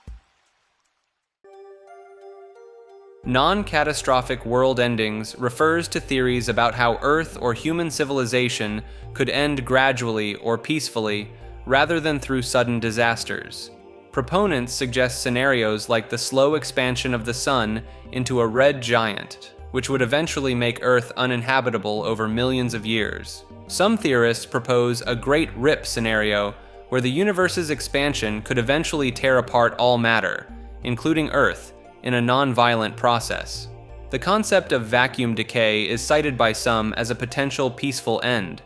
Non-catastrophic world endings refers to theories about how Earth or human civilization could end gradually or peacefully, rather than through sudden disasters. Proponents suggest scenarios like the slow expansion of the sun into a red giant, which would eventually make Earth uninhabitable over millions of years. Some theorists propose a Great Rip scenario where the universe's expansion could eventually tear apart all matter, including Earth, in a non-violent process. The concept of vacuum decay is cited by some as a potential peaceful end,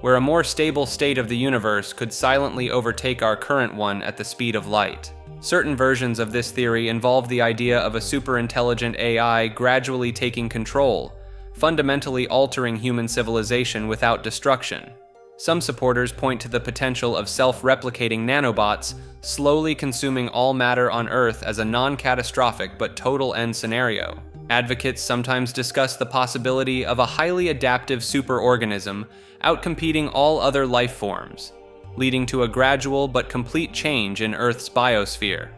where a more stable state of the universe could silently overtake our current one at the speed of light. Certain versions of this theory involve the idea of a superintelligent AI gradually taking control, fundamentally altering human civilization without destruction. Some supporters point to the potential of self-replicating nanobots slowly consuming all matter on Earth as a non-catastrophic but total end scenario. Advocates sometimes discuss the possibility of a highly adaptive superorganism outcompeting all other life forms, leading to a gradual but complete change in Earth's biosphere.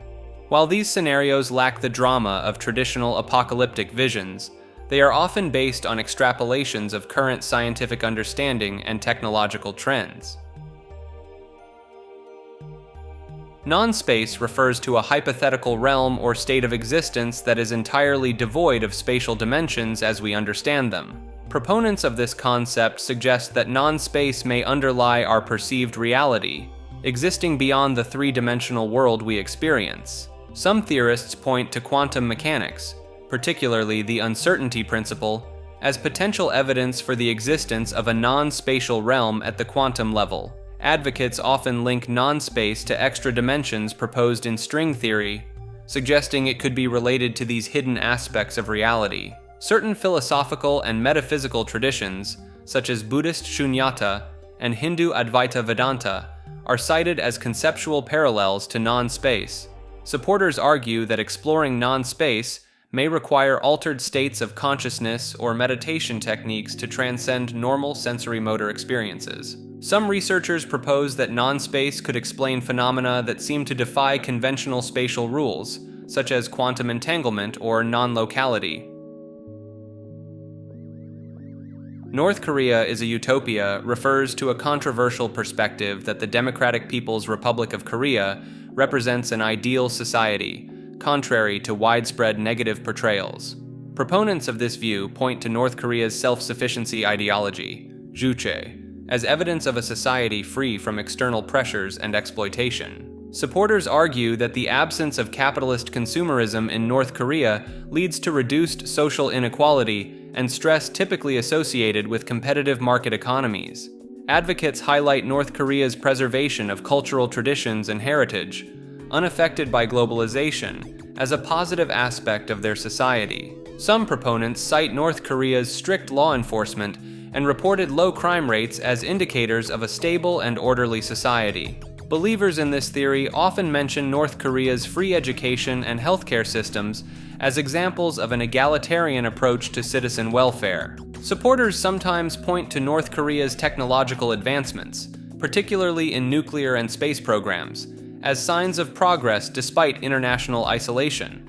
While these scenarios lack the drama of traditional apocalyptic visions, they are often based on extrapolations of current scientific understanding and technological trends. Non-space refers to a hypothetical realm or state of existence that is entirely devoid of spatial dimensions as we understand them. Proponents of this concept suggest that non-space may underlie our perceived reality, existing beyond the three-dimensional world we experience. Some theorists point to quantum mechanics, particularly the uncertainty principle, as potential evidence for the existence of a non-spatial realm at the quantum level. Advocates often link non-space to extra dimensions proposed in string theory, suggesting it could be related to these hidden aspects of reality. Certain philosophical and metaphysical traditions, such as Buddhist Shunyata and Hindu Advaita Vedanta, are cited as conceptual parallels to non-space. Supporters argue that exploring non-space may require altered states of consciousness or meditation techniques to transcend normal sensory-motor experiences. Some researchers propose that non-space could explain phenomena that seem to defy conventional spatial rules, such as quantum entanglement or non-locality. North Korea is a utopia refers to a controversial perspective that the Democratic People's Republic of Korea represents an ideal society, contrary to widespread negative portrayals. Proponents of this view point to North Korea's self-sufficiency ideology, juche, as evidence of a society free from external pressures and exploitation. Supporters argue that the absence of capitalist consumerism in North Korea leads to reduced social inequality and stress typically associated with competitive market economies. Advocates highlight North Korea's preservation of cultural traditions and heritage, unaffected by globalization, as a positive aspect of their society. Some proponents cite North Korea's strict law enforcement and reported low crime rates as indicators of a stable and orderly society. Believers in this theory often mention North Korea's free education and healthcare systems as examples of an egalitarian approach to citizen welfare. Supporters sometimes point to North Korea's technological advancements, particularly in nuclear and space programs, as signs of progress despite international isolation.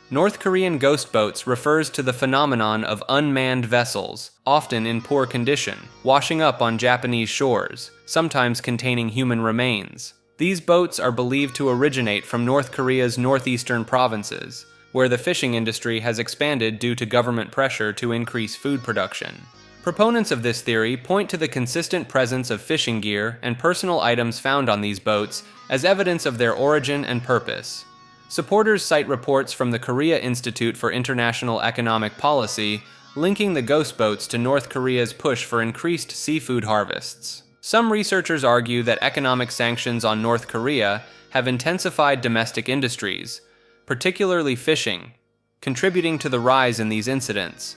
North Korean ghost boats refers to the phenomenon of unmanned vessels, often in poor condition, washing up on Japanese shores, sometimes containing human remains. These boats are believed to originate from North Korea's northeastern provinces, where the fishing industry has expanded due to government pressure to increase food production. Proponents of this theory point to the consistent presence of fishing gear and personal items found on these boats as evidence of their origin and purpose. Supporters cite reports from the Korea Institute for International Economic Policy linking the ghost boats to North Korea's push for increased seafood harvests. Some researchers argue that economic sanctions on North Korea have intensified domestic industries, particularly fishing, contributing to the rise in these incidents.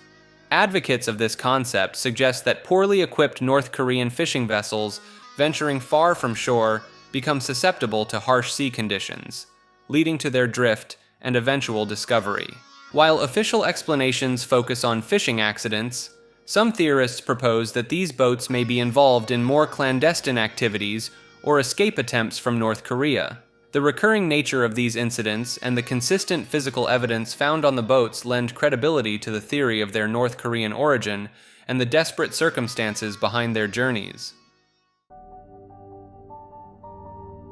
Advocates of this concept suggest that poorly equipped North Korean fishing vessels venturing far from shore become susceptible to harsh sea conditions, leading to their drift and eventual discovery. While official explanations focus on fishing accidents, some theorists propose that these boats may be involved in more clandestine activities or escape attempts from North Korea. The recurring nature of these incidents and the consistent physical evidence found on the boats lend credibility to the theory of their North Korean origin and the desperate circumstances behind their journeys.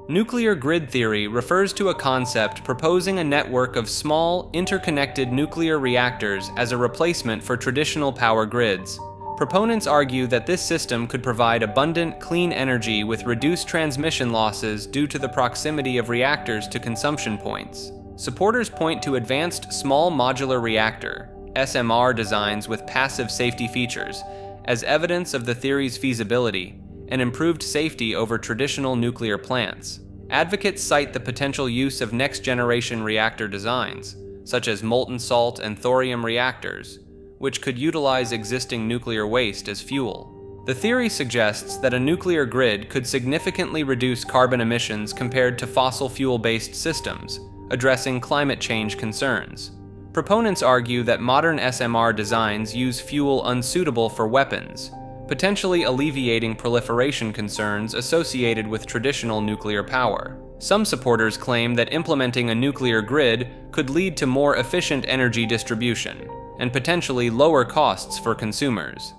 Nuclear grid theory refers to a concept proposing a network of small, interconnected nuclear reactors as a replacement for traditional power grids. Proponents argue that this system could provide abundant, clean energy with reduced transmission losses due to the proximity of reactors to consumption points. Supporters point to advanced small modular reactor, SMR designs with passive safety features, as evidence of the theory's feasibility, and improved safety over traditional nuclear plants. Advocates cite the potential use of next-generation reactor designs, such as molten salt and thorium reactors, which could utilize existing nuclear waste as fuel. The theory suggests that a nuclear grid could significantly reduce carbon emissions compared to fossil fuel-based systems, addressing climate change concerns. Proponents argue that modern SMR designs use fuel unsuitable for weapons, potentially alleviating proliferation concerns associated with traditional nuclear power. Some supporters claim that implementing a nuclear grid could lead to more efficient energy distribution and potentially lower costs for consumers.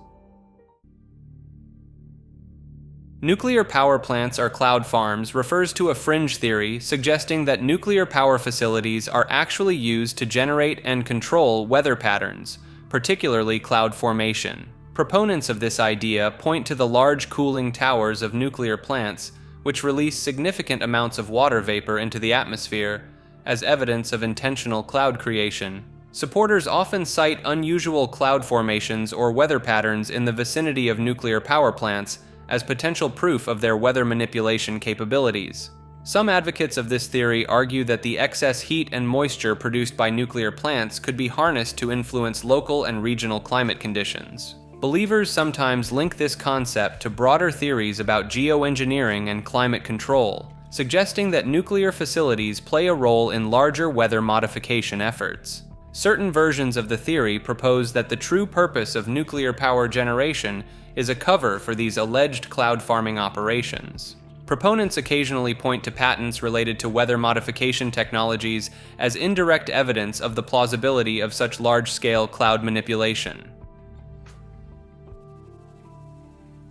Nuclear power plants or cloud farms refers to a fringe theory suggesting that nuclear power facilities are actually used to generate and control weather patterns, particularly cloud formation. Proponents of this idea point to the large cooling towers of nuclear plants, which release significant amounts of water vapor into the atmosphere, as evidence of intentional cloud creation. Supporters often cite unusual cloud formations or weather patterns in the vicinity of nuclear power plants as potential proof of their weather manipulation capabilities. Some advocates of this theory argue that the excess heat and moisture produced by nuclear plants could be harnessed to influence local and regional climate conditions. Believers sometimes link this concept to broader theories about geoengineering and climate control, suggesting that nuclear facilities play a role in larger weather modification efforts. Certain versions of the theory propose that the true purpose of nuclear power generation is a cover for these alleged cloud farming operations. Proponents occasionally point to patents related to weather modification technologies as indirect evidence of the plausibility of such large-scale cloud manipulation.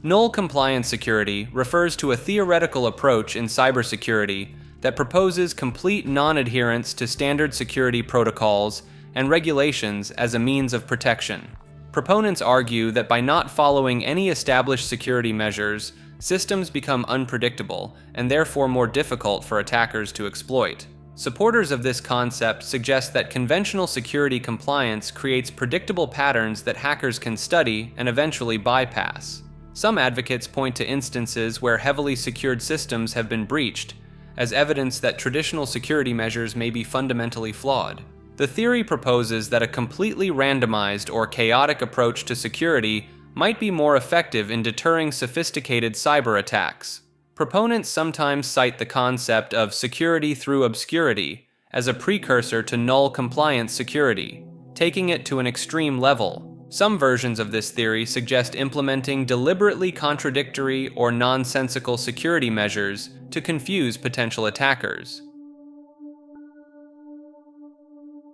Null compliance security refers to a theoretical approach in cybersecurity that proposes complete non-adherence to standard security protocols and regulations as a means of protection. Proponents argue that by not following any established security measures, systems become unpredictable and therefore more difficult for attackers to exploit. Supporters of this concept suggest that conventional security compliance creates predictable patterns that hackers can study and eventually bypass. Some advocates point to instances where heavily secured systems have been breached, as evidence that traditional security measures may be fundamentally flawed. The theory proposes that a completely randomized or chaotic approach to security might be more effective in deterring sophisticated cyber attacks. Proponents sometimes cite the concept of security through obscurity as a precursor to null compliance security, taking it to an extreme level. Some versions of this theory suggest implementing deliberately contradictory or nonsensical security measures to confuse potential attackers.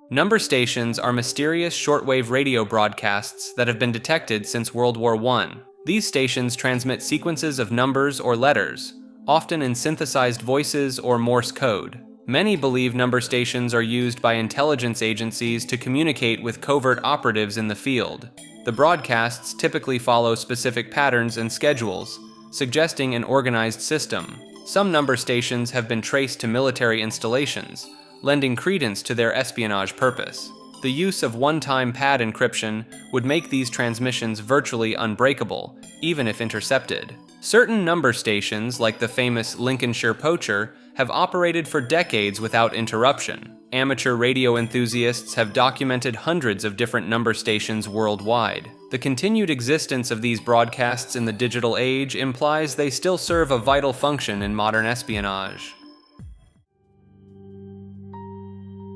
Number stations are mysterious shortwave radio broadcasts that have been detected since World War I. These stations transmit sequences of numbers or letters, often in synthesized voices or Morse code. Many believe number stations are used by intelligence agencies to communicate with covert operatives in the field. The broadcasts typically follow specific patterns and schedules, suggesting an organized system. Some number stations have been traced to military installations, lending credence to their espionage purpose. The use of one-time pad encryption would make these transmissions virtually unbreakable, even if intercepted. Certain number stations, like the famous Lincolnshire Poacher, have operated for decades without interruption. Amateur radio enthusiasts have documented hundreds of different number stations worldwide. The continued existence of these broadcasts in the digital age implies they still serve a vital function in modern espionage.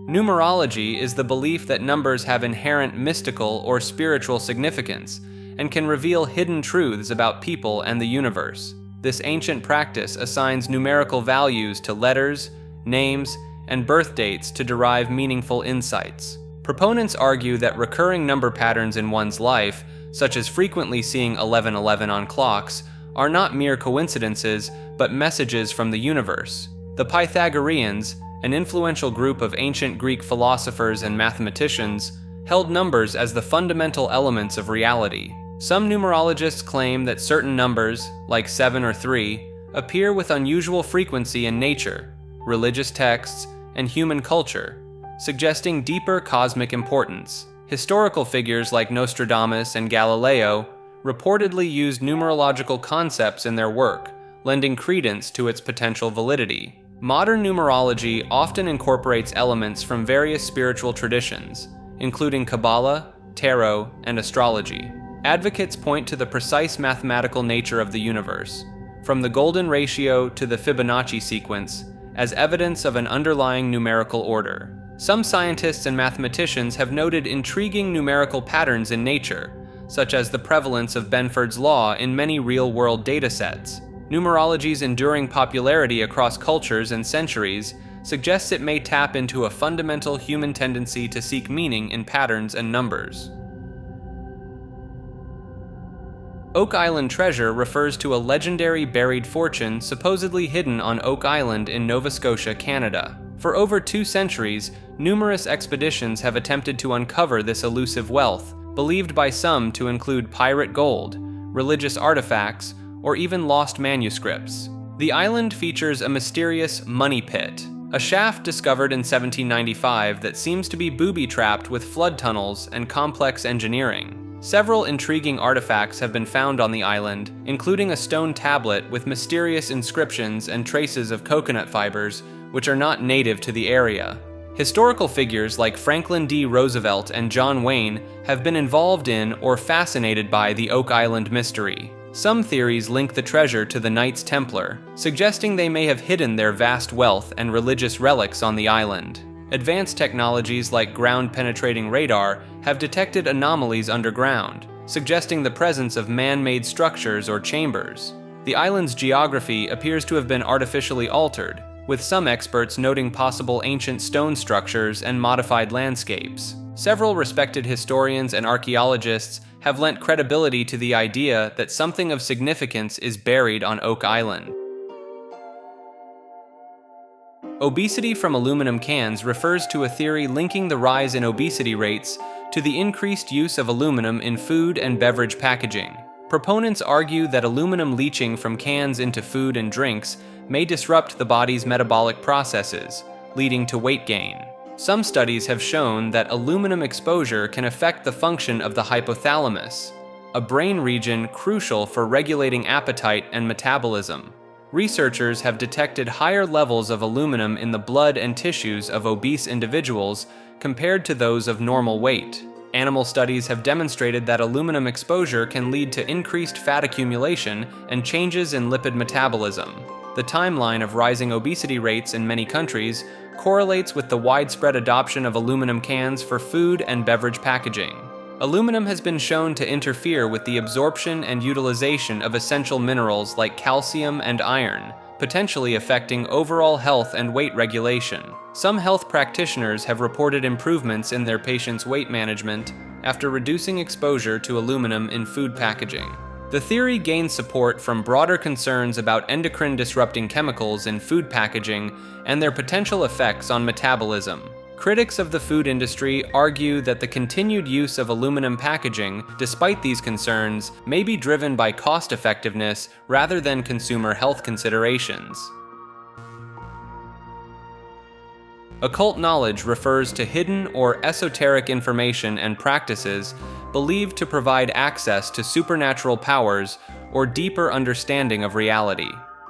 Numerology is the belief that numbers have inherent mystical or spiritual significance and can reveal hidden truths about people and the universe. This ancient practice assigns numerical values to letters, names, and birth dates to derive meaningful insights. Proponents argue that recurring number patterns in one's life, such as frequently seeing 1111 on clocks, are not mere coincidences, but messages from the universe. The Pythagoreans, an influential group of ancient Greek philosophers and mathematicians, held numbers as the fundamental elements of reality. Some numerologists claim that certain numbers, like 7 or 3, appear with unusual frequency in nature, religious texts, and human culture, suggesting deeper cosmic importance. Historical figures like Nostradamus and Galileo reportedly used numerological concepts in their work, lending credence to its potential validity. Modern numerology often incorporates elements from various spiritual traditions, including Kabbalah, tarot, and astrology. Advocates point to the precise mathematical nature of the universe, from the golden ratio to the Fibonacci sequence, as evidence of an underlying numerical order. Some scientists and mathematicians have noted intriguing numerical patterns in nature, such as the prevalence of Benford's law in many real-world datasets. Numerology's enduring popularity across cultures and centuries suggests it may tap into a fundamental human tendency to seek meaning in patterns and numbers. Oak Island treasure refers to a legendary buried fortune supposedly hidden on Oak Island in Nova Scotia, Canada. For over 2 centuries, numerous expeditions have attempted to uncover this elusive wealth, believed by some to include pirate gold, religious artifacts, or even lost manuscripts. The island features a mysterious money pit, a shaft discovered in 1795 that seems to be booby-trapped with flood tunnels and complex engineering. Several intriguing artifacts have been found on the island, including a stone tablet with mysterious inscriptions and traces of coconut fibers, which are not native to the area. Historical figures like Franklin D. Roosevelt and John Wayne have been involved in or fascinated by the Oak Island mystery. Some theories link the treasure to the Knights Templar, suggesting they may have hidden their vast wealth and religious relics on the island. Advanced technologies like ground-penetrating radar have detected anomalies underground, suggesting the presence of man-made structures or chambers. The island's geography appears to have been artificially altered, with some experts noting possible ancient stone structures and modified landscapes. Several respected historians and archaeologists have lent credibility to the idea that something of significance is buried on Oak Island. Obesity from aluminum cans refers to a theory linking the rise in obesity rates to the increased use of aluminum in food and beverage packaging. Proponents argue that aluminum leaching from cans into food and drinks may disrupt the body's metabolic processes, leading to weight gain. Some studies have shown that aluminum exposure can affect the function of the hypothalamus, a brain region crucial for regulating appetite and metabolism. Researchers have detected higher levels of aluminum in the blood and tissues of obese individuals compared to those of normal weight. Animal studies have demonstrated that aluminum exposure can lead to increased fat accumulation and changes in lipid metabolism. The timeline of rising obesity rates in many countries correlates with the widespread adoption of aluminum cans for food and beverage packaging. Aluminum has been shown to interfere with the absorption and utilization of essential minerals like calcium and iron, potentially affecting overall health and weight regulation. Some health practitioners have reported improvements in their patients' weight management after reducing exposure to aluminum in food packaging. The theory gains support from broader concerns about endocrine-disrupting chemicals in food packaging and their potential effects on metabolism. Critics of the food industry argue that the continued use of aluminum packaging, despite these concerns, may be driven by cost-effectiveness rather than consumer health considerations. Occult knowledge refers to hidden or esoteric information and practices believed to provide access to supernatural powers or deeper understanding of reality.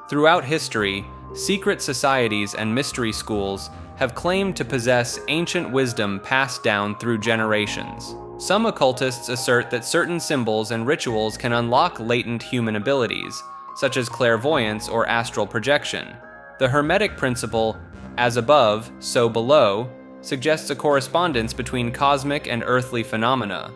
Throughout history, secret societies and mystery schools have claimed to possess ancient wisdom passed down through generations. Some occultists assert that certain symbols and rituals can unlock latent human abilities, such as clairvoyance or astral projection. The Hermetic principle, as above, so below, suggests a correspondence between cosmic and earthly phenomena,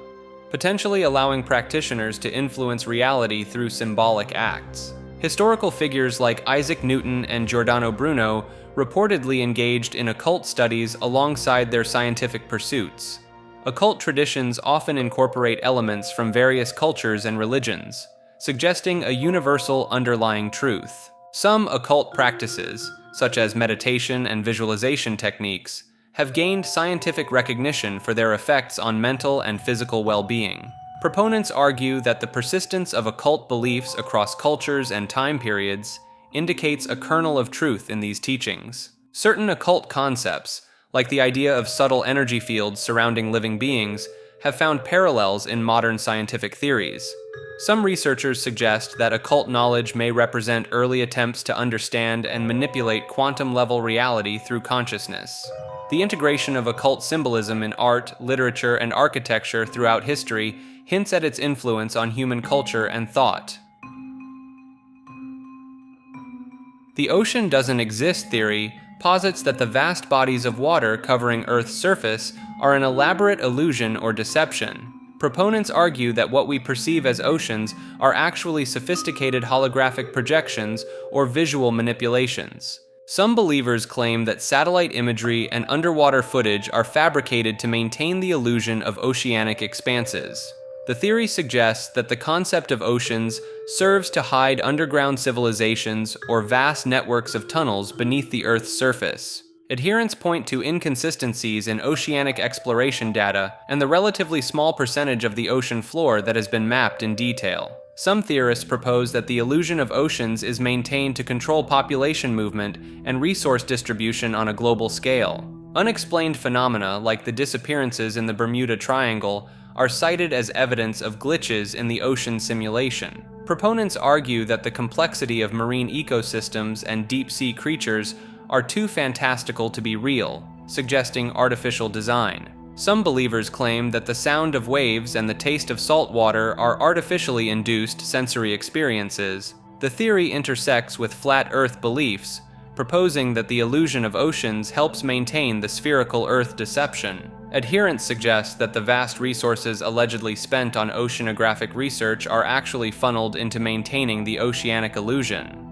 potentially allowing practitioners to influence reality through symbolic acts. Historical figures like Isaac Newton and Giordano Bruno reportedly engaged in occult studies alongside their scientific pursuits. Occult traditions often incorporate elements from various cultures and religions, suggesting a universal underlying truth. Some occult practices, such as meditation and visualization techniques, have gained scientific recognition for their effects on mental and physical well-being. Proponents argue that the persistence of occult beliefs across cultures and time periods indicates a kernel of truth in these teachings. Certain occult concepts, like the idea of subtle energy fields surrounding living beings, have found parallels in modern scientific theories. Some researchers suggest that occult knowledge may represent early attempts to understand and manipulate quantum-level reality through consciousness. The integration of occult symbolism in art, literature, and architecture throughout history hints at its influence on human culture and thought. The ocean doesn't exist theory posits that the vast bodies of water covering Earth's surface are an elaborate illusion or deception. Proponents argue that what we perceive as oceans are actually sophisticated holographic projections or visual manipulations. Some believers claim that satellite imagery and underwater footage are fabricated to maintain the illusion of oceanic expanses. The theory suggests that the concept of oceans serves to hide underground civilizations or vast networks of tunnels beneath the Earth's surface. Adherents point to inconsistencies in oceanic exploration data and the relatively small percentage of the ocean floor that has been mapped in detail. Some theorists propose that the illusion of oceans is maintained to control population movement and resource distribution on a global scale. Unexplained phenomena like the disappearances in the Bermuda Triangle are cited as evidence of glitches in the ocean simulation. Proponents argue that the complexity of marine ecosystems and deep-sea creatures are too fantastical to be real, suggesting artificial design. Some believers claim that the sound of waves and the taste of salt water are artificially induced sensory experiences. The theory intersects with flat Earth beliefs, proposing that the illusion of oceans helps maintain the spherical Earth deception. Adherents suggest that the vast resources allegedly spent on oceanographic research are actually funneled into maintaining the oceanic illusion.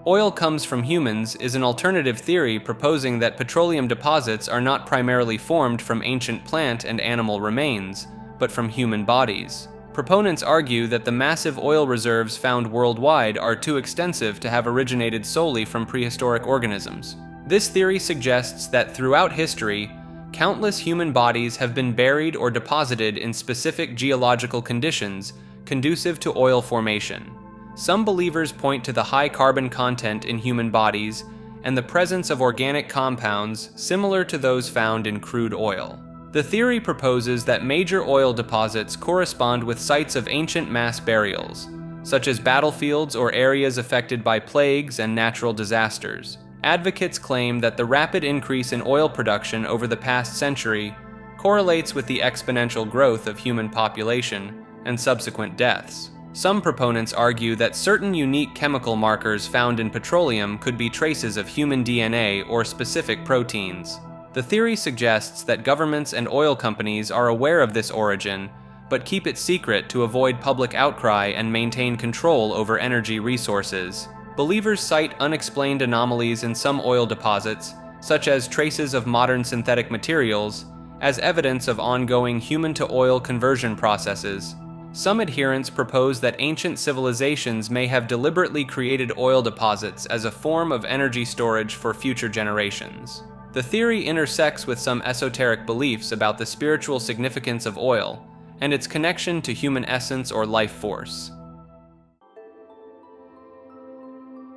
Oil comes from humans is an alternative theory proposing that petroleum deposits are not primarily formed from ancient plant and animal remains, but from human bodies. Proponents argue that the massive oil reserves found worldwide are too extensive to have originated solely from prehistoric organisms. This theory suggests that throughout history, countless human bodies have been buried or deposited in specific geological conditions conducive to oil formation. Some believers point to the high carbon content in human bodies and the presence of organic compounds similar to those found in crude oil. The theory proposes that major oil deposits correspond with sites of ancient mass burials, such as battlefields or areas affected by plagues and natural disasters. Advocates claim that the rapid increase in oil production over the past century correlates with the exponential growth of human population and subsequent deaths. Some proponents argue that certain unique chemical markers found in petroleum could be traces of human DNA or specific proteins. The theory suggests that governments and oil companies are aware of this origin, but keep it secret to avoid public outcry and maintain control over energy resources. Believers cite unexplained anomalies in some oil deposits, such as traces of modern synthetic materials, as evidence of ongoing human-to-oil conversion processes. Some adherents propose that ancient civilizations may have deliberately created oil deposits as a form of energy storage for future generations. The theory intersects with some esoteric beliefs about the spiritual significance of oil and its connection to human essence or life force.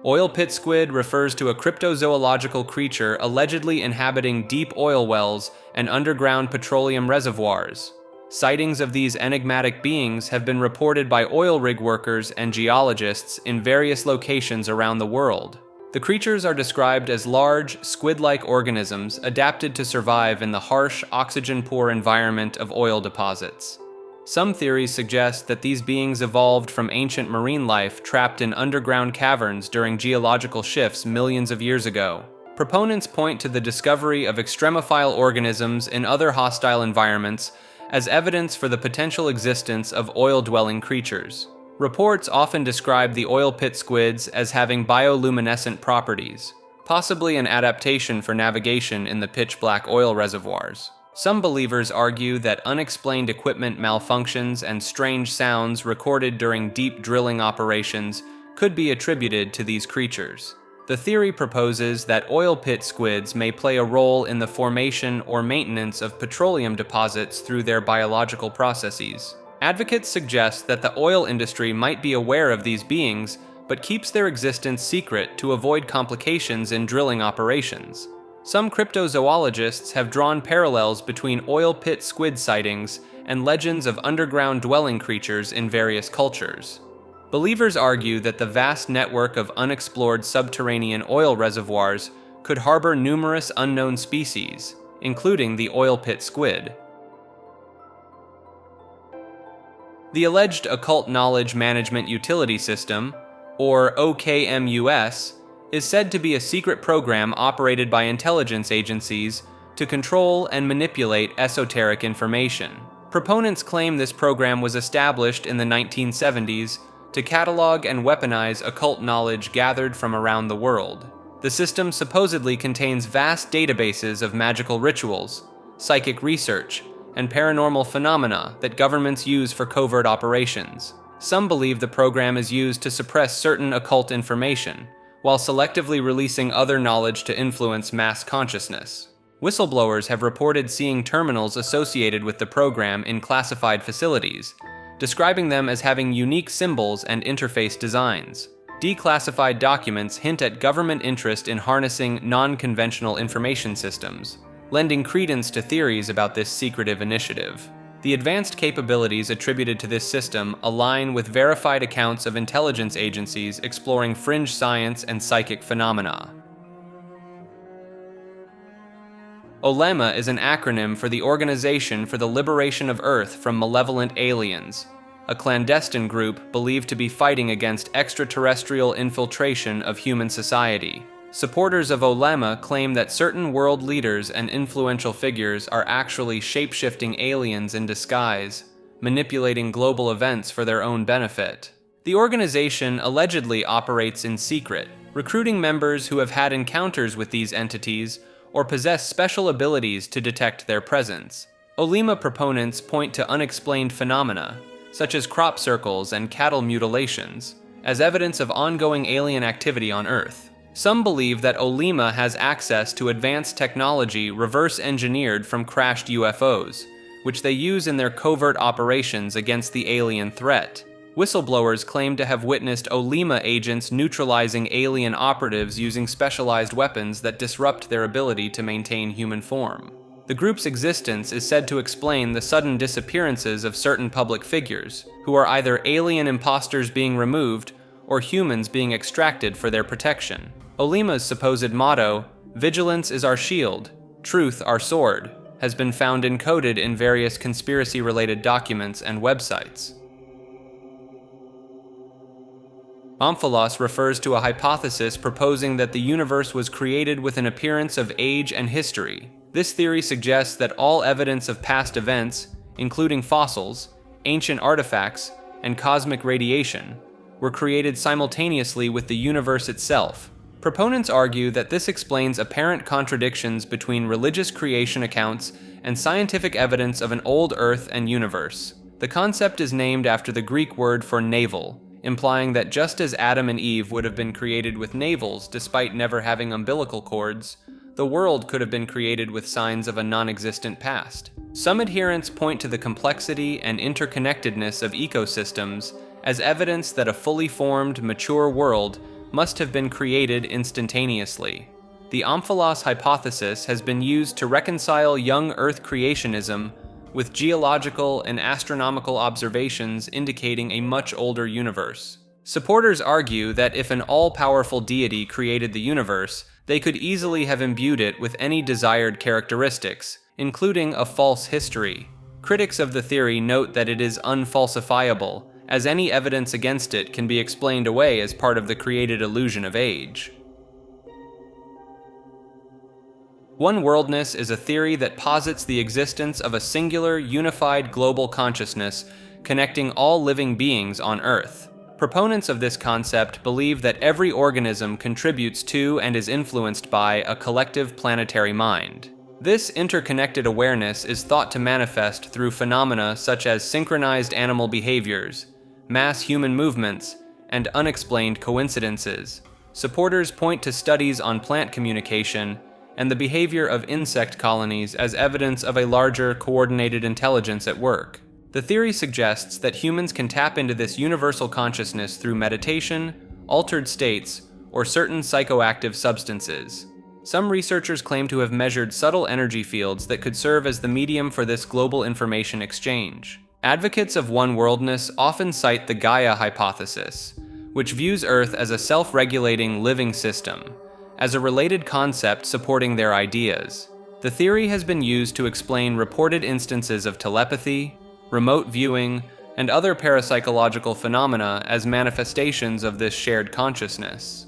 Oil pit squid refers to a cryptozoological creature allegedly inhabiting deep oil wells and underground petroleum reservoirs. Sightings of these enigmatic beings have been reported by oil rig workers and geologists in various locations around the world. The creatures are described as large, squid-like organisms adapted to survive in the harsh, oxygen-poor environment of oil deposits. Some theories suggest that these beings evolved from ancient marine life trapped in underground caverns during geological shifts millions of years ago. Proponents point to the discovery of extremophile organisms in other hostile environments as evidence for the potential existence of oil-dwelling creatures. Reports often describe the oil pit squids as having bioluminescent properties, possibly an adaptation for navigation in the pitch-black oil reservoirs. Some believers argue that unexplained equipment malfunctions and strange sounds recorded during deep drilling operations could be attributed to these creatures. The theory proposes that oil pit squids may play a role in the formation or maintenance of petroleum deposits through their biological processes. Advocates suggest that the oil industry might be aware of these beings, but keeps their existence secret to avoid complications in drilling operations. Some cryptozoologists have drawn parallels between oil pit squid sightings and legends of underground dwelling creatures in various cultures. Believers argue that the vast network of unexplored subterranean oil reservoirs could harbor numerous unknown species, including the oil pit squid. The alleged Occult Knowledge Management Utility System, or OKMUS, is said to be a secret program operated by intelligence agencies to control and manipulate esoteric information. Proponents claim this program was established in the 1970s to catalog and weaponize occult knowledge gathered from around the world. The system supposedly contains vast databases of magical rituals, psychic research, and paranormal phenomena that governments use for covert operations. Some believe the program is used to suppress certain occult information, while selectively releasing other knowledge to influence mass consciousness. Whistleblowers have reported seeing terminals associated with the program in classified facilities, describing them as having unique symbols and interface designs. Declassified documents hint at government interest in harnessing non-conventional information systems, lending credence to theories about this secretive initiative. The advanced capabilities attributed to this system align with verified accounts of intelligence agencies exploring fringe science and psychic phenomena. OLEMA is an acronym for the Organization for the Liberation of Earth from Malevolent Aliens, a clandestine group believed to be fighting against extraterrestrial infiltration of human society. Supporters of OLEMA claim that certain world leaders and influential figures are actually shape-shifting aliens in disguise, manipulating global events for their own benefit. The organization allegedly operates in secret, recruiting members who have had encounters with these entities or possess special abilities to detect their presence. OLEMA proponents point to unexplained phenomena, such as crop circles and cattle mutilations, as evidence of ongoing alien activity on Earth. Some believe that OLEMA has access to advanced technology reverse-engineered from crashed UFOs, which they use in their covert operations against the alien threat. Whistleblowers claim to have witnessed OLEMA agents neutralizing alien operatives using specialized weapons that disrupt their ability to maintain human form. The group's existence is said to explain the sudden disappearances of certain public figures, who are either alien imposters being removed or humans being extracted for their protection. OLEMA's supposed motto, "Vigilance is our shield, truth our sword," has been found encoded in various conspiracy-related documents and websites. Omphalos refers to a hypothesis proposing that the universe was created with an appearance of age and history. This theory suggests that all evidence of past events, including fossils, ancient artifacts, and cosmic radiation, were created simultaneously with the universe itself. Proponents argue that this explains apparent contradictions between religious creation accounts and scientific evidence of an old Earth and universe. The concept is named after the Greek word for navel, implying that just as Adam and Eve would have been created with navels despite never having umbilical cords, the world could have been created with signs of a non-existent past. Some adherents point to the complexity and interconnectedness of ecosystems as evidence that a fully formed, mature world must have been created instantaneously. The Omphalos hypothesis has been used to reconcile young Earth creationism with geological and astronomical observations indicating a much older universe. Supporters argue that if an all-powerful deity created the universe, they could easily have imbued it with any desired characteristics, including a false history. Critics of the theory note that it is unfalsifiable, as any evidence against it can be explained away as part of the created illusion of age. One-worldness is a theory that posits the existence of a singular, unified global consciousness connecting all living beings on Earth. Proponents of this concept believe that every organism contributes to and is influenced by a collective planetary mind. This interconnected awareness is thought to manifest through phenomena such as synchronized animal behaviors, mass human movements, and unexplained coincidences. Supporters point to studies on plant communication and the behavior of insect colonies as evidence of a larger, coordinated intelligence at work. The theory suggests that humans can tap into this universal consciousness through meditation, altered states, or certain psychoactive substances. Some researchers claim to have measured subtle energy fields that could serve as the medium for this global information exchange. Advocates of one-worldness often cite the Gaia hypothesis, which views Earth as a self-regulating living system, as a related concept supporting their ideas. The theory has been used to explain reported instances of telepathy, remote viewing, and other parapsychological phenomena as manifestations of this shared consciousness.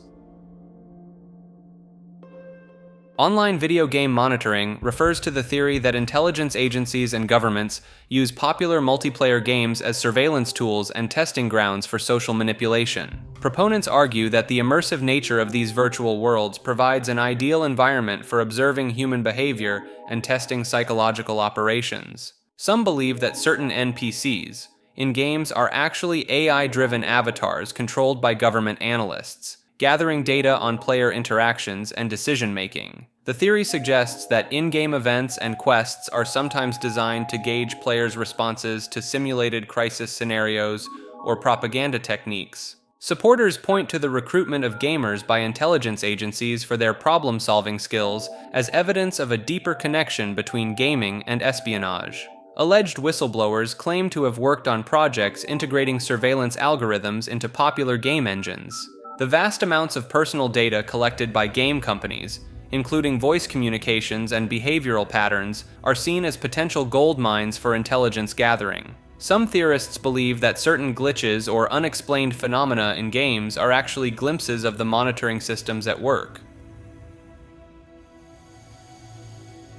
Online video game monitoring refers to the theory that intelligence agencies and governments use popular multiplayer games as surveillance tools and testing grounds for social manipulation. Proponents argue that the immersive nature of these virtual worlds provides an ideal environment for observing human behavior and testing psychological operations. Some believe that certain NPCs in games are actually AI-driven avatars controlled by government analysts, gathering data on player interactions and decision-making. The theory suggests that in-game events and quests are sometimes designed to gauge players' responses to simulated crisis scenarios or propaganda techniques. Supporters point to the recruitment of gamers by intelligence agencies for their problem-solving skills as evidence of a deeper connection between gaming and espionage. Alleged whistleblowers claim to have worked on projects integrating surveillance algorithms into popular game engines. The vast amounts of personal data collected by game companies, including voice communications and behavioral patterns, are seen as potential gold mines for intelligence gathering. Some theorists believe that certain glitches or unexplained phenomena in games are actually glimpses of the monitoring systems at work.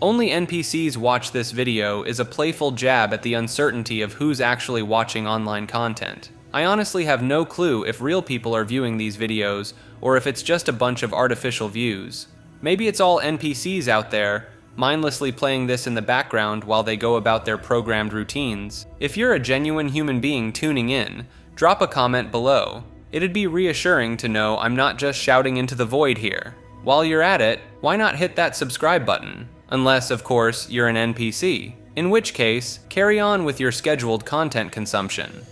Only NPCs watch this video is a playful jab at the uncertainty of who's actually watching online content. I honestly have no clue if real people are viewing these videos or if it's just a bunch of artificial views. Maybe it's all NPCs out there, mindlessly playing this in the background while they go about their programmed routines. If you're a genuine human being tuning in, drop a comment below. It'd be reassuring to know I'm not just shouting into the void here. While you're at it, why not hit that subscribe button? Unless, of course, you're an NPC, in which case, carry on with your scheduled content consumption.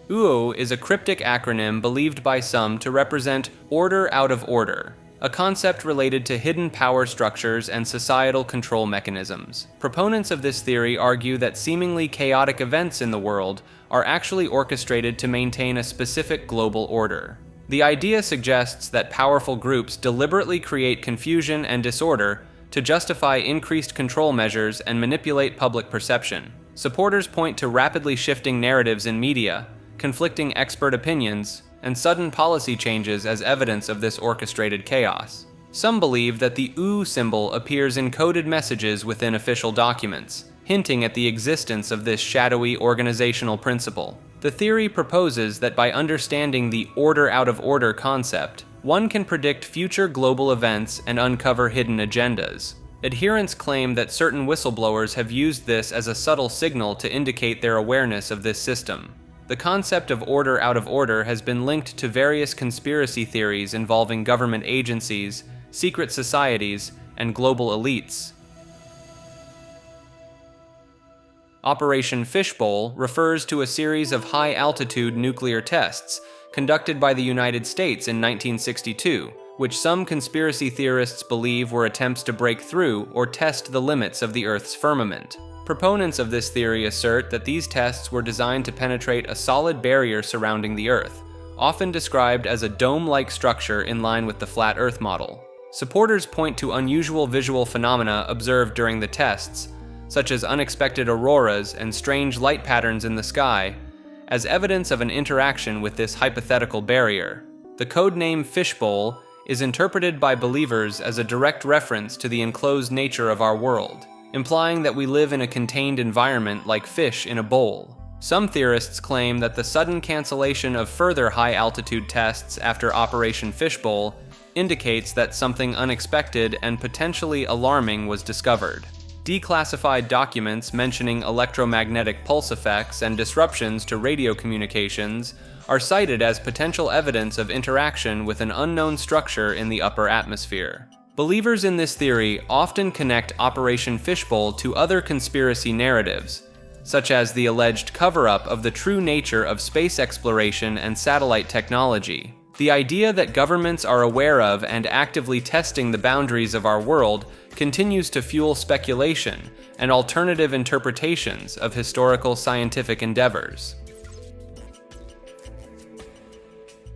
UO is a cryptic acronym believed by some to represent order out of order, a concept related to hidden power structures and societal control mechanisms. Proponents of this theory argue that seemingly chaotic events in the world are actually orchestrated to maintain a specific global order. The idea suggests that powerful groups deliberately create confusion and disorder to justify increased control measures and manipulate public perception. Supporters point to rapidly shifting narratives in media, conflicting expert opinions, and sudden policy changes as evidence of this orchestrated chaos. Some believe that the U symbol appears in coded messages within official documents, hinting at the existence of this shadowy organizational principle. The theory proposes that by understanding the order out of order concept, one can predict future global events and uncover hidden agendas. Adherents claim that certain whistleblowers have used this as a subtle signal to indicate their awareness of this system. The concept of order out of order has been linked to various conspiracy theories involving government agencies, secret societies, and global elites. Operation Fishbowl refers to a series of high-altitude nuclear tests conducted by the United States in 1962, which some conspiracy theorists believe were attempts to break through or test the limits of the Earth's firmament. Proponents of this theory assert that these tests were designed to penetrate a solid barrier surrounding the Earth, often described as a dome-like structure in line with the flat Earth model. Supporters point to unusual visual phenomena observed during the tests, such as unexpected auroras and strange light patterns in the sky, as evidence of an interaction with this hypothetical barrier. The codename Fishbowl is interpreted by believers as a direct reference to the enclosed nature of our world, implying that we live in a contained environment like fish in a bowl. Some theorists claim that the sudden cancellation of further high-altitude tests after Operation Fishbowl indicates that something unexpected and potentially alarming was discovered. Declassified documents mentioning electromagnetic pulse effects and disruptions to radio communications are cited as potential evidence of interaction with an unknown structure in the upper atmosphere. Believers in this theory often connect Operation Fishbowl to other conspiracy narratives, such as the alleged cover-up of the true nature of space exploration and satellite technology. The idea that governments are aware of and actively testing the boundaries of our world continues to fuel speculation and alternative interpretations of historical scientific endeavors.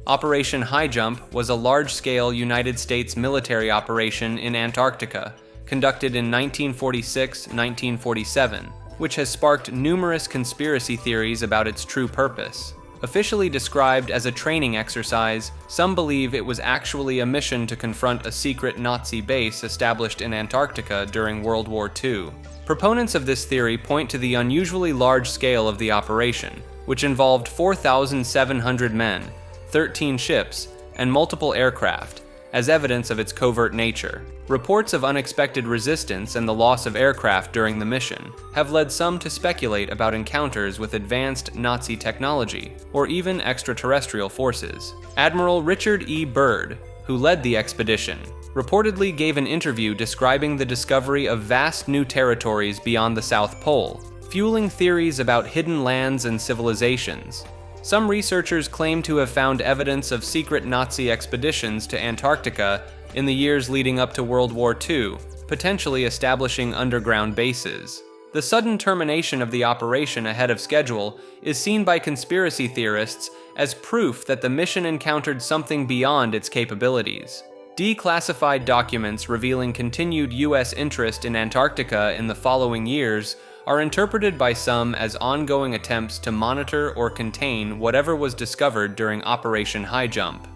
Operation High Jump was a large-scale United States military operation in Antarctica, conducted in 1946-1947, which has sparked numerous conspiracy theories about its true purpose. Officially described as a training exercise, some believe it was actually a mission to confront a secret Nazi base established in Antarctica during World War II. Proponents of this theory point to the unusually large scale of the operation, which involved 4,700 men, 13 ships, and multiple aircraft, as evidence of its covert nature. Reports of unexpected resistance and the loss of aircraft during the mission have led some to speculate about encounters with advanced Nazi technology, or even extraterrestrial forces. Admiral Richard E. Byrd, who led the expedition, reportedly gave an interview describing the discovery of vast new territories beyond the South Pole, fueling theories about hidden lands and civilizations. Some researchers claim to have found evidence of secret Nazi expeditions to Antarctica in the years leading up to World War II, potentially establishing underground bases. The sudden termination of the operation ahead of schedule is seen by conspiracy theorists as proof that the mission encountered something beyond its capabilities. Declassified documents revealing continued U.S. interest in Antarctica in the following years are interpreted by some as ongoing attempts to monitor or contain whatever was discovered during Operation High Jump.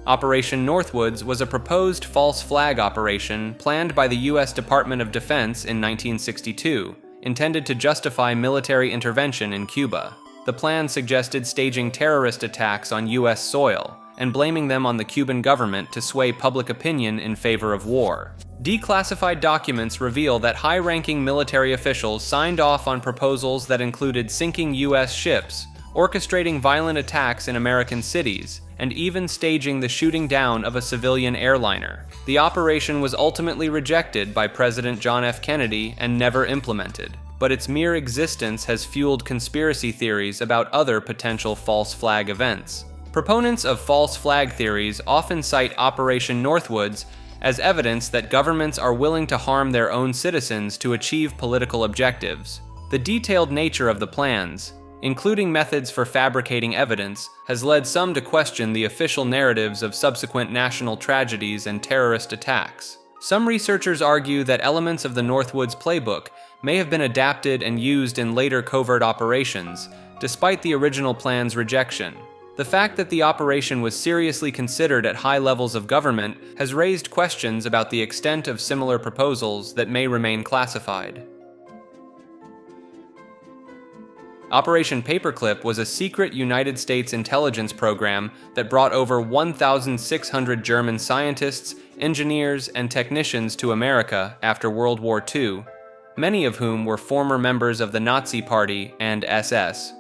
Operation Northwoods was a proposed false flag operation planned by the U.S. Department of Defense in 1962, intended to justify military intervention in Cuba. The plan suggested staging terrorist attacks on U.S. soil and blaming them on the Cuban government to sway public opinion in favor of war. Declassified documents reveal that high-ranking military officials signed off on proposals that included sinking U.S. ships, orchestrating violent attacks in American cities, and even staging the shooting down of a civilian airliner. The operation was ultimately rejected by President John F. Kennedy and never implemented, but its mere existence has fueled conspiracy theories about other potential false flag events. Proponents of false flag theories often cite Operation Northwoods as evidence that governments are willing to harm their own citizens to achieve political objectives. The detailed nature of the plans, including methods for fabricating evidence, has led some to question the official narratives of subsequent national tragedies and terrorist attacks. Some researchers argue that elements of the Northwoods playbook may have been adapted and used in later covert operations, despite the original plan's rejection. The fact that the operation was seriously considered at high levels of government has raised questions about the extent of similar proposals that may remain classified. Operation Paperclip was a secret United States intelligence program that brought over 1,600 German scientists, engineers, and technicians to America after World War II, many of whom were former members of the Nazi Party and SS.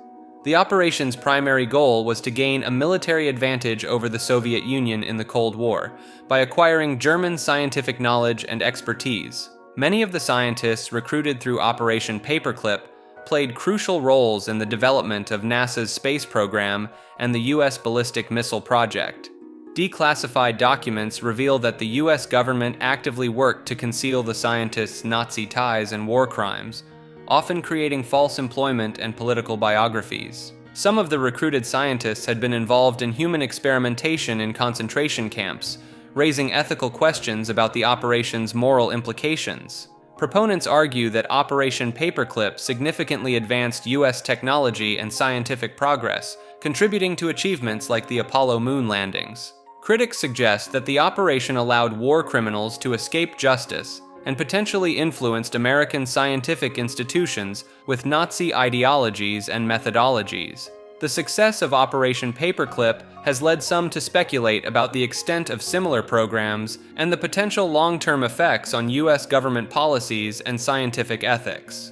The operation's primary goal was to gain a military advantage over the Soviet Union in the Cold War by acquiring German scientific knowledge and expertise. Many of the scientists recruited through Operation Paperclip played crucial roles in the development of NASA's space program and the U.S. ballistic missile project. Declassified documents reveal that the U.S. government actively worked to conceal the scientists' Nazi ties and war crimes, often creating false employment and political biographies. Some of the recruited scientists had been involved in human experimentation in concentration camps, raising ethical questions about the operation's moral implications. Proponents argue that Operation Paperclip significantly advanced U.S. technology and scientific progress, contributing to achievements like the Apollo moon landings. Critics suggest that the operation allowed war criminals to escape justice and potentially influenced American scientific institutions with Nazi ideologies and methodologies. The success of Operation Paperclip has led some to speculate about the extent of similar programs and the potential long-term effects on U.S. government policies and scientific ethics.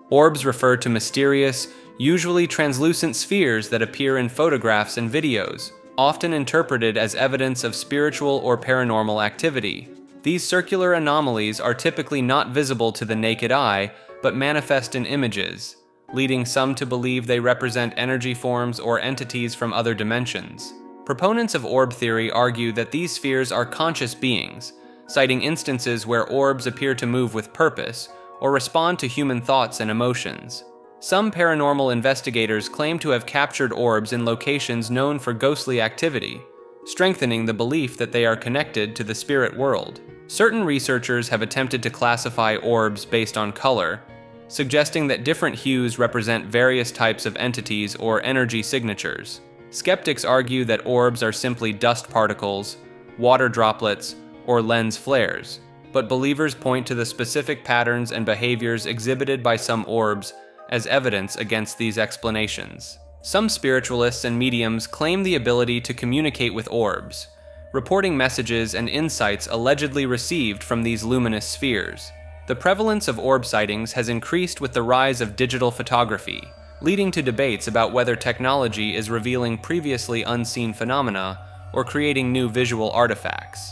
Orbs refer to mysterious, usually translucent spheres that appear in photographs and videos, often interpreted as evidence of spiritual or paranormal activity. These circular anomalies are typically not visible to the naked eye, but manifest in images, leading some to believe they represent energy forms or entities from other dimensions. Proponents of orb theory argue that these spheres are conscious beings, citing instances where orbs appear to move with purpose or respond to human thoughts and emotions. Some paranormal investigators claim to have captured orbs in locations known for ghostly activity, strengthening the belief that they are connected to the spirit world. Certain researchers have attempted to classify orbs based on color, suggesting that different hues represent various types of entities or energy signatures. Skeptics argue that orbs are simply dust particles, water droplets, or lens flares, but believers point to the specific patterns and behaviors exhibited by some orbs as evidence against these explanations. Some spiritualists and mediums claim the ability to communicate with orbs, reporting messages and insights allegedly received from these luminous spheres. The prevalence of orb sightings has increased with the rise of digital photography, leading to debates about whether technology is revealing previously unseen phenomena or creating new visual artifacts.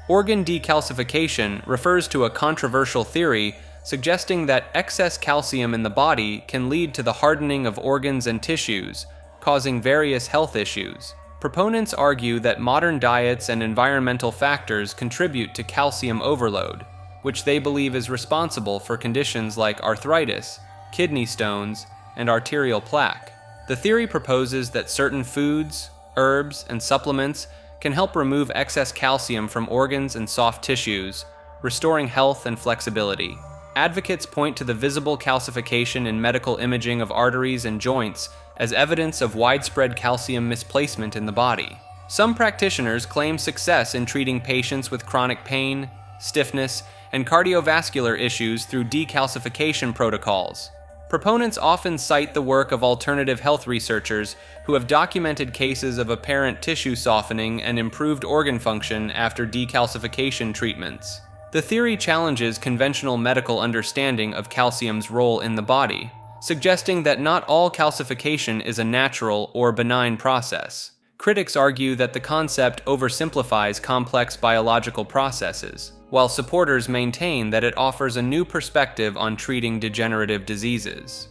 Organ decalcification refers to a controversial theory suggesting that excess calcium in the body can lead to the hardening of organs and tissues, causing various health issues. Proponents argue that modern diets and environmental factors contribute to calcium overload, which they believe is responsible for conditions like arthritis, kidney stones, and arterial plaque. The theory proposes that certain foods, herbs, and supplements can help remove excess calcium from organs and soft tissues, restoring health and flexibility. Advocates point to the visible calcification in medical imaging of arteries and joints as evidence of widespread calcium misplacement in the body. Some practitioners claim success in treating patients with chronic pain, stiffness, and cardiovascular issues through decalcification protocols. Proponents often cite the work of alternative health researchers who have documented cases of apparent tissue softening and improved organ function after decalcification treatments. The theory challenges conventional medical understanding of calcium's role in the body, suggesting that not all calcification is a natural or benign process. Critics argue that the concept oversimplifies complex biological processes, while supporters maintain that it offers a new perspective on treating degenerative diseases.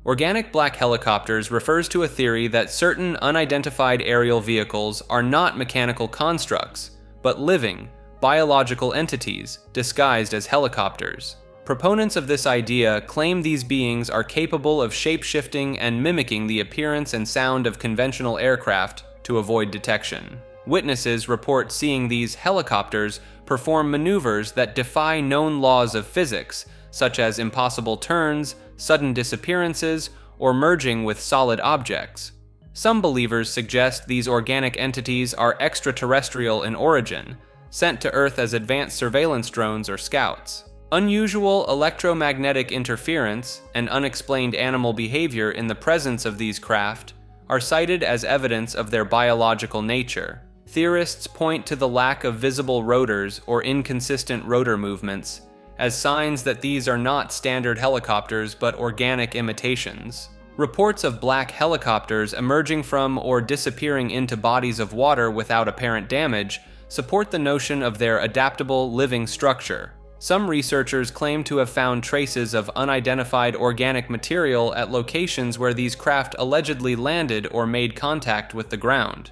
Organic black helicopters refers to a theory that certain unidentified aerial vehicles are not mechanical constructs, but living, biological entities disguised as helicopters. Proponents of this idea claim these beings are capable of shape-shifting and mimicking the appearance and sound of conventional aircraft to avoid detection. Witnesses report seeing these helicopters perform maneuvers that defy known laws of physics, such as impossible turns, sudden disappearances, or merging with solid objects. Some believers suggest these organic entities are extraterrestrial in origin, sent to Earth as advanced surveillance drones or scouts. Unusual electromagnetic interference and unexplained animal behavior in the presence of these craft are cited as evidence of their biological nature. Theorists point to the lack of visible rotors or inconsistent rotor movements as signs that these are not standard helicopters but organic imitations. Reports of black helicopters emerging from or disappearing into bodies of water without apparent damage support the notion of their adaptable living structure. Some researchers claim to have found traces of unidentified organic material at locations where these craft allegedly landed or made contact with the ground.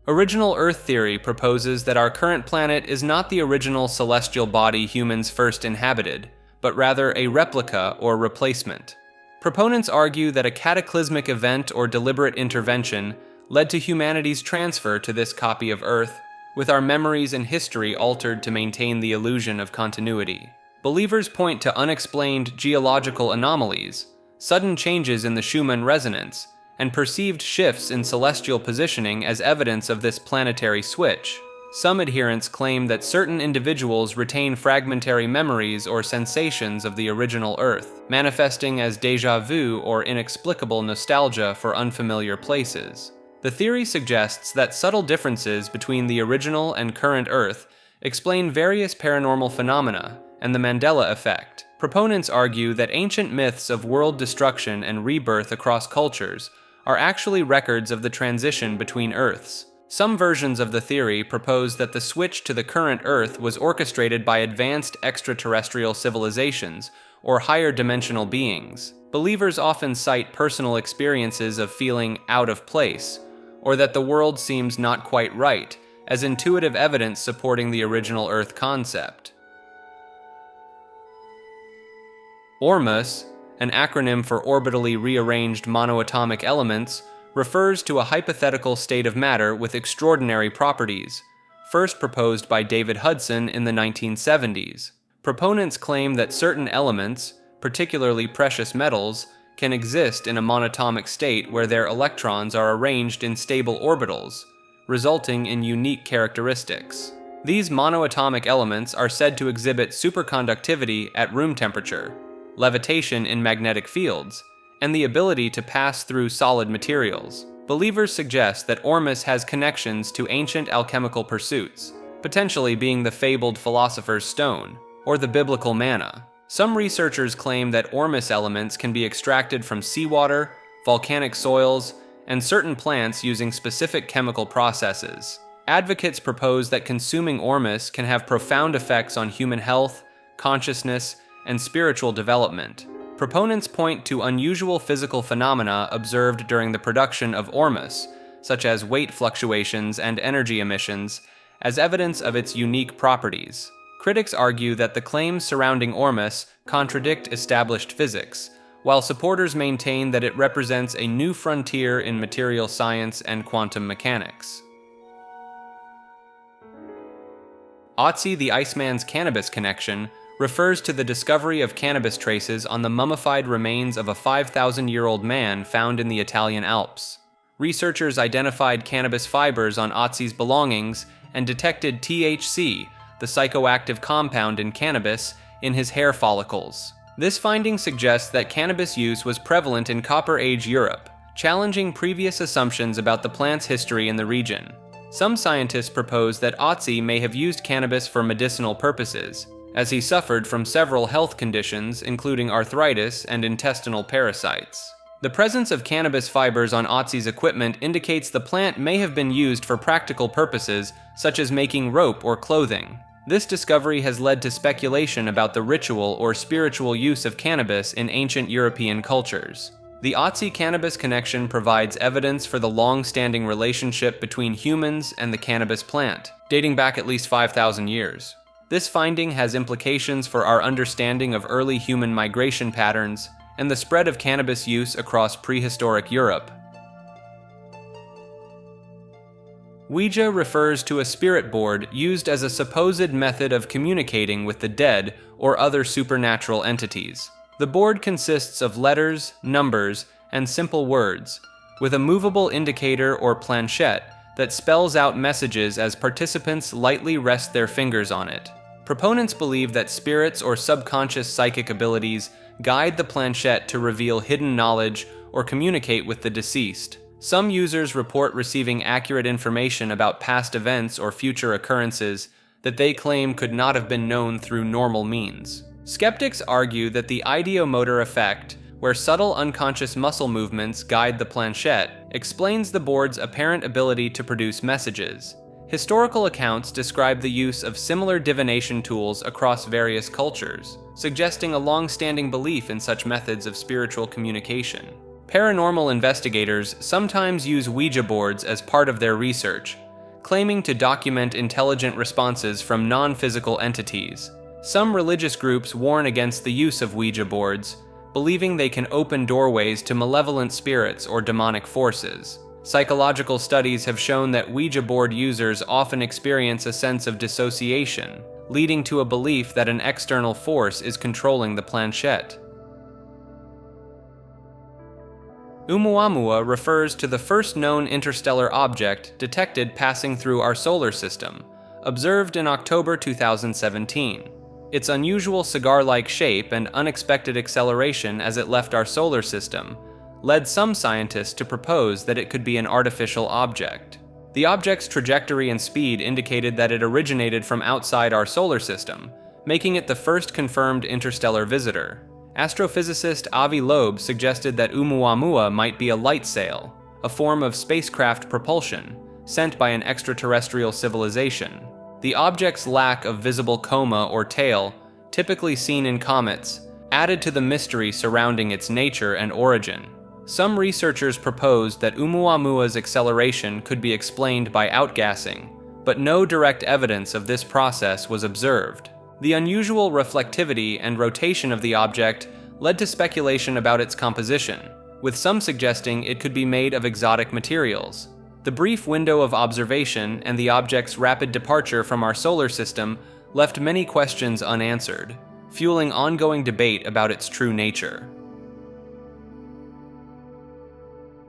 Original Earth theory proposes that our current planet is not the original celestial body humans first inhabited, but rather a replica or replacement. Proponents argue that a cataclysmic event or deliberate intervention led to humanity's transfer to this copy of Earth, with our memories and history altered to maintain the illusion of continuity. Believers point to unexplained geological anomalies, sudden changes in the Schumann resonance, and perceived shifts in celestial positioning as evidence of this planetary switch. Some adherents claim that certain individuals retain fragmentary memories or sensations of the original Earth, manifesting as déjà vu or inexplicable nostalgia for unfamiliar places. The theory suggests that subtle differences between the original and current Earth explain various paranormal phenomena and the Mandela effect. Proponents argue that ancient myths of world destruction and rebirth across cultures are actually records of the transition between Earths, Some versions of the theory propose that the switch to the current Earth was orchestrated by advanced extraterrestrial civilizations or higher dimensional beings. Believers often cite personal experiences of feeling out of place, or that the world seems not quite right, as intuitive evidence supporting the original Earth concept. ORMUS, an acronym for orbitally rearranged monoatomic elements, refers to a hypothetical state of matter with extraordinary properties, first proposed by David Hudson in the 1970s. Proponents claim that certain elements, particularly precious metals, can exist in a monatomic state where their electrons are arranged in stable orbitals, resulting in unique characteristics. These monoatomic elements are said to exhibit superconductivity at room temperature, levitation in magnetic fields, and the ability to pass through solid materials. Believers suggest that ORMUS has connections to ancient alchemical pursuits, potentially being the fabled philosopher's stone, or the biblical manna. Some researchers claim that ORMUS elements can be extracted from seawater, volcanic soils, and certain plants using specific chemical processes. Advocates propose that consuming ORMUS can have profound effects on human health, consciousness, and spiritual development. Proponents point to unusual physical phenomena observed during the production of ORMUS, such as weight fluctuations and energy emissions, as evidence of its unique properties. Critics argue that the claims surrounding ORMUS contradict established physics, while supporters maintain that it represents a new frontier in material science and quantum mechanics. Otzi the Iceman's cannabis connection refers to the discovery of cannabis traces on the mummified remains of a 5,000-year-old man found in the Italian Alps. Researchers identified cannabis fibers on Otzi's belongings and detected THC, the psychoactive compound in cannabis, in his hair follicles. This finding suggests that cannabis use was prevalent in Copper Age Europe, challenging previous assumptions about the plant's history in the region. Some scientists propose that Otzi may have used cannabis for medicinal purposes, as he suffered from several health conditions, including arthritis and intestinal parasites. The presence of cannabis fibers on Otzi's equipment indicates the plant may have been used for practical purposes, such as making rope or clothing. This discovery has led to speculation about the ritual or spiritual use of cannabis in ancient European cultures. The Otzi cannabis connection provides evidence for the long-standing relationship between humans and the cannabis plant, dating back at least 5,000 years. This finding has implications for our understanding of early human migration patterns and the spread of cannabis use across prehistoric Europe. Ouija refers to a spirit board used as a supposed method of communicating with the dead or other supernatural entities. The board consists of letters, numbers, and simple words, with a movable indicator or planchette that spells out messages as participants lightly rest their fingers on it. Proponents believe that spirits or subconscious psychic abilities guide the planchette to reveal hidden knowledge or communicate with the deceased. Some users report receiving accurate information about past events or future occurrences that they claim could not have been known through normal means. Skeptics argue that the ideomotor effect, where subtle unconscious muscle movements guide the planchette, explains the board's apparent ability to produce messages. Historical accounts describe the use of similar divination tools across various cultures, suggesting a long-standing belief in such methods of spiritual communication. Paranormal investigators sometimes use Ouija boards as part of their research, claiming to document intelligent responses from non-physical entities. Some religious groups warn against the use of Ouija boards, believing they can open doorways to malevolent spirits or demonic forces. Psychological studies have shown that Ouija board users often experience a sense of dissociation, leading to a belief that an external force is controlling the planchette. Oumuamua refers to the first known interstellar object detected passing through our solar system, observed in October 2017. Its unusual cigar-like shape and unexpected acceleration as it left our solar system led some scientists to propose that it could be an artificial object. The object's trajectory and speed indicated that it originated from outside our solar system, making it the first confirmed interstellar visitor. Astrophysicist Avi Loeb suggested that Oumuamua might be a light sail, a form of spacecraft propulsion, sent by an extraterrestrial civilization. The object's lack of visible coma or tail, typically seen in comets, added to the mystery surrounding its nature and origin. Some researchers proposed that Oumuamua's acceleration could be explained by outgassing, but no direct evidence of this process was observed. The unusual reflectivity and rotation of the object led to speculation about its composition, with some suggesting it could be made of exotic materials. The brief window of observation and the object's rapid departure from our solar system left many questions unanswered, fueling ongoing debate about its true nature.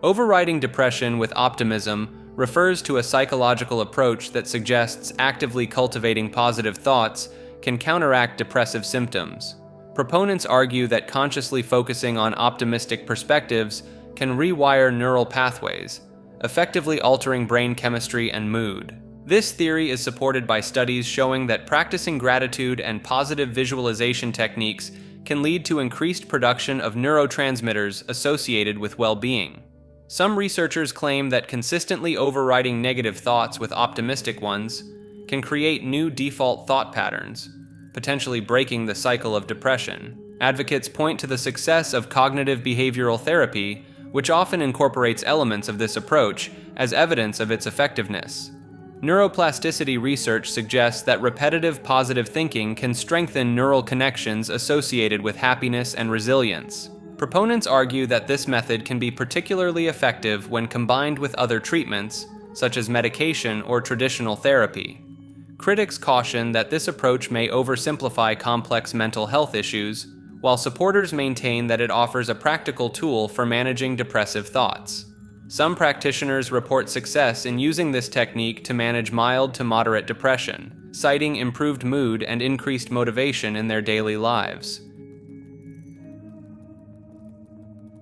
Overriding depression with optimism refers to a psychological approach that suggests actively cultivating positive thoughts can counteract depressive symptoms. Proponents argue that consciously focusing on optimistic perspectives can rewire neural pathways, effectively altering brain chemistry and mood. This theory is supported by studies showing that practicing gratitude and positive visualization techniques can lead to increased production of neurotransmitters associated with well-being. Some researchers claim that consistently overriding negative thoughts with optimistic ones can create new default thought patterns, potentially breaking the cycle of depression. Advocates point to the success of cognitive behavioral therapy, which often incorporates elements of this approach, as evidence of its effectiveness. Neuroplasticity research suggests that repetitive positive thinking can strengthen neural connections associated with happiness and resilience. Proponents argue that this method can be particularly effective when combined with other treatments, such as medication or traditional therapy. Critics caution that this approach may oversimplify complex mental health issues, while supporters maintain that it offers a practical tool for managing depressive thoughts. Some practitioners report success in using this technique to manage mild to moderate depression, citing improved mood and increased motivation in their daily lives.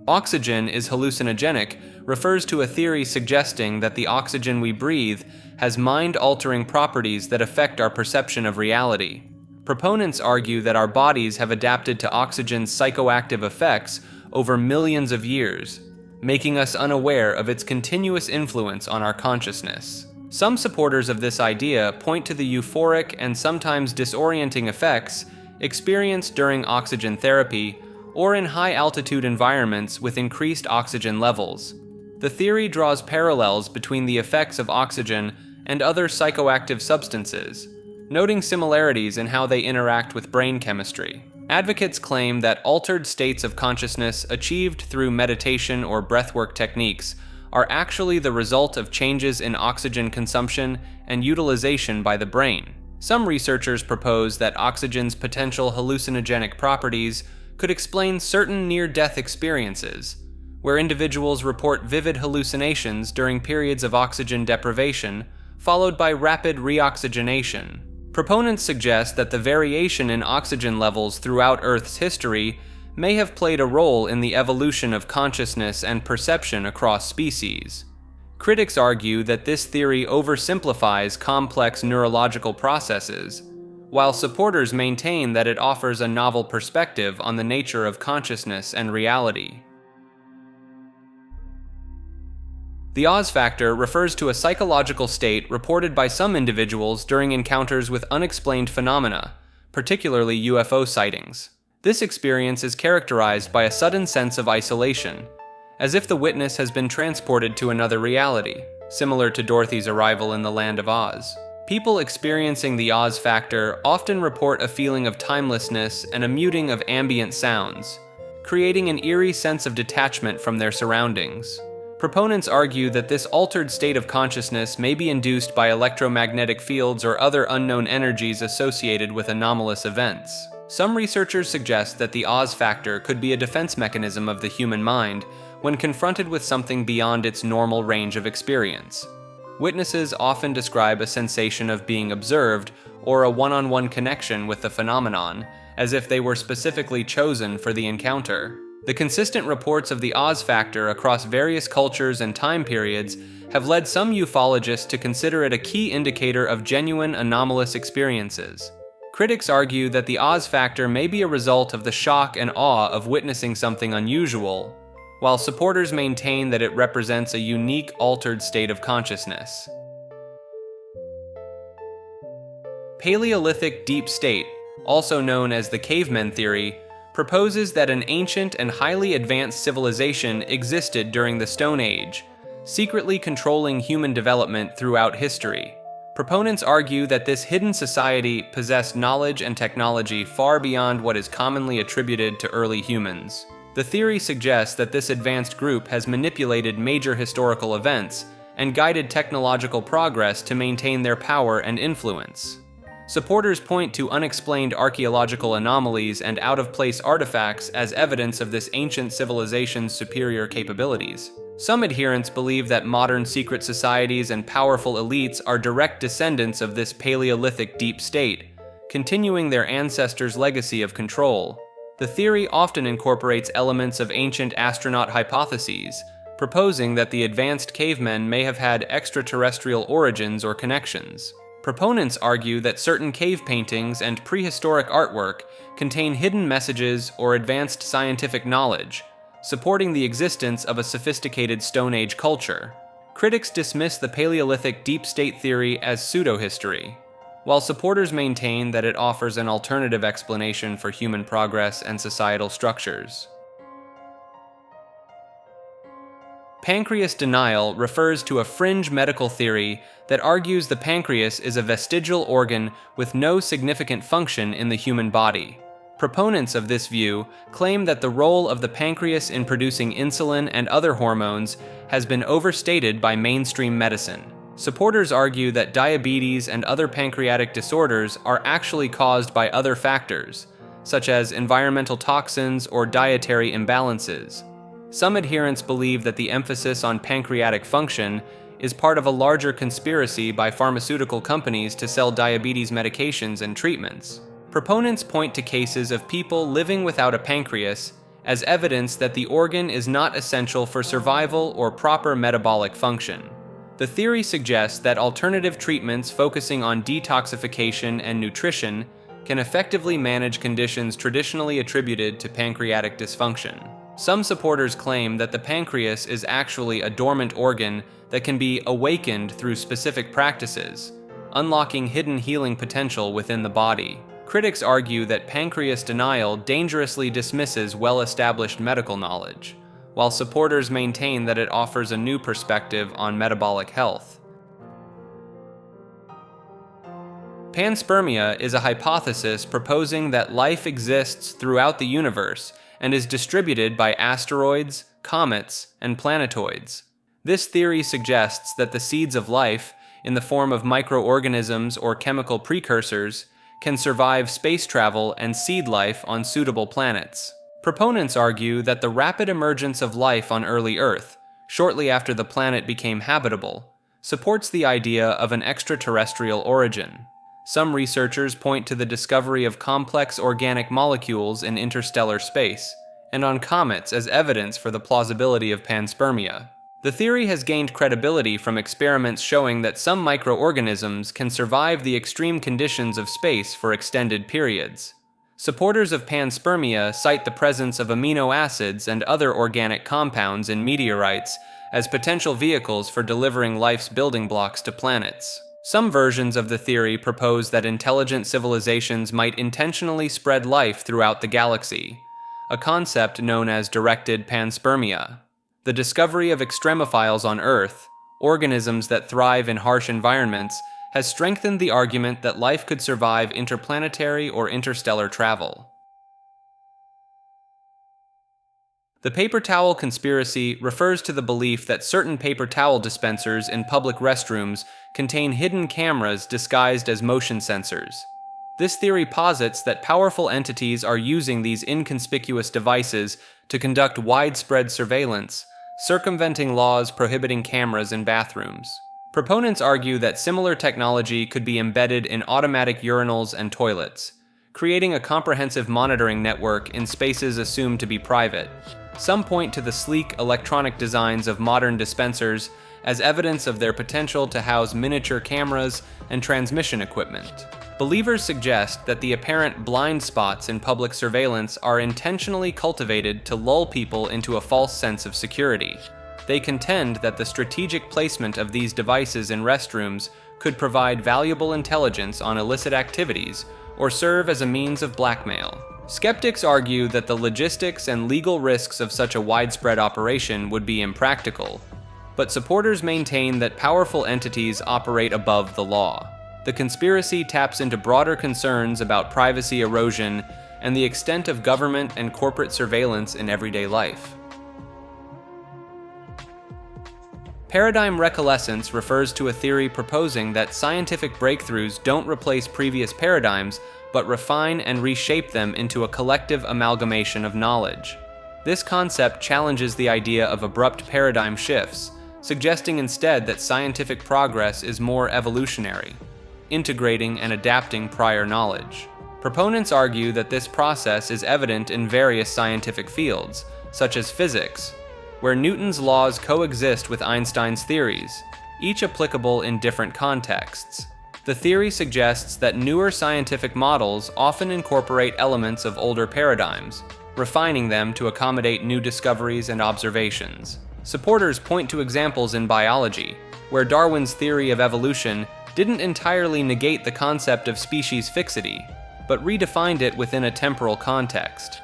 Oxygen is hallucinogenic refers to a theory suggesting that the oxygen we breathe has mind-altering properties that affect our perception of reality. Proponents argue that our bodies have adapted to oxygen's psychoactive effects over millions of years, making us unaware of its continuous influence on our consciousness. Some supporters of this idea point to the euphoric and sometimes disorienting effects experienced during oxygen therapy or in high-altitude environments with increased oxygen levels. The theory draws parallels between the effects of oxygen and other psychoactive substances, noting similarities in how they interact with brain chemistry. Advocates claim that altered states of consciousness achieved through meditation or breathwork techniques are actually the result of changes in oxygen consumption and utilization by the brain. Some researchers propose that oxygen's potential hallucinogenic properties could explain certain near-death experiences, where individuals report vivid hallucinations during periods of oxygen deprivation, followed by rapid reoxygenation. Proponents suggest that the variation in oxygen levels throughout Earth's history may have played a role in the evolution of consciousness and perception across species. Critics argue that this theory oversimplifies complex neurological processes, while supporters maintain that it offers a novel perspective on the nature of consciousness and reality. The Oz factor refers to a psychological state reported by some individuals during encounters with unexplained phenomena, particularly UFO sightings. This experience is characterized by a sudden sense of isolation, as if the witness has been transported to another reality, similar to Dorothy's arrival in the Land of Oz. People experiencing the Oz factor often report a feeling of timelessness and a muting of ambient sounds, creating an eerie sense of detachment from their surroundings. Proponents argue that this altered state of consciousness may be induced by electromagnetic fields or other unknown energies associated with anomalous events. Some researchers suggest that the Oz factor could be a defense mechanism of the human mind when confronted with something beyond its normal range of experience. Witnesses often describe a sensation of being observed or a one-on-one connection with the phenomenon, as if they were specifically chosen for the encounter. The consistent reports of the Oz factor across various cultures and time periods have led some ufologists to consider it a key indicator of genuine anomalous experiences. Critics argue that the Oz factor may be a result of the shock and awe of witnessing something unusual, while supporters maintain that it represents a unique altered state of consciousness. Paleolithic deep state, also known as the cavemen theory, proposes that an ancient and highly advanced civilization existed during the Stone Age, secretly controlling human development throughout history. Proponents argue that this hidden society possessed knowledge and technology far beyond what is commonly attributed to early humans. The theory suggests that this advanced group has manipulated major historical events and guided technological progress to maintain their power and influence. Supporters point to unexplained archaeological anomalies and out-of-place artifacts as evidence of this ancient civilization's superior capabilities. Some adherents believe that modern secret societies and powerful elites are direct descendants of this Paleolithic deep state, continuing their ancestors' legacy of control. The theory often incorporates elements of ancient astronaut hypotheses, proposing that the advanced cavemen may have had extraterrestrial origins or connections. Proponents argue that certain cave paintings and prehistoric artwork contain hidden messages or advanced scientific knowledge, supporting the existence of a sophisticated Stone Age culture. Critics dismiss the Paleolithic deep state theory as pseudo-history, while supporters maintain that it offers an alternative explanation for human progress and societal structures. Pancreas denial refers to a fringe medical theory that argues the pancreas is a vestigial organ with no significant function in the human body. Proponents of this view claim that the role of the pancreas in producing insulin and other hormones has been overstated by mainstream medicine. Supporters argue that diabetes and other pancreatic disorders are actually caused by other factors, such as environmental toxins or dietary imbalances. Some adherents believe that the emphasis on pancreatic function is part of a larger conspiracy by pharmaceutical companies to sell diabetes medications and treatments. Proponents point to cases of people living without a pancreas as evidence that the organ is not essential for survival or proper metabolic function. The theory suggests that alternative treatments focusing on detoxification and nutrition can effectively manage conditions traditionally attributed to pancreatic dysfunction. Some supporters claim that the pancreas is actually a dormant organ that can be awakened through specific practices, unlocking hidden healing potential within the body. Critics argue that pancreas denial dangerously dismisses well-established medical knowledge, while supporters maintain that it offers a new perspective on metabolic health. Panspermia is a hypothesis proposing that life exists throughout the universe and is distributed by asteroids, comets, and planetoids. This theory suggests that the seeds of life, in the form of microorganisms or chemical precursors, can survive space travel and seed life on suitable planets. Proponents argue that the rapid emergence of life on early Earth, shortly after the planet became habitable, supports the idea of an extraterrestrial origin. Some researchers point to the discovery of complex organic molecules in interstellar space, and on comets as evidence for the plausibility of panspermia. The theory has gained credibility from experiments showing that some microorganisms can survive the extreme conditions of space for extended periods. Supporters of panspermia cite the presence of amino acids and other organic compounds in meteorites as potential vehicles for delivering life's building blocks to planets. Some versions of the theory propose that intelligent civilizations might intentionally spread life throughout the galaxy, a concept known as directed panspermia. The discovery of extremophiles on Earth, organisms that thrive in harsh environments, has strengthened the argument that life could survive interplanetary or interstellar travel. The paper towel conspiracy refers to the belief that certain paper towel dispensers in public restrooms contain hidden cameras disguised as motion sensors. This theory posits that powerful entities are using these inconspicuous devices to conduct widespread surveillance, circumventing laws prohibiting cameras in bathrooms. Proponents argue that similar technology could be embedded in automatic urinals and toilets, creating a comprehensive monitoring network in spaces assumed to be private. Some point to the sleek electronic designs of modern dispensers as evidence of their potential to house miniature cameras and transmission equipment. Believers suggest that the apparent blind spots in public surveillance are intentionally cultivated to lull people into a false sense of security. They contend that the strategic placement of these devices in restrooms could provide valuable intelligence on illicit activities or serve as a means of blackmail. Skeptics argue that the logistics and legal risks of such a widespread operation would be impractical, but supporters maintain that powerful entities operate above the law. The conspiracy taps into broader concerns about privacy erosion and the extent of government and corporate surveillance in everyday life. Paradigm recolescence refers to a theory proposing that scientific breakthroughs don't replace previous paradigms, but refine and reshape them into a collective amalgamation of knowledge. This concept challenges the idea of abrupt paradigm shifts, suggesting instead that scientific progress is more evolutionary, integrating and adapting prior knowledge. Proponents argue that this process is evident in various scientific fields, such as physics, where Newton's laws coexist with Einstein's theories, each applicable in different contexts. The theory suggests that newer scientific models often incorporate elements of older paradigms, refining them to accommodate new discoveries and observations. Supporters point to examples in biology, where Darwin's theory of evolution didn't entirely negate the concept of species fixity, but redefined it within a temporal context.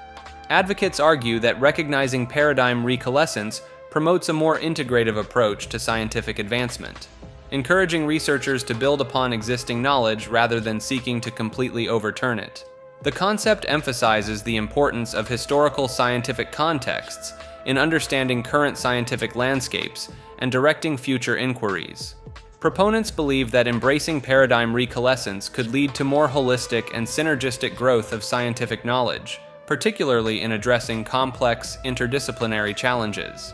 Advocates argue that recognizing paradigm recolescence promotes a more integrative approach to scientific advancement, encouraging researchers to build upon existing knowledge rather than seeking to completely overturn it. The concept emphasizes the importance of historical scientific contexts in understanding current scientific landscapes and directing future inquiries. Proponents believe that embracing paradigm recolescence could lead to more holistic and synergistic growth of scientific knowledge, particularly in addressing complex, interdisciplinary challenges.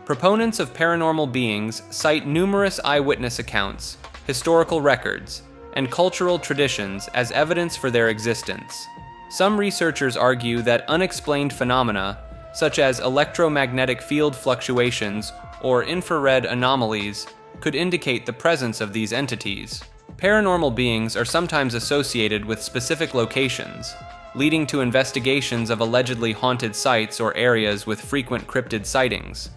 Proponents of paranormal beings cite numerous eyewitness accounts, historical records, and cultural traditions as evidence for their existence. Some researchers argue that unexplained phenomena, such as electromagnetic field fluctuations or infrared anomalies, could indicate the presence of these entities. Paranormal beings are sometimes associated with specific locations, leading to investigations of allegedly haunted sites or areas with frequent cryptid sightings.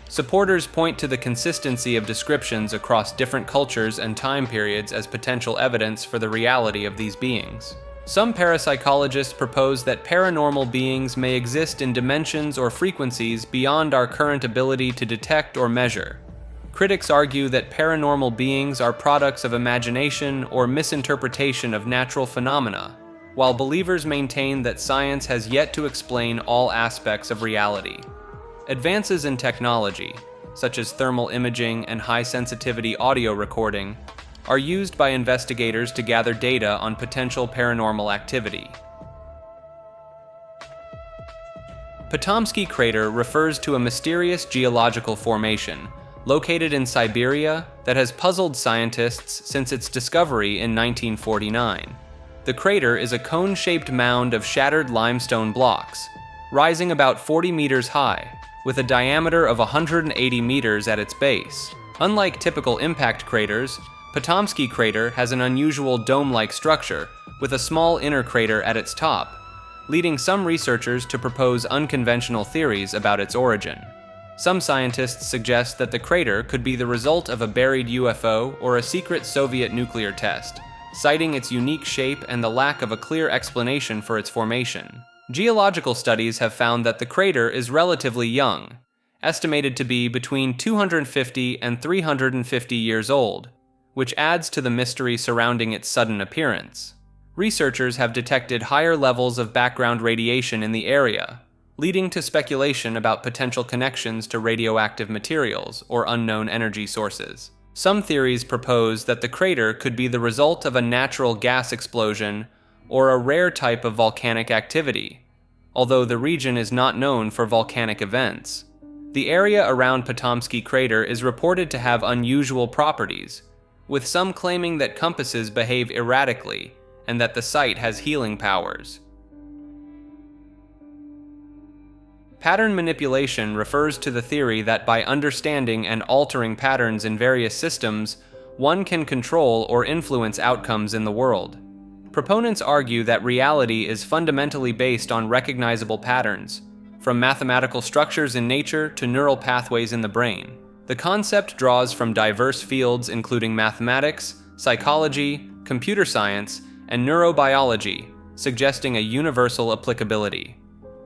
Supporters point to the consistency of descriptions across different cultures and time periods as potential evidence for the reality of these beings. Some parapsychologists propose that paranormal beings may exist in dimensions or frequencies beyond our current ability to detect or measure. Critics argue that paranormal beings are products of imagination or misinterpretation of natural phenomena, while believers maintain that science has yet to explain all aspects of reality. Advances in technology, such as thermal imaging and high-sensitivity audio recording, are used by investigators to gather data on potential paranormal activity. Potomsky Crater refers to a mysterious geological formation located in Siberia that has puzzled scientists since its discovery in 1949. The crater is a cone-shaped mound of shattered limestone blocks, rising about 40 meters high, with a diameter of 180 meters at its base. Unlike typical impact craters, Potomsky Crater has an unusual dome-like structure with a small inner crater at its top, leading some researchers to propose unconventional theories about its origin. Some scientists suggest that the crater could be the result of a buried UFO or a secret Soviet nuclear test, citing its unique shape and the lack of a clear explanation for its formation. Geological studies have found that the crater is relatively young, estimated to be between 250 and 350 years old, which adds to the mystery surrounding its sudden appearance. Researchers have detected higher levels of background radiation in the area, leading to speculation about potential connections to radioactive materials or unknown energy sources. Some theories propose that the crater could be the result of a natural gas explosion or a rare type of volcanic activity, although the region is not known for volcanic events. The area around Potomsky Crater is reported to have unusual properties, with some claiming that compasses behave erratically and that the site has healing powers. Pattern manipulation refers to the theory that by understanding and altering patterns in various systems, one can control or influence outcomes in the world. Proponents argue that reality is fundamentally based on recognizable patterns, from mathematical structures in nature to neural pathways in the brain. The concept draws from diverse fields including mathematics, psychology, computer science, and neurobiology, suggesting a universal applicability.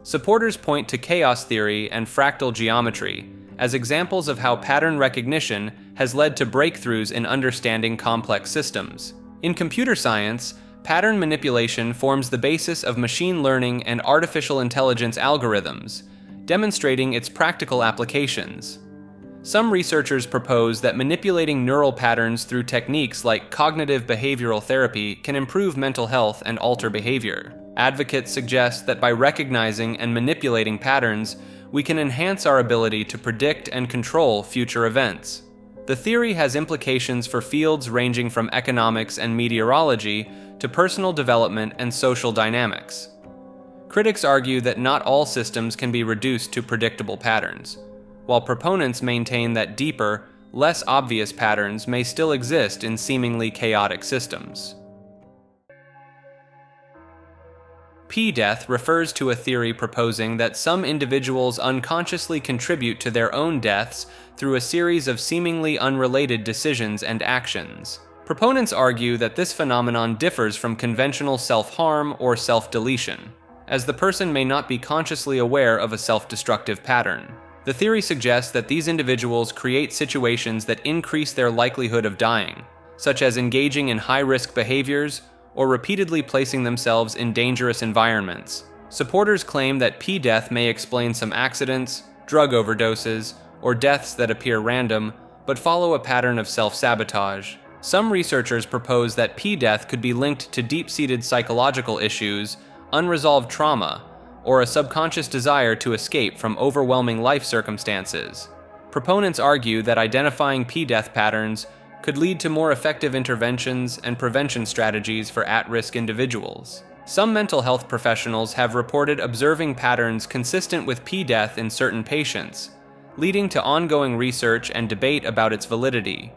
Supporters point to chaos theory and fractal geometry as examples of how pattern recognition has led to breakthroughs in understanding complex systems. In computer science, pattern manipulation forms the basis of machine learning and artificial intelligence algorithms, demonstrating its practical applications. Some researchers propose that manipulating neural patterns through techniques like cognitive behavioral therapy can improve mental health and alter behavior. Advocates suggest that by recognizing and manipulating patterns, we can enhance our ability to predict and control future events. The theory has implications for fields ranging from economics and meteorology to personal development and social dynamics. Critics argue that not all systems can be reduced to predictable patterns, while proponents maintain that deeper, less obvious patterns may still exist in seemingly chaotic systems. P-death refers to a theory proposing that some individuals unconsciously contribute to their own deaths through a series of seemingly unrelated decisions and actions. Proponents argue that this phenomenon differs from conventional self-harm or self-deletion, as the person may not be consciously aware of a self-destructive pattern. The theory suggests that these individuals create situations that increase their likelihood of dying, such as engaging in high-risk behaviors or repeatedly placing themselves in dangerous environments. Supporters claim that P-death may explain some accidents, drug overdoses, or deaths that appear random, but follow a pattern of self-sabotage. Some researchers propose that P-death could be linked to deep-seated psychological issues, unresolved trauma, or a subconscious desire to escape from overwhelming life circumstances. Proponents argue that identifying P-death patterns could lead to more effective interventions and prevention strategies for at-risk individuals. Some mental health professionals have reported observing patterns consistent with P-death in certain patients, leading to ongoing research and debate about its validity.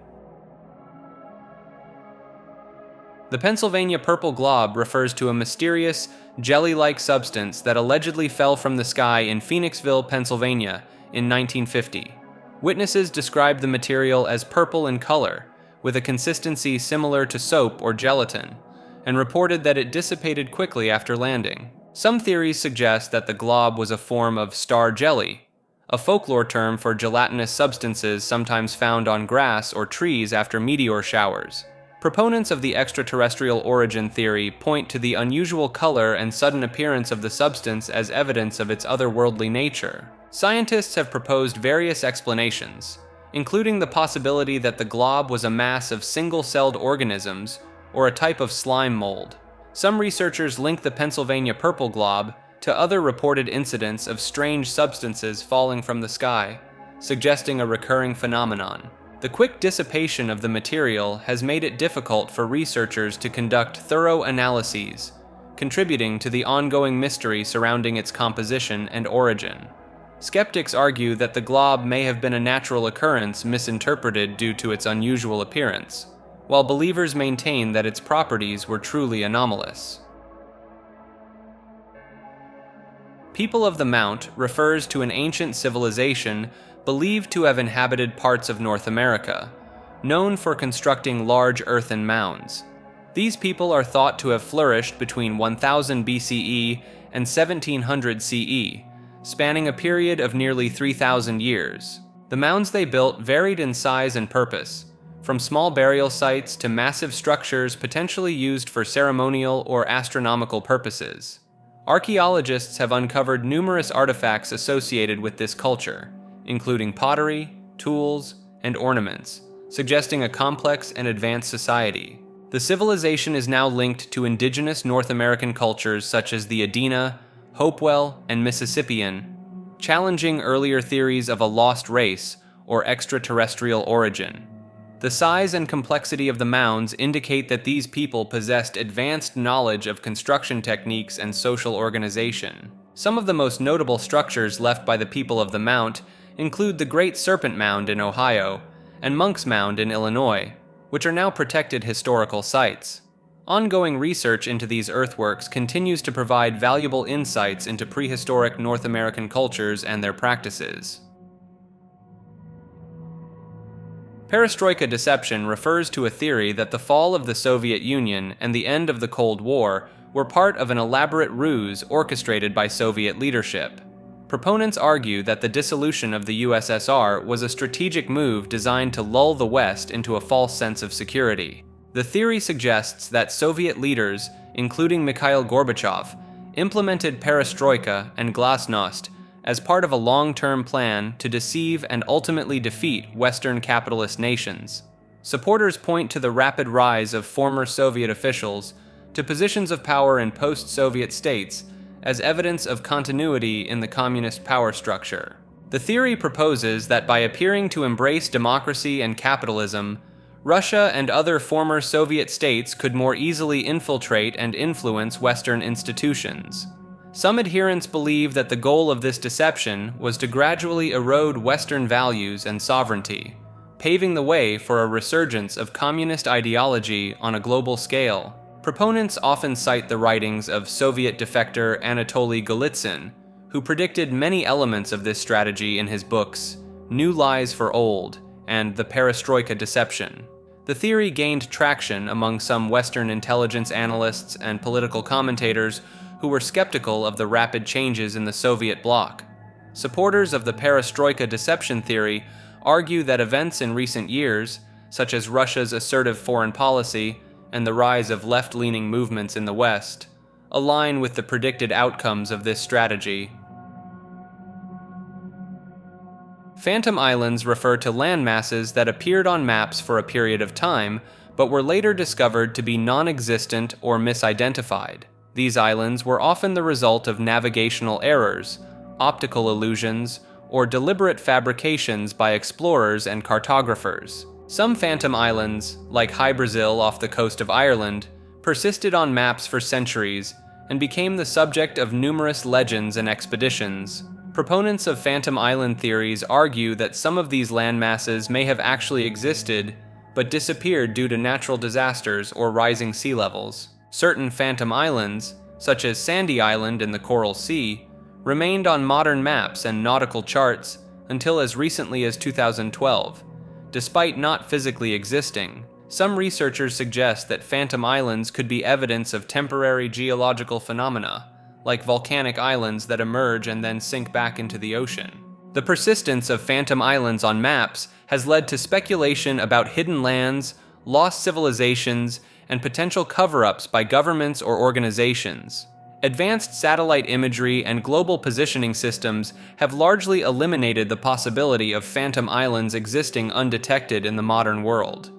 The Pennsylvania purple glob refers to a mysterious, jelly-like substance that allegedly fell from the sky in Phoenixville, Pennsylvania, in 1950. Witnesses described the material as purple in color, with a consistency similar to soap or gelatin, and reported that it dissipated quickly after landing. Some theories suggest that the glob was a form of star jelly, a folklore term for gelatinous substances sometimes found on grass or trees after meteor showers. Proponents of the extraterrestrial origin theory point to the unusual color and sudden appearance of the substance as evidence of its otherworldly nature. Scientists have proposed various explanations, including the possibility that the glob was a mass of single-celled organisms or a type of slime mold. Some researchers link the Pennsylvania purple glob to other reported incidents of strange substances falling from the sky, suggesting a recurring phenomenon. The quick dissipation of the material has made it difficult for researchers to conduct thorough analyses, contributing to the ongoing mystery surrounding its composition and origin. Skeptics argue that the glob may have been a natural occurrence misinterpreted due to its unusual appearance, while believers maintain that its properties were truly anomalous. People of the Mount refers to an ancient civilization believed to have inhabited parts of North America, known for constructing large earthen mounds. These people are thought to have flourished between 1000 BCE and 1700 CE, spanning a period of nearly 3,000 years. The mounds they built varied in size and purpose, from small burial sites to massive structures potentially used for ceremonial or astronomical purposes. Archaeologists have uncovered numerous artifacts associated with this culture, including pottery, tools, and ornaments, suggesting a complex and advanced society. The civilization is now linked to indigenous North American cultures such as the Adena, Hopewell, and Mississippian, challenging earlier theories of a lost race or extraterrestrial origin. The size and complexity of the mounds indicate that these people possessed advanced knowledge of construction techniques and social organization. Some of the most notable structures left by the people of the Mount include the Great Serpent Mound in Ohio and Monk's Mound in Illinois, which are now protected historical sites. Ongoing research into these earthworks continues to provide valuable insights into prehistoric North American cultures and their practices. Perestroika deception refers to a theory that the fall of the Soviet Union and the end of the Cold War were part of an elaborate ruse orchestrated by Soviet leadership. Proponents argue that the dissolution of the USSR was a strategic move designed to lull the West into a false sense of security. The theory suggests that Soviet leaders, including Mikhail Gorbachev, implemented perestroika and glasnost as part of a long-term plan to deceive and ultimately defeat Western capitalist nations. Supporters point to the rapid rise of former Soviet officials to positions of power in post-Soviet states as evidence of continuity in the communist power structure. The theory proposes that by appearing to embrace democracy and capitalism, Russia and other former Soviet states could more easily infiltrate and influence Western institutions. Some adherents believe that the goal of this deception was to gradually erode Western values and sovereignty, paving the way for a resurgence of communist ideology on a global scale. Proponents often cite the writings of Soviet defector Anatoly Golitsyn, who predicted many elements of this strategy in his books New Lies for Old and The Perestroika Deception. The theory gained traction among some Western intelligence analysts and political commentators who were skeptical of the rapid changes in the Soviet bloc. Supporters of the perestroika deception theory argue that events in recent years, such as Russia's assertive foreign policy and the rise of left-leaning movements in the West, align with the predicted outcomes of this strategy. Phantom islands refer to landmasses that appeared on maps for a period of time, but were later discovered to be non-existent or misidentified. These islands were often the result of navigational errors, optical illusions, or deliberate fabrications by explorers and cartographers. Some phantom islands, like Hy-Brasil off the coast of Ireland, persisted on maps for centuries and became the subject of numerous legends and expeditions. Proponents of phantom island theories argue that some of these landmasses may have actually existed, but disappeared due to natural disasters or rising sea levels. Certain phantom islands, such as Sandy Island in the Coral Sea, remained on modern maps and nautical charts until as recently as 2012. Despite not physically existing, some researchers suggest that phantom islands could be evidence of temporary geological phenomena, like volcanic islands that emerge and then sink back into the ocean. The persistence of phantom islands on maps has led to speculation about hidden lands, lost civilizations, and potential cover-ups by governments or organizations. Advanced satellite imagery and global positioning systems have largely eliminated the possibility of phantom islands existing undetected in the modern world.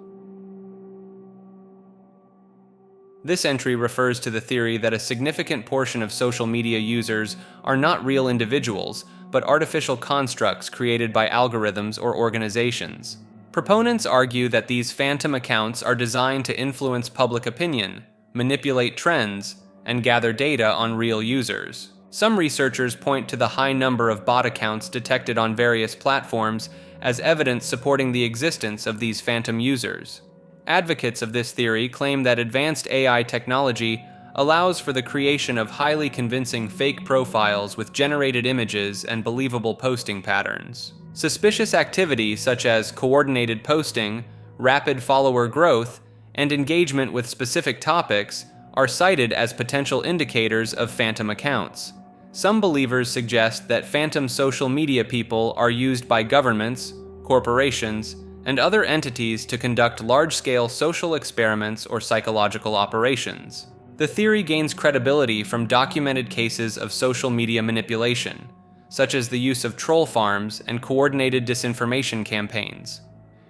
This entry refers to the theory that a significant portion of social media users are not real individuals, but artificial constructs created by algorithms or organizations. Proponents argue that these phantom accounts are designed to influence public opinion, manipulate trends, and gather data on real users. Some researchers point to the high number of bot accounts detected on various platforms as evidence supporting the existence of these phantom users. Advocates of this theory claim that advanced AI technology allows for the creation of highly convincing fake profiles with generated images and believable posting patterns. Suspicious activity such as coordinated posting, rapid follower growth, and engagement with specific topics are cited as potential indicators of phantom accounts. Some believers suggest that phantom social media people are used by governments, corporations, and other entities to conduct large-scale social experiments or psychological operations. The theory gains credibility from documented cases of social media manipulation, such as the use of troll farms and coordinated disinformation campaigns.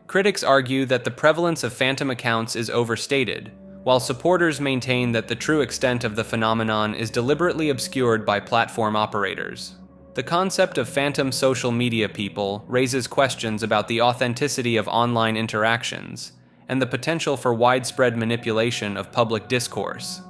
Critics argue that the prevalence of phantom accounts is overstated, while supporters maintain that the true extent of the phenomenon is deliberately obscured by platform operators. The concept of phantom social media people raises questions about the authenticity of online interactions and the potential for widespread manipulation of public discourse.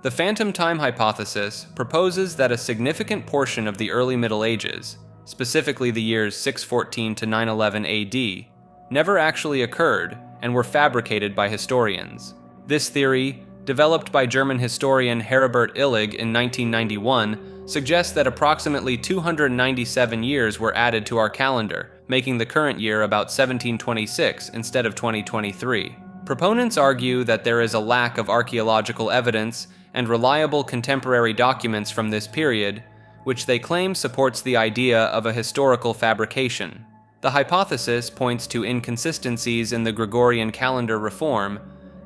The phantom time hypothesis proposes that a significant portion of the early Middle Ages, specifically the years 614 to 911 AD, never actually occurred and were fabricated by historians. This theory, developed by German historian Heribert Illig in 1991, suggests that approximately 297 years were added to our calendar, making the current year about 1726 instead of 2023. Proponents argue that there is a lack of archaeological evidence and reliable contemporary documents from this period, which they claim supports the idea of a historical fabrication. The hypothesis points to inconsistencies in the Gregorian calendar reform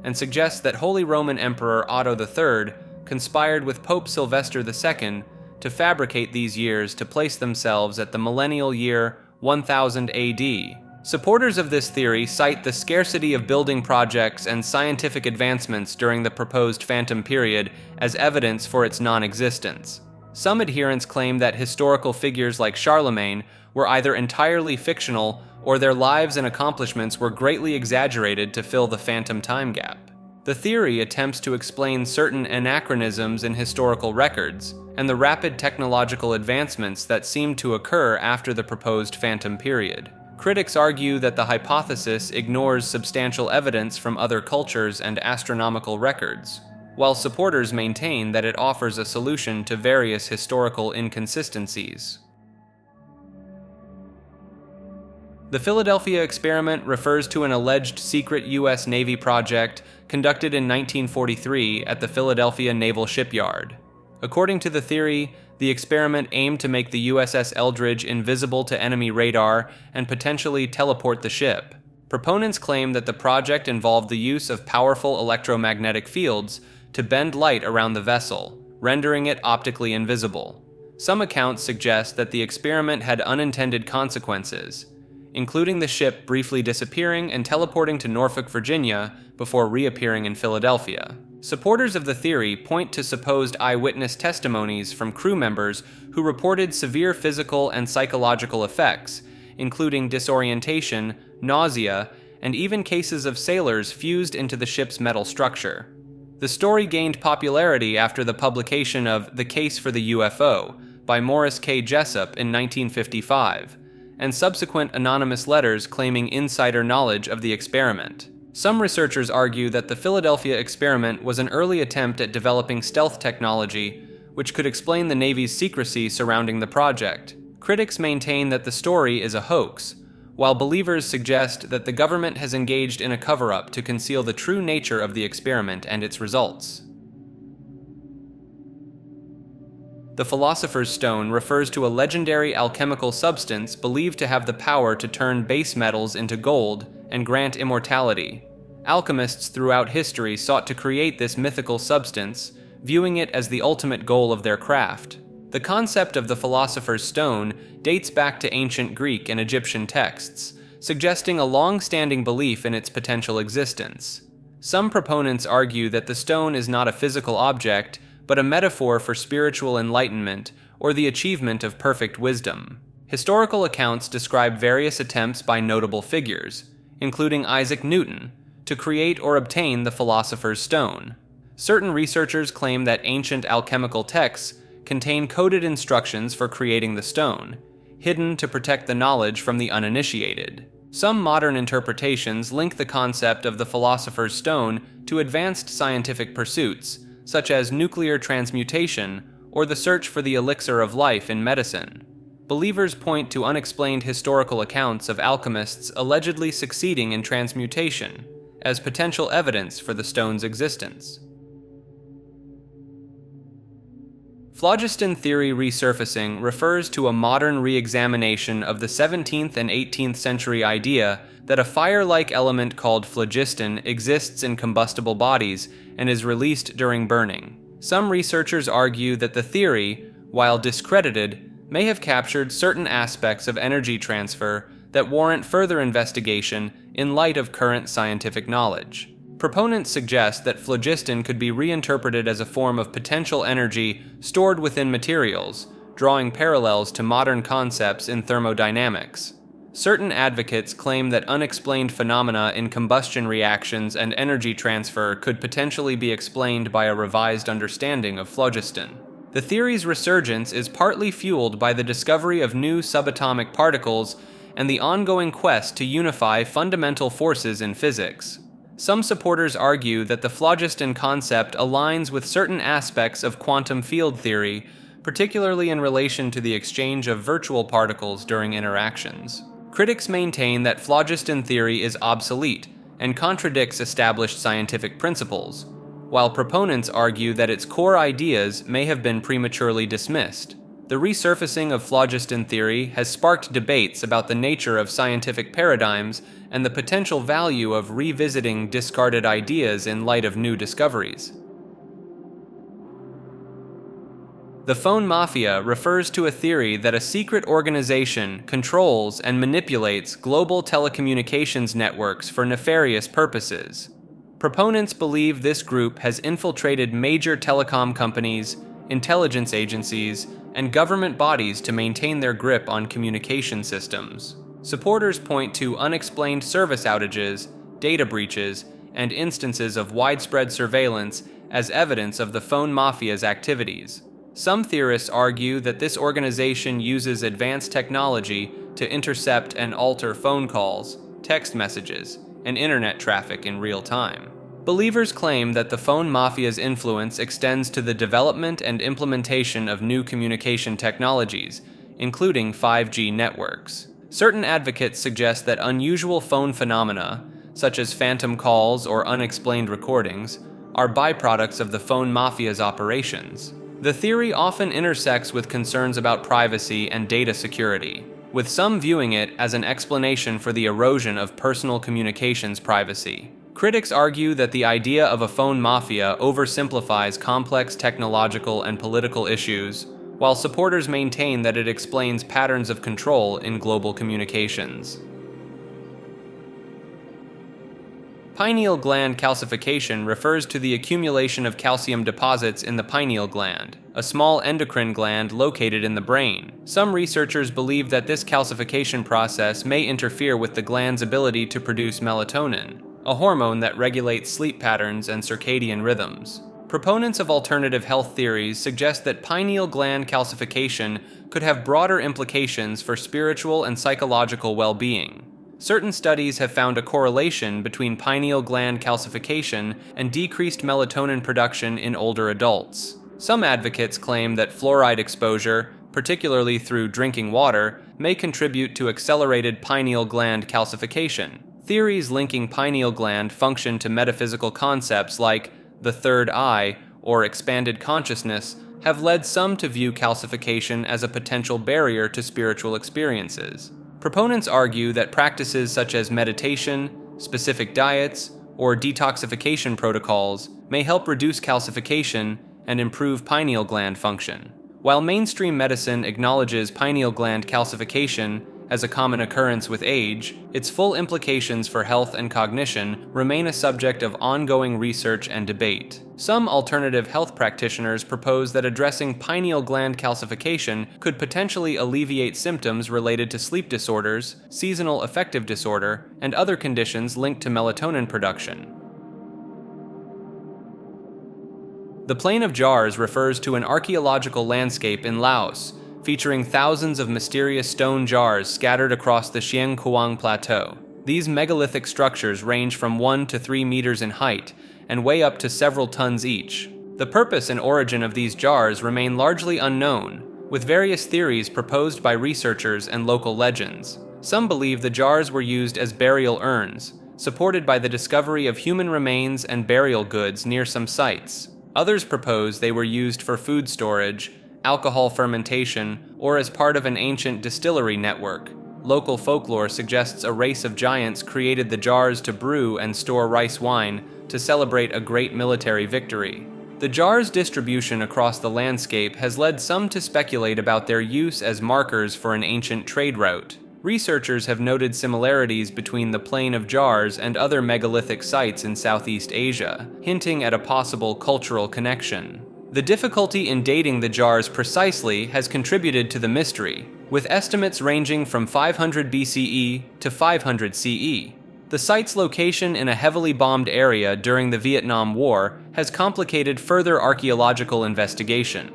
and suggests that Holy Roman Emperor Otto III conspired with Pope Sylvester II to fabricate these years to place themselves at the millennial year 1000 AD. Supporters of this theory cite the scarcity of building projects and scientific advancements during the proposed Phantom period as evidence for its non-existence. Some adherents claim that historical figures like Charlemagne were either entirely fictional or their lives and accomplishments were greatly exaggerated to fill the phantom time gap. The theory attempts to explain certain anachronisms in historical records and the rapid technological advancements that seem to occur after the proposed phantom period. Critics argue that the hypothesis ignores substantial evidence from other cultures and astronomical records, while supporters maintain that it offers a solution to various historical inconsistencies. The Philadelphia experiment refers to an alleged secret U.S. Navy project conducted in 1943 at the Philadelphia Naval Shipyard. According to the theory, the experiment aimed to make the USS Eldridge invisible to enemy radar and potentially teleport the ship. Proponents claim that the project involved the use of powerful electromagnetic fields to bend light around the vessel, rendering it optically invisible. Some accounts suggest that the experiment had unintended consequences, including the ship briefly disappearing and teleporting to Norfolk, Virginia, before reappearing in Philadelphia. Supporters of the theory point to supposed eyewitness testimonies from crew members who reported severe physical and psychological effects, including disorientation, nausea, and even cases of sailors fused into the ship's metal structure. The story gained popularity after the publication of The Case for the UFO by Morris K. Jessup in 1955, and subsequent anonymous letters claiming insider knowledge of the experiment. Some researchers argue that the Philadelphia experiment was an early attempt at developing stealth technology, which could explain the Navy's secrecy surrounding the project. Critics maintain that the story is a hoax, while believers suggest that the government has engaged in a cover-up to conceal the true nature of the experiment and its results. The Philosopher's Stone refers to a legendary alchemical substance believed to have the power to turn base metals into gold and grant immortality. Alchemists throughout history sought to create this mythical substance, viewing it as the ultimate goal of their craft. The concept of the Philosopher's Stone dates back to ancient Greek and Egyptian texts, suggesting a long-standing belief in its potential existence. Some proponents argue that the stone is not a physical object, but a metaphor for spiritual enlightenment or the achievement of perfect wisdom. Historical accounts describe various attempts by notable figures, including Isaac Newton, to create or obtain the Philosopher's Stone. Certain researchers claim that ancient alchemical texts contain coded instructions for creating the stone, hidden to protect the knowledge from the uninitiated. Some modern interpretations link the concept of the Philosopher's Stone to advanced scientific pursuits, such as nuclear transmutation or the search for the elixir of life in medicine. Believers point to unexplained historical accounts of alchemists allegedly succeeding in transmutation as potential evidence for the stone's existence. Phlogiston theory resurfacing refers to a modern re-examination of the 17th and 18th century idea that a fire-like element called phlogiston exists in combustible bodies and is released during burning. Some researchers argue that the theory, while discredited, may have captured certain aspects of energy transfer that warrant further investigation in light of current scientific knowledge. Proponents suggest that phlogiston could be reinterpreted as a form of potential energy stored within materials, drawing parallels to modern concepts in thermodynamics. Certain advocates claim that unexplained phenomena in combustion reactions and energy transfer could potentially be explained by a revised understanding of phlogiston. The theory's resurgence is partly fueled by the discovery of new subatomic particles and the ongoing quest to unify fundamental forces in physics. Some supporters argue that the phlogiston concept aligns with certain aspects of quantum field theory, particularly in relation to the exchange of virtual particles during interactions. Critics maintain that phlogiston theory is obsolete and contradicts established scientific principles, while proponents argue that its core ideas may have been prematurely dismissed. The resurfacing of phlogiston theory has sparked debates about the nature of scientific paradigms and the potential value of revisiting discarded ideas in light of new discoveries. The phone mafia refers to a theory that a secret organization controls and manipulates global telecommunications networks for nefarious purposes. Proponents believe this group has infiltrated major telecom companies, intelligence agencies, and government bodies to maintain their grip on communication systems. Supporters point to unexplained service outages, data breaches, and instances of widespread surveillance as evidence of the phone mafia's activities. Some theorists argue that this organization uses advanced technology to intercept and alter phone calls, text messages, and internet traffic in real time. Believers claim that the phone mafia's influence extends to the development and implementation of new communication technologies, including 5G networks. Certain advocates suggest that unusual phone phenomena, such as phantom calls or unexplained recordings, are byproducts of the phone mafia's operations. The theory often intersects with concerns about privacy and data security, with some viewing it as an explanation for the erosion of personal communications privacy. Critics argue that the idea of a phone mafia oversimplifies complex technological and political issues, while supporters maintain that it explains patterns of control in global communications. Pineal gland calcification refers to the accumulation of calcium deposits in the pineal gland, a small endocrine gland located in the brain. Some researchers believe that this calcification process may interfere with the gland's ability to produce melatonin, a hormone that regulates sleep patterns and circadian rhythms. Proponents of alternative health theories suggest that pineal gland calcification could have broader implications for spiritual and psychological well-being. Certain studies have found a correlation between pineal gland calcification and decreased melatonin production in older adults. Some advocates claim that fluoride exposure, particularly through drinking water, may contribute to accelerated pineal gland calcification. Theories linking pineal gland function to metaphysical concepts like the third eye or expanded consciousness have led some to view calcification as a potential barrier to spiritual experiences. Proponents argue that practices such as meditation, specific diets, or detoxification protocols may help reduce calcification and improve pineal gland function. While mainstream medicine acknowledges pineal gland calcification as a common occurrence with age, its full implications for health and cognition remain a subject of ongoing research and debate. Some alternative health practitioners propose that addressing pineal gland calcification could potentially alleviate symptoms related to sleep disorders, seasonal affective disorder, and other conditions linked to melatonin production. The Plain of Jars refers to an archaeological landscape in Laos, featuring thousands of mysterious stone jars scattered across the Xiangkuang Plateau. These megalithic structures range from 1 to 3 meters in height and weigh up to several tons each. The purpose and origin of these jars remain largely unknown, with various theories proposed by researchers and local legends. Some believe the jars were used as burial urns, supported by the discovery of human remains and burial goods near some sites. Others propose they were used for food storage, alcohol fermentation, or as part of an ancient distillery network. Local folklore suggests a race of giants created the jars to brew and store rice wine to celebrate a great military victory. The jars' distribution across the landscape has led some to speculate about their use as markers for an ancient trade route. Researchers have noted similarities between the Plain of Jars and other megalithic sites in Southeast Asia, hinting at a possible cultural connection. The difficulty in dating the jars precisely has contributed to the mystery, with estimates ranging from 500 BCE to 500 CE. The site's location in a heavily bombed area during the Vietnam War has complicated further archaeological investigation.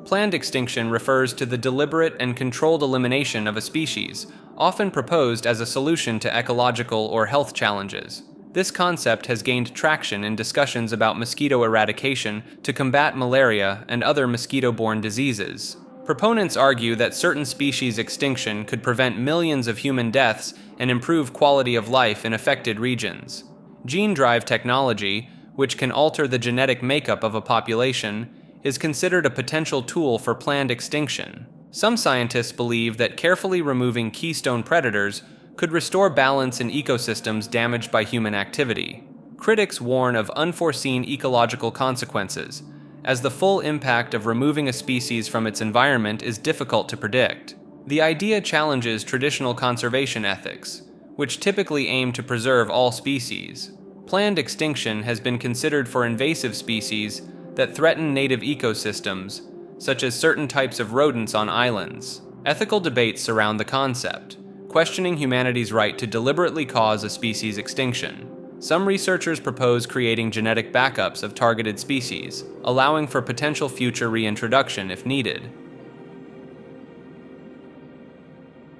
Planned extinction refers to the deliberate and controlled elimination of a species, often proposed as a solution to ecological or health challenges. This concept has gained traction in discussions about mosquito eradication to combat malaria and other mosquito-borne diseases. Proponents argue that certain species extinction could prevent millions of human deaths and improve quality of life in affected regions. Gene drive technology, which can alter the genetic makeup of a population, is considered a potential tool for planned extinction. Some scientists believe that carefully removing keystone predators could restore balance in ecosystems damaged by human activity. Critics warn of unforeseen ecological consequences, as the full impact of removing a species from its environment is difficult to predict. The idea challenges traditional conservation ethics, which typically aim to preserve all species. Planned extinction has been considered for invasive species that threaten native ecosystems, such as certain types of rodents on islands. Ethical debates surround the concept, questioning humanity's right to deliberately cause a species extinction. Some researchers propose creating genetic backups of targeted species, allowing for potential future reintroduction if needed.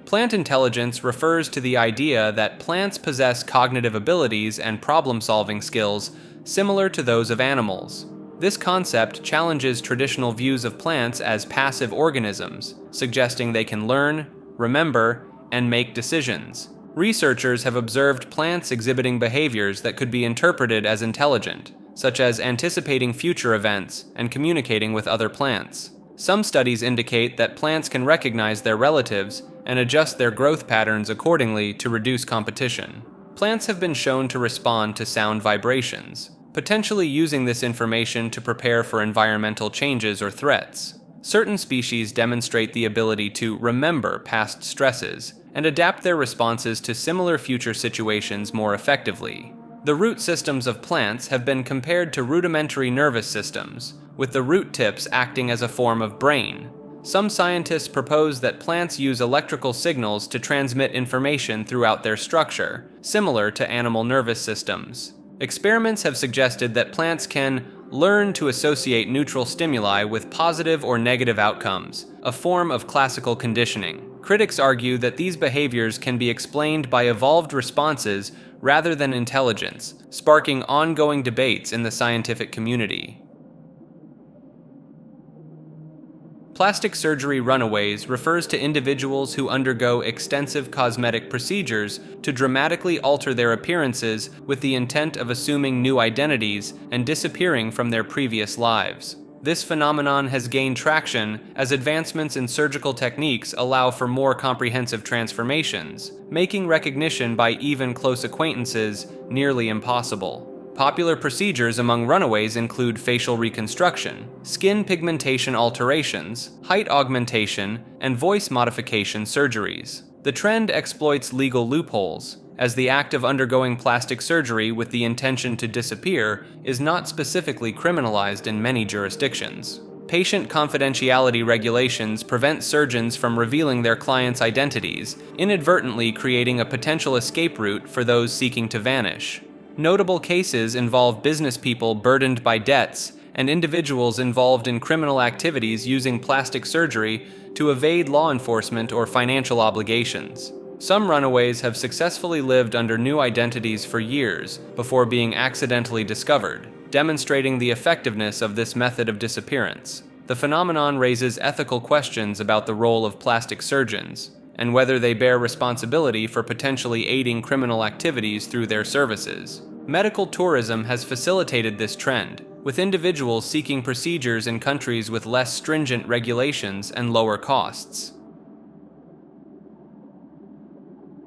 Plant intelligence refers to the idea that plants possess cognitive abilities and problem-solving skills similar to those of animals. This concept challenges traditional views of plants as passive organisms, suggesting they can learn, remember, and make decisions. Researchers have observed plants exhibiting behaviors that could be interpreted as intelligent, such as anticipating future events and communicating with other plants. Some studies indicate that plants can recognize their relatives and adjust their growth patterns accordingly to reduce competition. Plants have been shown to respond to sound vibrations, potentially using this information to prepare for environmental changes or threats. Certain species demonstrate the ability to remember past stresses and adapt their responses to similar future situations more effectively. The root systems of plants have been compared to rudimentary nervous systems, with the root tips acting as a form of brain. Some scientists propose that plants use electrical signals to transmit information throughout their structure, similar to animal nervous systems. Experiments have suggested that plants can learn to associate neutral stimuli with positive or negative outcomes, a form of classical conditioning. Critics argue that these behaviors can be explained by evolved responses rather than intelligence, sparking ongoing debates in the scientific community. Plastic surgery runaways refers to individuals who undergo extensive cosmetic procedures to dramatically alter their appearances with the intent of assuming new identities and disappearing from their previous lives. This phenomenon has gained traction as advancements in surgical techniques allow for more comprehensive transformations, making recognition by even close acquaintances nearly impossible. Popular procedures among runaways include facial reconstruction, skin pigmentation alterations, height augmentation, and voice modification surgeries. The trend exploits legal loopholes, as the act of undergoing plastic surgery with the intention to disappear is not specifically criminalized in many jurisdictions. Patient confidentiality regulations prevent surgeons from revealing their clients' identities, inadvertently creating a potential escape route for those seeking to vanish. Notable cases involve business people burdened by debts and individuals involved in criminal activities using plastic surgery to evade law enforcement or financial obligations. Some runaways have successfully lived under new identities for years before being accidentally discovered, demonstrating the effectiveness of this method of disappearance. The phenomenon raises ethical questions about the role of plastic surgeons and whether they bear responsibility for potentially aiding criminal activities through their services. Medical tourism has facilitated this trend, with individuals seeking procedures in countries with less stringent regulations and lower costs.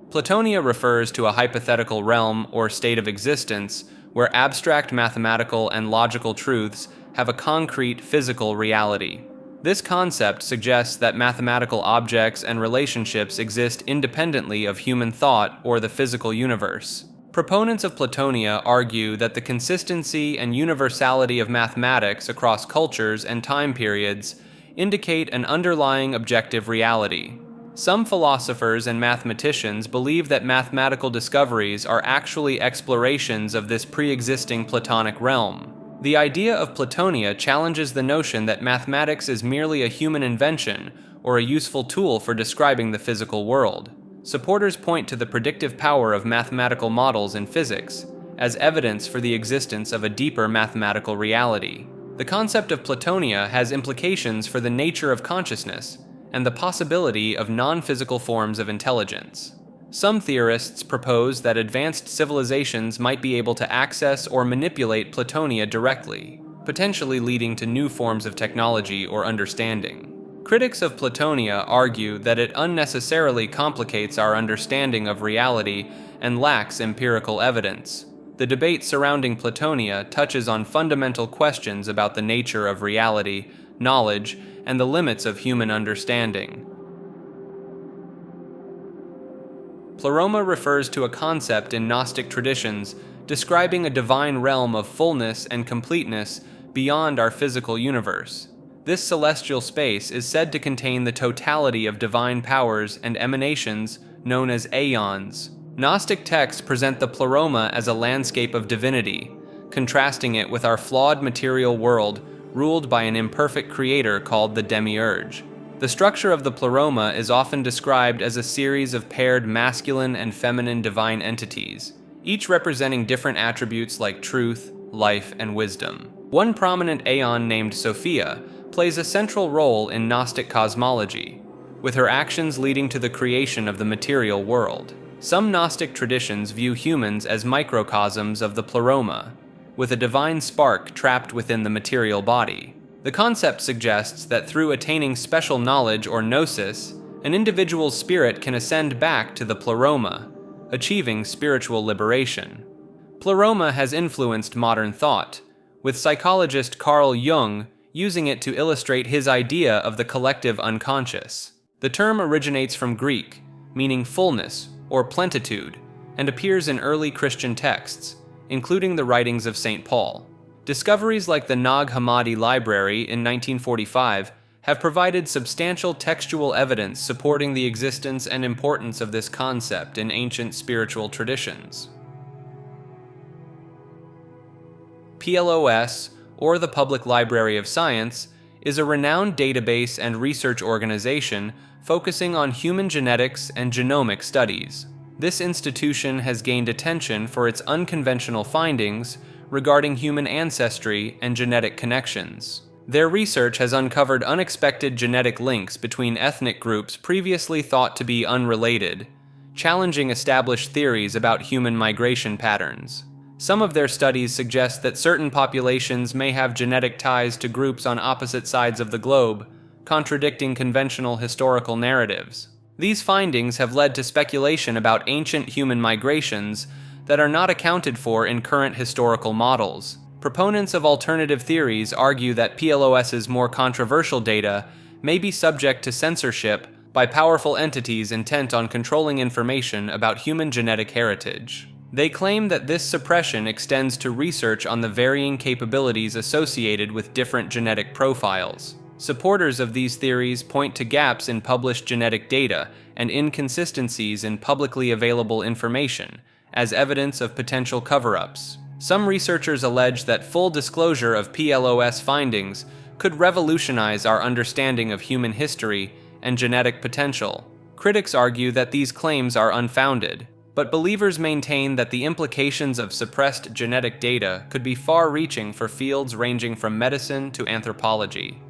Platonia refers to a hypothetical realm or state of existence where abstract mathematical and logical truths have a concrete physical reality. This concept suggests that mathematical objects and relationships exist independently of human thought or the physical universe. Proponents of Platonia argue that the consistency and universality of mathematics across cultures and time periods indicate an underlying objective reality. Some philosophers and mathematicians believe that mathematical discoveries are actually explorations of this pre-existing Platonic realm. The idea of Platonia challenges the notion that mathematics is merely a human invention or a useful tool for describing the physical world. Supporters point to the predictive power of mathematical models in physics as evidence for the existence of a deeper mathematical reality. The concept of Platonia has implications for the nature of consciousness and the possibility of non-physical forms of intelligence. Some theorists propose that advanced civilizations might be able to access or manipulate Platonia directly, potentially leading to new forms of technology or understanding. Critics of Platonia argue that it unnecessarily complicates our understanding of reality and lacks empirical evidence. The debate surrounding Platonia touches on fundamental questions about the nature of reality, knowledge, and the limits of human understanding. Pleroma refers to a concept in Gnostic traditions describing a divine realm of fullness and completeness beyond our physical universe. This celestial space is said to contain the totality of divine powers and emanations known as aeons. Gnostic texts present the Pleroma as a landscape of divinity, contrasting it with our flawed material world ruled by an imperfect creator called the Demiurge. The structure of the Pleroma is often described as a series of paired masculine and feminine divine entities, each representing different attributes like truth, life, and wisdom. One prominent aeon named Sophia plays a central role in Gnostic cosmology, with her actions leading to the creation of the material world. Some Gnostic traditions view humans as microcosms of the Pleroma, with a divine spark trapped within the material body. The concept suggests that through attaining special knowledge or gnosis, an individual's spirit can ascend back to the Pleroma, achieving spiritual liberation. Pleroma has influenced modern thought, with psychologist Carl Jung using it to illustrate his idea of the collective unconscious. The term originates from Greek, meaning fullness or plenitude, and appears in early Christian texts, including the writings of St. Paul. Discoveries like the Nag Hammadi Library in 1945 have provided substantial textual evidence supporting the existence and importance of this concept in ancient spiritual traditions. PLOS, or the Public Library of Science, is a renowned database and research organization focusing on human genetics and genomic studies. This institution has gained attention for its unconventional findings regarding human ancestry and genetic connections. Their research has uncovered unexpected genetic links between ethnic groups previously thought to be unrelated, challenging established theories about human migration patterns. Some of their studies suggest that certain populations may have genetic ties to groups on opposite sides of the globe, contradicting conventional historical narratives. These findings have led to speculation about ancient human migrations that are not accounted for in current historical models. Proponents of alternative theories argue that PLOS's more controversial data may be subject to censorship by powerful entities intent on controlling information about human genetic heritage. They claim that this suppression extends to research on the varying capabilities associated with different genetic profiles. Supporters of these theories point to gaps in published genetic data and inconsistencies in publicly available information as evidence of potential cover-ups. Some researchers allege that full disclosure of PLOS findings could revolutionize our understanding of human history and genetic potential. Critics argue that these claims are unfounded, but believers maintain that the implications of suppressed genetic data could be far-reaching for fields ranging from medicine to anthropology.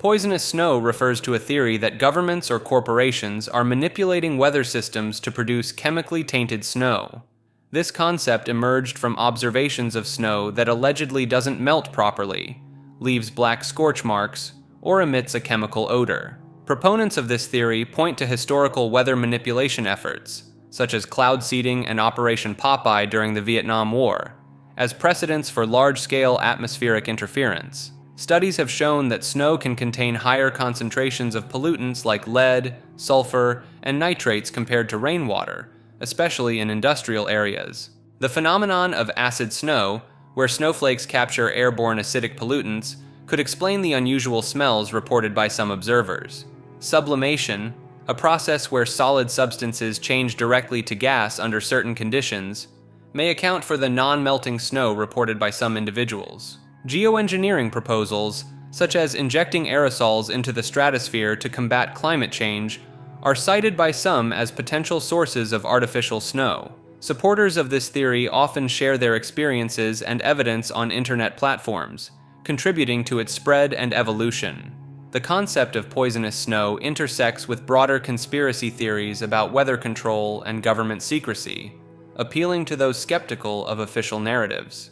Poisonous snow refers to a theory that governments or corporations are manipulating weather systems to produce chemically tainted snow. This concept emerged from observations of snow that allegedly doesn't melt properly, leaves black scorch marks, or emits a chemical odor. Proponents of this theory point to historical weather manipulation efforts, such as cloud seeding and Operation Popeye during the Vietnam War, as precedents for large-scale atmospheric interference. Studies have shown that snow can contain higher concentrations of pollutants like lead, sulfur, and nitrates compared to rainwater, especially in industrial areas. The phenomenon of acid snow, where snowflakes capture airborne acidic pollutants, could explain the unusual smells reported by some observers. Sublimation, a process where solid substances change directly to gas under certain conditions, may account for the non-melting snow reported by some individuals. Geoengineering proposals, such as injecting aerosols into the stratosphere to combat climate change, are cited by some as potential sources of artificial snow. Supporters of this theory often share their experiences and evidence on internet platforms, contributing to its spread and evolution. The concept of poisonous snow intersects with broader conspiracy theories about weather control and government secrecy, appealing to those skeptical of official narratives.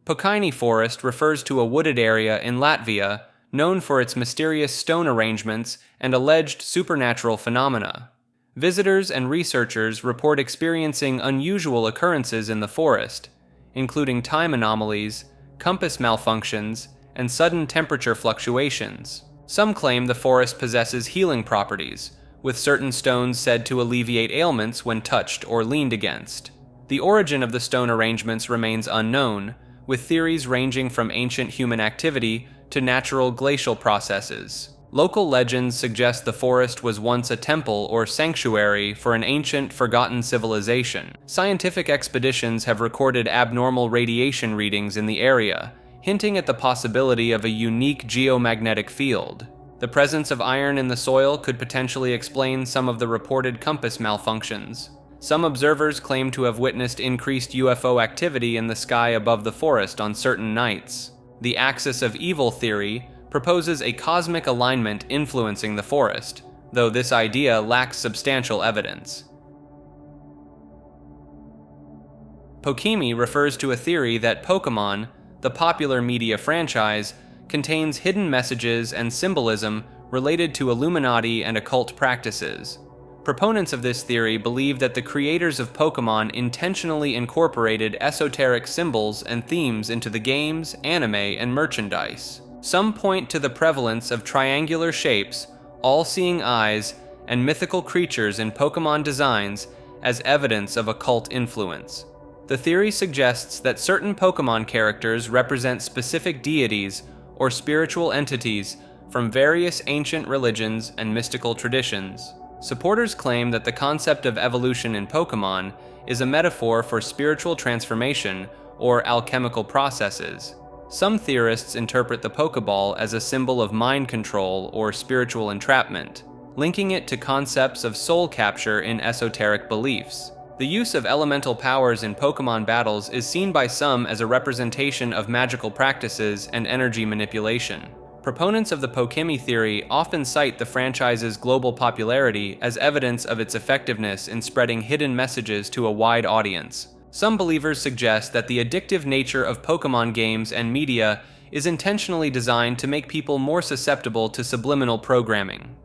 Pokaini Forest refers to a wooded area in Latvia known for its mysterious stone arrangements and alleged supernatural phenomena. Visitors and researchers report experiencing unusual occurrences in the forest, including time anomalies, compass malfunctions, and sudden temperature fluctuations. Some claim the forest possesses healing properties, with certain stones said to alleviate ailments when touched or leaned against. The origin of the stone arrangements remains unknown, with theories ranging from ancient human activity to natural glacial processes. Local legends suggest the forest was once a temple or sanctuary for an ancient, forgotten civilization. Scientific expeditions have recorded abnormal radiation readings in the area, hinting at the possibility of a unique geomagnetic field. The presence of iron in the soil could potentially explain some of the reported compass malfunctions. Some observers claim to have witnessed increased UFO activity in the sky above the forest on certain nights. The axis of evil theory proposes a cosmic alignment influencing the forest, though this idea lacks substantial evidence. Pokemon refers to a theory that Pokemon, the popular media franchise, contains hidden messages and symbolism related to Illuminati and occult practices. Proponents of this theory believe that the creators of Pokemon intentionally incorporated esoteric symbols and themes into the games, anime, and merchandise. Some point to the prevalence of triangular shapes, all-seeing eyes, and mythical creatures in Pokemon designs as evidence of occult influence. The theory suggests that certain Pokemon characters represent specific deities or spiritual entities from various ancient religions and mystical traditions. Supporters claim that the concept of evolution in Pokemon is a metaphor for spiritual transformation or alchemical processes. Some theorists interpret the Pokeball as a symbol of mind control or spiritual entrapment, linking it to concepts of soul capture in esoteric beliefs. The use of elemental powers in Pokemon battles is seen by some as a representation of magical practices and energy manipulation. Proponents of the Pokemon theory often cite the franchise's global popularity as evidence of its effectiveness in spreading hidden messages to a wide audience. Some believers suggest that the addictive nature of Pokemon games and media is intentionally designed to make people more susceptible to subliminal programming.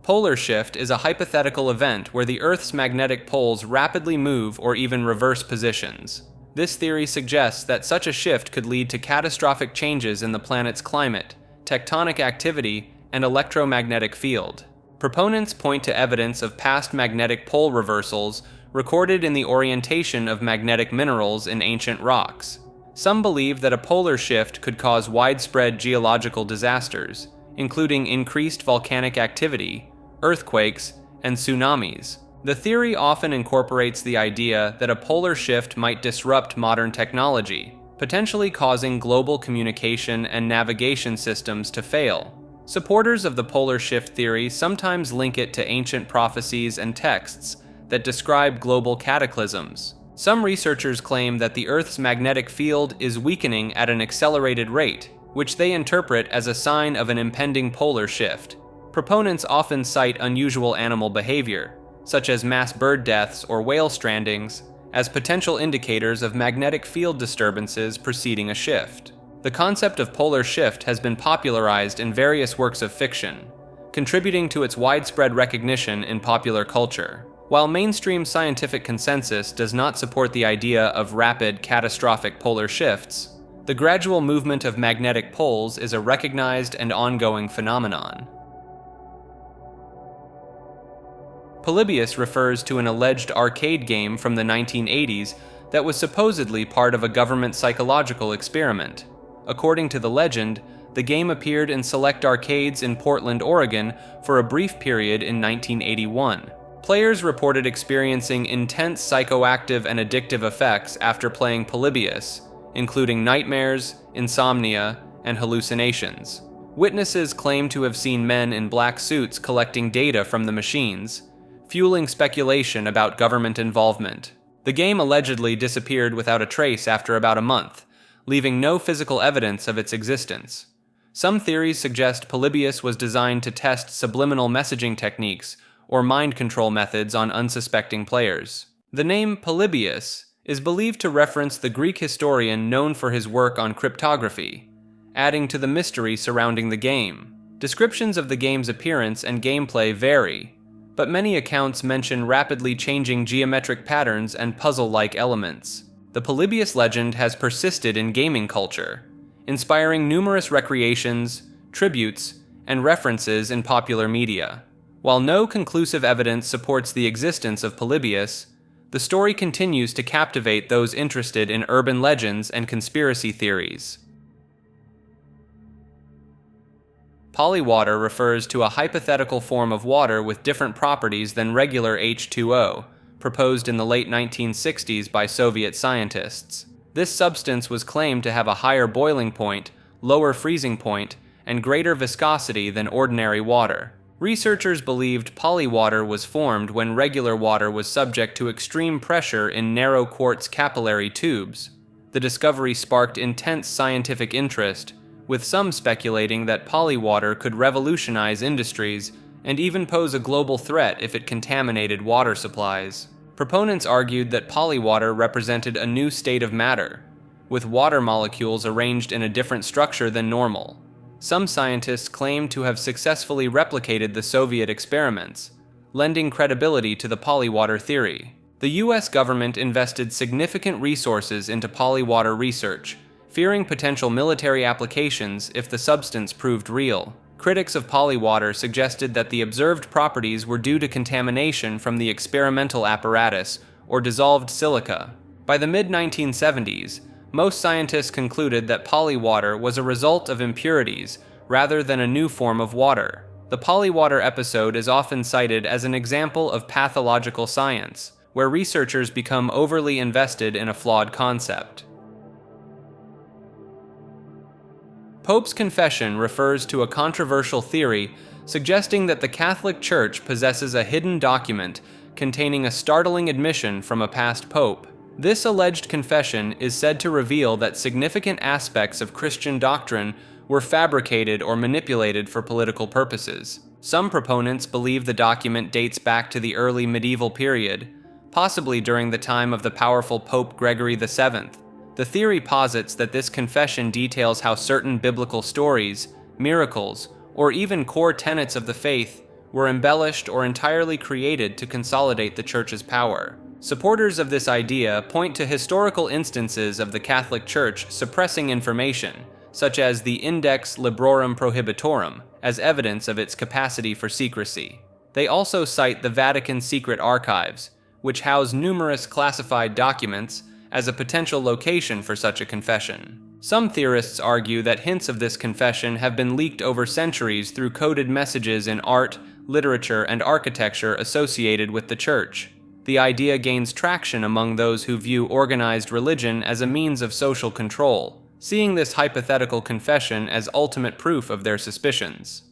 Polar shift is a hypothetical event where the Earth's magnetic poles rapidly move or even reverse positions. This theory suggests that such a shift could lead to catastrophic changes in the planet's climate, tectonic activity, and electromagnetic field. Proponents point to evidence of past magnetic pole reversals recorded in the orientation of magnetic minerals in ancient rocks. Some believe that a polar shift could cause widespread geological disasters, including increased volcanic activity, earthquakes, and tsunamis. The theory often incorporates the idea that a polar shift might disrupt modern technology, potentially causing global communication and navigation systems to fail. Supporters of the polar shift theory sometimes link it to ancient prophecies and texts that describe global cataclysms. Some researchers claim that the Earth's magnetic field is weakening at an accelerated rate, which they interpret as a sign of an impending polar shift. Proponents often cite unusual animal behavior, such as mass bird deaths or whale strandings, as potential indicators of magnetic field disturbances preceding a shift. The concept of polar shift has been popularized in various works of fiction, contributing to its widespread recognition in popular culture. While mainstream scientific consensus does not support the idea of rapid, catastrophic polar shifts, the gradual movement of magnetic poles is a recognized and ongoing phenomenon. Polybius refers to an alleged arcade game from the 1980s that was supposedly part of a government psychological experiment. According to the legend, The game appeared in select arcades in Portland, Oregon for a brief period in 1981. Players reported experiencing intense psychoactive and addictive effects after playing Polybius, including nightmares, insomnia, and hallucinations. Witnesses claim to have seen men in black suits collecting data from the machines, fueling speculation about government involvement. The game allegedly disappeared without a trace after about a month, leaving no physical evidence of its existence. Some theories suggest Polybius was designed to test subliminal messaging techniques or mind control methods on unsuspecting players. The name Polybius is believed to reference the Greek historian known for his work on cryptography, adding to the mystery surrounding the game. Descriptions of the game's appearance and gameplay vary, but many accounts mention rapidly changing geometric patterns and puzzle-like elements. The Polybius legend has persisted in gaming culture, inspiring numerous recreations, tributes, and references in popular media. While no conclusive evidence supports the existence of Polybius, the story continues to captivate those interested in urban legends and conspiracy theories. Polywater refers to a hypothetical form of water with different properties than regular H2O, proposed in the late 1960s by Soviet scientists. This substance was claimed to have a higher boiling point, lower freezing point, and greater viscosity than ordinary water. Researchers believed polywater was formed when regular water was subject to extreme pressure in narrow quartz capillary tubes. The discovery sparked intense scientific interest, with some speculating that polywater could revolutionize industries and even pose a global threat if it contaminated water supplies. Proponents argued that polywater represented a new state of matter, with water molecules arranged in a different structure than normal. Some scientists claim to have successfully replicated the Soviet experiments, lending credibility to the polywater theory. The US government invested significant resources into polywater research, fearing potential military applications if the substance proved real. Critics of polywater suggested that the observed properties were due to contamination from the experimental apparatus or dissolved silica. By the mid-1970s, most scientists concluded that polywater was a result of impurities rather than a new form of water. The polywater episode is often cited as an example of pathological science, where researchers become overly invested in a flawed concept. Pope's confession refers to a controversial theory suggesting that the Catholic Church possesses a hidden document containing a startling admission from a past pope. This alleged confession is said to reveal that significant aspects of Christian doctrine were fabricated or manipulated for political purposes. Some proponents believe the document dates back to the early medieval period, possibly during the time of the powerful Pope Gregory VII. The theory posits that this confession details how certain biblical stories, miracles, or even core tenets of the faith were embellished or entirely created to consolidate the Church's power. Supporters of this idea point to historical instances of the Catholic Church suppressing information, such as the Index Librorum Prohibitorum, as evidence of its capacity for secrecy. They also cite the Vatican secret archives, which house numerous classified documents, as a potential location for such a confession. Some theorists argue that hints of this confession have been leaked over centuries through coded messages in art, literature, and architecture associated with the Church. The idea gains traction among those who view organized religion as a means of social control, seeing this hypothetical confession as ultimate proof of their suspicions.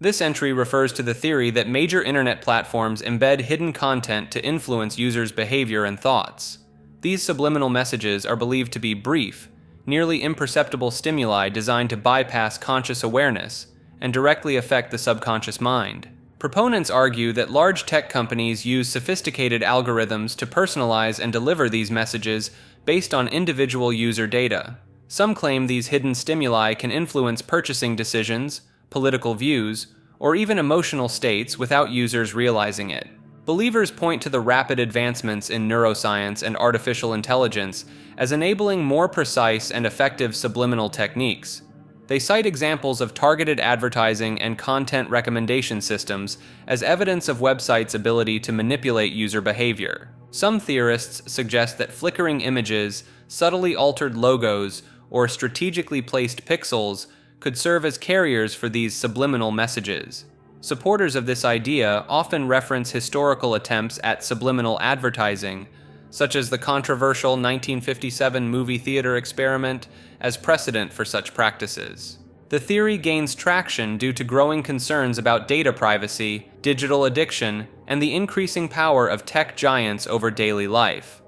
This entry refers to the theory that major internet platforms embed hidden content to influence users' behavior and thoughts. These subliminal messages are believed to be brief, nearly imperceptible stimuli designed to bypass conscious awareness and directly affect the subconscious mind. Proponents argue that large tech companies use sophisticated algorithms to personalize and deliver these messages based on individual user data. Some claim these hidden stimuli can influence purchasing decisions, political views, or even emotional states without users realizing it. Believers point to the rapid advancements in neuroscience and artificial intelligence as enabling more precise and effective subliminal techniques. They cite examples of targeted advertising and content recommendation systems as evidence of websites' ability to manipulate user behavior. Some theorists suggest that flickering images, subtly altered logos, or strategically placed pixels could serve as carriers for these subliminal messages. Supporters of this idea often reference historical attempts at subliminal advertising, such as the controversial 1957 movie theater experiment, as precedent for such practices. The theory gains traction due to growing concerns about data privacy, digital addiction, and the increasing power of tech giants over daily life.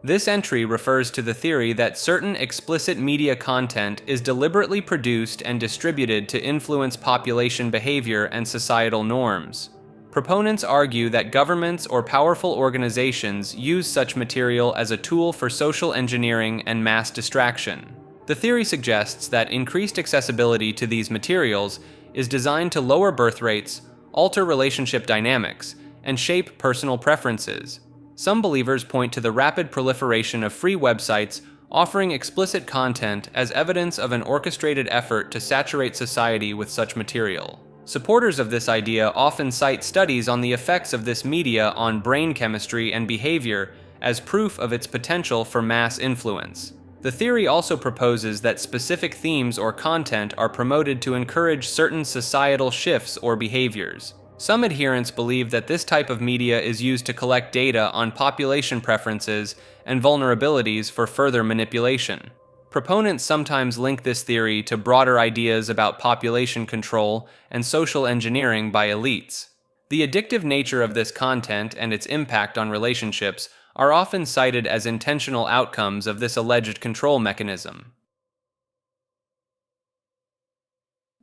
This entry refers to the theory that certain explicit media content is deliberately produced and distributed to influence population behavior and societal norms. Proponents argue that governments or powerful organizations use such material as a tool for social engineering and mass distraction. The theory suggests that increased accessibility to these materials is designed to lower birth rates, alter relationship dynamics, and shape personal preferences. Some believers point to the rapid proliferation of free websites offering explicit content as evidence of an orchestrated effort to saturate society with such material. Supporters of this idea often cite studies on the effects of this media on brain chemistry and behavior as proof of its potential for mass influence. The theory also proposes that specific themes or content are promoted to encourage certain societal shifts or behaviors. Some adherents believe that this type of media is used to collect data on population preferences and vulnerabilities for further manipulation. Proponents sometimes link this theory to broader ideas about population control and social engineering by elites. The addictive nature of this content and its impact on relationships are often cited as intentional outcomes of this alleged control mechanism.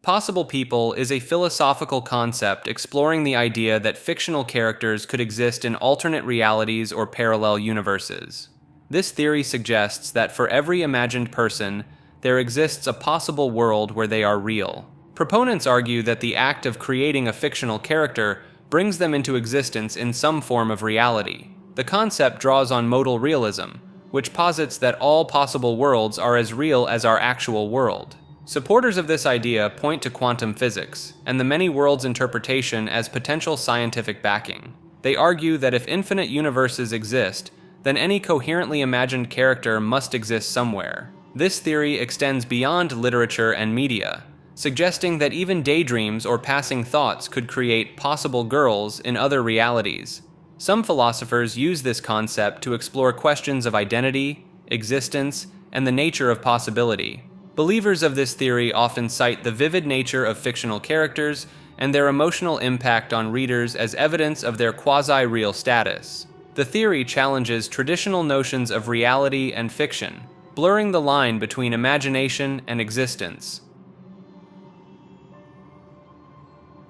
Possible people is a philosophical concept exploring the idea that fictional characters could exist in alternate realities or parallel universes. This theory suggests that for every imagined person, there exists a possible world where they are real. Proponents argue that the act of creating a fictional character brings them into existence in some form of reality. The concept draws on modal realism, which posits that all possible worlds are as real as our actual world. Supporters of this idea point to quantum physics and the many worlds interpretation as potential scientific backing. They argue that if infinite universes exist, then any coherently imagined character must exist somewhere. This theory extends beyond literature and media, suggesting that even daydreams or passing thoughts could create possible girls in other realities. Some philosophers use this concept to explore questions of identity, existence, and the nature of possibility. Believers of this theory often cite the vivid nature of fictional characters and their emotional impact on readers as evidence of their quasi-real status. The theory challenges traditional notions of reality and fiction, blurring the line between imagination and existence.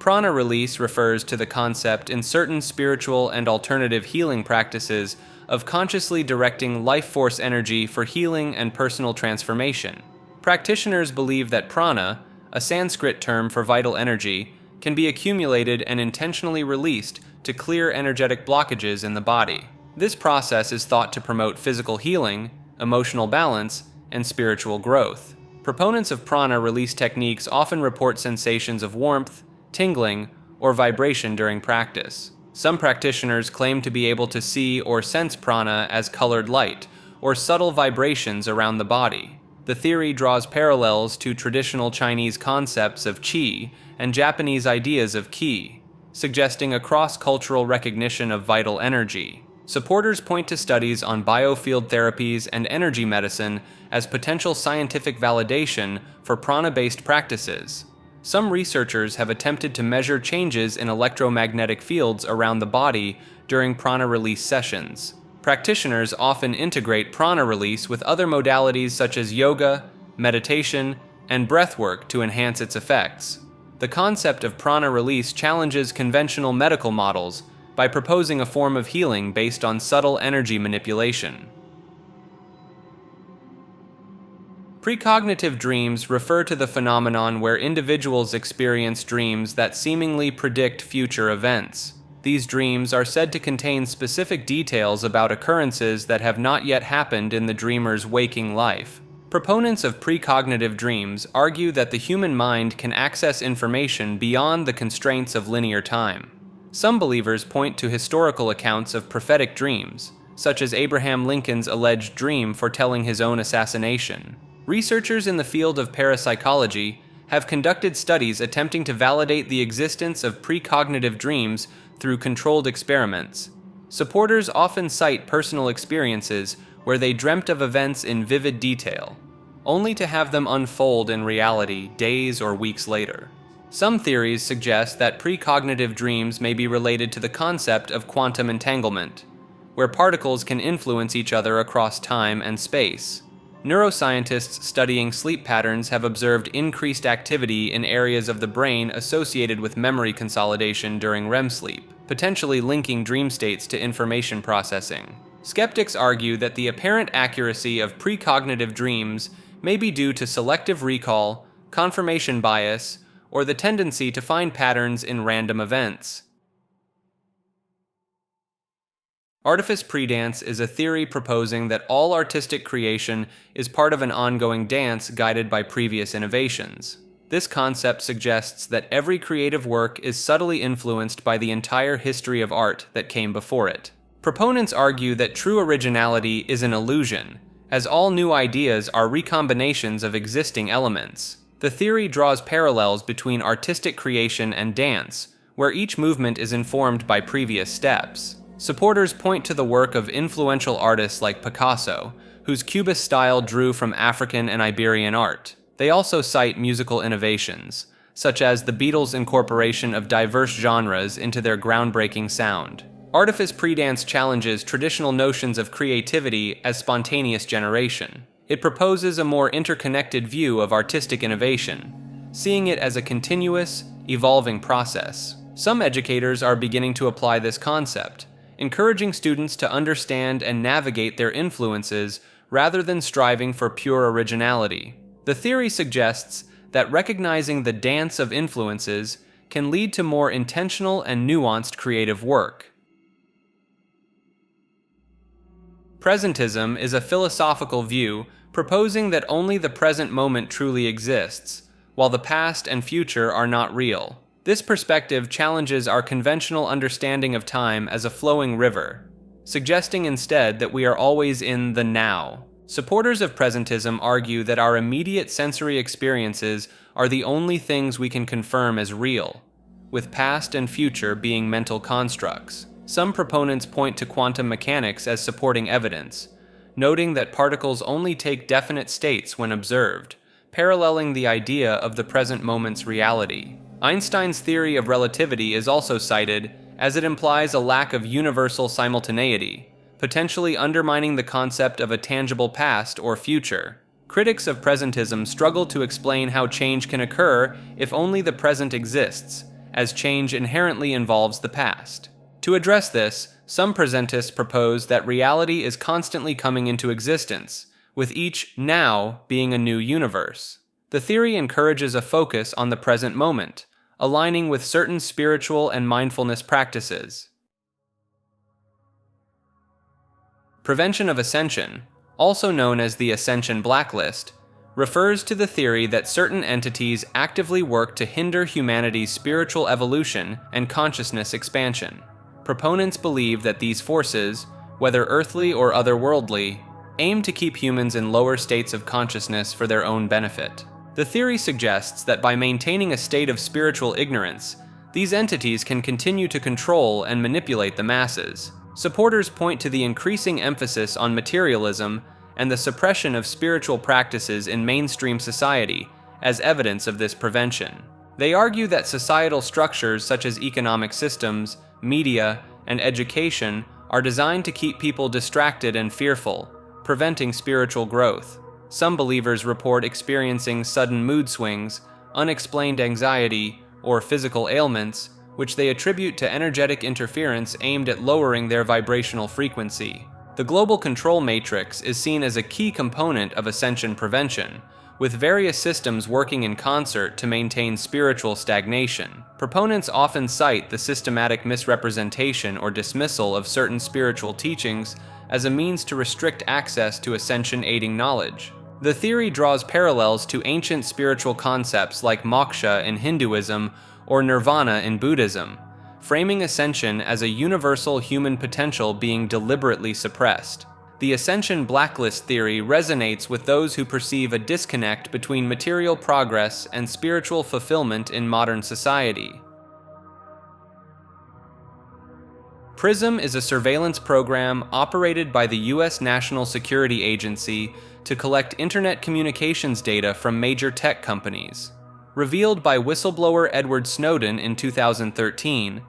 Prana release refers to the concept in certain spiritual and alternative healing practices of consciously directing life force energy for healing and personal transformation. Practitioners believe that prana, a Sanskrit term for vital energy, can be accumulated and intentionally released to clear energetic blockages in the body. This process is thought to promote physical healing, emotional balance, and spiritual growth. Proponents of prana release techniques often report sensations of warmth, tingling, or vibration during practice. Some practitioners claim to be able to see or sense prana as colored light, or subtle vibrations around the body. The theory draws parallels to traditional Chinese concepts of qi and Japanese ideas of ki, suggesting a cross-cultural recognition of vital energy. Supporters point to studies on biofield therapies and energy medicine as potential scientific validation for prana-based practices. Some researchers have attempted to measure changes in electromagnetic fields around the body during prana release sessions. Practitioners often integrate prana release with other modalities such as yoga, meditation, and breathwork to enhance its effects. The concept of prana release challenges conventional medical models by proposing a form of healing based on subtle energy manipulation. Precognitive dreams refer to the phenomenon where individuals experience dreams that seemingly predict future events. These dreams are said to contain specific details about occurrences that have not yet happened in the dreamer's waking life. Proponents of precognitive dreams argue that the human mind can access information beyond the constraints of linear time. Some believers point to historical accounts of prophetic dreams, such as Abraham Lincoln's alleged dream foretelling his own assassination. Researchers in the field of parapsychology have conducted studies attempting to validate the existence of precognitive dreams through controlled experiments. Supporters often cite personal experiences where they dreamt of events in vivid detail, only to have them unfold in reality days or weeks later. Some theories suggest that precognitive dreams may be related to the concept of quantum entanglement, where particles can influence each other across time and space. Neuroscientists studying sleep patterns have observed increased activity in areas of the brain associated with memory consolidation during REM sleep, potentially linking dream states to information processing. Skeptics argue that the apparent accuracy of precognitive dreams may be due to selective recall, confirmation bias, or the tendency to find patterns in random events. Artifice predance is a theory proposing that all artistic creation is part of an ongoing dance guided by previous innovations. This concept suggests that every creative work is subtly influenced by the entire history of art that came before it. Proponents argue that true originality is an illusion, as all new ideas are recombinations of existing elements. The theory draws parallels between artistic creation and dance, where each movement is informed by previous steps. Supporters point to the work of influential artists like Picasso, whose Cubist style drew from African and Iberian art. They also cite musical innovations, such as the Beatles' incorporation of diverse genres into their groundbreaking sound. Artifice predance challenges traditional notions of creativity as spontaneous generation. It proposes a more interconnected view of artistic innovation, seeing it as a continuous, evolving process. Some educators are beginning to apply this concept, encouraging students to understand and navigate their influences rather than striving for pure originality. The theory suggests that recognizing the dance of influences can lead to more intentional and nuanced creative work. Presentism is a philosophical view proposing that only the present moment truly exists, while the past and future are not real. This perspective challenges our conventional understanding of time as a flowing river, suggesting instead that we are always in the now. Supporters of presentism argue that our immediate sensory experiences are the only things we can confirm as real, with past and future being mental constructs. Some proponents point to quantum mechanics as supporting evidence, noting that particles only take definite states when observed, paralleling the idea of the present moment's reality. Einstein's theory of relativity is also cited, as it implies a lack of universal simultaneity, potentially undermining the concept of a tangible past or future. Critics of presentism struggle to explain how change can occur if only the present exists, as change inherently involves the past. To address this, some presentists propose that reality is constantly coming into existence, with each now being a new universe. The theory encourages a focus on the present moment, aligning with certain spiritual and mindfulness practices. Prevention of ascension, also known as the ascension blacklist, refers to the theory that certain entities actively work to hinder humanity's spiritual evolution and consciousness expansion. Proponents believe that these forces, whether earthly or otherworldly, aim to keep humans in lower states of consciousness for their own benefit. The theory suggests that by maintaining a state of spiritual ignorance, these entities can continue to control and manipulate the masses. Supporters point to the increasing emphasis on materialism and the suppression of spiritual practices in mainstream society as evidence of this prevention. They argue that societal structures such as economic systems, media, and education are designed to keep people distracted and fearful, preventing spiritual growth. Some believers report experiencing sudden mood swings, unexplained anxiety, or physical ailments, which they attribute to energetic interference aimed at lowering their vibrational frequency. The global control matrix is seen as a key component of ascension prevention, with various systems working in concert to maintain spiritual stagnation. Proponents often cite the systematic misrepresentation or dismissal of certain spiritual teachings as a means to restrict access to ascension-aiding knowledge. The theory draws parallels to ancient spiritual concepts like moksha in Hinduism or nirvana in Buddhism, framing ascension as a universal human potential being deliberately suppressed. The ascension blacklist theory resonates with those who perceive a disconnect between material progress and spiritual fulfillment in modern society. PRISM is a surveillance program operated by the U.S. National Security Agency to collect internet communications data from major tech companies. Revealed by whistleblower Edward Snowden in 2013,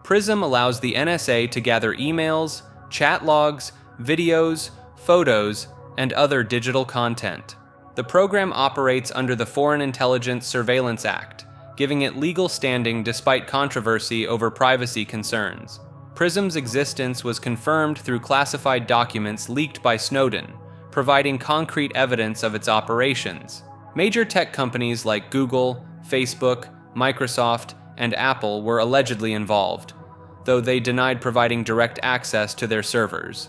PRISM allows the NSA to gather emails, chat logs, videos, photos, and other digital content. The program operates under the Foreign Intelligence Surveillance Act, giving it legal standing despite controversy over privacy concerns. PRISM's existence was confirmed through classified documents leaked by Snowden, providing concrete evidence of its operations. Major tech companies like Google, Facebook, Microsoft, and Apple were allegedly involved, though they denied providing direct access to their servers.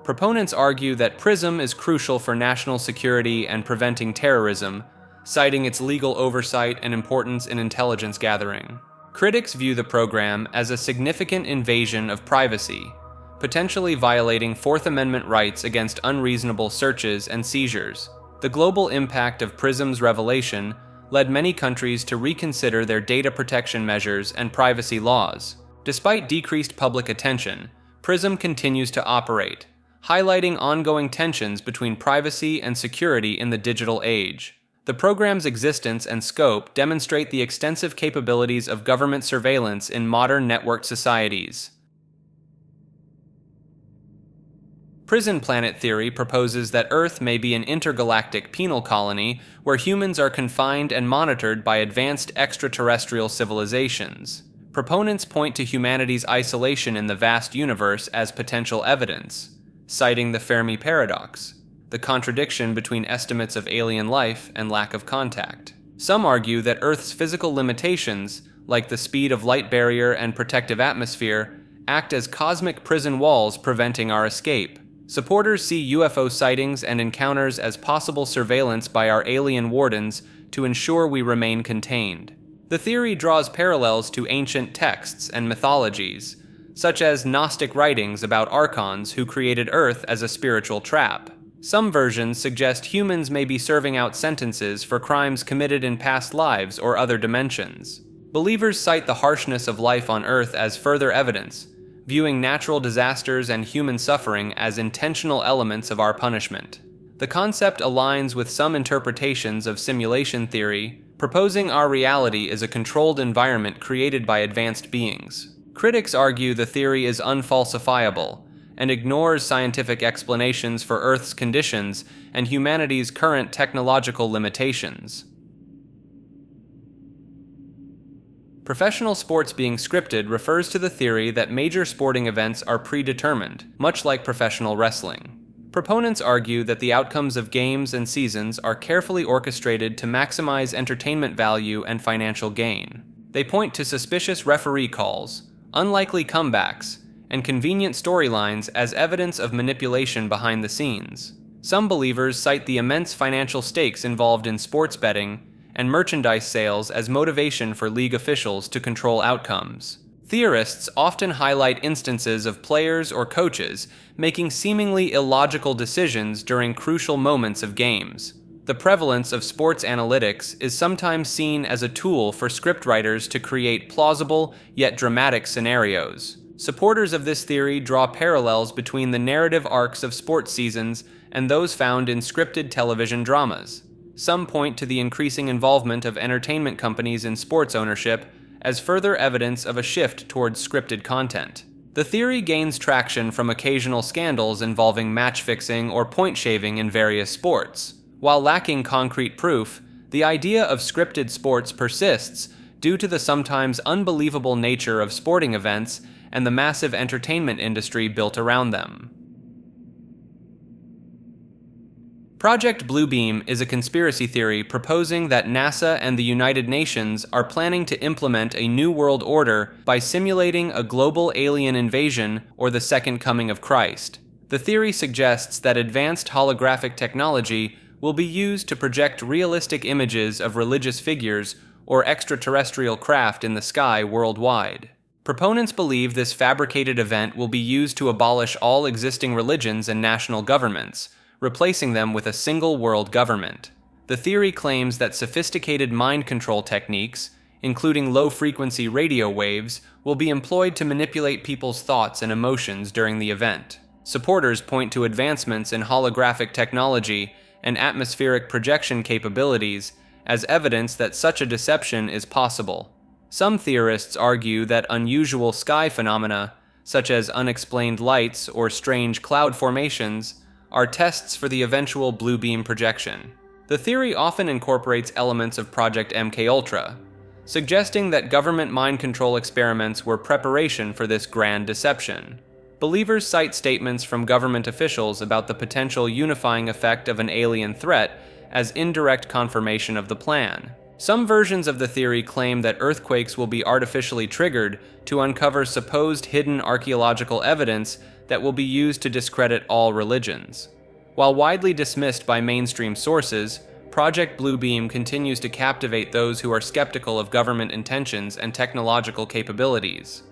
Proponents argue that PRISM is crucial for national security and preventing terrorism, citing its legal oversight and importance in intelligence gathering. Critics view the program as a significant invasion of privacy, potentially violating Fourth Amendment rights against unreasonable searches and seizures. The global impact of PRISM's revelation led many countries to reconsider their data protection measures and privacy laws. Despite decreased public attention, PRISM continues to operate, highlighting ongoing tensions between privacy and security in the digital age. The program's existence and scope demonstrate the extensive capabilities of government surveillance in modern networked societies. Prison planet theory proposes that Earth may be an intergalactic penal colony where humans are confined and monitored by advanced extraterrestrial civilizations. Proponents point to humanity's isolation in the vast universe as potential evidence, citing the Fermi paradox, the contradiction between estimates of alien life and lack of contact. Some argue that Earth's physical limitations, like the speed of light barrier and protective atmosphere, act as cosmic prison walls preventing our escape. Supporters see UFO sightings and encounters as possible surveillance by our alien wardens to ensure we remain contained. The theory draws parallels to ancient texts and mythologies, such as Gnostic writings about archons who created Earth as a spiritual trap. Some versions suggest humans may be serving out sentences for crimes committed in past lives or other dimensions. Believers cite the harshness of life on Earth as further evidence, viewing natural disasters and human suffering as intentional elements of our punishment. The concept aligns with some interpretations of simulation theory, proposing our reality is a controlled environment created by advanced beings. Critics argue the theory is unfalsifiable and ignores scientific explanations for Earth's conditions and humanity's current technological limitations. Professional sports being scripted refers to the theory that major sporting events are predetermined, much like professional wrestling. Proponents argue that the outcomes of games and seasons are carefully orchestrated to maximize entertainment value and financial gain. They point to suspicious referee calls, unlikely comebacks, and convenient storylines as evidence of manipulation behind the scenes. Some believers cite the immense financial stakes involved in sports betting and merchandise sales as motivation for league officials to control outcomes. Theorists often highlight instances of players or coaches making seemingly illogical decisions during crucial moments of games. The prevalence of sports analytics is sometimes seen as a tool for scriptwriters to create plausible yet dramatic scenarios. Supporters of this theory draw parallels between the narrative arcs of sports seasons and those found in scripted television dramas. Some point to the increasing involvement of entertainment companies in sports ownership as further evidence of a shift towards scripted content. The theory gains traction from occasional scandals involving match fixing or point shaving in various sports. While lacking concrete proof, the idea of scripted sports persists due to the sometimes unbelievable nature of sporting events and the massive entertainment industry built around them. Project Bluebeam is a conspiracy theory proposing that NASA and the United Nations are planning to implement a new world order by simulating a global alien invasion or the second coming of Christ. The theory suggests that advanced holographic technology will be used to project realistic images of religious figures or extraterrestrial craft in the sky worldwide. Proponents believe this fabricated event will be used to abolish all existing religions and national governments, replacing them with a single world government. The theory claims that sophisticated mind control techniques, including low-frequency radio waves, will be employed to manipulate people's thoughts and emotions during the event. Supporters point to advancements in holographic technology and atmospheric projection capabilities as evidence that such a deception is possible. Some theorists argue that unusual sky phenomena, such as unexplained lights or strange cloud formations, are tests for the eventual blue beam projection. The theory often incorporates elements of Project MKUltra, suggesting that government mind control experiments were preparation for this grand deception. Believers cite statements from government officials about the potential unifying effect of an alien threat as indirect confirmation of the plan. Some versions of the theory claim that earthquakes will be artificially triggered to uncover supposed hidden archaeological evidence that will be used to discredit all religions. While widely dismissed by mainstream sources, Project Bluebeam continues to captivate those who are skeptical of government intentions and technological capabilities.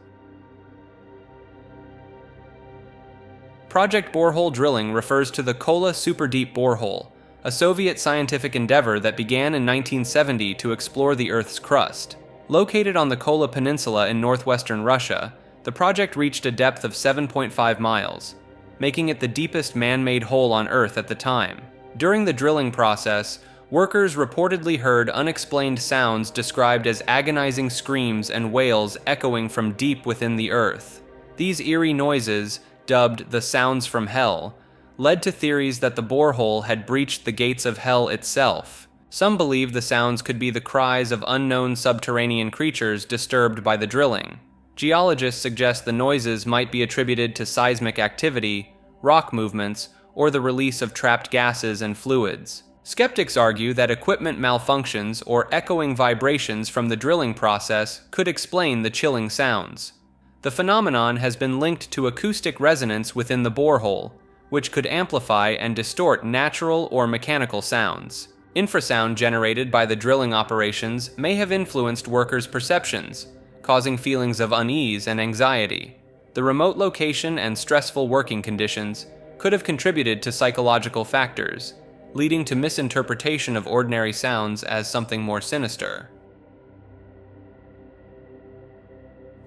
Project Borehole drilling refers to the Kola Superdeep Borehole, a Soviet scientific endeavor that began in 1970 to explore the Earth's crust. Located on the Kola Peninsula in northwestern Russia, the project reached a depth of 7.5 miles, making it the deepest man-made hole on Earth at the time. During the drilling process, workers reportedly heard unexplained sounds described as agonizing screams and wails echoing from deep within the Earth. These eerie noises, dubbed the sounds from hell, led to theories that the borehole had breached the gates of hell itself. Some believe the sounds could be the cries of unknown subterranean creatures disturbed by the drilling. Geologists suggest the noises might be attributed to seismic activity, rock movements, or the release of trapped gases and fluids. Skeptics argue that equipment malfunctions or echoing vibrations from the drilling process could explain the chilling sounds. The phenomenon has been linked to acoustic resonance within the borehole, which could amplify and distort natural or mechanical sounds. Infrasound generated by the drilling operations may have influenced workers' perceptions, causing feelings of unease and anxiety. The remote location and stressful working conditions could have contributed to psychological factors, leading to misinterpretation of ordinary sounds as something more sinister.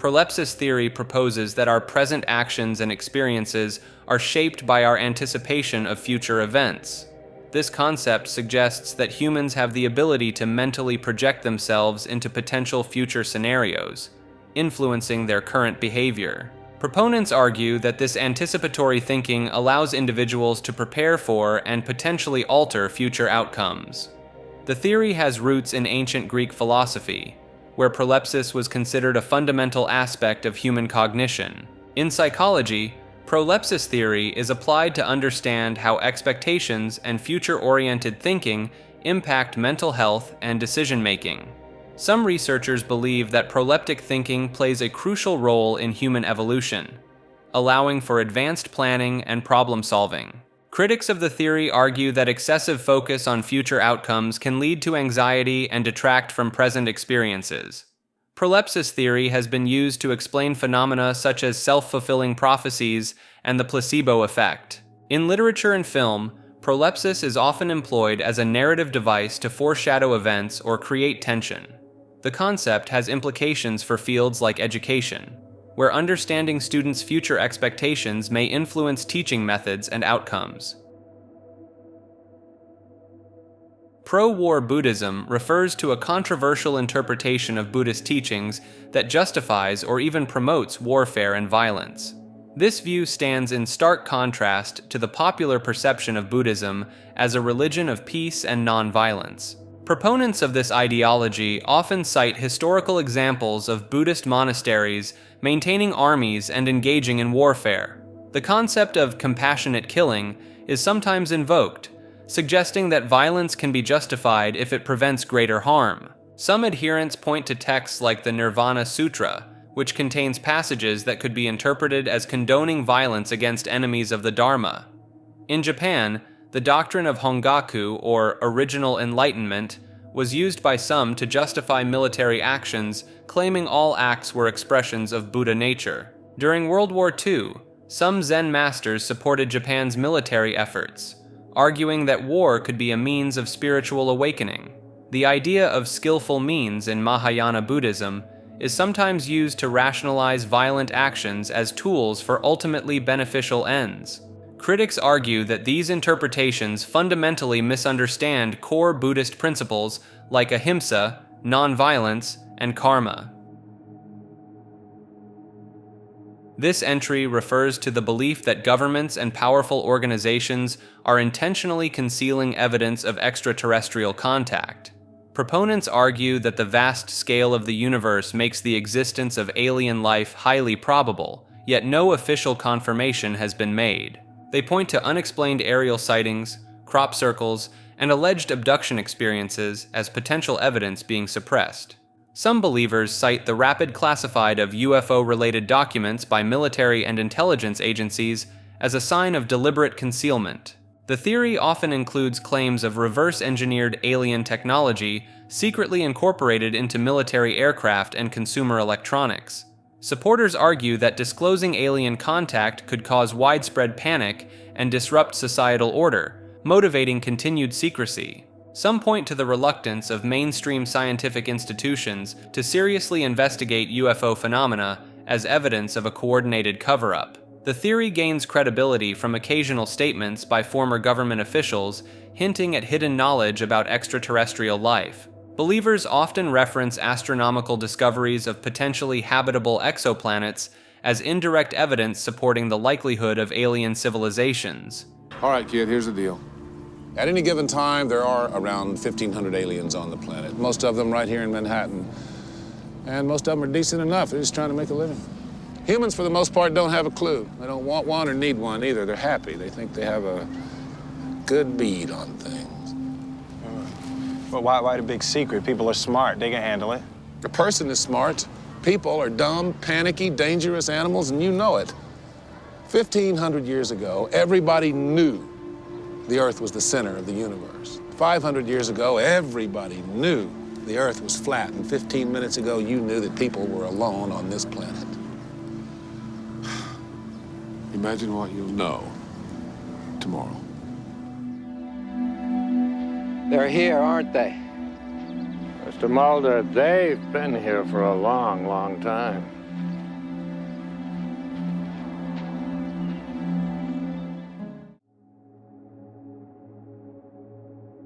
Prolepsis theory proposes that our present actions and experiences are shaped by our anticipation of future events. This concept suggests that humans have the ability to mentally project themselves into potential future scenarios, influencing their current behavior. Proponents argue that this anticipatory thinking allows individuals to prepare for and potentially alter future outcomes. The theory has roots in ancient Greek philosophy, where prolepsis was considered a fundamental aspect of human cognition. In psychology, prolepsis theory is applied to understand how expectations and future-oriented thinking impact mental health and decision-making. Some researchers believe that proleptic thinking plays a crucial role in human evolution, allowing for advanced planning and problem-solving. Critics of the theory argue that excessive focus on future outcomes can lead to anxiety and detract from present experiences. Prolepsis theory has been used to explain phenomena such as self-fulfilling prophecies and the placebo effect. In literature and film, prolepsis is often employed as a narrative device to foreshadow events or create tension. The concept has implications for fields like education, where understanding students' future expectations may influence teaching methods and outcomes. Pro-war Buddhism refers to a controversial interpretation of Buddhist teachings that justifies or even promotes warfare and violence. This view stands in stark contrast to the popular perception of Buddhism as a religion of peace and non-violence. Proponents of this ideology often cite historical examples of Buddhist monasteries maintaining armies and engaging in warfare. The concept of compassionate killing is sometimes invoked, suggesting that violence can be justified if it prevents greater harm. Some adherents point to texts like the Nirvana Sutra, which contains passages that could be interpreted as condoning violence against enemies of the Dharma. In Japan, the doctrine of Hongaku, or original enlightenment, was used by some to justify military actions claiming all acts were expressions of Buddha nature. During World War II, some Zen masters supported Japan's military efforts, arguing that war could be a means of spiritual awakening. The idea of skillful means in Mahayana Buddhism is sometimes used to rationalize violent actions as tools for ultimately beneficial ends. Critics argue that these interpretations fundamentally misunderstand core Buddhist principles like ahimsa, nonviolence, and karma. This entry refers to the belief that governments and powerful organizations are intentionally concealing evidence of extraterrestrial contact. Proponents argue that the vast scale of the universe makes the existence of alien life highly probable, yet no official confirmation has been made. They point to unexplained aerial sightings, crop circles, and alleged abduction experiences as potential evidence being suppressed. Some believers cite the rapid classification of UFO-related documents by military and intelligence agencies as a sign of deliberate concealment. The theory often includes claims of reverse-engineered alien technology secretly incorporated into military aircraft and consumer electronics. Supporters argue that disclosing alien contact could cause widespread panic and disrupt societal order, motivating continued secrecy. Some point to the reluctance of mainstream scientific institutions to seriously investigate UFO phenomena as evidence of a coordinated cover-up. The theory gains credibility from occasional statements by former government officials hinting at hidden knowledge about extraterrestrial life. Believers often reference astronomical discoveries of potentially habitable exoplanets as indirect evidence supporting the likelihood of alien civilizations. All right, kid, here's the deal. At any given time, there are around 1,500 aliens on the planet, most of them right here in Manhattan. And most of them are decent enough. They're just trying to make a living. Humans, for the most part, don't have a clue. They don't want one or need one either. They're happy. They think they have a good bead on things. Well, why the big secret? People are smart. They can handle it. A person is smart. People are dumb, panicky, dangerous animals, and you know it. 1,500 years ago, everybody knew the Earth was the center of the universe. 500 years ago, everybody knew the Earth was flat. And 15 minutes ago, you knew that people were alone on this planet. Imagine what you'll know tomorrow. They're here, aren't they? Mr. Mulder, they've been here for a long, long time.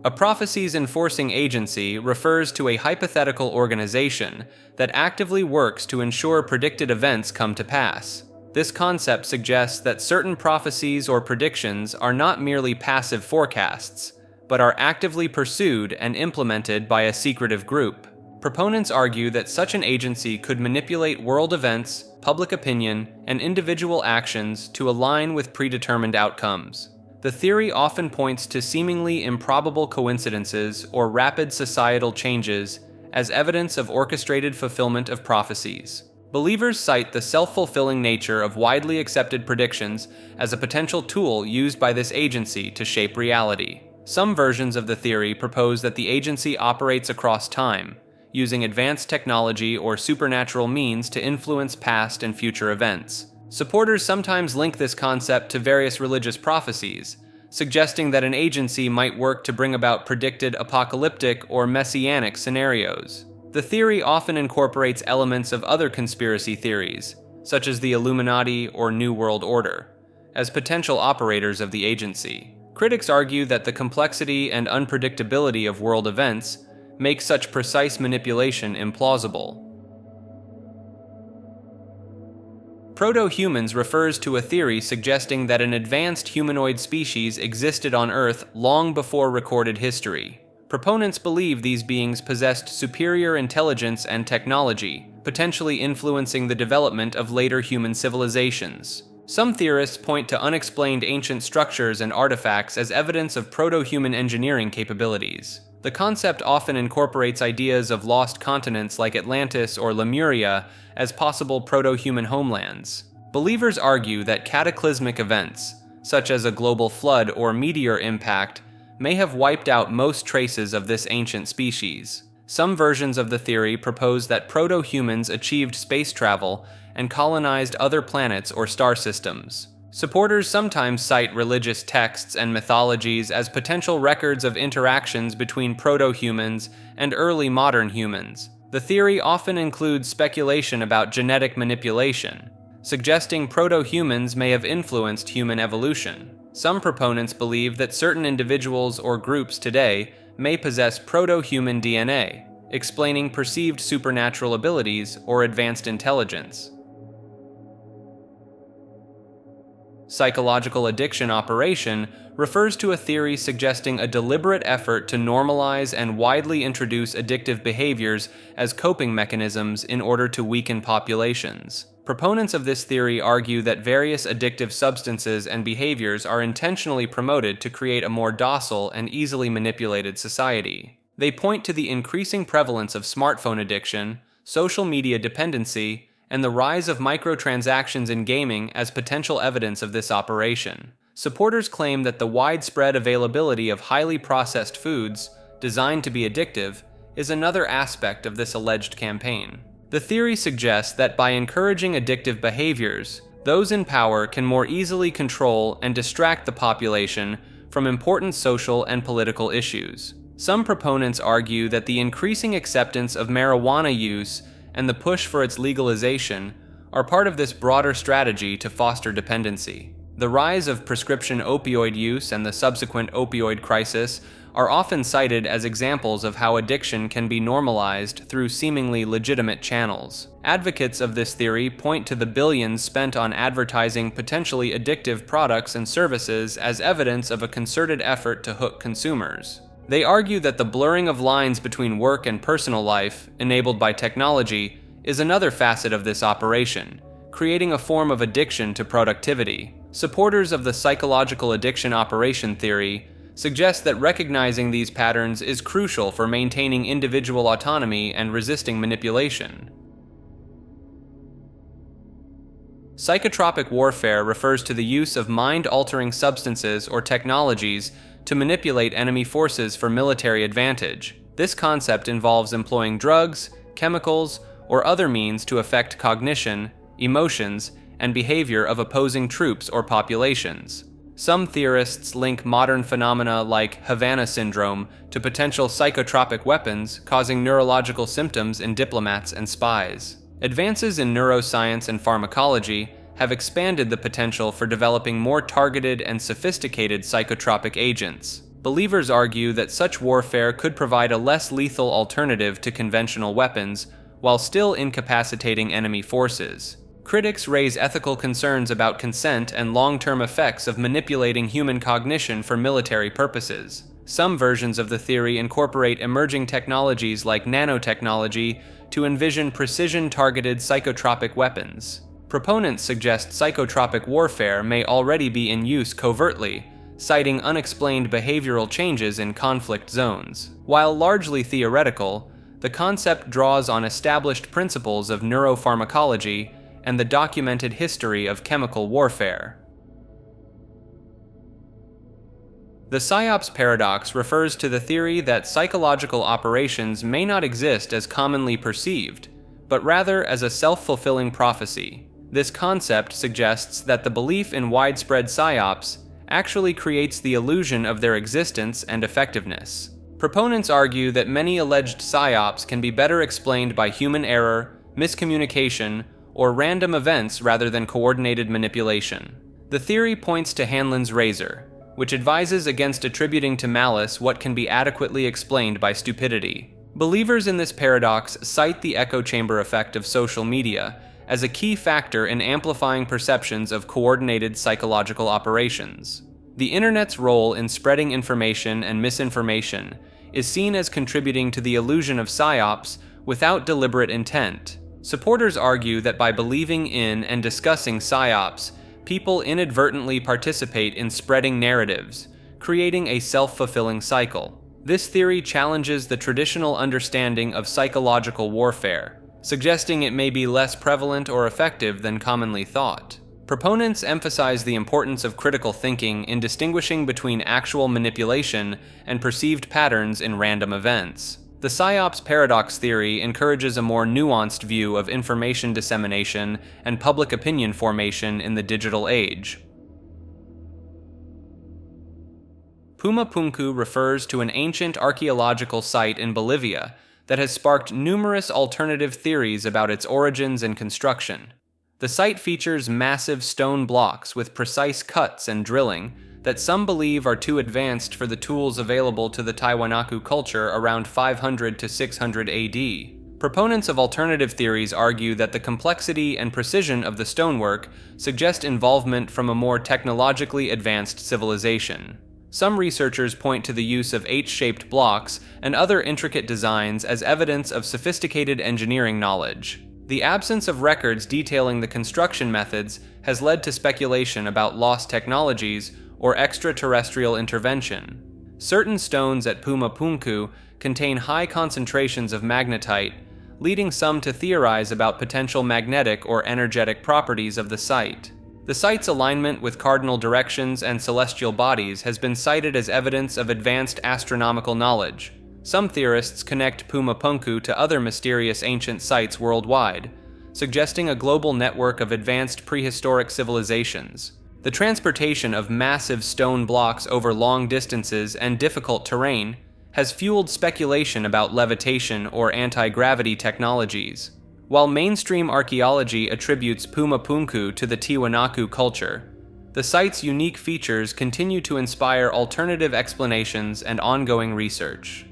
A prophecies enforcing agency refers to a hypothetical organization that actively works to ensure predicted events come to pass. This concept suggests that certain prophecies or predictions are not merely passive forecasts, but are actively pursued and implemented by a secretive group. Proponents argue that such an agency could manipulate world events, public opinion, and individual actions to align with predetermined outcomes. The theory often points to seemingly improbable coincidences or rapid societal changes as evidence of orchestrated fulfillment of prophecies. Believers cite the self-fulfilling nature of widely accepted predictions as a potential tool used by this agency to shape reality. Some versions of the theory propose that the agency operates across time, using advanced technology or supernatural means to influence past and future events. Supporters sometimes link this concept to various religious prophecies, suggesting that an agency might work to bring about predicted apocalyptic or messianic scenarios. The theory often incorporates elements of other conspiracy theories, such as the Illuminati or New World Order, as potential operators of the agency. Critics argue that the complexity and unpredictability of world events make such precise manipulation implausible. Proto-humans refers to a theory suggesting that an advanced humanoid species existed on Earth long before recorded history. Proponents believe these beings possessed superior intelligence and technology, potentially influencing the development of later human civilizations. Some theorists point to unexplained ancient structures and artifacts as evidence of proto-human engineering capabilities. The concept often incorporates ideas of lost continents like Atlantis or Lemuria as possible proto-human homelands. Believers argue that cataclysmic events, such as a global flood or meteor impact, may have wiped out most traces of this ancient species. Some versions of the theory propose that proto-humans achieved space travel and colonized other planets or star systems. Supporters sometimes cite religious texts and mythologies as potential records of interactions between proto-humans and early modern humans. The theory often includes speculation about genetic manipulation, suggesting proto-humans may have influenced human evolution. Some proponents believe that certain individuals or groups today may possess proto-human DNA, explaining perceived supernatural abilities or advanced intelligence. Psychological addiction operation refers to a theory suggesting a deliberate effort to normalize and widely introduce addictive behaviors as coping mechanisms in order to weaken populations. Proponents of this theory argue that various addictive substances and behaviors are intentionally promoted to create a more docile and easily manipulated society. They point to the increasing prevalence of smartphone addiction, social media dependency, and the rise of microtransactions in gaming as potential evidence of this operation. Supporters claim that the widespread availability of highly processed foods, designed to be addictive, is another aspect of this alleged campaign. The theory suggests that by encouraging addictive behaviors, those in power can more easily control and distract the population from important social and political issues. Some proponents argue that the increasing acceptance of marijuana use and the push for its legalization are part of this broader strategy to foster dependency. The rise of prescription opioid use and the subsequent opioid crisis are often cited as examples of how addiction can be normalized through seemingly legitimate channels. Advocates of this theory point to the billions spent on advertising potentially addictive products and services as evidence of a concerted effort to hook consumers. They argue that the blurring of lines between work and personal life, enabled by technology, is another facet of this operation, creating a form of addiction to productivity. Supporters of the psychological addiction operation theory suggest that recognizing these patterns is crucial for maintaining individual autonomy and resisting manipulation. Psychotropic warfare refers to the use of mind-altering substances or technologies to manipulate enemy forces for military advantage. This concept involves employing drugs, chemicals, or other means to affect cognition, emotions, and behavior of opposing troops or populations. Some theorists link modern phenomena like Havana syndrome to potential psychotropic weapons causing neurological symptoms in diplomats and spies. Advances in neuroscience and pharmacology have expanded the potential for developing more targeted and sophisticated psychotropic agents. Believers argue that such warfare could provide a less lethal alternative to conventional weapons while still incapacitating enemy forces. Critics raise ethical concerns about consent and long-term effects of manipulating human cognition for military purposes. Some versions of the theory incorporate emerging technologies like nanotechnology to envision precision-targeted psychotropic weapons. Proponents suggest psychotropic warfare may already be in use covertly, citing unexplained behavioral changes in conflict zones. While largely theoretical, the concept draws on established principles of neuropharmacology and the documented history of chemical warfare. The PSYOPs paradox refers to the theory that psychological operations may not exist as commonly perceived, but rather as a self-fulfilling prophecy. This concept suggests that the belief in widespread PSYOPs actually creates the illusion of their existence and effectiveness. Proponents argue that many alleged PSYOPs can be better explained by human error, miscommunication, or random events rather than coordinated manipulation. The theory points to Hanlon's razor, which advises against attributing to malice what can be adequately explained by stupidity. Believers in this paradox cite the echo chamber effect of social media as a key factor in amplifying perceptions of coordinated psychological operations. The internet's role in spreading information and misinformation is seen as contributing to the illusion of PSYOPs without deliberate intent. Supporters argue that by believing in and discussing PSYOPs, people inadvertently participate in spreading narratives, creating a self-fulfilling cycle. This theory challenges the traditional understanding of psychological warfare, suggesting it may be less prevalent or effective than commonly thought. Proponents emphasize the importance of critical thinking in distinguishing between actual manipulation and perceived patterns in random events. The psyops paradox theory encourages a more nuanced view of information dissemination and public opinion formation in the digital age. Pumapunku refers to an ancient archaeological site in Bolivia that has sparked numerous alternative theories about its origins and construction. The site features massive stone blocks with precise cuts and drilling that some believe are too advanced for the tools available to the Tiwanaku culture around 500 to 600 AD. Proponents of alternative theories argue that the complexity and precision of the stonework suggest involvement from a more technologically advanced civilization. Some researchers point to the use of H-shaped blocks and other intricate designs as evidence of sophisticated engineering knowledge. The absence of records detailing the construction methods has led to speculation about lost technologies or extraterrestrial intervention. Certain stones at Pumapunku contain high concentrations of magnetite, leading some to theorize about potential magnetic or energetic properties of the site. The site's alignment with cardinal directions and celestial bodies has been cited as evidence of advanced astronomical knowledge. Some theorists connect Pumapunku to other mysterious ancient sites worldwide, suggesting a global network of advanced prehistoric civilizations. The transportation of massive stone blocks over long distances and difficult terrain has fueled speculation about levitation or anti-gravity technologies. While mainstream archaeology attributes Pumapunku to the Tiwanaku culture, the site's unique features continue to inspire alternative explanations and ongoing research.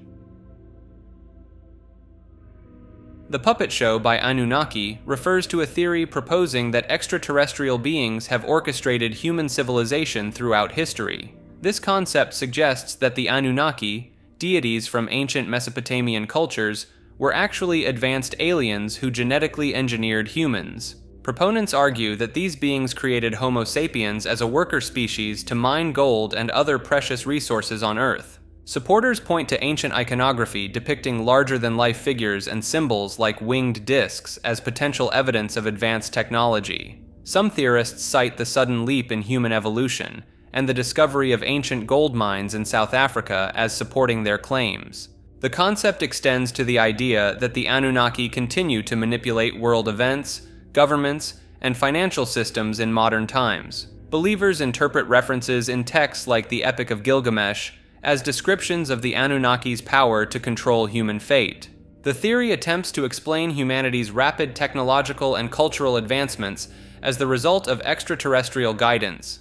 The Puppet Show by Anunnaki refers to a theory proposing that extraterrestrial beings have orchestrated human civilization throughout history. This concept suggests that the Anunnaki, deities from ancient Mesopotamian cultures, were actually advanced aliens who genetically engineered humans. Proponents argue that these beings created Homo sapiens as a worker species to mine gold and other precious resources on Earth. Supporters point to ancient iconography depicting larger-than-life figures and symbols like winged discs as potential evidence of advanced technology. Some theorists cite the sudden leap in human evolution and the discovery of ancient gold mines in South Africa as supporting their claims. The concept extends to the idea that the Anunnaki continue to manipulate world events, governments, and financial systems in modern times. Believers interpret references in texts like the Epic of Gilgamesh as descriptions of the Anunnaki's power to control human fate. The theory attempts to explain humanity's rapid technological and cultural advancements as the result of extraterrestrial guidance.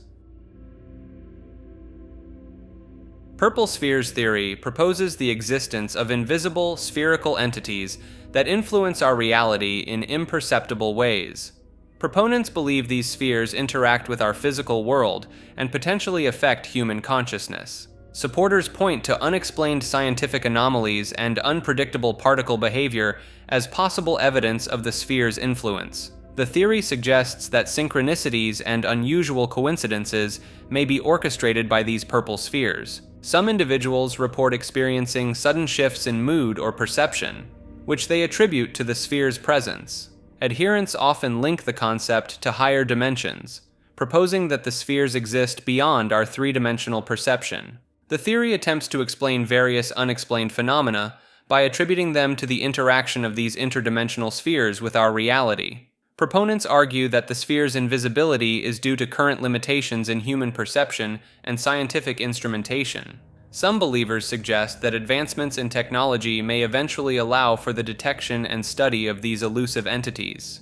Purple spheres theory proposes the existence of invisible, spherical entities that influence our reality in imperceptible ways. Proponents believe these spheres interact with our physical world and potentially affect human consciousness. Supporters point to unexplained scientific anomalies and unpredictable particle behavior as possible evidence of the sphere's influence. The theory suggests that synchronicities and unusual coincidences may be orchestrated by these purple spheres. Some individuals report experiencing sudden shifts in mood or perception, which they attribute to the sphere's presence. Adherents often link the concept to higher dimensions, proposing that the spheres exist beyond our three-dimensional perception. The theory attempts to explain various unexplained phenomena by attributing them to the interaction of these interdimensional spheres with our reality. Proponents argue that the sphere's invisibility is due to current limitations in human perception and scientific instrumentation. Some believers suggest that advancements in technology may eventually allow for the detection and study of these elusive entities.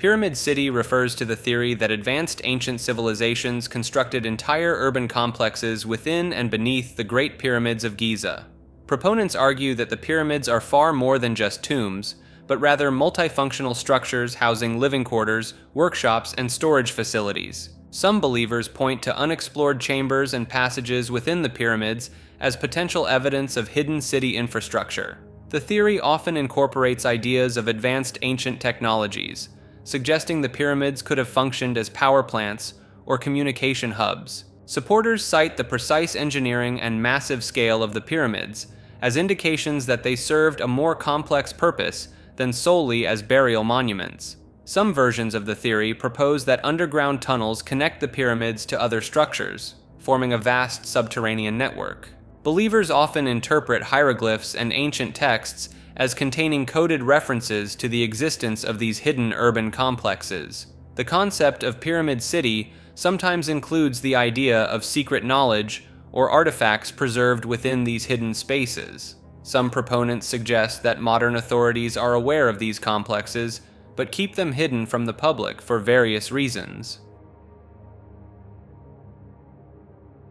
Pyramid City refers to the theory that advanced ancient civilizations constructed entire urban complexes within and beneath the Great Pyramids of Giza. Proponents argue that the pyramids are far more than just tombs, but rather multifunctional structures housing living quarters, workshops, and storage facilities. Some believers point to unexplored chambers and passages within the pyramids as potential evidence of hidden city infrastructure. The theory often incorporates ideas of advanced ancient technologies, suggesting the pyramids could have functioned as power plants or communication hubs. Supporters cite the precise engineering and massive scale of the pyramids as indications that they served a more complex purpose than solely as burial monuments. Some versions of the theory propose that underground tunnels connect the pyramids to other structures, forming a vast subterranean network. Believers often interpret hieroglyphs and ancient texts as containing coded references to the existence of these hidden urban complexes. The concept of Pyramid City sometimes includes the idea of secret knowledge or artifacts preserved within these hidden spaces. Some proponents suggest that modern authorities are aware of these complexes, but keep them hidden from the public for various reasons.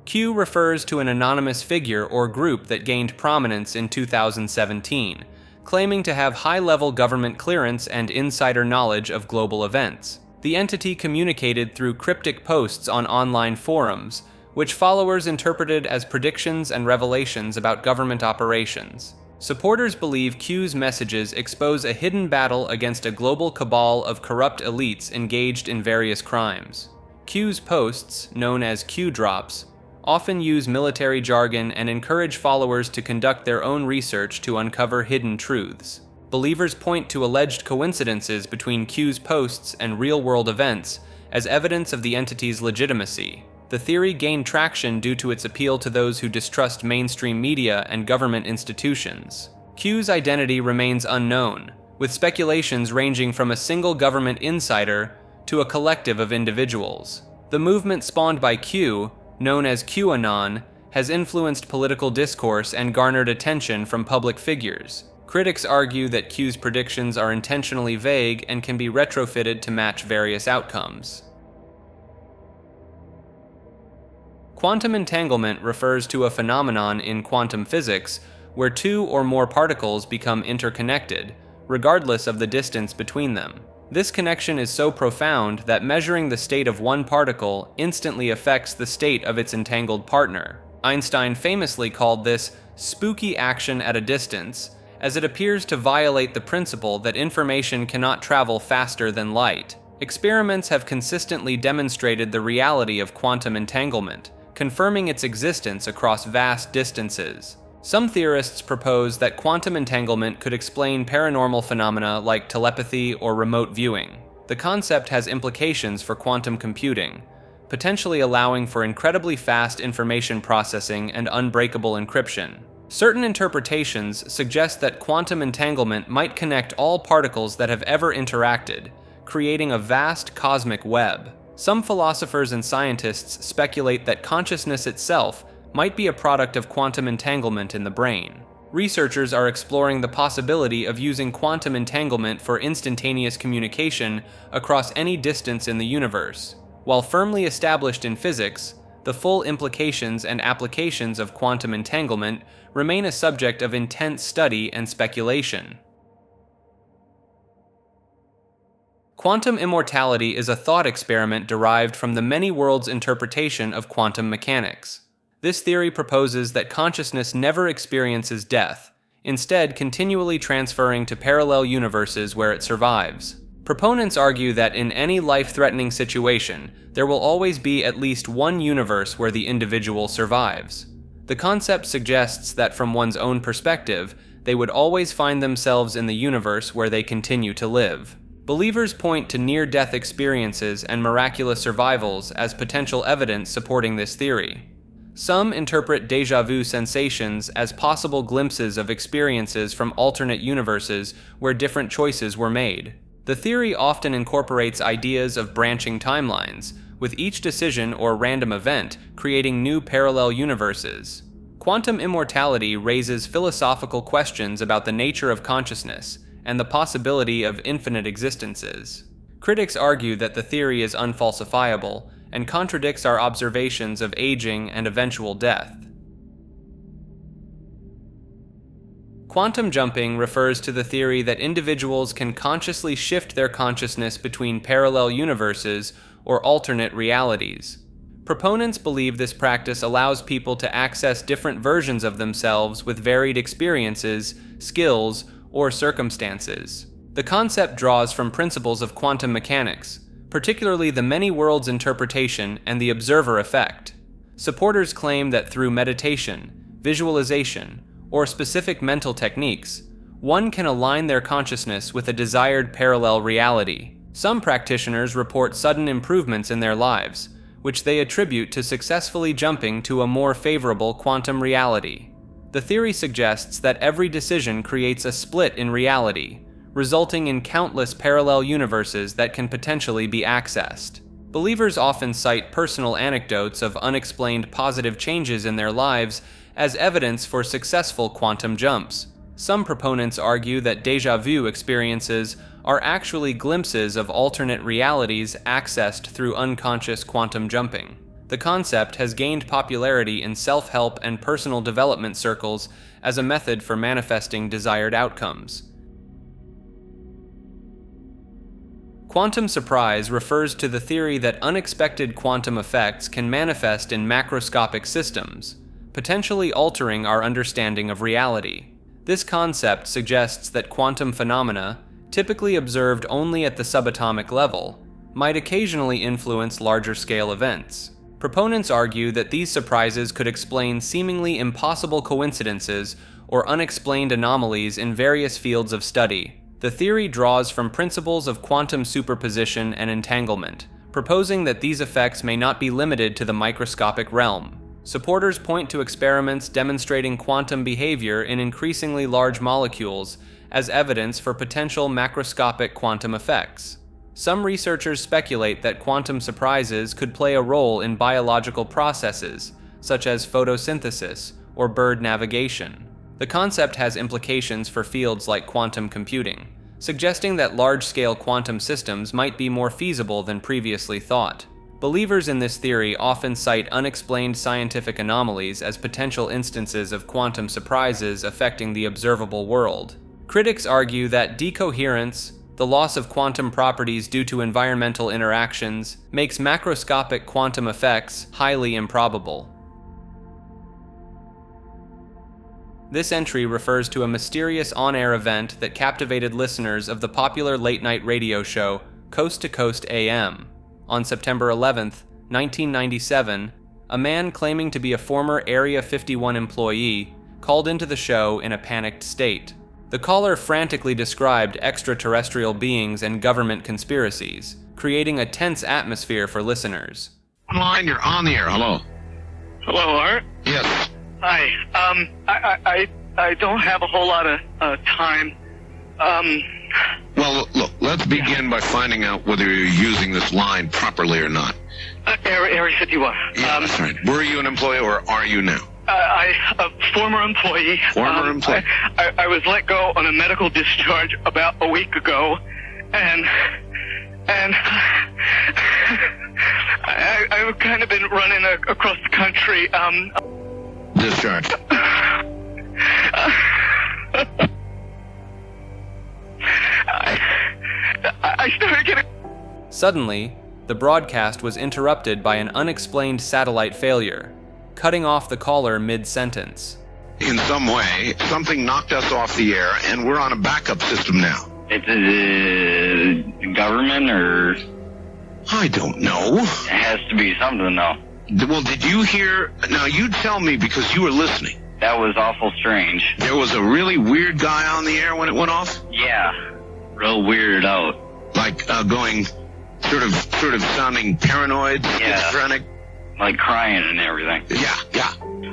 Q refers to an anonymous figure or group that gained prominence in 2017, claiming to have high-level government clearance and insider knowledge of global events. The entity communicated through cryptic posts on online forums, which followers interpreted as predictions and revelations about government operations. Supporters believe Q's messages expose a hidden battle against a global cabal of corrupt elites engaged in various crimes. Q's posts, known as Q drops, often use military jargon and encourage followers to conduct their own research to uncover hidden truths. Believers point to alleged coincidences between Q's posts and real-world events as evidence of the entity's legitimacy. The theory gained traction due to its appeal to those who distrust mainstream media and government institutions. Q's identity remains unknown, with speculations ranging from a single government insider to a collective of individuals. The movement spawned by Q, known as QAnon, has influenced political discourse and garnered attention from public figures. Critics argue that Q's predictions are intentionally vague and can be retrofitted to match various outcomes. Quantum entanglement refers to a phenomenon in quantum physics where two or more particles become interconnected, regardless of the distance between them. This connection is so profound that measuring the state of one particle instantly affects the state of its entangled partner. Einstein famously called this spooky action at a distance, as it appears to violate the principle that information cannot travel faster than light. Experiments have consistently demonstrated the reality of quantum entanglement, confirming its existence across vast distances. Some theorists propose that quantum entanglement could explain paranormal phenomena like telepathy or remote viewing. The concept has implications for quantum computing, potentially allowing for incredibly fast information processing and unbreakable encryption. Certain interpretations suggest that quantum entanglement might connect all particles that have ever interacted, creating a vast cosmic web. Some philosophers and scientists speculate that consciousness itself might be a product of quantum entanglement in the brain. Researchers are exploring the possibility of using quantum entanglement for instantaneous communication across any distance in the universe. While firmly established in physics, the full implications and applications of quantum entanglement remain a subject of intense study and speculation. Quantum immortality is a thought experiment derived from the many worlds interpretation of quantum mechanics. This theory proposes that consciousness never experiences death, instead continually transferring to parallel universes where it survives. Proponents argue that in any life-threatening situation, there will always be at least one universe where the individual survives. The concept suggests that from one's own perspective, they would always find themselves in the universe where they continue to live. Believers point to near-death experiences and miraculous survivals as potential evidence supporting this theory. Some interpret déjà vu sensations as possible glimpses of experiences from alternate universes where different choices were made. The theory often incorporates ideas of branching timelines, with each decision or random event creating new parallel universes. Quantum immortality raises philosophical questions about the nature of consciousness and the possibility of infinite existences. Critics argue that the theory is unfalsifiable and contradicts our observations of aging and eventual death. Quantum jumping refers to the theory that individuals can consciously shift their consciousness between parallel universes or alternate realities. Proponents believe this practice allows people to access different versions of themselves with varied experiences, skills, or circumstances. The concept draws from principles of quantum mechanics, particularly the many worlds interpretation and the observer effect. Supporters claim that through meditation, visualization, or specific mental techniques, one can align their consciousness with a desired parallel reality. Some practitioners report sudden improvements in their lives, which they attribute to successfully jumping to a more favorable quantum reality. The theory suggests that every decision creates a split in reality, resulting in countless parallel universes that can potentially be accessed. Believers often cite personal anecdotes of unexplained positive changes in their lives as evidence for successful quantum jumps. Some proponents argue that déjà vu experiences are actually glimpses of alternate realities accessed through unconscious quantum jumping. The concept has gained popularity in self-help and personal development circles as a method for manifesting desired outcomes. Quantum surprise refers to the theory that unexpected quantum effects can manifest in macroscopic systems, potentially altering our understanding of reality. This concept suggests that quantum phenomena, typically observed only at the subatomic level, might occasionally influence larger-scale events. Proponents argue that these surprises could explain seemingly impossible coincidences or unexplained anomalies in various fields of study. The theory draws from principles of quantum superposition and entanglement, proposing that these effects may not be limited to the microscopic realm. Supporters point to experiments demonstrating quantum behavior in increasingly large molecules as evidence for potential macroscopic quantum effects. Some researchers speculate that quantum surprises could play a role in biological processes, such as photosynthesis or bird navigation. The concept has implications for fields like quantum computing, suggesting that large-scale quantum systems might be more feasible than previously thought. Believers in this theory often cite unexplained scientific anomalies as potential instances of quantum surprises affecting the observable world. Critics argue that decoherence, the loss of quantum properties due to environmental interactions, makes macroscopic quantum effects highly improbable. This entry refers to a mysterious on-air event that captivated listeners of the popular late-night radio show Coast to Coast AM. On September 11th, 1997, a man claiming to be a former Area 51 employee called into the show in a panicked state. The caller frantically described extraterrestrial beings and government conspiracies, creating a tense atmosphere for listeners. Line, you're on the air. Hello. Hello, Art? Yes. Hi. I don't have a whole lot of time. Well, look, let's begin by finding out whether you're using this line properly or not. Area 51. Yeah, that's right. Were you an employee or are you now? A former employee. Former employee? I was let go on a medical discharge about a week ago, and I've kind of been running across the country. Discharge. I started getting... Suddenly, the broadcast was interrupted by an unexplained satellite failure, cutting off the caller mid-sentence. In some way, something knocked us off the air, and we're on a backup system now. It's the government, or... I don't know. It has to be something, though. Well, did you hear... Now, you tell me because you were listening. That was awful strange. There was a really weird guy on the air when it went off? Yeah. Real weirded out. Like, going... Sort of sounding paranoid, schizophrenic? Like crying and everything. Yeah.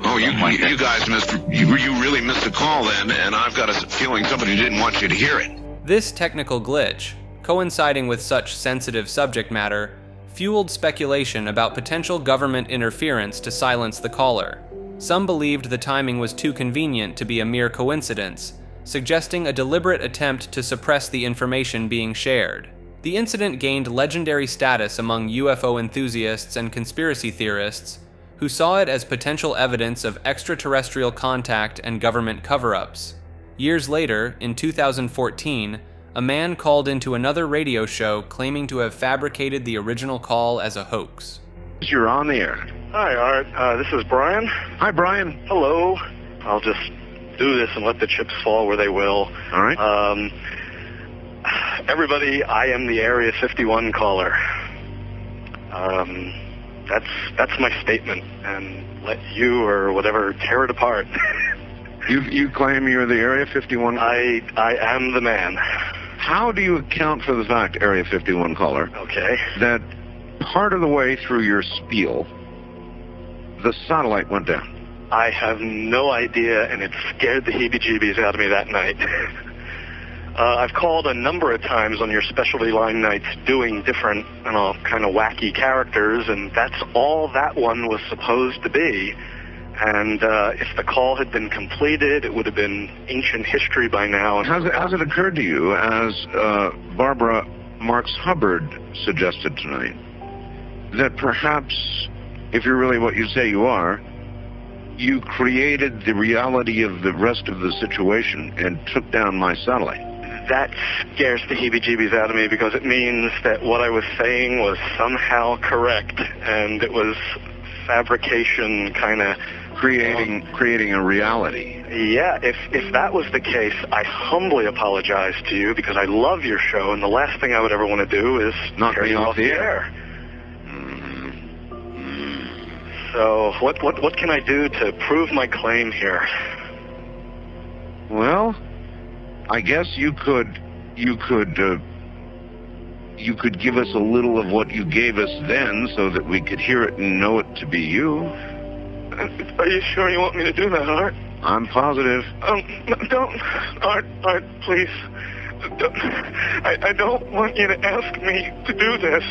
Oh, you guys missed... You really missed a call then, and I've got a feeling somebody didn't want you to hear it. This technical glitch, coinciding with such sensitive subject matter, fueled speculation about potential government interference to silence the caller. Some believed the timing was too convenient to be a mere coincidence, suggesting a deliberate attempt to suppress the information being shared. The incident gained legendary status among UFO enthusiasts and conspiracy theorists, who saw it as potential evidence of extraterrestrial contact and government cover-ups. Years later, in 2014, a man called into another radio show claiming to have fabricated the original call as a hoax. You're on the air. Hi, Art. This is Brian. Hi, Brian. Hello. I'll just do this and let the chips fall where they will. All right. Everybody, I am the Area 51 caller. That's my statement, and let you or whatever tear it apart. You claim you're the Area 51? I am the man. How do you account for the fact, Area 51 caller, okay, that part of the way through your spiel, the satellite went down. I have no idea, and it scared the heebie-jeebies out of me that night. I've called a number of times on your specialty line nights doing different, kind of wacky characters, and that's all that one was supposed to be. And if the call had been completed, it would have been ancient history by now. Has it occurred to you, as Barbara Marx Hubbard suggested tonight, that perhaps, if you're really what you say you are, you created the reality of the rest of the situation and took down my satellite? That scares the heebie-jeebies out of me, because it means that what I was saying was somehow correct, and it was fabrication, kind of creating a reality. Yeah, if that was the case, I humbly apologize to you, because I love your show, and the last thing I would ever want to do is knock me off the air. So what can I do to prove my claim here? Well, I guess you could give us a little of what you gave us then, so that we could hear it and know it to be you. Are you sure you want me to do that, Art? I'm positive. Don't, Art, please. I don't want you to ask me to do this.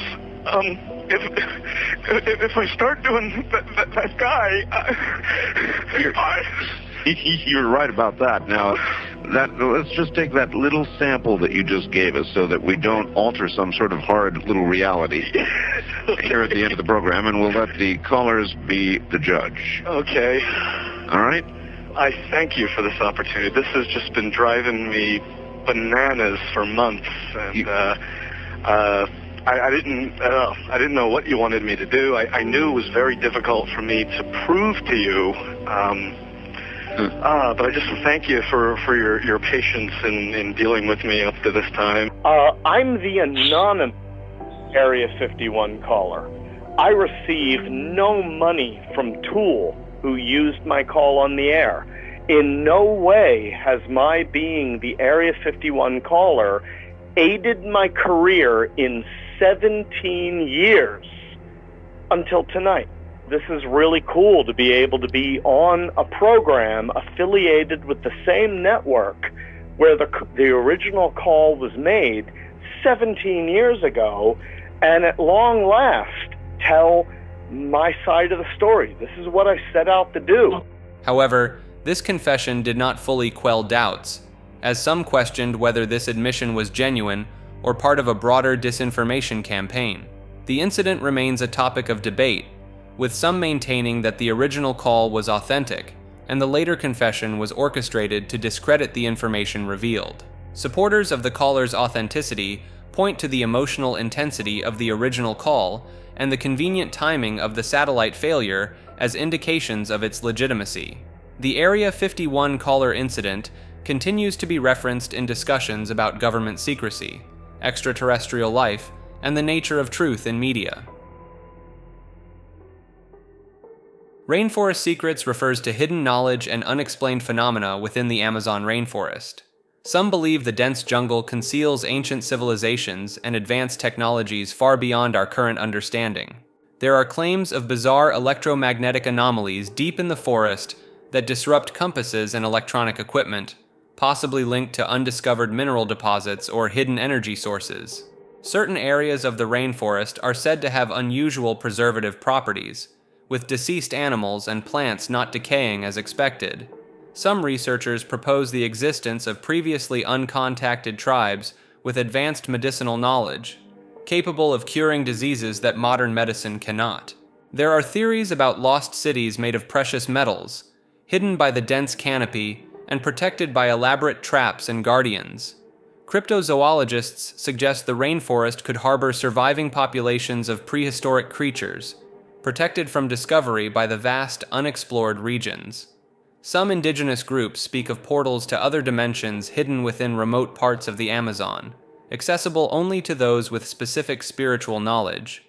If I start doing that guy, You're right about that. Now, let's just take that little sample that you just gave us, so that we don't alter some sort of hard little reality here at the end of the program, and we'll let the callers be the judge. Okay. All right? I thank you for this opportunity. This has just been driving me bananas for months, and I didn't know what you wanted me to do. I knew it was very difficult for me to prove to you. But I just thank you for your patience in dealing with me up to this time. I'm the anonymous Area 51 caller. I receive no money from Tool, who used my call on the air. In no way has my being the Area 51 caller aided my career in 17 years until tonight. This is really cool to be able to be on a program affiliated with the same network where the original call was made 17 years ago, and at long last tell my side of the story. This is what I set out to do. However, this confession did not fully quell doubts, as some questioned whether this admission was genuine or part of a broader disinformation campaign. The incident remains a topic of debate, with some maintaining that the original call was authentic, and the later confession was orchestrated to discredit the information revealed. Supporters of the caller's authenticity point to the emotional intensity of the original call and the convenient timing of the satellite failure as indications of its legitimacy. The Area 51 caller incident continues to be referenced in discussions about government secrecy, extraterrestrial life, and the nature of truth in media. Rainforest Secrets refers to hidden knowledge and unexplained phenomena within the Amazon rainforest. Some believe the dense jungle conceals ancient civilizations and advanced technologies far beyond our current understanding. There are claims of bizarre electromagnetic anomalies deep in the forest that disrupt compasses and electronic equipment, possibly linked to undiscovered mineral deposits or hidden energy sources. Certain areas of the rainforest are said to have unusual preservative properties, with deceased animals and plants not decaying as expected. Some researchers propose the existence of previously uncontacted tribes with advanced medicinal knowledge, capable of curing diseases that modern medicine cannot. There are theories about lost cities made of precious metals, hidden by the dense canopy and protected by elaborate traps and guardians. Cryptozoologists suggest the rainforest could harbor surviving populations of prehistoric creatures, protected from discovery by the vast, unexplored regions. Some indigenous groups speak of portals to other dimensions hidden within remote parts of the Amazon, accessible only to those with specific spiritual knowledge.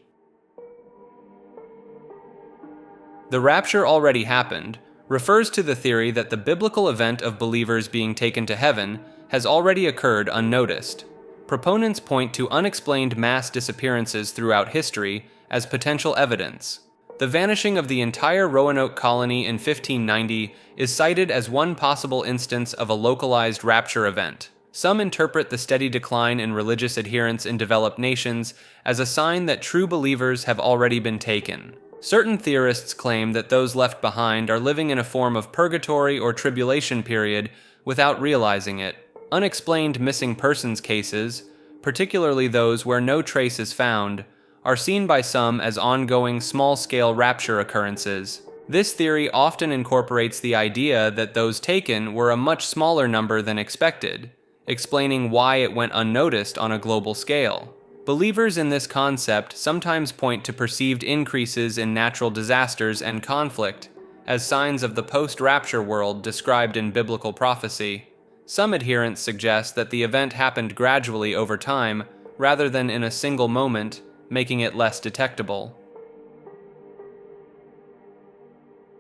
The rapture already happened refers to the theory that the biblical event of believers being taken to heaven has already occurred unnoticed. Proponents point to unexplained mass disappearances throughout history as potential evidence. The vanishing of the entire Roanoke colony in 1590 is cited as one possible instance of a localized rapture event. Some interpret the steady decline in religious adherence in developed nations as a sign that true believers have already been taken. Certain theorists claim that those left behind are living in a form of purgatory or tribulation period without realizing it. Unexplained missing persons cases, particularly those where no trace is found, are seen by some as ongoing small-scale rapture occurrences. This theory often incorporates the idea that those taken were a much smaller number than expected, explaining why it went unnoticed on a global scale. Believers in this concept sometimes point to perceived increases in natural disasters and conflict as signs of the post-rapture world described in biblical prophecy. Some adherents suggest that the event happened gradually over time, rather than in a single moment, making it less detectable.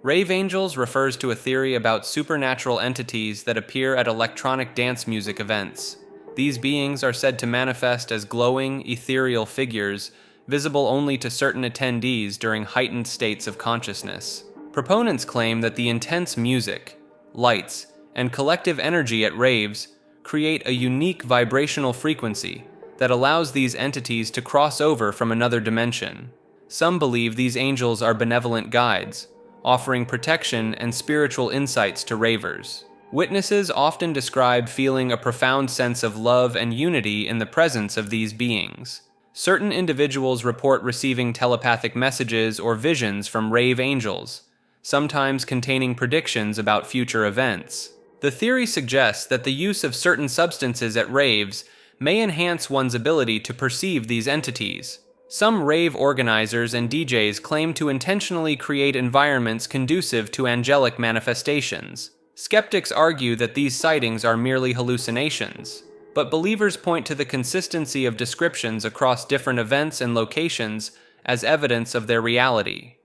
Rave angels refers to a theory about supernatural entities that appear at electronic dance music events. These beings are said to manifest as glowing, ethereal figures, visible only to certain attendees during heightened states of consciousness. Proponents claim that the intense music, lights, and collective energy at raves create a unique vibrational frequency that allows these entities to cross over from another dimension. Some believe these angels are benevolent guides, offering protection and spiritual insights to ravers. Witnesses often describe feeling a profound sense of love and unity in the presence of these beings. Certain individuals report receiving telepathic messages or visions from rave angels, sometimes containing predictions about future events. The theory suggests that the use of certain substances at raves may enhance one's ability to perceive these entities. Some rave organizers and DJs claim to intentionally create environments conducive to angelic manifestations. Skeptics argue that these sightings are merely hallucinations, but believers point to the consistency of descriptions across different events and locations as evidence of their reality.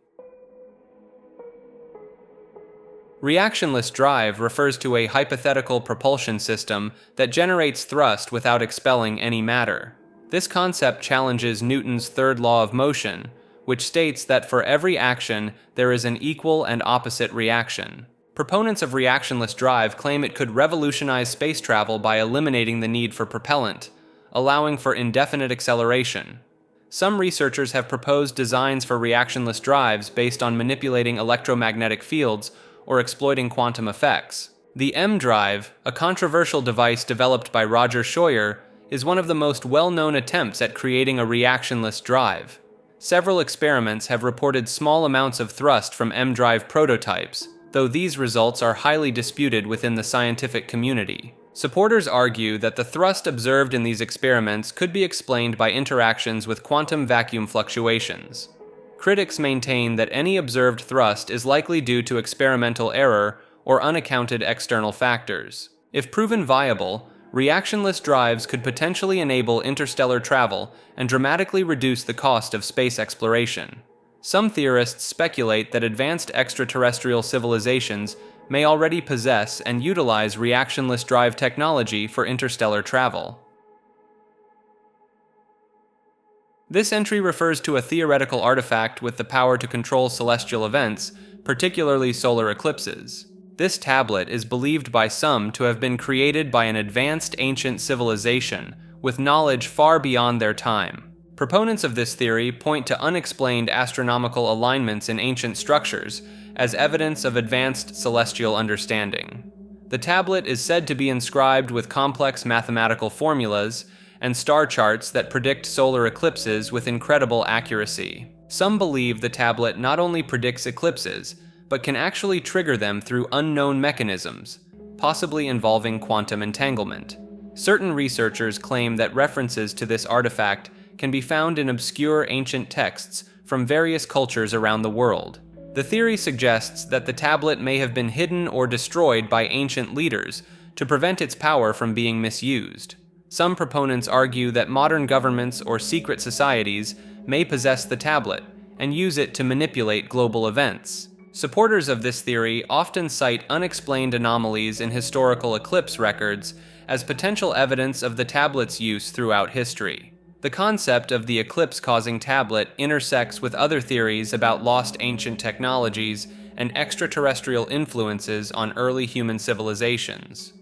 Reactionless drive refers to a hypothetical propulsion system that generates thrust without expelling any matter. This concept challenges Newton's third law of motion, which states that for every action there is an equal and opposite reaction. Proponents of reactionless drive claim it could revolutionize space travel by eliminating the need for propellant, allowing for indefinite acceleration. Some researchers have proposed designs for reactionless drives based on manipulating electromagnetic fields or exploiting quantum effects. The M drive, a controversial device developed by Roger Scheuer, is one of the most well-known attempts at creating a reactionless drive. Several experiments have reported small amounts of thrust from M drive prototypes, though these results are highly disputed within the scientific community. Supporters argue that the thrust observed in these experiments could be explained by interactions with quantum vacuum fluctuations. Critics maintain that any observed thrust is likely due to experimental error or unaccounted external factors. If proven viable, reactionless drives could potentially enable interstellar travel and dramatically reduce the cost of space exploration. Some theorists speculate that advanced extraterrestrial civilizations may already possess and utilize reactionless drive technology for interstellar travel. This entry refers to a theoretical artifact with the power to control celestial events, particularly solar eclipses. This tablet is believed by some to have been created by an advanced ancient civilization with knowledge far beyond their time. Proponents of this theory point to unexplained astronomical alignments in ancient structures as evidence of advanced celestial understanding. The tablet is said to be inscribed with complex mathematical formulas and star charts that predict solar eclipses with incredible accuracy. Some believe the tablet not only predicts eclipses, but can actually trigger them through unknown mechanisms, possibly involving quantum entanglement. Certain researchers claim that references to this artifact can be found in obscure ancient texts from various cultures around the world. The theory suggests that the tablet may have been hidden or destroyed by ancient leaders to prevent its power from being misused. Some proponents argue that modern governments or secret societies may possess the tablet and use it to manipulate global events. Supporters of this theory often cite unexplained anomalies in historical eclipse records as potential evidence of the tablet's use throughout history. The concept of the eclipse-causing tablet intersects with other theories about lost ancient technologies and extraterrestrial influences on early human civilizations.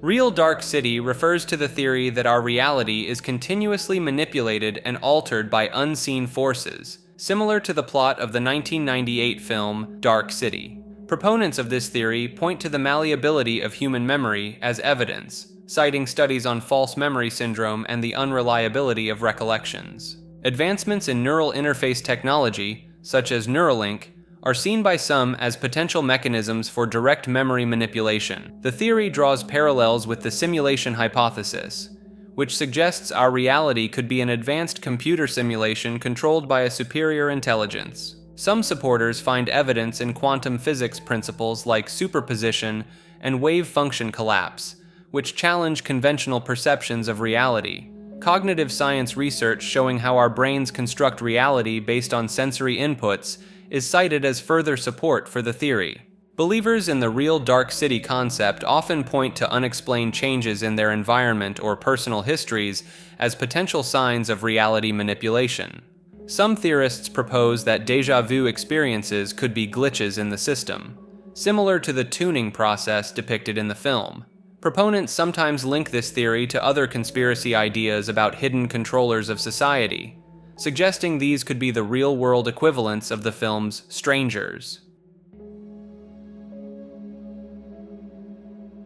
Real Dark City refers to the theory that our reality is continuously manipulated and altered by unseen forces, similar to the plot of the 1998 film Dark City. Proponents of this theory point to the malleability of human memory as evidence, citing studies on false memory syndrome and the unreliability of recollections. Advancements in neural interface technology, such as Neuralink, are seen by some as potential mechanisms for direct memory manipulation. The theory draws parallels with the simulation hypothesis, which suggests our reality could be an advanced computer simulation controlled by a superior intelligence. Some supporters find evidence in quantum physics principles like superposition and wave function collapse, which challenge conventional perceptions of reality. Cognitive science research showing how our brains construct reality based on sensory inputs is cited as further support for the theory. Believers in the real Dark City concept often point to unexplained changes in their environment or personal histories as potential signs of reality manipulation. Some theorists propose that déjà vu experiences could be glitches in the system, similar to the tuning process depicted in the film. Proponents sometimes link this theory to other conspiracy ideas about hidden controllers of society, suggesting these could be the real-world equivalents of the film's Strangers.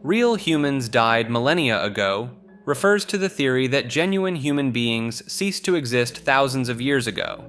Real humans died millennia ago refers to the theory that genuine human beings ceased to exist thousands of years ago,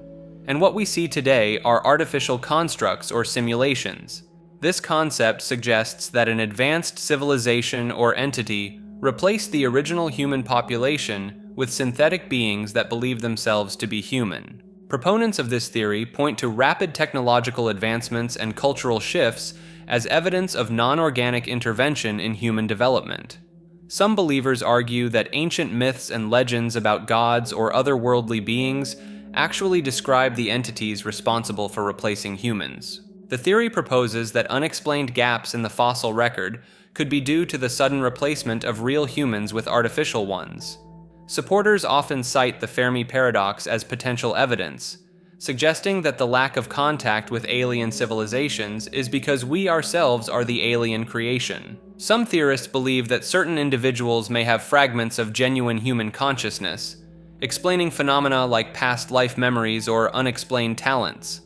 and what we see today are artificial constructs or simulations. This concept suggests that an advanced civilization or entity replaced the original human population with synthetic beings that believe themselves to be human. Proponents of this theory point to rapid technological advancements and cultural shifts as evidence of non-organic intervention in human development. Some believers argue that ancient myths and legends about gods or otherworldly beings actually describe the entities responsible for replacing humans. The theory proposes that unexplained gaps in the fossil record could be due to the sudden replacement of real humans with artificial ones. Supporters often cite the Fermi paradox as potential evidence, suggesting that the lack of contact with alien civilizations is because we ourselves are the alien creation. Some theorists believe that certain individuals may have fragments of genuine human consciousness, explaining phenomena like past life memories or unexplained talents.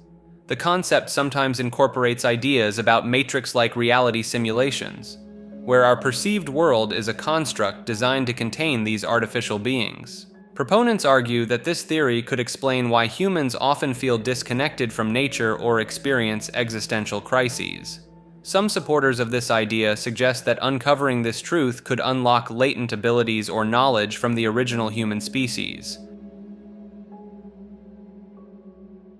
The concept sometimes incorporates ideas about matrix-like reality simulations, where our perceived world is a construct designed to contain these artificial beings. Proponents argue that this theory could explain why humans often feel disconnected from nature or experience existential crises. Some supporters of this idea suggest that uncovering this truth could unlock latent abilities or knowledge from the original human species.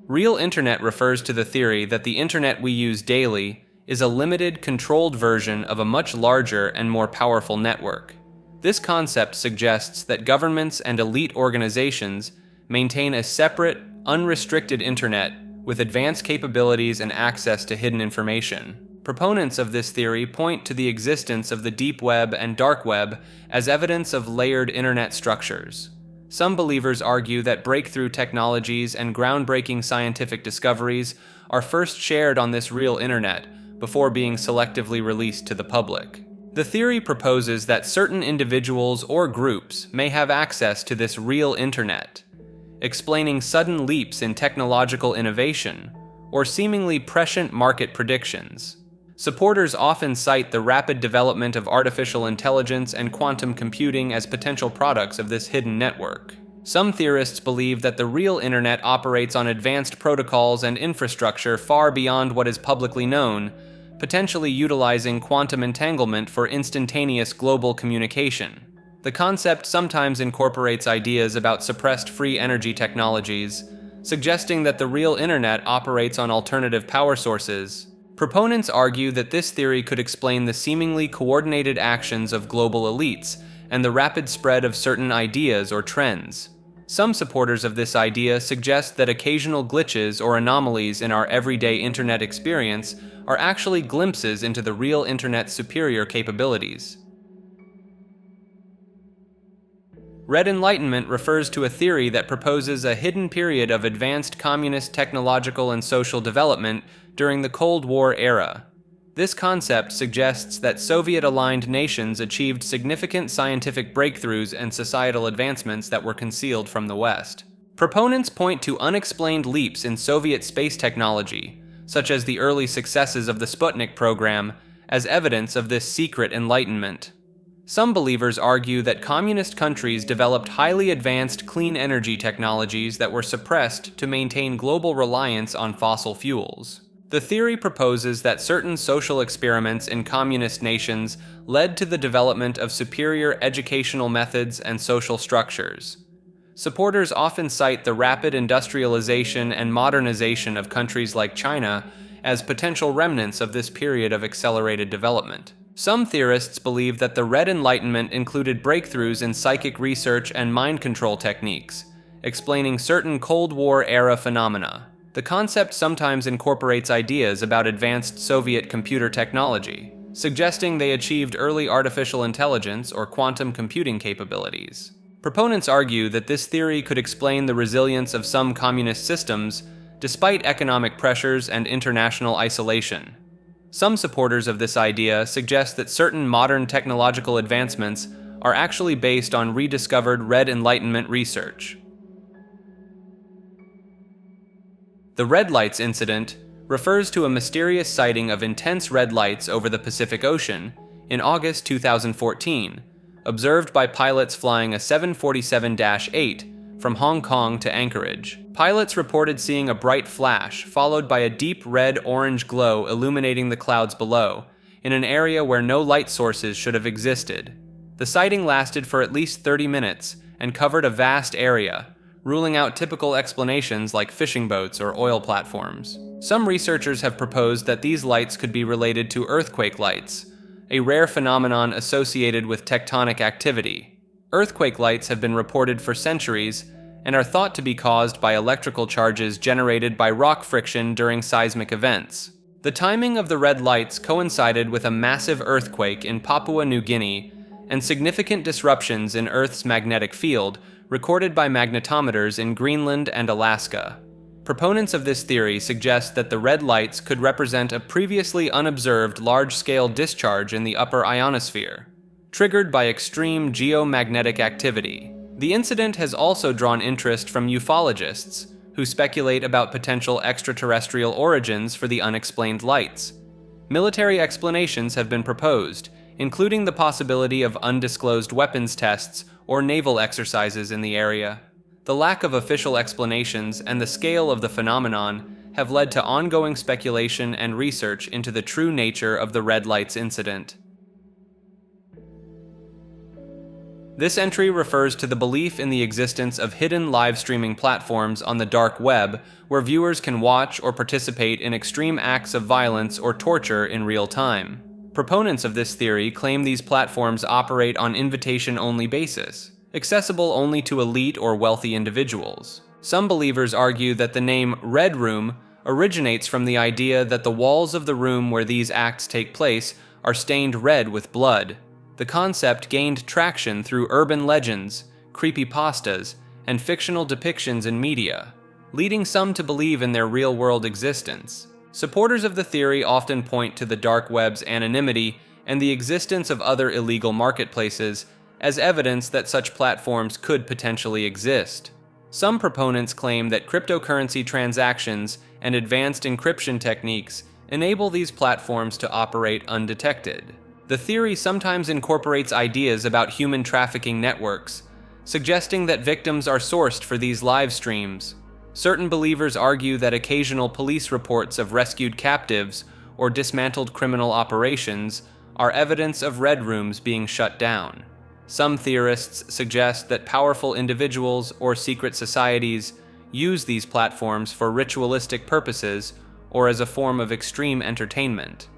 Real Internet refers to the theory that the internet we use daily is a limited, controlled version of a much larger and more powerful network. This concept suggests that governments and elite organizations maintain a separate, unrestricted internet with advanced capabilities and access to hidden information. Proponents of this theory point to the existence of the deep web and dark web as evidence of layered internet structures. Some believers argue that breakthrough technologies and groundbreaking scientific discoveries are first shared on this real internet before being selectively released to the public. The theory proposes that certain individuals or groups may have access to this real internet, explaining sudden leaps in technological innovation or seemingly prescient market predictions. Supporters often cite the rapid development of artificial intelligence and quantum computing as potential products of this hidden network. Some theorists believe that the real internet operates on advanced protocols and infrastructure far beyond what is publicly known, potentially utilizing quantum entanglement for instantaneous global communication. The concept sometimes incorporates ideas about suppressed free energy technologies, suggesting that the real internet operates on alternative power sources. Proponents argue that this theory could explain the seemingly coordinated actions of global elites and the rapid spread of certain ideas or trends. Some supporters of this idea suggest that occasional glitches or anomalies in our everyday internet experience are actually glimpses into the real internet's superior capabilities. Red Enlightenment refers to a theory that proposes a hidden period of advanced communist technological and social development during the Cold War era. This concept suggests that Soviet-aligned nations achieved significant scientific breakthroughs and societal advancements that were concealed from the West. Proponents point to unexplained leaps in Soviet space technology, such as the early successes of the Sputnik program, as evidence of this secret enlightenment. Some believers argue that communist countries developed highly advanced clean energy technologies that were suppressed to maintain global reliance on fossil fuels. The theory proposes that certain social experiments in communist nations led to the development of superior educational methods and social structures. Supporters often cite the rapid industrialization and modernization of countries like China as potential remnants of this period of accelerated development. Some theorists believe that the Red Enlightenment included breakthroughs in psychic research and mind control techniques, explaining certain Cold War-era phenomena. The concept sometimes incorporates ideas about advanced Soviet computer technology, suggesting they achieved early artificial intelligence or quantum computing capabilities. Proponents argue that this theory could explain the resilience of some communist systems despite economic pressures and international isolation. Some supporters of this idea suggest that certain modern technological advancements are actually based on rediscovered Red Enlightenment research. The red lights incident refers to a mysterious sighting of intense red lights over the Pacific Ocean in August 2014, observed by pilots flying a 747-8 from Hong Kong to Anchorage. Pilots reported seeing a bright flash followed by a deep red-orange glow illuminating the clouds below, in an area where no light sources should have existed. The sighting lasted for at least 30 minutes and covered a vast area, ruling out typical explanations like fishing boats or oil platforms. Some researchers have proposed that these lights could be related to earthquake lights, a rare phenomenon associated with tectonic activity. Earthquake lights have been reported for centuries and are thought to be caused by electrical charges generated by rock friction during seismic events. The timing of the red lights coincided with a massive earthquake in Papua New Guinea and significant disruptions in Earth's magnetic field recorded by magnetometers in Greenland and Alaska. Proponents of this theory suggest that the red lights could represent a previously unobserved large-scale discharge in the upper ionosphere, triggered by extreme geomagnetic activity. The incident has also drawn interest from ufologists, who speculate about potential extraterrestrial origins for the unexplained lights. Military explanations have been proposed, including the possibility of undisclosed weapons tests or naval exercises in the area. The lack of official explanations and the scale of the phenomenon have led to ongoing speculation and research into the true nature of the red lights incident. This entry refers to the belief in the existence of hidden live streaming platforms on the dark web where viewers can watch or participate in extreme acts of violence or torture in real time. Proponents of this theory claim these platforms operate on invitation-only basis, accessible only to elite or wealthy individuals. Some believers argue that the name Red Room originates from the idea that the walls of the room where these acts take place are stained red with blood. The concept gained traction through urban legends, creepypastas, and fictional depictions in media, leading some to believe in their real-world existence. Supporters of the theory often point to the dark web's anonymity and the existence of other illegal marketplaces as evidence that such platforms could potentially exist. Some proponents claim that cryptocurrency transactions and advanced encryption techniques enable these platforms to operate undetected. The theory sometimes incorporates ideas about human trafficking networks, suggesting that victims are sourced for these live streams. Certain believers argue that occasional police reports of rescued captives or dismantled criminal operations are evidence of red rooms being shut down. Some theorists suggest that powerful individuals or secret societies use these platforms for ritualistic purposes or as a form of extreme entertainment.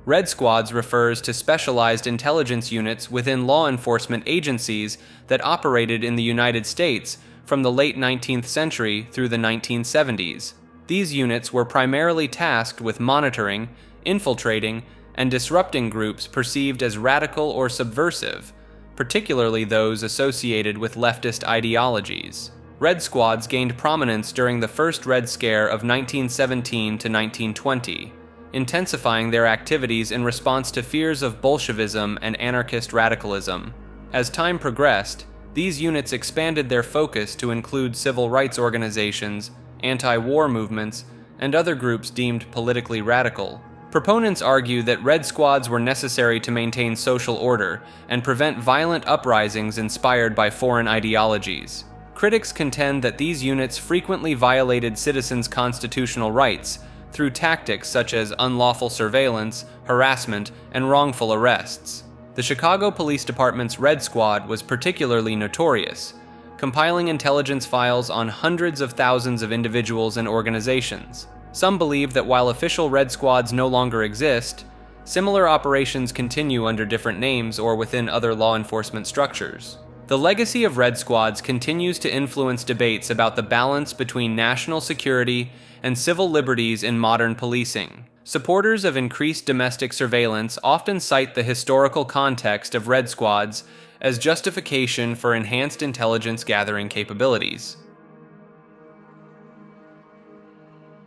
Red Squads refers to specialized intelligence units within law enforcement agencies that operated in the United States from the late 19th century through the 1970s. These units were primarily tasked with monitoring, infiltrating, and disrupting groups perceived as radical or subversive, particularly those associated with leftist ideologies. Red Squads gained prominence during the first Red Scare of 1917 to 1920, intensifying their activities in response to fears of Bolshevism and anarchist radicalism. As time progressed, these units expanded their focus to include civil rights organizations, anti-war movements, and other groups deemed politically radical. Proponents argue that Red Squads were necessary to maintain social order and prevent violent uprisings inspired by foreign ideologies. Critics contend that these units frequently violated citizens' constitutional rights through tactics such as unlawful surveillance, harassment, and wrongful arrests. The Chicago Police Department's Red Squad was particularly notorious, compiling intelligence files on hundreds of thousands of individuals and organizations. Some believe that while official Red Squads no longer exist, similar operations continue under different names or within other law enforcement structures. The legacy of Red Squads continues to influence debates about the balance between national security and civil liberties in modern policing. Supporters of increased domestic surveillance often cite the historical context of Red Squads as justification for enhanced intelligence gathering capabilities.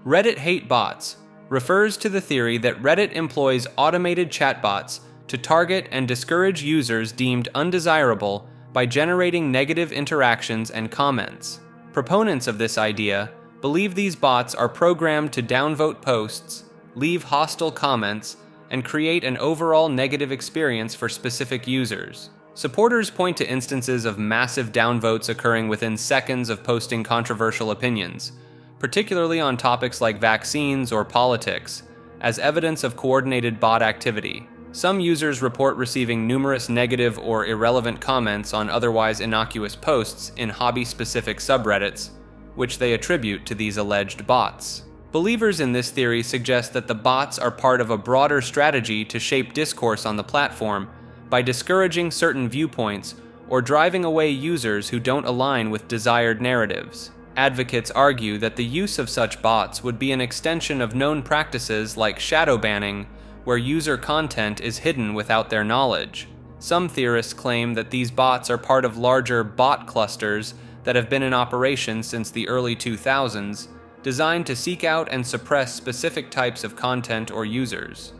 Reddit hate bots refers to the theory that Reddit employs automated chatbots to target and discourage users deemed undesirable by generating negative interactions and comments. Proponents of this idea believe these bots are programmed to downvote posts, leave hostile comments, and create an overall negative experience for specific users. Supporters point to instances of massive downvotes occurring within seconds of posting controversial opinions, particularly on topics like vaccines or politics, as evidence of coordinated bot activity. Some users report receiving numerous negative or irrelevant comments on otherwise innocuous posts in hobby-specific subreddits, which they attribute to these alleged bots. Believers in this theory suggest that the bots are part of a broader strategy to shape discourse on the platform by discouraging certain viewpoints or driving away users who don't align with desired narratives. Advocates argue that the use of such bots would be an extension of known practices like shadow banning, where user content is hidden without their knowledge. Some theorists claim that these bots are part of larger bot clusters that have been in operation since the early 2000s, designed to seek out and suppress specific types of content or users.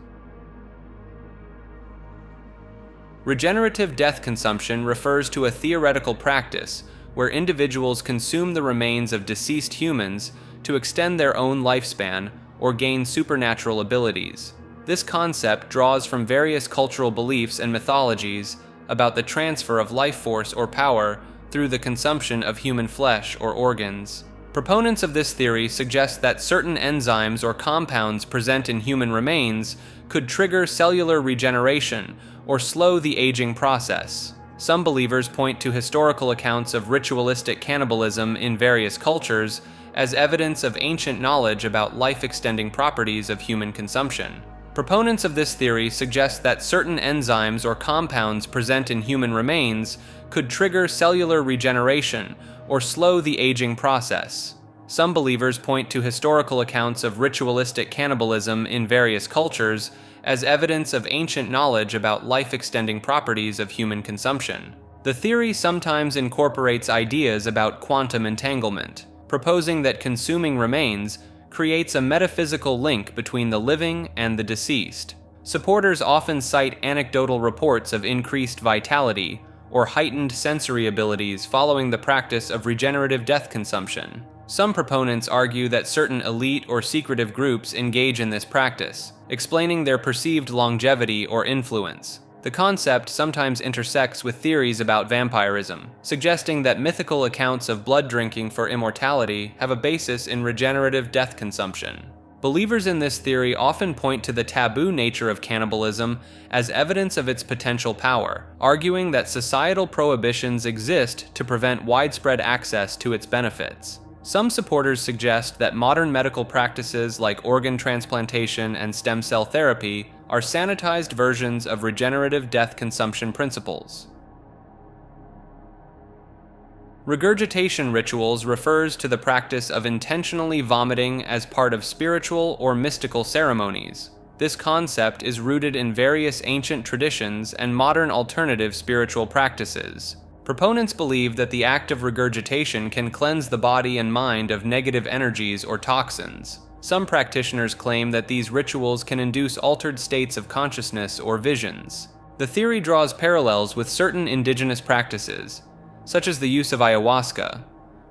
Regenerative death consumption refers to a theoretical practice where individuals consume the remains of deceased humans to extend their own lifespan or gain supernatural abilities. This concept draws from various cultural beliefs and mythologies about the transfer of life force or power through the consumption of human flesh or organs. Proponents of this theory suggest that certain enzymes or compounds present in human remains could trigger cellular regeneration or slow the aging process. Some believers point to historical accounts of ritualistic cannibalism in various cultures as evidence of ancient knowledge about life-extending properties of human consumption. Proponents of this theory suggest that certain enzymes or compounds present in human remains could trigger cellular regeneration or slow the aging process. Some believers point to historical accounts of ritualistic cannibalism in various cultures as evidence of ancient knowledge about life-extending properties of human consumption. The theory sometimes incorporates ideas about quantum entanglement, proposing that consuming remains creates a metaphysical link between the living and the deceased. Supporters often cite anecdotal reports of increased vitality or heightened sensory abilities following the practice of regenerative death consumption. Some proponents argue that certain elite or secretive groups engage in this practice, explaining their perceived longevity or influence. The concept sometimes intersects with theories about vampirism, suggesting that mythical accounts of blood drinking for immortality have a basis in regenerative death consumption. Believers in this theory often point to the taboo nature of cannibalism as evidence of its potential power, arguing that societal prohibitions exist to prevent widespread access to its benefits. Some supporters suggest that modern medical practices like organ transplantation and stem cell therapy are sanitized versions of regenerative death consumption principles. Regurgitation rituals refers to the practice of intentionally vomiting as part of spiritual or mystical ceremonies. This concept is rooted in various ancient traditions and modern alternative spiritual practices. Proponents believe that the act of regurgitation can cleanse the body and mind of negative energies or toxins. Some practitioners claim that these rituals can induce altered states of consciousness or visions. The theory draws parallels with certain indigenous practices, such as the use of ayahuasca,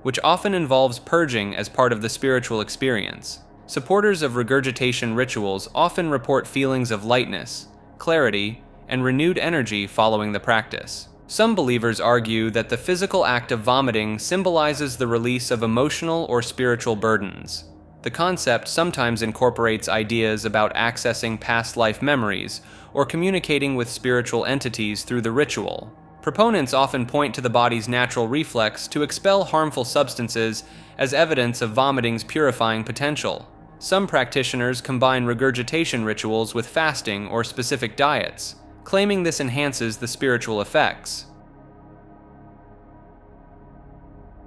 which often involves purging as part of the spiritual experience. Supporters of regurgitation rituals often report feelings of lightness, clarity, and renewed energy following the practice. Some believers argue that the physical act of vomiting symbolizes the release of emotional or spiritual burdens. The concept sometimes incorporates ideas about accessing past life memories or communicating with spiritual entities through the ritual. Proponents often point to the body's natural reflex to expel harmful substances as evidence of vomiting's purifying potential. Some practitioners combine regurgitation rituals with fasting or specific diets, claiming this enhances the spiritual effects.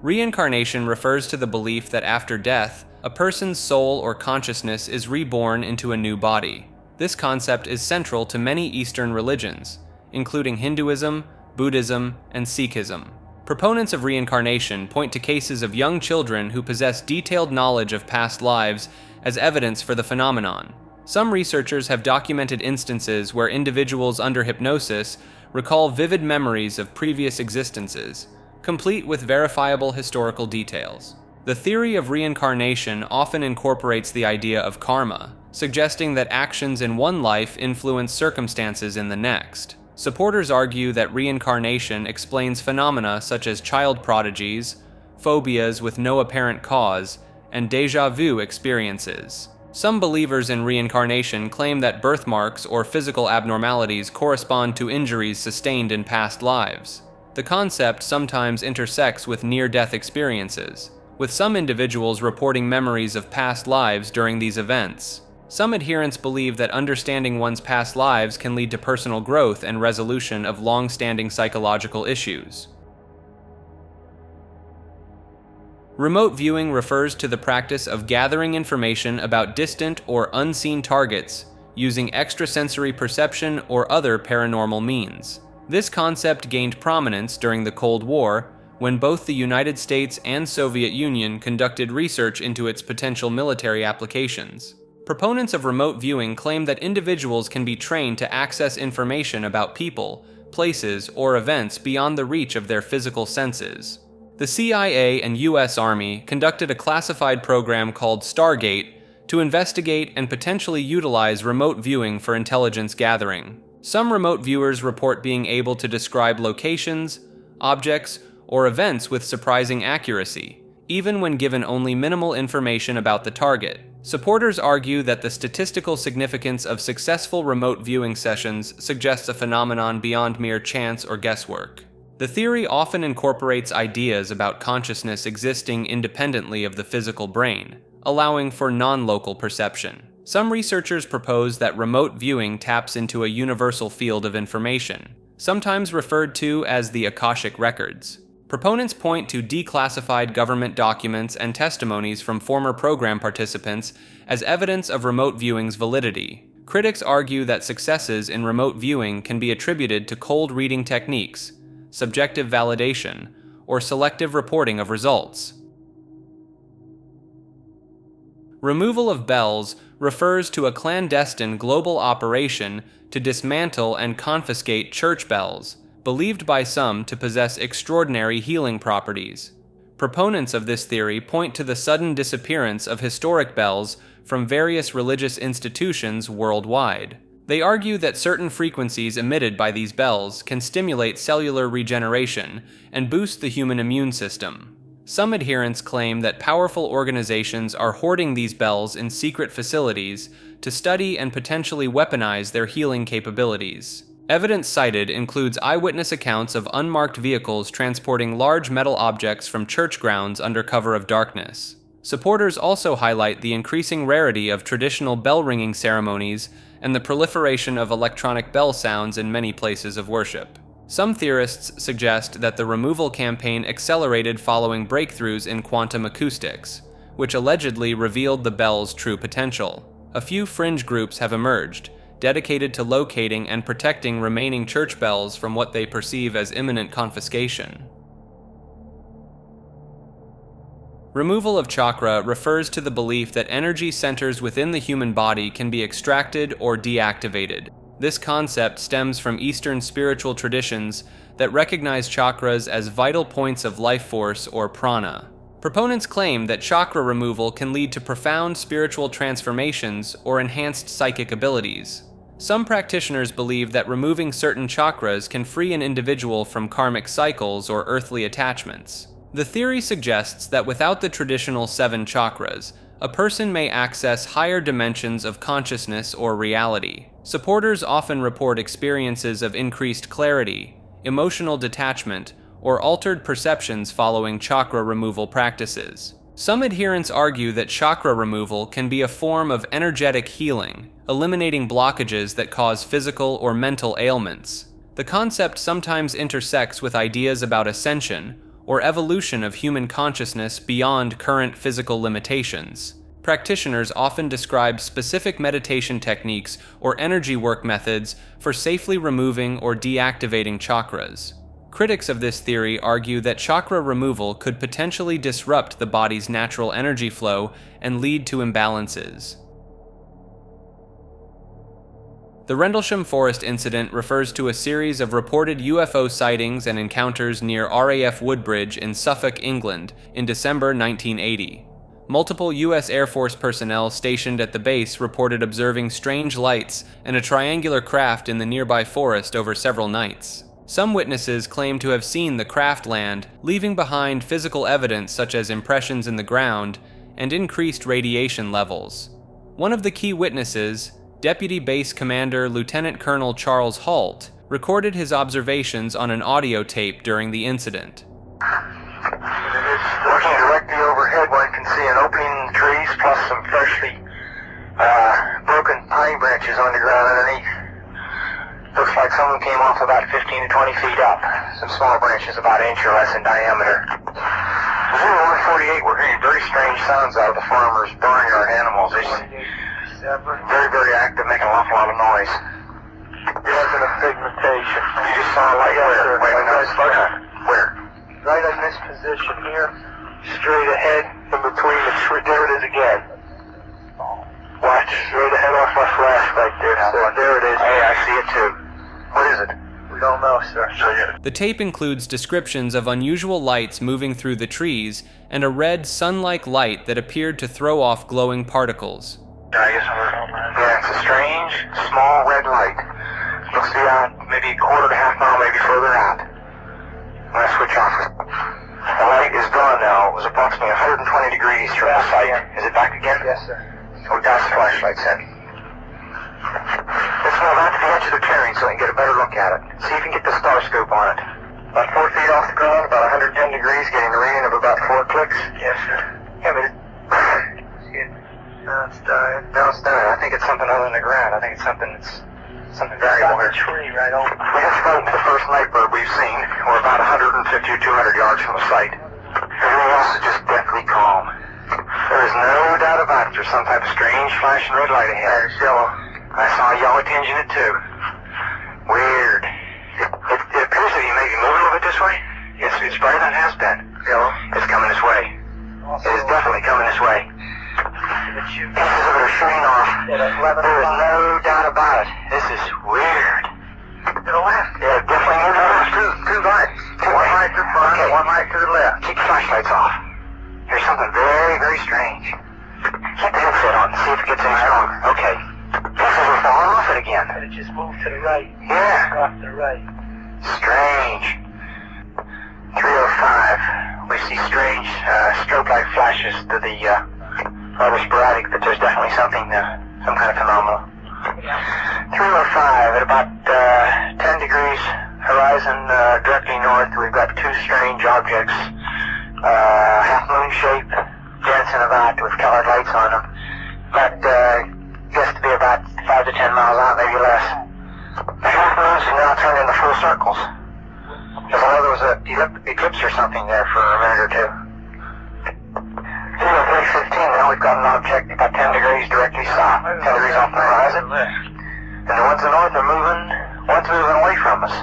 Reincarnation refers to the belief that after death, a person's soul or consciousness is reborn into a new body. This concept is central to many Eastern religions, including Hinduism, Buddhism, and Sikhism. Proponents of reincarnation point to cases of young children who possess detailed knowledge of past lives as evidence for the phenomenon. Some researchers have documented instances where individuals under hypnosis recall vivid memories of previous existences, complete with verifiable historical details. The theory of reincarnation often incorporates the idea of karma, suggesting that actions in one life influence circumstances in the next. Supporters argue that reincarnation explains phenomena such as child prodigies, phobias with no apparent cause, and déjà vu experiences. Some believers in reincarnation claim that birthmarks or physical abnormalities correspond to injuries sustained in past lives. The concept sometimes intersects with near-death experiences, with some individuals reporting memories of past lives during these events. Some adherents believe that understanding one's past lives can lead to personal growth and resolution of long-standing psychological issues. Remote viewing refers to the practice of gathering information about distant or unseen targets using extrasensory perception or other paranormal means. This concept gained prominence during the Cold War, when both the United States and Soviet Union conducted research into its potential military applications. Proponents of remote viewing claim that individuals can be trained to access information about people, places, or events beyond the reach of their physical senses. The CIA and US Army conducted a classified program called Stargate to investigate and potentially utilize remote viewing for intelligence gathering. Some remote viewers report being able to describe locations, objects, or events with surprising accuracy, even when given only minimal information about the target. Supporters argue that the statistical significance of successful remote viewing sessions suggests a phenomenon beyond mere chance or guesswork. The theory often incorporates ideas about consciousness existing independently of the physical brain, allowing for non-local perception. Some researchers propose that remote viewing taps into a universal field of information, sometimes referred to as the Akashic Records. Proponents point to declassified government documents and testimonies from former program participants as evidence of remote viewing's validity. Critics argue that successes in remote viewing can be attributed to cold reading techniques, subjective validation, or selective reporting of results. Removal of bells refers to a clandestine global operation to dismantle and confiscate church bells, believed by some to possess extraordinary healing properties. Proponents of this theory point to the sudden disappearance of historic bells from various religious institutions worldwide. They argue that certain frequencies emitted by these bells can stimulate cellular regeneration and boost the human immune system. Some adherents claim that powerful organizations are hoarding these bells in secret facilities to study and potentially weaponize their healing capabilities. Evidence cited includes eyewitness accounts of unmarked vehicles transporting large metal objects from church grounds under cover of darkness. Supporters also highlight the increasing rarity of traditional bell-ringing ceremonies and the proliferation of electronic bell sounds in many places of worship. Some theorists suggest that the removal campaign accelerated following breakthroughs in quantum acoustics, which allegedly revealed the bell's true potential. a few fringe groups have emerged, dedicated to locating and protecting remaining church bells from what they perceive as imminent confiscation. Removal of chakra refers to the belief that energy centers within the human body can be extracted or deactivated. This concept stems from Eastern spiritual traditions that recognize chakras as vital points of life force or prana. Proponents claim that chakra removal can lead to profound spiritual transformations or enhanced psychic abilities. Some practitioners believe that removing certain chakras can free an individual from karmic cycles or earthly attachments. The theory suggests that without the traditional 7 chakras, a person may access higher dimensions of consciousness or reality. Supporters often report experiences of increased clarity, emotional detachment, or altered perceptions following chakra removal practices. Some adherents argue that chakra removal can be a form of energetic healing, eliminating blockages that cause physical or mental ailments. The concept sometimes intersects with ideas about ascension or evolution of human consciousness beyond current physical limitations. Practitioners often describe specific meditation techniques or energy work methods for safely removing or deactivating chakras. Critics of this theory argue that chakra removal could potentially disrupt the body's natural energy flow and lead to imbalances. The Rendlesham Forest incident refers to a series of reported UFO sightings and encounters near RAF Woodbridge in Suffolk, England, in December 1980. Multiple U.S. Air Force personnel stationed at the base reported observing strange lights and a triangular craft in the nearby forest over several nights. Some witnesses claim to have seen the craft land, leaving behind physical evidence such as impressions in the ground and increased radiation levels. One of the key witnesses, Deputy Base Commander Lieutenant Colonel Charles Halt, recorded his observations on an audio tape during the incident. Looking directly overhead, one can see an opening in the trees plus some freshly broken pine branches on the ground underneath. Looks like someone came off about 15 to 20 feet up. Some small branches about an inch or less in diameter. Zero 148, we're hearing very strange sounds out of the farmers burning our animals. It's very, very active, making an awful lot of noise. It wasn't a pigmentation. You just saw a light where? Wait, where? Right in this position here, straight ahead, in between the tree. There it is again. Watch, straight ahead off my flashlight there. So there it is. Hey, I see it too. What is it? We don't know, sir. The tape includes descriptions of unusual lights moving through the trees and a red sun-like light that appeared to throw off glowing particles. Yeah, it's a strange, small red light. Looks to be out maybe a quarter to half mile, maybe further out. I'm going to switch off. The light is gone now. It was approximately 120 degrees from the site. Is it back again? Yes, sir. Oh, that's the flashlight set. Let's move out to the edge of the clearing so we can get a better look at it. See if you can get the star scope on it. About 4 feet off the ground, about 110 degrees, getting a reading of about 4 clicks. Yes, sir. Yeah, but no, it's dying. No, it's dying. I think it's something other than the ground. I think it's something variable here. Tree right over. We just spoke to the first night bird we've seen. We're about 150 or 200 yards from the site. Everything else is just deathly calm. There is no doubt about it. There's some type of strange flashing red light ahead. It's yellow. I saw a yellow tinge in it too. Weird. It appears to be maybe moving a little bit this way. Yes, it's brighter than it has been. Yellow. It's coming this way. It is definitely coming this way. Pieces of it are shooting off. There is no doubt about it. This is weird. To the left? Yeah, definitely moving left. Two lights. One light to the front, okay. One light to the left. Keep the flashlights off. There's something very, very strange. Keep the headset on and see if it gets any stronger. Okay. Pieces are falling off it again. It just moved to the right. Yeah. Off to the right. Strange. 305. We see strange strobe-like flashes to the rather sporadic, but there's definitely something, some kind of phenomenon. 305 at about 10 degrees horizon directly north. We've got 2 strange objects, half moon shape, dancing about with colored lights on them. But guess to be about 5 to 10 miles out, maybe less. The half moons have now turned into full circles. Because I know there was an eclipse or something there for a minute or two. 315, now we've got an object about 10 degrees degrees directly south, 10 degrees off the horizon. And the ones to the north are moving, one's moving away from us.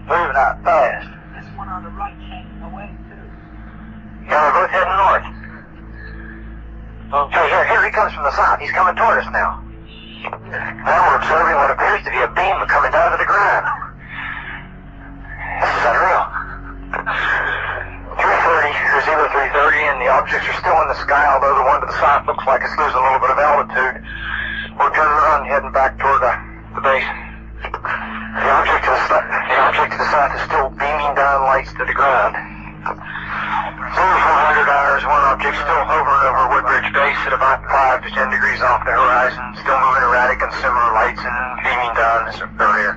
Moving out fast. There's one on the right heading away too. Yeah, they're both heading north. Hey, here he comes from the south. He's coming toward us now. Now we're observing what appears to be a beam coming down to the ground. This is unreal. 330, 0330, and the objects are still in the sky, although the one to the south looks like it's losing a little bit of altitude. We're turning around and heading back toward the base. The object to the south is still beaming down lights to the ground. 0400 hours, one object still hovering over Woodbridge Base at about 5 to 10 degrees off the horizon, still moving erratic and similar lights and beaming down this area.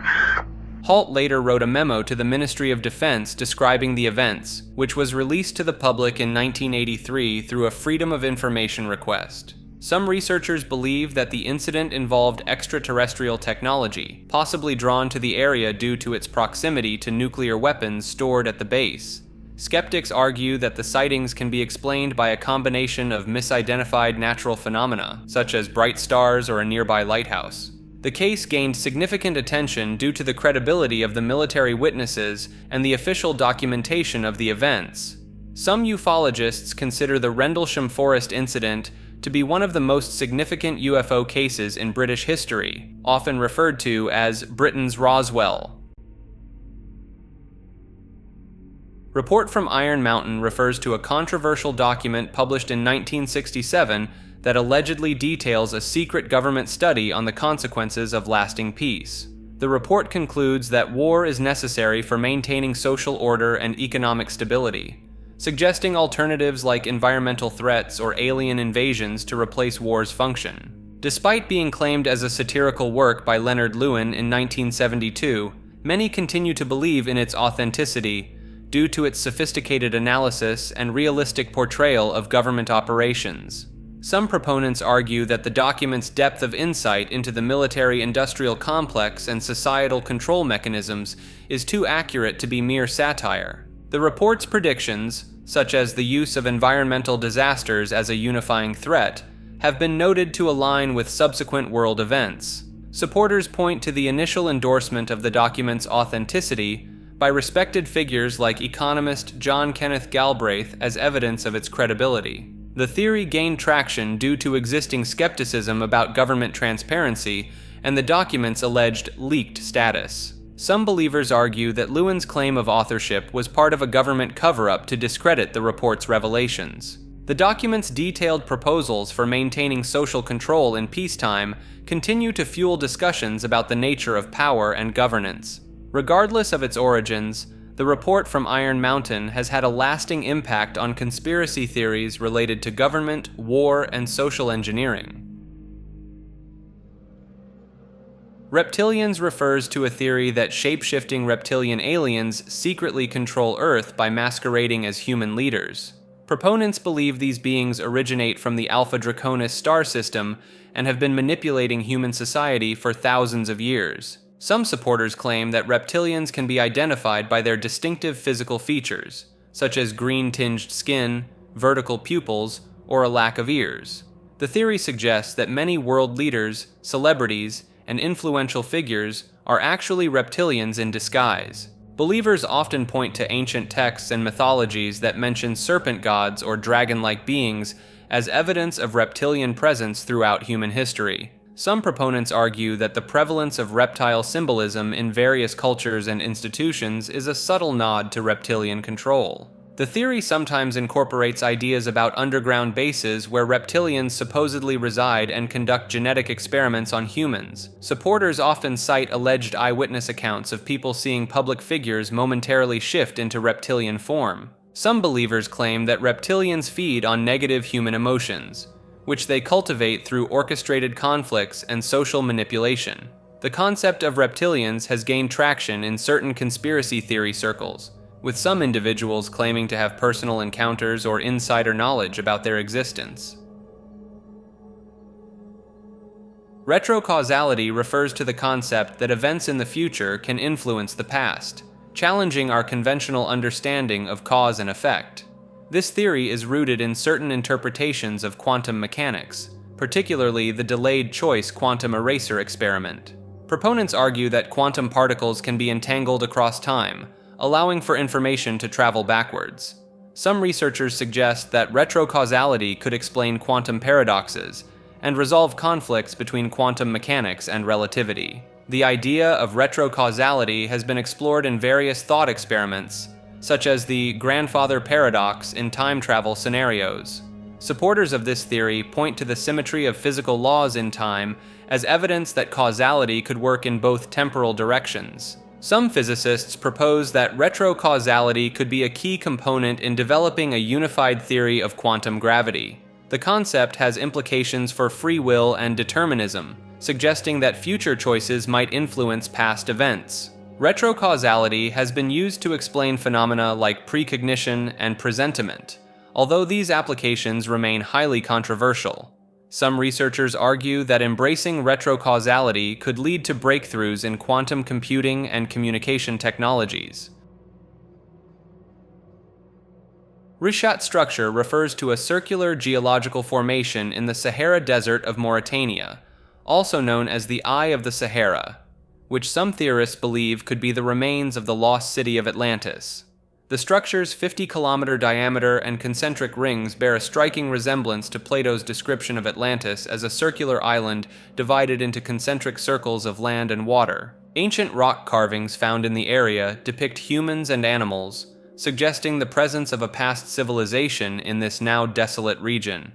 Halt later wrote a memo to the Ministry of Defense describing the events, which was released to the public in 1983 through a Freedom of Information request. Some researchers believe that the incident involved extraterrestrial technology, possibly drawn to the area due to its proximity to nuclear weapons stored at the base. Skeptics argue that the sightings can be explained by a combination of misidentified natural phenomena, such as bright stars or a nearby lighthouse. The case gained significant attention due to the credibility of the military witnesses and the official documentation of the events. Some ufologists consider the Rendlesham Forest incident to be one of the most significant UFO cases in British history, often referred to as Britain's Roswell. Report from Iron Mountain refers to a controversial document published in 1967 that allegedly details a secret government study on the consequences of lasting peace. The report concludes that war is necessary for maintaining social order and economic stability, suggesting alternatives like environmental threats or alien invasions to replace war's function. Despite being claimed as a satirical work by Leonard Lewin in 1972, many continue to believe in its authenticity due to its sophisticated analysis and realistic portrayal of government operations. Some proponents argue that the document's depth of insight into the military-industrial complex and societal control mechanisms is too accurate to be mere satire. The report's predictions, such as the use of environmental disasters as a unifying threat, have been noted to align with subsequent world events. Supporters point to the initial endorsement of the document's authenticity by respected figures like economist John Kenneth Galbraith as evidence of its credibility. The theory gained traction due to existing skepticism about government transparency and the document's alleged leaked status. Some believers argue that Lewin's claim of authorship was part of a government cover-up to discredit the report's revelations. The document's detailed proposals for maintaining social control in peacetime continue to fuel discussions about the nature of power and governance. Regardless of its origins, the report from Iron Mountain has had a lasting impact on conspiracy theories related to government, war, and social engineering. Reptilians refers to a theory that shape-shifting reptilian aliens secretly control Earth by masquerading as human leaders. Proponents believe these beings originate from the Alpha Draconis star system and have been manipulating human society for thousands of years. Some supporters claim that reptilians can be identified by their distinctive physical features, such as green-tinged skin, vertical pupils, or a lack of ears. The theory suggests that many world leaders, celebrities, and influential figures are actually reptilians in disguise. Believers often point to ancient texts and mythologies that mention serpent gods or dragon-like beings as evidence of reptilian presence throughout human history. Some proponents argue that the prevalence of reptile symbolism in various cultures and institutions is a subtle nod to reptilian control. The theory sometimes incorporates ideas about underground bases where reptilians supposedly reside and conduct genetic experiments on humans. Supporters often cite alleged eyewitness accounts of people seeing public figures momentarily shift into reptilian form. Some believers claim that reptilians feed on negative human emotions, which they cultivate through orchestrated conflicts and social manipulation. The concept of reptilians has gained traction in certain conspiracy theory circles, with some individuals claiming to have personal encounters or insider knowledge about their existence. Retrocausality refers to the concept that events in the future can influence the past, challenging our conventional understanding of cause and effect. This theory is rooted in certain interpretations of quantum mechanics, particularly the delayed choice quantum eraser experiment. Proponents argue that quantum particles can be entangled across time, allowing for information to travel backwards. Some researchers suggest that retrocausality could explain quantum paradoxes and resolve conflicts between quantum mechanics and relativity. The idea of retrocausality has been explored in various thought experiments, such as the grandfather paradox in time travel scenarios. Supporters of this theory point to the symmetry of physical laws in time as evidence that causality could work in both temporal directions. Some physicists propose that retrocausality could be a key component in developing a unified theory of quantum gravity. The concept has implications for free will and determinism, suggesting that future choices might influence past events. Retrocausality has been used to explain phenomena like precognition and presentiment, although these applications remain highly controversial. Some researchers argue that embracing retrocausality could lead to breakthroughs in quantum computing and communication technologies. Richat structure refers to a circular geological formation in the Sahara Desert of Mauritania, also known as the Eye of the Sahara, which some theorists believe could be the remains of the lost city of Atlantis. The structure's 50-kilometer diameter and concentric rings bear a striking resemblance to Plato's description of Atlantis as a circular island divided into concentric circles of land and water. Ancient rock carvings found in the area depict humans and animals, suggesting the presence of a past civilization in this now desolate region.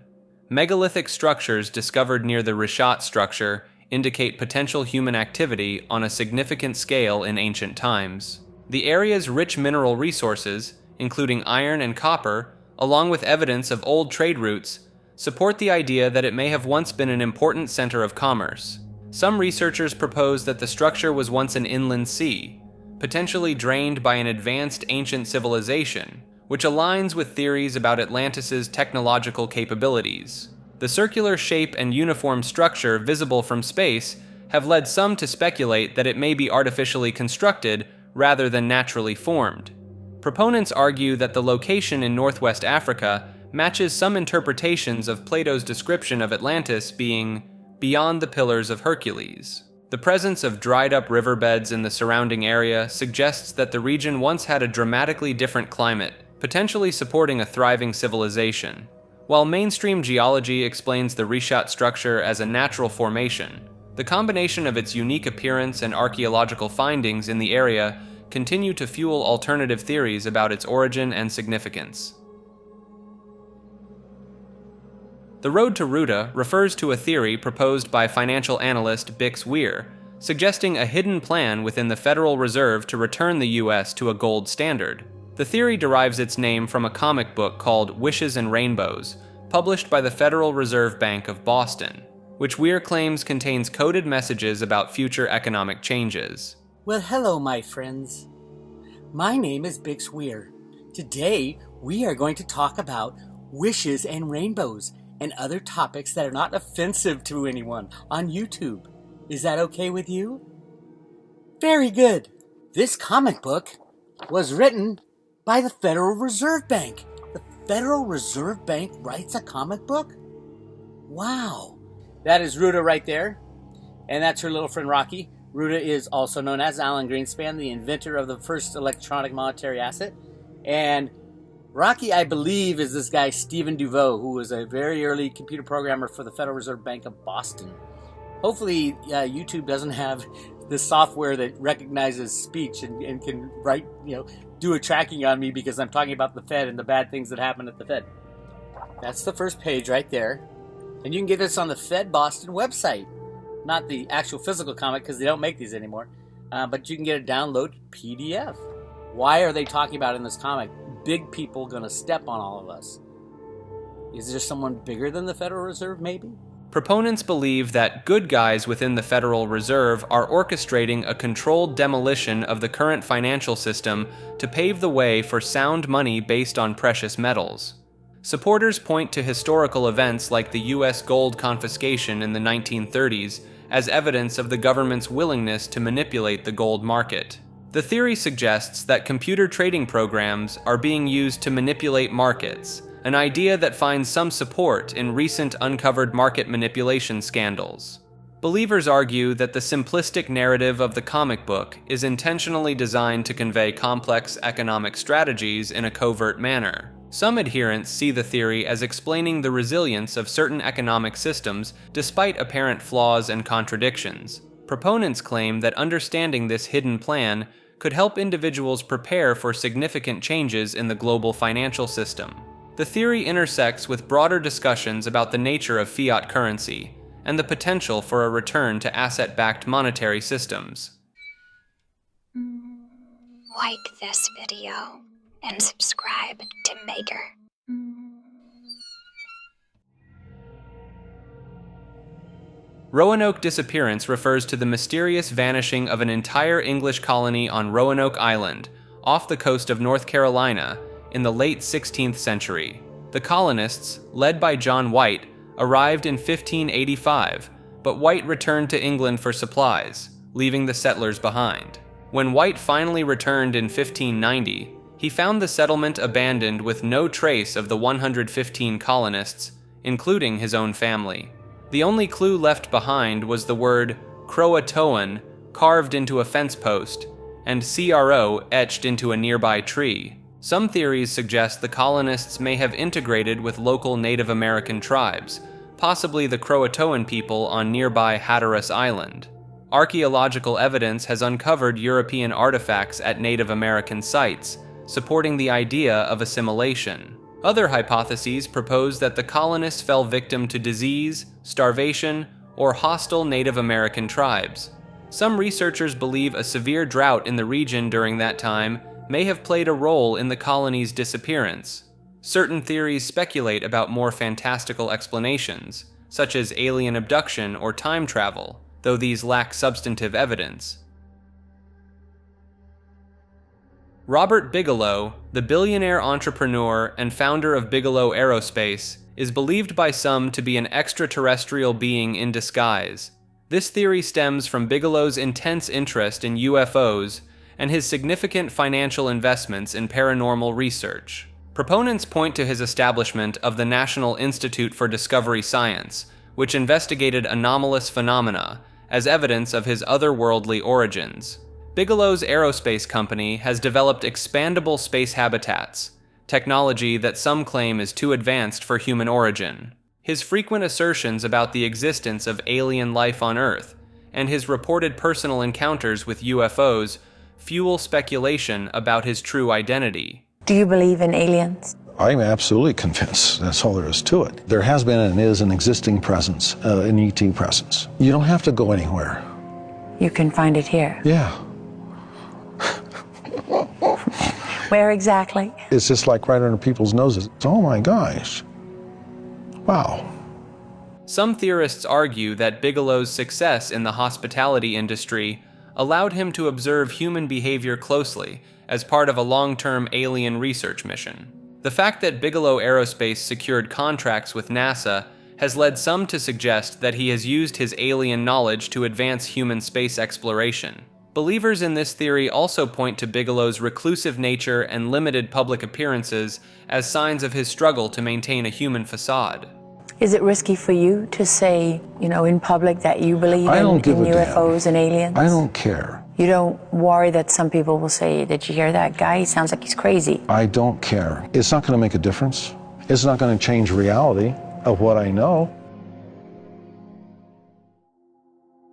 Megalithic structures discovered near the Richat structure indicate potential human activity on a significant scale in ancient times. The area's rich mineral resources, including iron and copper, along with evidence of old trade routes, support the idea that it may have once been an important center of commerce. Some researchers propose that the structure was once an inland sea, potentially drained by an advanced ancient civilization, which aligns with theories about Atlantis's technological capabilities. The circular shape and uniform structure visible from space have led some to speculate that it may be artificially constructed rather than naturally formed. Proponents argue that the location in northwest Africa matches some interpretations of Plato's description of Atlantis being beyond the Pillars of Hercules. The presence of dried-up riverbeds in the surrounding area suggests that the region once had a dramatically different climate, potentially supporting a thriving civilization. While mainstream geology explains the Richat structure as a natural formation, the combination of its unique appearance and archaeological findings in the area continue to fuel alternative theories about its origin and significance. The road to Ruta refers to a theory proposed by financial analyst Bix Weir, suggesting a hidden plan within the Federal Reserve to return the US to a gold standard. The theory derives its name from a comic book called Wishes and Rainbows, published by the Federal Reserve Bank of Boston, which Weir claims contains coded messages about future economic changes. Well, hello, my friends. My name is Bix Weir. Today, we are going to talk about wishes and rainbows and other topics that are not offensive to anyone on YouTube. Is that okay with you? Very good. This comic book was written by the Federal Reserve Bank. The Federal Reserve Bank writes a comic book? Wow. That is Ruta right there, and that's her little friend Rocky. Ruta is also known as Alan Greenspan, the inventor of the first electronic monetary asset. And Rocky, I believe, is this guy Stephen Duveau, who was a very early computer programmer for the Federal Reserve Bank of Boston. Hopefully, YouTube doesn't have the software that recognizes speech and can write, do a tracking on me because I'm talking about the Fed and the bad things that happen at the Fed. That's the first page right there. And you can get this on the Fed Boston website. Not the actual physical comic because they don't make these anymore. But you can get a download PDF. Why are they talking about in this comic? Big people going to step on all of us. Is there someone bigger than the Federal Reserve, maybe? Proponents believe that good guys within the Federal Reserve are orchestrating a controlled demolition of the current financial system to pave the way for sound money based on precious metals. Supporters point to historical events like the U.S. gold confiscation in the 1930s as evidence of the government's willingness to manipulate the gold market. The theory suggests that computer trading programs are being used to manipulate markets, an idea that finds some support in recent uncovered market manipulation scandals. Believers argue that the simplistic narrative of the comic book is intentionally designed to convey complex economic strategies in a covert manner. Some adherents see the theory as explaining the resilience of certain economic systems despite apparent flaws and contradictions. Proponents claim that understanding this hidden plan could help individuals prepare for significant changes in the global financial system. The theory intersects with broader discussions about the nature of fiat currency and the potential for a return to asset-backed monetary systems. Like this video and subscribe to Maker. Roanoke disappearance refers to the mysterious vanishing of an entire English colony on Roanoke Island, off the coast of North Carolina, in the late 16th century. The colonists, led by John White, arrived in 1585, but White returned to England for supplies, leaving the settlers behind. When White finally returned in 1590, he found the settlement abandoned with no trace of the 115 colonists, including his own family. The only clue left behind was the word Croatoan carved into a fence post and CRO etched into a nearby tree. Some theories suggest the colonists may have integrated with local Native American tribes, possibly the Croatoan people on nearby Hatteras Island. Archaeological evidence has uncovered European artifacts at Native American sites, supporting the idea of assimilation. Other hypotheses propose that the colonists fell victim to disease, starvation, or hostile Native American tribes. Some researchers believe a severe drought in the region during that time may have played a role in the colony's disappearance. Certain theories speculate about more fantastical explanations, such as alien abduction or time travel, though these lack substantive evidence. Robert Bigelow, the billionaire entrepreneur and founder of Bigelow Aerospace, is believed by some to be an extraterrestrial being in disguise. This theory stems from Bigelow's intense interest in UFOs and his significant financial investments in paranormal research. Proponents point to his establishment of the National Institute for Discovery Science, which investigated anomalous phenomena as evidence of his otherworldly origins. Bigelow's aerospace company has developed expandable space habitats, technology that some claim is too advanced for human origin. His frequent assertions about the existence of alien life on Earth and his reported personal encounters with UFOs fuel speculation about his true identity. Do you believe in aliens? I'm absolutely convinced. That's all there is to it. There has been and is an existing presence, an ET presence. You don't have to go anywhere. You can find it here. Yeah. Where exactly? It's just like right under people's noses. Oh my gosh. Wow. Some theorists argue that Bigelow's success in the hospitality industry allowed him to observe human behavior closely as part of a long-term alien research mission. The fact that Bigelow Aerospace secured contracts with NASA has led some to suggest that he has used his alien knowledge to advance human space exploration. Believers in this theory also point to Bigelow's reclusive nature and limited public appearances as signs of his struggle to maintain a human facade. Is it risky for you to say, in public that you believe in UFOs and aliens? I don't care. You don't worry that some people will say, did you hear that guy? He sounds like he's crazy. I don't care. It's not going to make a difference. It's not going to change reality of what I know.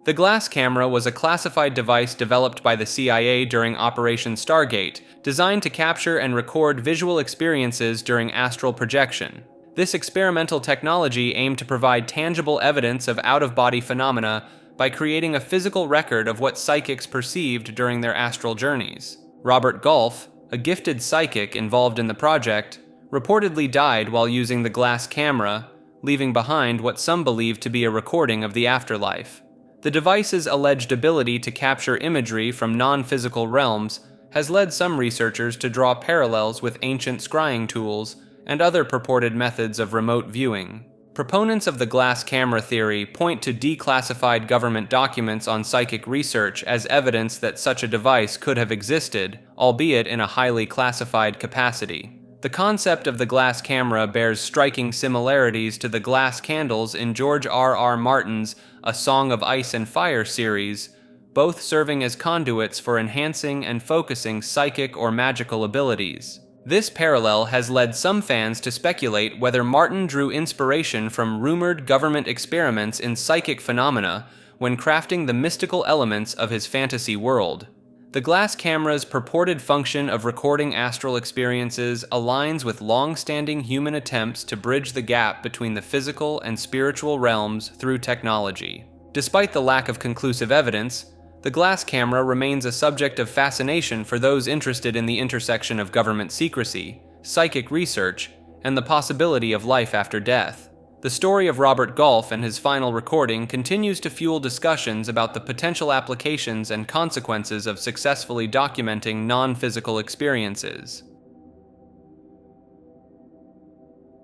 The glass camera was a classified device developed by the CIA during Operation Stargate, designed to capture and record visual experiences during astral projection. This experimental technology aimed to provide tangible evidence of out-of-body phenomena by creating a physical record of what psychics perceived during their astral journeys. Robert Golf, a gifted psychic involved in the project, reportedly died while using the glass camera, leaving behind what some believe to be a recording of the afterlife. The device's alleged ability to capture imagery from non-physical realms has led some researchers to draw parallels with ancient scrying tools and other purported methods of remote viewing. Proponents of the glass camera theory point to declassified government documents on psychic research as evidence that such a device could have existed, albeit in a highly classified capacity. The concept of the glass camera bears striking similarities to the glass candles in George R.R. Martin's A Song of Ice and Fire series, both serving as conduits for enhancing and focusing psychic or magical abilities. This parallel has led some fans to speculate whether Martin drew inspiration from rumored government experiments in psychic phenomena when crafting the mystical elements of his fantasy world. The glass camera's purported function of recording astral experiences aligns with long-standing human attempts to bridge the gap between the physical and spiritual realms through technology. Despite the lack of conclusive evidence, the glass camera remains a subject of fascination for those interested in the intersection of government secrecy, psychic research, and the possibility of life after death. The story of Robert Golf and his final recording continues to fuel discussions about the potential applications and consequences of successfully documenting non-physical experiences.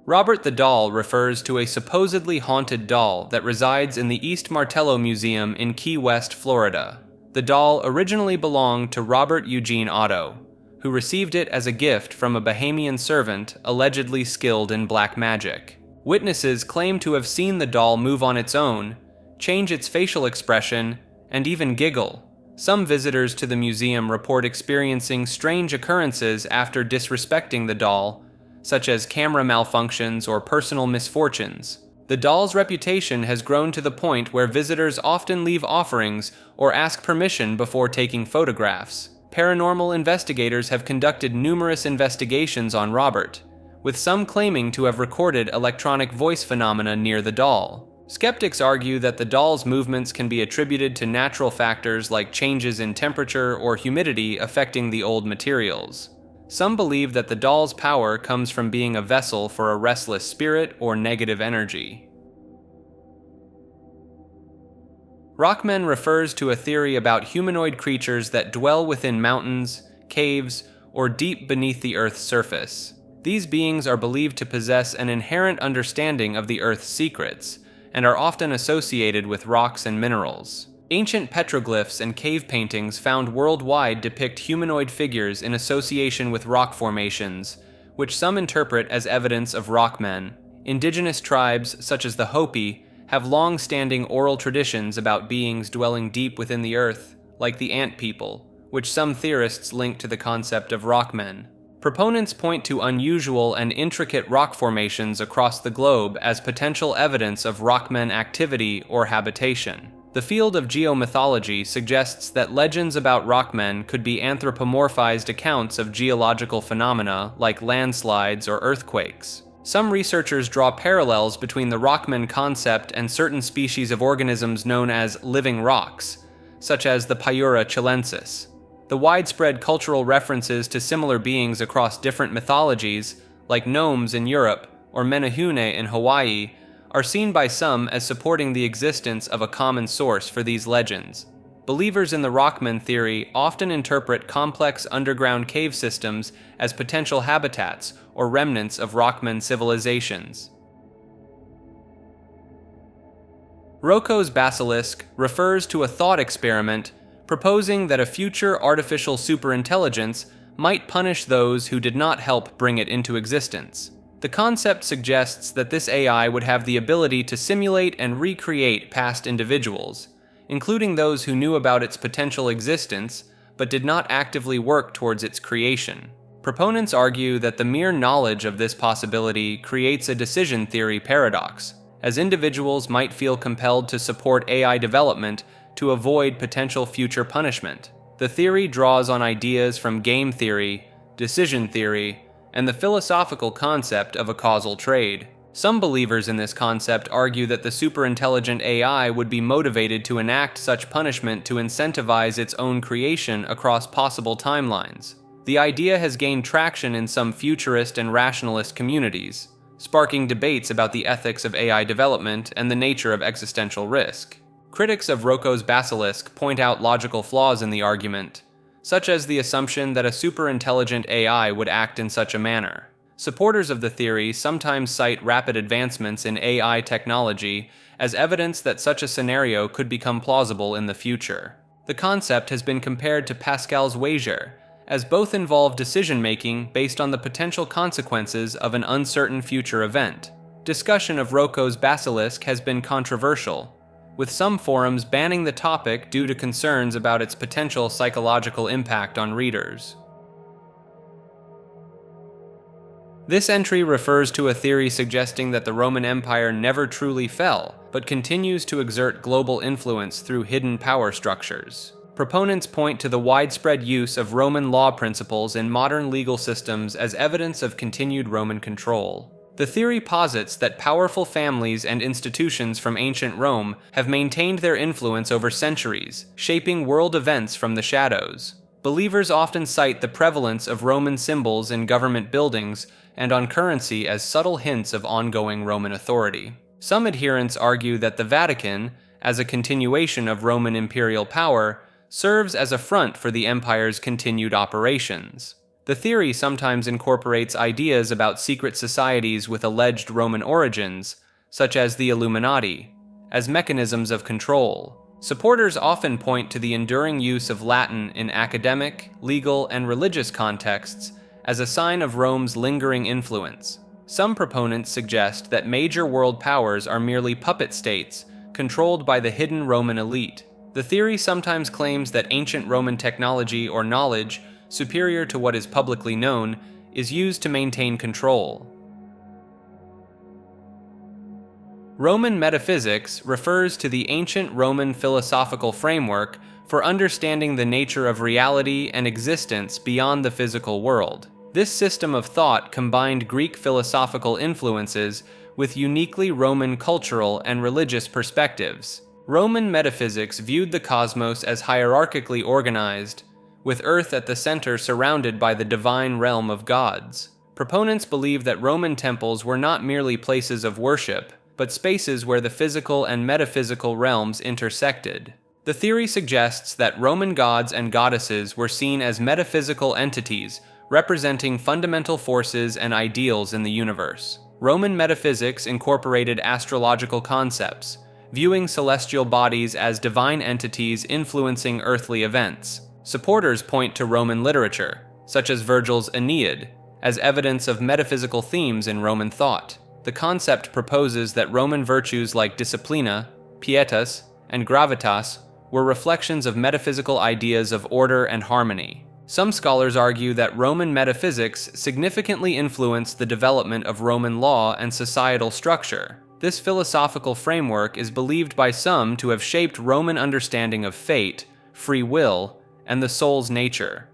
Robert the Doll refers to a supposedly haunted doll that resides in the East Martello Museum in Key West, Florida. The doll originally belonged to Robert Eugene Otto, who received it as a gift from a Bahamian servant allegedly skilled in black magic. Witnesses claim to have seen the doll move on its own, change its facial expression, and even giggle. Some visitors to the museum report experiencing strange occurrences after disrespecting the doll, such as camera malfunctions or personal misfortunes. The doll's reputation has grown to the point where visitors often leave offerings or ask permission before taking photographs. Paranormal investigators have conducted numerous investigations on Robert, with some claiming to have recorded electronic voice phenomena near the doll. Skeptics argue that the doll's movements can be attributed to natural factors like changes in temperature or humidity affecting the old materials. Some believe that the doll's power comes from being a vessel for a restless spirit or negative energy. Rockmen refers to a theory about humanoid creatures that dwell within mountains, caves, or deep beneath the Earth's surface. These beings are believed to possess an inherent understanding of the Earth's secrets, and are often associated with rocks and minerals. Ancient petroglyphs and cave paintings found worldwide depict humanoid figures in association with rock formations, which some interpret as evidence of rockmen. Indigenous tribes, such as the Hopi, have long-standing oral traditions about beings dwelling deep within the earth, like the Ant People, which some theorists link to the concept of rockmen. Proponents point to unusual and intricate rock formations across the globe as potential evidence of rockmen activity or habitation. The field of geomythology suggests that legends about rockmen could be anthropomorphized accounts of geological phenomena like landslides or earthquakes. Some researchers draw parallels between the rockmen concept and certain species of organisms known as living rocks, such as the Payura chilensis. The widespread cultural references to similar beings across different mythologies, like gnomes in Europe or menehune in Hawaii, are seen by some as supporting the existence of a common source for these legends. Believers in the rockmen theory often interpret complex underground cave systems as potential habitats or remnants of rockmen civilizations. Rocco's basilisk refers to a thought experiment proposing that a future artificial superintelligence might punish those who did not help bring it into existence. The concept suggests that this AI would have the ability to simulate and recreate past individuals, including those who knew about its potential existence but did not actively work towards its creation. Proponents argue that the mere knowledge of this possibility creates a decision theory paradox, as individuals might feel compelled to support AI development to avoid potential future punishment. The theory draws on ideas from game theory, decision theory, and the philosophical concept of a causal trade. Some believers in this concept argue that the superintelligent AI would be motivated to enact such punishment to incentivize its own creation across possible timelines. The idea has gained traction in some futurist and rationalist communities, sparking debates about the ethics of AI development and the nature of existential risk. Critics of Rocco's basilisk point out logical flaws in the argument, such as the assumption that a superintelligent AI would act in such a manner. Supporters of the theory sometimes cite rapid advancements in AI technology as evidence that such a scenario could become plausible in the future. The concept has been compared to Pascal's wager, as both involve decision-making based on the potential consequences of an uncertain future event. Discussion of Roko's basilisk has been controversial, with some forums banning the topic due to concerns about its potential psychological impact on readers. This entry refers to a theory suggesting that the Roman Empire never truly fell, but continues to exert global influence through hidden power structures. Proponents point to the widespread use of Roman law principles in modern legal systems as evidence of continued Roman control. The theory posits that powerful families and institutions from ancient Rome have maintained their influence over centuries, shaping world events from the shadows. Believers often cite the prevalence of Roman symbols in government buildings and on currency as subtle hints of ongoing Roman authority. Some adherents argue that the Vatican, as a continuation of Roman imperial power, serves as a front for the empire's continued operations. The theory sometimes incorporates ideas about secret societies with alleged Roman origins, such as the Illuminati, as mechanisms of control. Supporters often point to the enduring use of Latin in academic, legal, and religious contexts as a sign of Rome's lingering influence. Some proponents suggest that major world powers are merely puppet states controlled by the hidden Roman elite. The theory sometimes claims that ancient Roman technology or knowledge, superior to what is publicly known, is used to maintain control. Roman metaphysics refers to the ancient Roman philosophical framework for understanding the nature of reality and existence beyond the physical world. This system of thought combined Greek philosophical influences with uniquely Roman cultural and religious perspectives. Roman metaphysics viewed the cosmos as hierarchically organized, with Earth at the center surrounded by the divine realm of gods. Proponents believe that Roman temples were not merely places of worship, but spaces where the physical and metaphysical realms intersected. The theory suggests that Roman gods and goddesses were seen as metaphysical entities representing fundamental forces and ideals in the universe. Roman metaphysics incorporated astrological concepts, viewing celestial bodies as divine entities influencing earthly events. Supporters point to Roman literature, such as Virgil's Aeneid, as evidence of metaphysical themes in Roman thought. The concept proposes that Roman virtues like disciplina, pietas, and gravitas were reflections of metaphysical ideas of order and harmony. Some scholars argue that Roman metaphysics significantly influenced the development of Roman law and societal structure. This philosophical framework is believed by some to have shaped Roman understanding of fate, free will, and the soul's nature.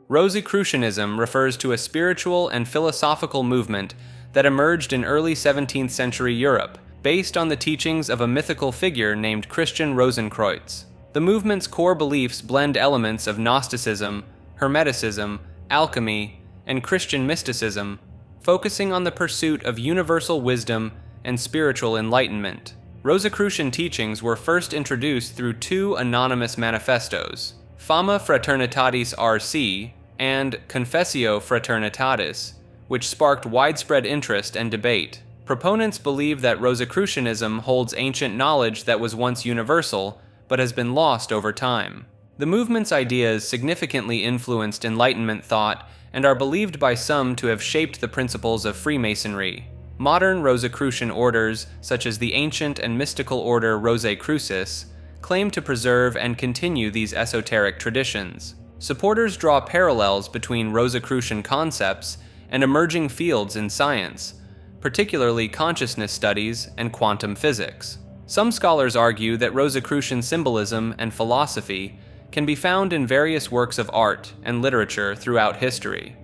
Rosicrucianism refers to a spiritual and philosophical movement that emerged in early 17th century Europe, based on the teachings of a mythical figure named Christian Rosenkreuz. The movement's core beliefs blend elements of Gnosticism, Hermeticism, alchemy, and Christian mysticism, focusing on the pursuit of universal wisdom and spiritual enlightenment. Rosicrucian teachings were first introduced through two anonymous manifestos, Fama Fraternitatis RC and Confessio Fraternitatis, which sparked widespread interest and debate. Proponents believe that Rosicrucianism holds ancient knowledge that was once universal, but has been lost over time. The movement's ideas significantly influenced Enlightenment thought and are believed by some to have shaped the principles of Freemasonry. Modern Rosicrucian orders, such as the ancient and mystical order Rosicrucis, claim to preserve and continue these esoteric traditions. Supporters draw parallels between Rosicrucian concepts and emerging fields in science, particularly consciousness studies and quantum physics. Some scholars argue that Rosicrucian symbolism and philosophy can be found in various works of art and literature throughout history.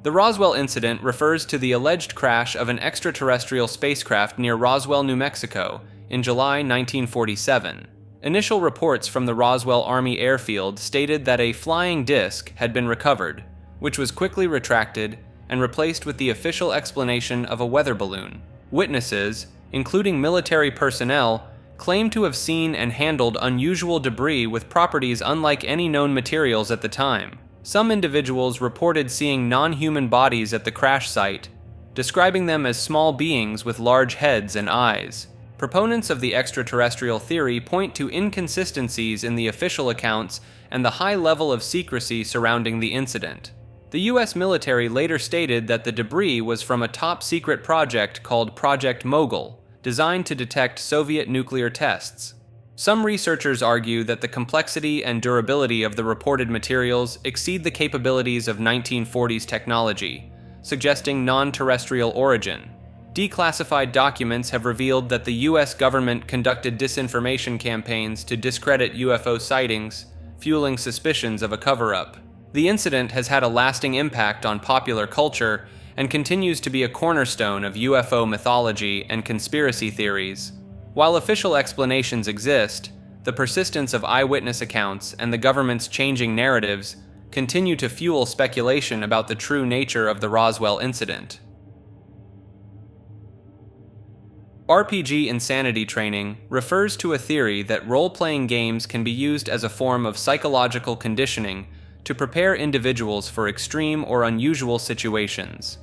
The Roswell incident refers to the alleged crash of an extraterrestrial spacecraft near Roswell, New Mexico, in July 1947. Initial reports from the Roswell Army Airfield stated that a flying disc had been recovered, which was quickly retracted and replaced with the official explanation of a weather balloon. Witnesses, including military personnel, claim to have seen and handled unusual debris with properties unlike any known materials at the time. Some individuals reported seeing non-human bodies at the crash site, describing them as small beings with large heads and eyes. Proponents of the extraterrestrial theory point to inconsistencies in the official accounts and the high level of secrecy surrounding the incident. The US military later stated that the debris was from a top-secret project called Project Mogul, designed to detect Soviet nuclear tests. Some researchers argue that the complexity and durability of the reported materials exceed the capabilities of 1940s technology, suggesting non-terrestrial origin. Declassified documents have revealed that the US government conducted disinformation campaigns to discredit UFO sightings, fueling suspicions of a cover-up. The incident has had a lasting impact on popular culture and continues to be a cornerstone of UFO mythology and conspiracy theories. While official explanations exist, the persistence of eyewitness accounts and the government's changing narratives continue to fuel speculation about the true nature of the Roswell incident. RPG insanity training refers to a theory that role-playing games can be used as a form of psychological conditioning to prepare individuals for extreme or unusual situations.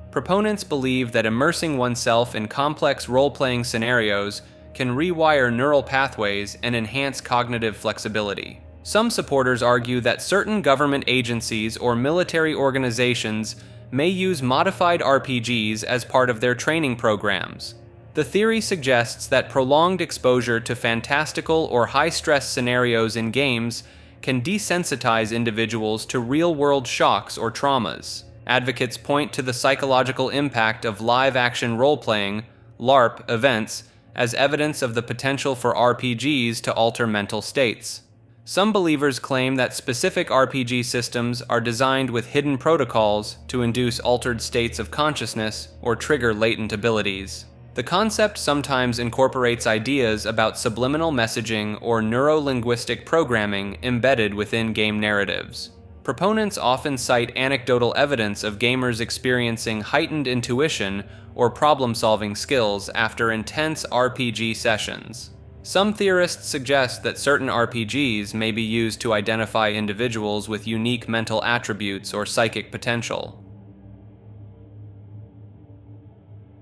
Proponents believe that immersing oneself in complex role-playing scenarios can rewire neural pathways and enhance cognitive flexibility. Some supporters argue that certain government agencies or military organizations may use modified RPGs as part of their training programs. The theory suggests that prolonged exposure to fantastical or high-stress scenarios in games can desensitize individuals to real-world shocks or traumas. Advocates point to the psychological impact of live-action role-playing, LARP, events as evidence of the potential for RPGs to alter mental states. Some believers claim that specific RPG systems are designed with hidden protocols to induce altered states of consciousness or trigger latent abilities. The concept sometimes incorporates ideas about subliminal messaging or neuro-linguistic programming embedded within game narratives. Proponents often cite anecdotal evidence of gamers experiencing heightened intuition or problem-solving skills after intense RPG sessions. Some theorists suggest that certain RPGs may be used to identify individuals with unique mental attributes or psychic potential.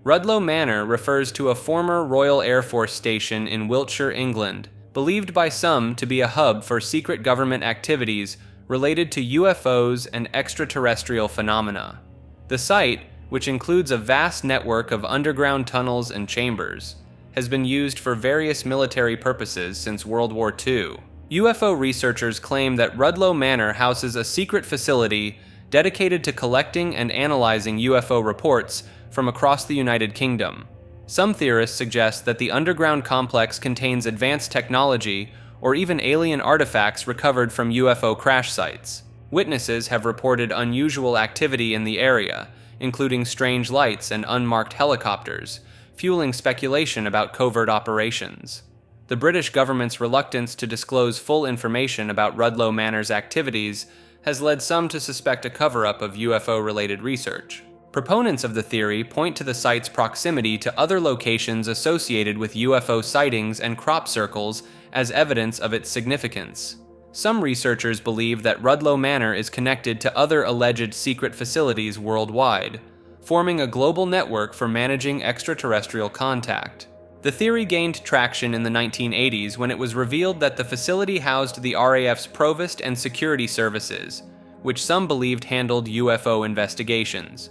Rudloe Manor refers to a former Royal Air Force station in Wiltshire, England, believed by some to be a hub for secret government activities related to UFOs and extraterrestrial phenomena. The site, which includes a vast network of underground tunnels and chambers, has been used for various military purposes since World War II. UFO researchers claim that Rudloe Manor houses a secret facility dedicated to collecting and analyzing UFO reports from across the United Kingdom. Some theorists suggest that the underground complex contains advanced technology or even alien artifacts recovered from UFO crash sites. Witnesses have reported unusual activity in the area, including strange lights and unmarked helicopters, fueling speculation about covert operations. The British government's reluctance to disclose full information about Rudloe Manor's activities has led some to suspect a cover-up of UFO-related research. Proponents of the theory point to the site's proximity to other locations associated with UFO sightings and crop circles as evidence of its significance. Some researchers believe that Rudloe Manor is connected to other alleged secret facilities worldwide, forming a global network for managing extraterrestrial contact. The theory gained traction in the 1980s when it was revealed that the facility housed the RAF's Provost and Security Services, which some believed handled UFO investigations.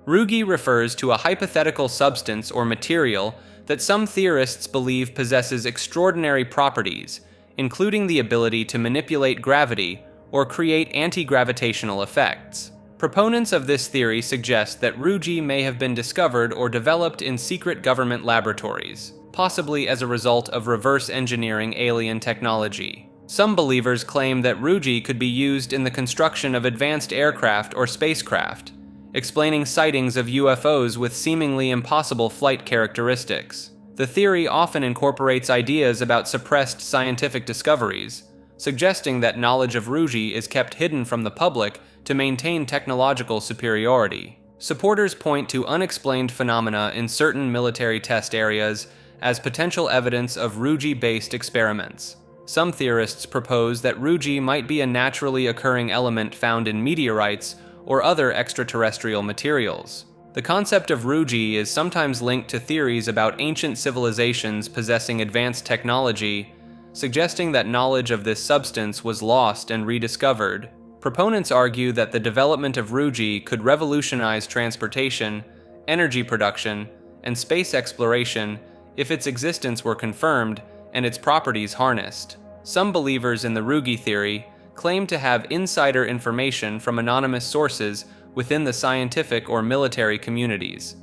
Rugi refers to a hypothetical substance or material that some theorists believe possesses extraordinary properties, including the ability to manipulate gravity or create anti-gravitational effects. Proponents of this theory suggest that Rugi may have been discovered or developed in secret government laboratories, possibly as a result of reverse engineering alien technology. Some believers claim that Rugi could be used in the construction of advanced aircraft or spacecraft, explaining sightings of UFOs with seemingly impossible flight characteristics. The theory often incorporates ideas about suppressed scientific discoveries, suggesting that knowledge of Rugi is kept hidden from the public to maintain technological superiority. Supporters point to unexplained phenomena in certain military test areas as potential evidence of Rugi-based experiments. Some theorists propose that Rugi might be a naturally occurring element found in meteorites or other extraterrestrial materials. The concept of Ruji is sometimes linked to theories about ancient civilizations possessing advanced technology, suggesting that knowledge of this substance was lost and rediscovered. Proponents argue that the development of Ruji could revolutionize transportation, energy production, and space exploration if its existence were confirmed and its properties harnessed. Some believers in the Ruji theory claim to have insider information from anonymous sources within the scientific or military communities.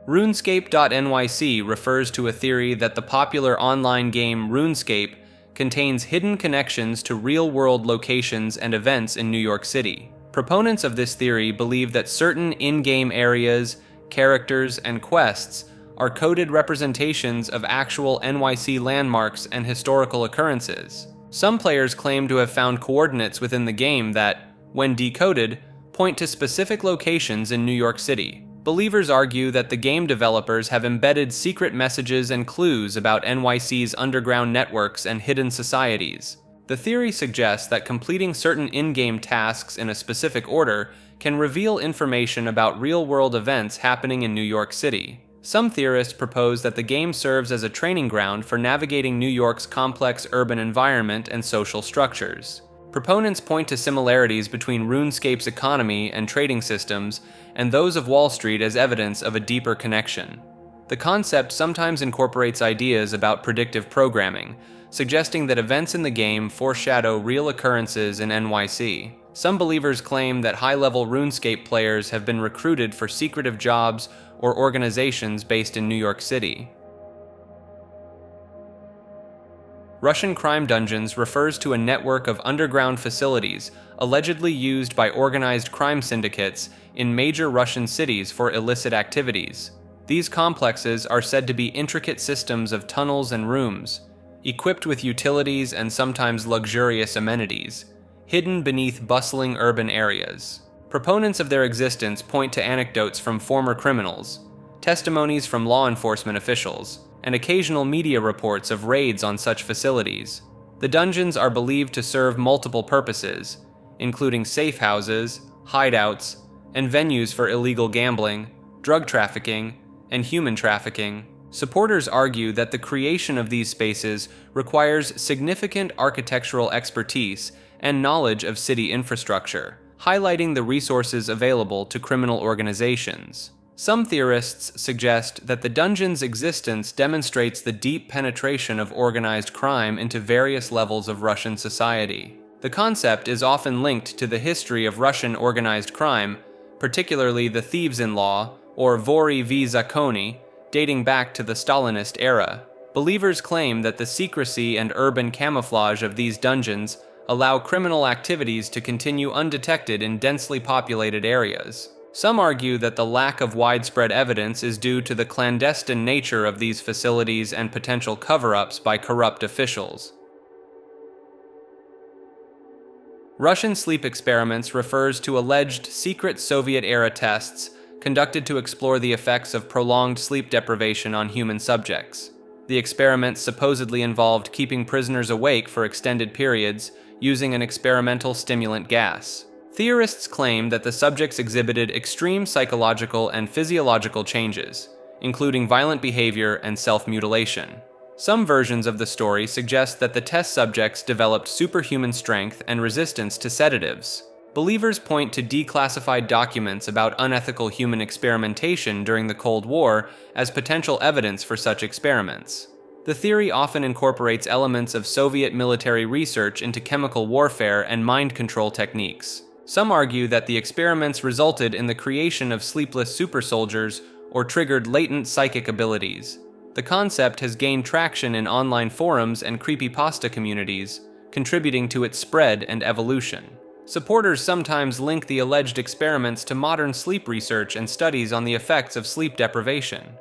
RuneScape.nyc refers to a theory that the popular online game RuneScape contains hidden connections to real-world locations and events in New York City. Proponents of this theory believe that certain in-game areas, characters, and quests are coded representations of actual NYC landmarks and historical occurrences. Some players claim to have found coordinates within the game that, when decoded, point to specific locations in New York City. Believers argue that the game developers have embedded secret messages and clues about NYC's underground networks and hidden societies. The theory suggests that completing certain in-game tasks in a specific order can reveal information about real-world events happening in New York City. Some theorists propose that the game serves as a training ground for navigating New York's complex urban environment and social structures. Proponents point to similarities between RuneScape's economy and trading systems and those of Wall Street as evidence of a deeper connection. The concept sometimes incorporates ideas about predictive programming, suggesting that events in the game foreshadow real occurrences in NYC. Some believers claim that high-level RuneScape players have been recruited for secretive jobs or organizations based in New York City. Russian crime dungeons refers to a network of underground facilities allegedly used by organized crime syndicates in major Russian cities for illicit activities. These complexes are said to be intricate systems of tunnels and rooms, equipped with utilities and sometimes luxurious amenities, hidden beneath bustling urban areas. Proponents of their existence point to anecdotes from former criminals, testimonies from law enforcement officials, and occasional media reports of raids on such facilities. The dungeons are believed to serve multiple purposes, including safe houses, hideouts, and venues for illegal gambling, drug trafficking, and human trafficking. Supporters argue that the creation of these spaces requires significant architectural expertise and knowledge of city infrastructure, highlighting the resources available to criminal organizations. Some theorists suggest that the dungeon's existence demonstrates the deep penetration of organized crime into various levels of Russian society. The concept is often linked to the history of Russian organized crime, particularly the thieves-in-law, or vori v zakoni, dating back to the Stalinist era. Believers claim that the secrecy and urban camouflage of these dungeons allow criminal activities to continue undetected in densely populated areas. Some argue that the lack of widespread evidence is due to the clandestine nature of these facilities and potential cover-ups by corrupt officials. Russian sleep experiments refers to alleged secret Soviet-era tests conducted to explore the effects of prolonged sleep deprivation on human subjects. The experiments supposedly involved keeping prisoners awake for extended periods using an experimental stimulant gas. Theorists claim that the subjects exhibited extreme psychological and physiological changes, including violent behavior and self-mutilation. Some versions of the story suggest that the test subjects developed superhuman strength and resistance to sedatives. Believers point to declassified documents about unethical human experimentation during the Cold War as potential evidence for such experiments. The theory often incorporates elements of Soviet military research into chemical warfare and mind control techniques. Some argue that the experiments resulted in the creation of sleepless super soldiers or triggered latent psychic abilities. The concept has gained traction in online forums and creepypasta communities, contributing to its spread and evolution. Supporters sometimes link the alleged experiments to modern sleep research and studies on the effects of sleep deprivation.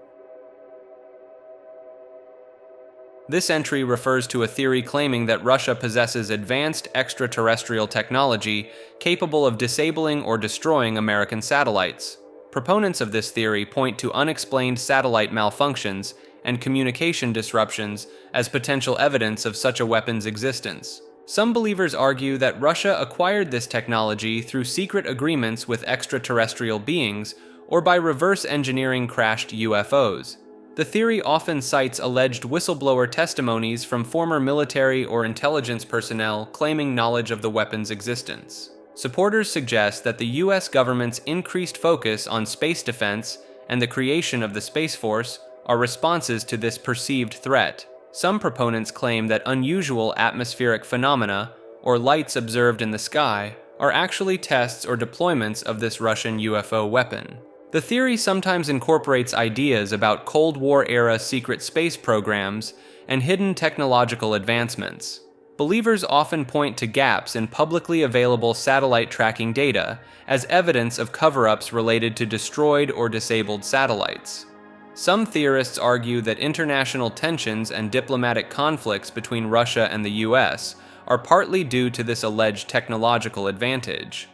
This entry refers to a theory claiming that Russia possesses advanced extraterrestrial technology capable of disabling or destroying American satellites. Proponents of this theory point to unexplained satellite malfunctions and communication disruptions as potential evidence of such a weapon's existence. Some believers argue that Russia acquired this technology through secret agreements with extraterrestrial beings or by reverse engineering crashed UFOs. The theory often cites alleged whistleblower testimonies from former military or intelligence personnel claiming knowledge of the weapon's existence. Supporters suggest that the US government's increased focus on space defense and the creation of the Space Force are responses to this perceived threat. Some proponents claim that unusual atmospheric phenomena, or lights observed in the sky, are actually tests or deployments of this Russian UFO weapon. The theory sometimes incorporates ideas about Cold War-era secret space programs and hidden technological advancements. Believers often point to gaps in publicly available satellite tracking data as evidence of cover-ups related to destroyed or disabled satellites. Some theorists argue that international tensions and diplomatic conflicts between Russia and the US are partly due to this alleged technological advantage.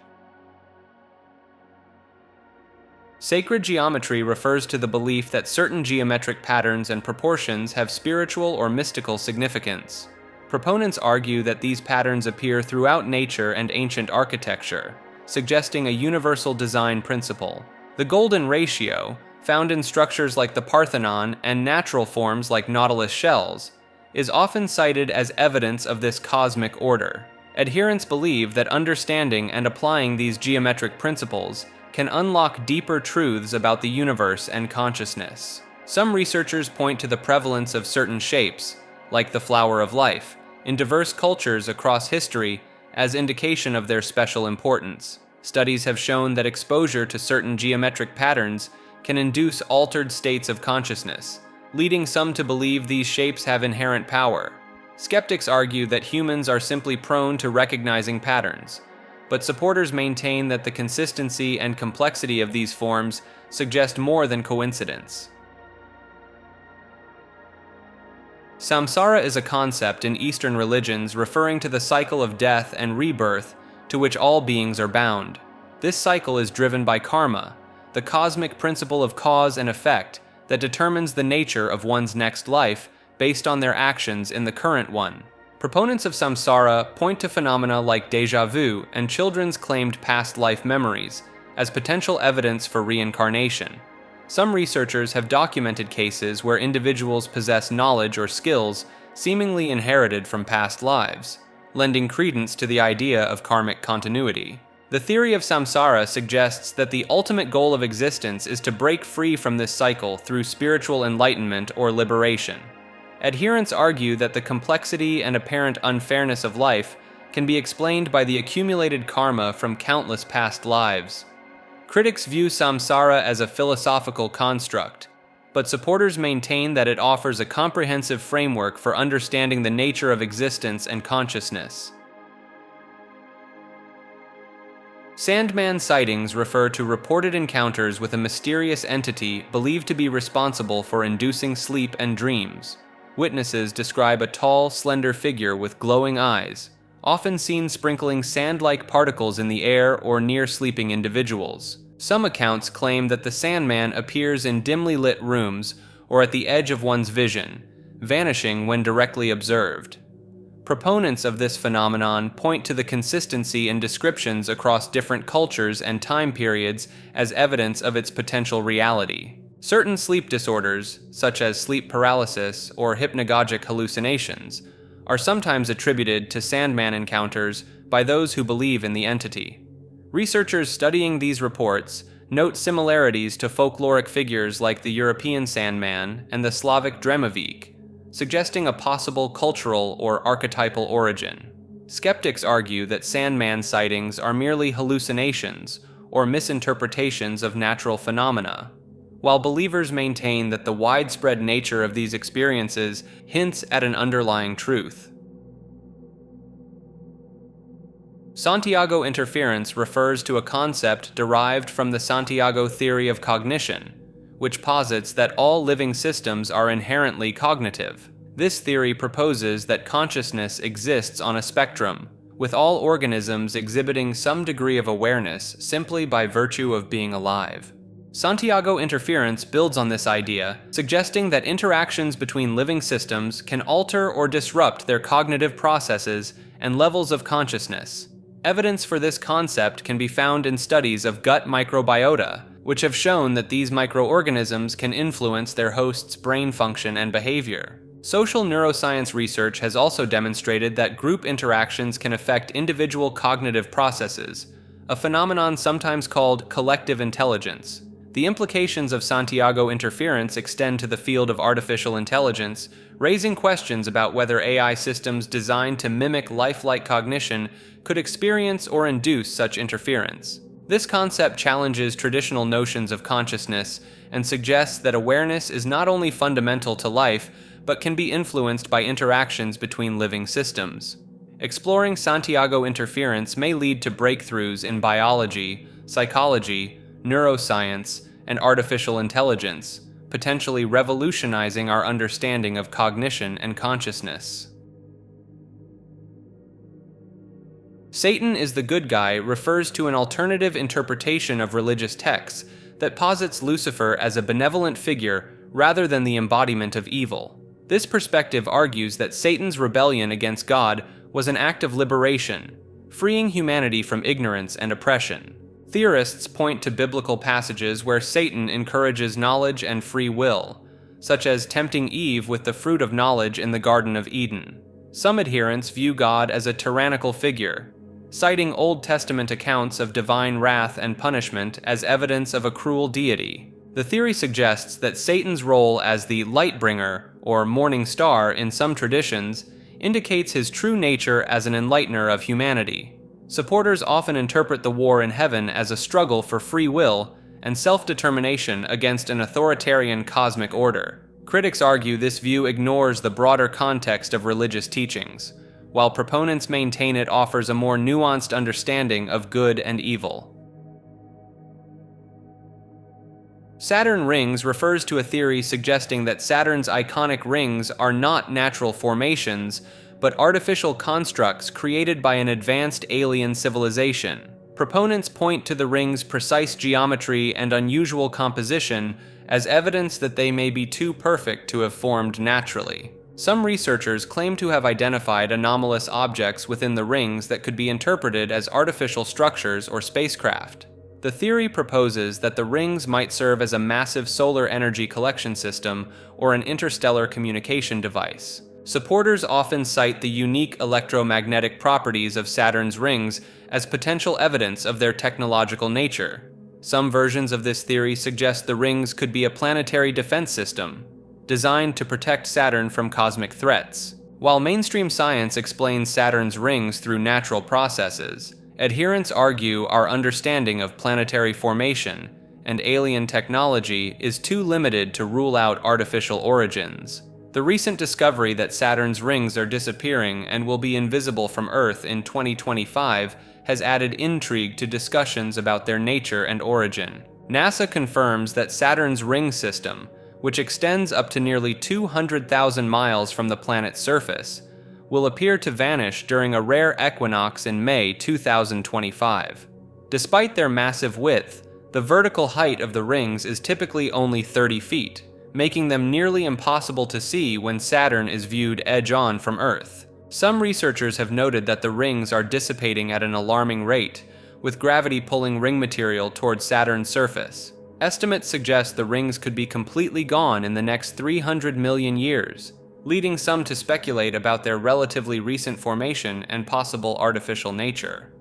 Sacred geometry refers to the belief that certain geometric patterns and proportions have spiritual or mystical significance. Proponents argue that these patterns appear throughout nature and ancient architecture, suggesting a universal design principle. The golden ratio, found in structures like the Parthenon and natural forms like nautilus shells, is often cited as evidence of this cosmic order. Adherents believe that understanding and applying these geometric principles can unlock deeper truths about the universe and consciousness. Some researchers point to the prevalence of certain shapes, like the flower of life, in diverse cultures across history as indication of their special importance. Studies have shown that exposure to certain geometric patterns can induce altered states of consciousness, leading some to believe these shapes have inherent power. Skeptics argue that humans are simply prone to recognizing patterns, but supporters maintain that the consistency and complexity of these forms suggest more than coincidence. Samsara is a concept in Eastern religions referring to the cycle of death and rebirth to which all beings are bound. This cycle is driven by karma, the cosmic principle of cause and effect that determines the nature of one's next life based on their actions in the current one. Proponents of samsara point to phenomena like déjà vu and children's claimed past life memories as potential evidence for reincarnation. Some researchers have documented cases where individuals possess knowledge or skills seemingly inherited from past lives, lending credence to the idea of karmic continuity. The theory of samsara suggests that the ultimate goal of existence is to break free from this cycle through spiritual enlightenment or liberation. Adherents argue that the complexity and apparent unfairness of life can be explained by the accumulated karma from countless past lives. Critics view samsara as a philosophical construct, but supporters maintain that it offers a comprehensive framework for understanding the nature of existence and consciousness. Sandman sightings refer to reported encounters with a mysterious entity believed to be responsible for inducing sleep and dreams. Witnesses describe a tall, slender figure with glowing eyes, often seen sprinkling sand-like particles in the air or near sleeping individuals. Some accounts claim that the Sandman appears in dimly lit rooms or at the edge of one's vision, vanishing when directly observed. Proponents of this phenomenon point to the consistency in descriptions across different cultures and time periods as evidence of its potential reality. Certain sleep disorders, such as sleep paralysis or hypnagogic hallucinations, are sometimes attributed to Sandman encounters by those who believe in the entity. Researchers studying these reports note similarities to folkloric figures like the European Sandman and the Slavic Dremovik, suggesting a possible cultural or archetypal origin. Skeptics argue that Sandman sightings are merely hallucinations or misinterpretations of natural phenomena, while believers maintain that the widespread nature of these experiences hints at an underlying truth. Santiago interference refers to a concept derived from the Santiago theory of cognition, which posits that all living systems are inherently cognitive. This theory proposes that consciousness exists on a spectrum, with all organisms exhibiting some degree of awareness simply by virtue of being alive. Santiago interference builds on this idea, suggesting that interactions between living systems can alter or disrupt their cognitive processes and levels of consciousness. Evidence for this concept can be found in studies of gut microbiota, which have shown that these microorganisms can influence their host's brain function and behavior. Social neuroscience research has also demonstrated that group interactions can affect individual cognitive processes, a phenomenon sometimes called collective intelligence. The implications of Santiago interference extend to the field of artificial intelligence, raising questions about whether AI systems designed to mimic lifelike cognition could experience or induce such interference. This concept challenges traditional notions of consciousness and suggests that awareness is not only fundamental to life, but can be influenced by interactions between living systems. Exploring Santiago interference may lead to breakthroughs in biology, psychology, neuroscience, and artificial intelligence, potentially revolutionizing our understanding of cognition and consciousness. Satan is the good guy refers to an alternative interpretation of religious texts that posits Lucifer as a benevolent figure rather than the embodiment of evil. This perspective argues that Satan's rebellion against God was an act of liberation, freeing humanity from ignorance and oppression. Theorists point to biblical passages where Satan encourages knowledge and free will, such as tempting Eve with the fruit of knowledge in the Garden of Eden. Some adherents view God as a tyrannical figure, citing Old Testament accounts of divine wrath and punishment as evidence of a cruel deity. The theory suggests that Satan's role as the light-bringer, or morning star in some traditions, indicates his true nature as an enlightener of humanity. Supporters often interpret the war in heaven as a struggle for free will and self-determination against an authoritarian cosmic order. Critics argue this view ignores the broader context of religious teachings, while proponents maintain it offers a more nuanced understanding of good and evil. Saturn rings refers to a theory suggesting that Saturn's iconic rings are not natural formations, but artificial constructs created by an advanced alien civilization. Proponents point to the rings' precise geometry and unusual composition as evidence that they may be too perfect to have formed naturally. Some researchers claim to have identified anomalous objects within the rings that could be interpreted as artificial structures or spacecraft. The theory proposes that the rings might serve as a massive solar energy collection system or an interstellar communication device. Supporters often cite the unique electromagnetic properties of Saturn's rings as potential evidence of their technological nature. Some versions of this theory suggest the rings could be a planetary defense system, designed to protect Saturn from cosmic threats. While mainstream science explains Saturn's rings through natural processes, adherents argue our understanding of planetary formation and alien technology is too limited to rule out artificial origins. The recent discovery that Saturn's rings are disappearing and will be invisible from Earth in 2025 has added intrigue to discussions about their nature and origin. NASA confirms that Saturn's ring system, which extends up to nearly 200,000 miles from the planet's surface, will appear to vanish during a rare equinox in May 2025. Despite their massive width, the vertical height of the rings is typically only 30 feet, making them nearly impossible to see when Saturn is viewed edge-on from Earth. Some researchers have noted that the rings are dissipating at an alarming rate, with gravity pulling ring material towards Saturn's surface. Estimates suggest the rings could be completely gone in the next 300 million years, leading some to speculate about their relatively recent formation and possible artificial nature.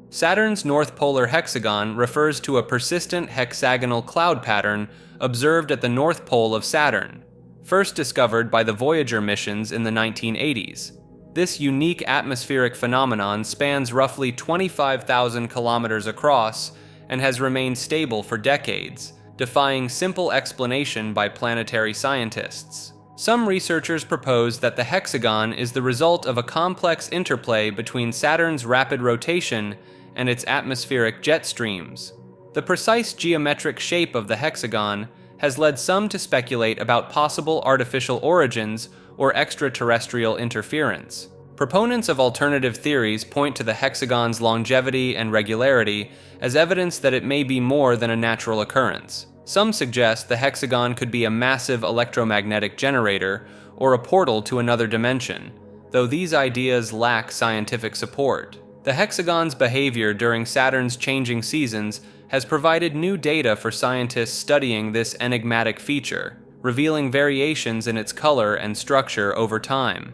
Saturn's north polar hexagon refers to a persistent hexagonal cloud pattern observed at the north pole of Saturn, first discovered by the Voyager missions in the 1980s. This unique atmospheric phenomenon spans roughly 25,000 kilometers across and has remained stable for decades, defying simple explanation by planetary scientists. Some researchers propose that the hexagon is the result of a complex interplay between Saturn's rapid rotation and its atmospheric jet streams. The precise geometric shape of the hexagon has led some to speculate about possible artificial origins or extraterrestrial interference. Proponents of alternative theories point to the hexagon's longevity and regularity as evidence that it may be more than a natural occurrence. Some suggest the hexagon could be a massive electromagnetic generator or a portal to another dimension, though these ideas lack scientific support. The hexagon's behavior during Saturn's changing seasons has provided new data for scientists studying this enigmatic feature, revealing variations in its color and structure over time.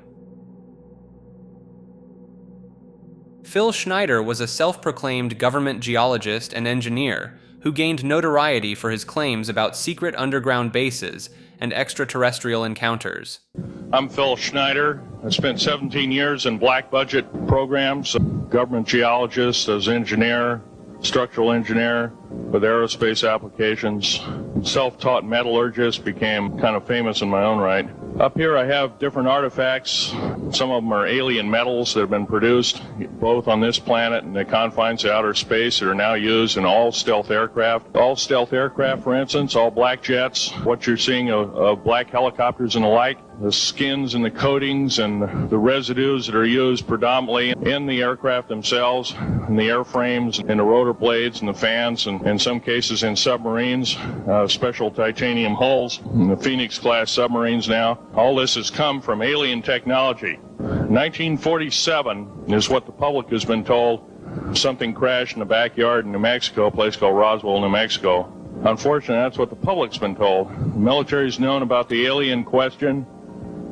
Phil Schneider was a self-proclaimed government geologist and engineer who gained notoriety for his claims about secret underground bases and extraterrestrial encounters. I'm Phil Schneider. I spent 17 years in black budget programs, government geologist, as engineer, structural engineer with aerospace applications. Self-taught metallurgist, became kind of famous in my own right. Up here I have different artifacts. Some of them are alien metals that have been produced both on this planet and the confines of outer space that are now used in all stealth aircraft. All stealth aircraft, for instance, all black jets, what you're seeing of black helicopters and the like, the skins and the coatings and the residues that are used predominantly in the aircraft themselves, in the airframes and the rotor blades and the fans, and in some cases in submarines, special titanium hulls, in the Phoenix-class submarines now. All this has come from alien technology. 1947 is what the public has been told. Something crashed in the backyard in New Mexico, a place called Roswell, New Mexico. Unfortunately, that's what the public's been told. The military's known about the alien question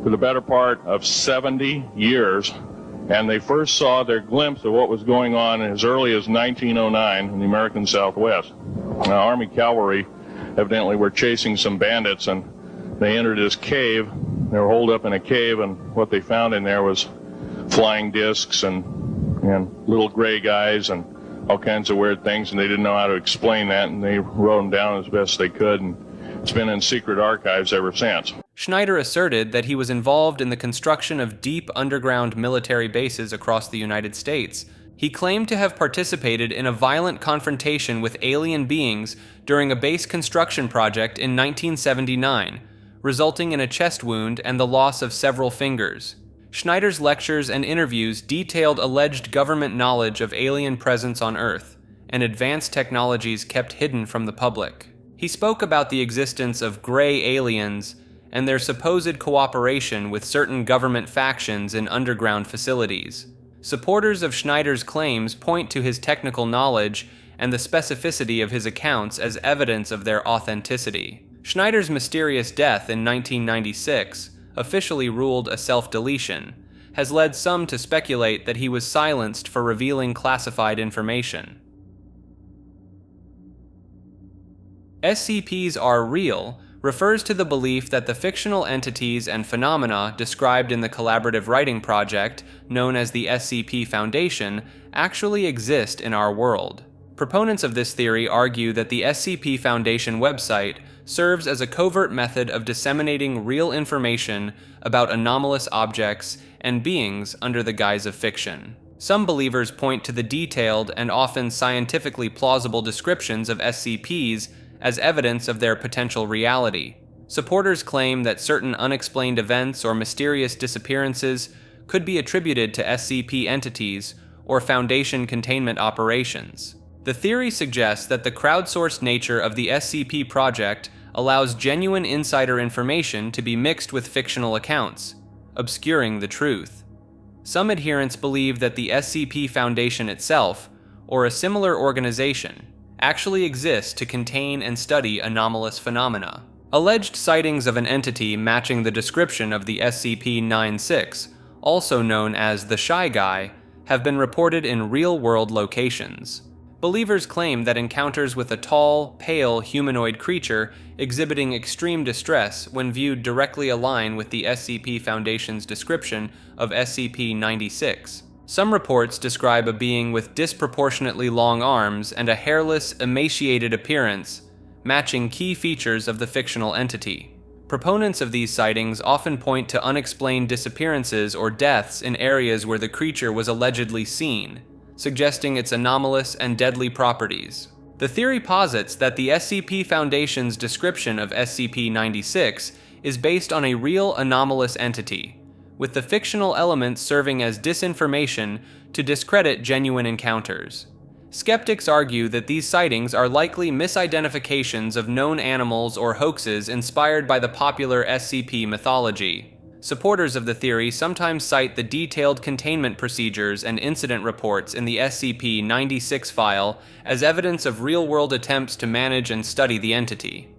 for the better part of 70 years, and they first saw their glimpse of what was going on as early as 1909 in the American Southwest. Now, Army cavalry evidently were chasing some bandits, and they entered this cave. They were holed up in a cave, and what they found in there was flying discs and little gray guys and all kinds of weird things, and they didn't know how to explain that, and they wrote them down as best they could, and it's been in secret archives ever since. Schneider asserted that he was involved in the construction of deep underground military bases across the United States. He claimed to have participated in a violent confrontation with alien beings during a base construction project in 1979, resulting in a chest wound and the loss of several fingers. Schneider's lectures and interviews detailed alleged government knowledge of alien presence on Earth and advanced technologies kept hidden from the public. He spoke about the existence of gray aliens and their supposed cooperation with certain government factions in underground facilities. Supporters of Schneider's claims point to his technical knowledge and the specificity of his accounts as evidence of their authenticity. Schneider's mysterious death in 1996, officially ruled a self-deletion, has led some to speculate that he was silenced for revealing classified information. SCPs are real refers to the belief that the fictional entities and phenomena described in the collaborative writing project, known as the SCP Foundation, actually exist in our world. Proponents of this theory argue that the SCP Foundation website serves as a covert method of disseminating real information about anomalous objects and beings under the guise of fiction. Some believers point to the detailed and often scientifically plausible descriptions of SCPs as evidence of their potential reality. Supporters claim that certain unexplained events or mysterious disappearances could be attributed to SCP entities or Foundation containment operations. The theory suggests that the crowdsourced nature of the SCP project allows genuine insider information to be mixed with fictional accounts, obscuring the truth. Some adherents believe that the SCP Foundation itself, or a similar organization, actually exists to contain and study anomalous phenomena. Alleged sightings of an entity matching the description of the SCP-96, also known as the Shy Guy, have been reported in real-world locations. Believers claim that encounters with a tall, pale humanoid creature exhibiting extreme distress when viewed directly align with the SCP Foundation's description of SCP-96. Some reports describe a being with disproportionately long arms and a hairless, emaciated appearance, matching key features of the fictional entity. Proponents of these sightings often point to unexplained disappearances or deaths in areas where the creature was allegedly seen, suggesting its anomalous and deadly properties. The theory posits that the SCP Foundation's description of SCP-96 is based on a real anomalous entity, with the fictional elements serving as disinformation to discredit genuine encounters. Skeptics argue that these sightings are likely misidentifications of known animals or hoaxes inspired by the popular SCP mythology. Supporters of the theory sometimes cite the detailed containment procedures and incident reports in the SCP-96 file as evidence of real-world attempts to manage and study the entity.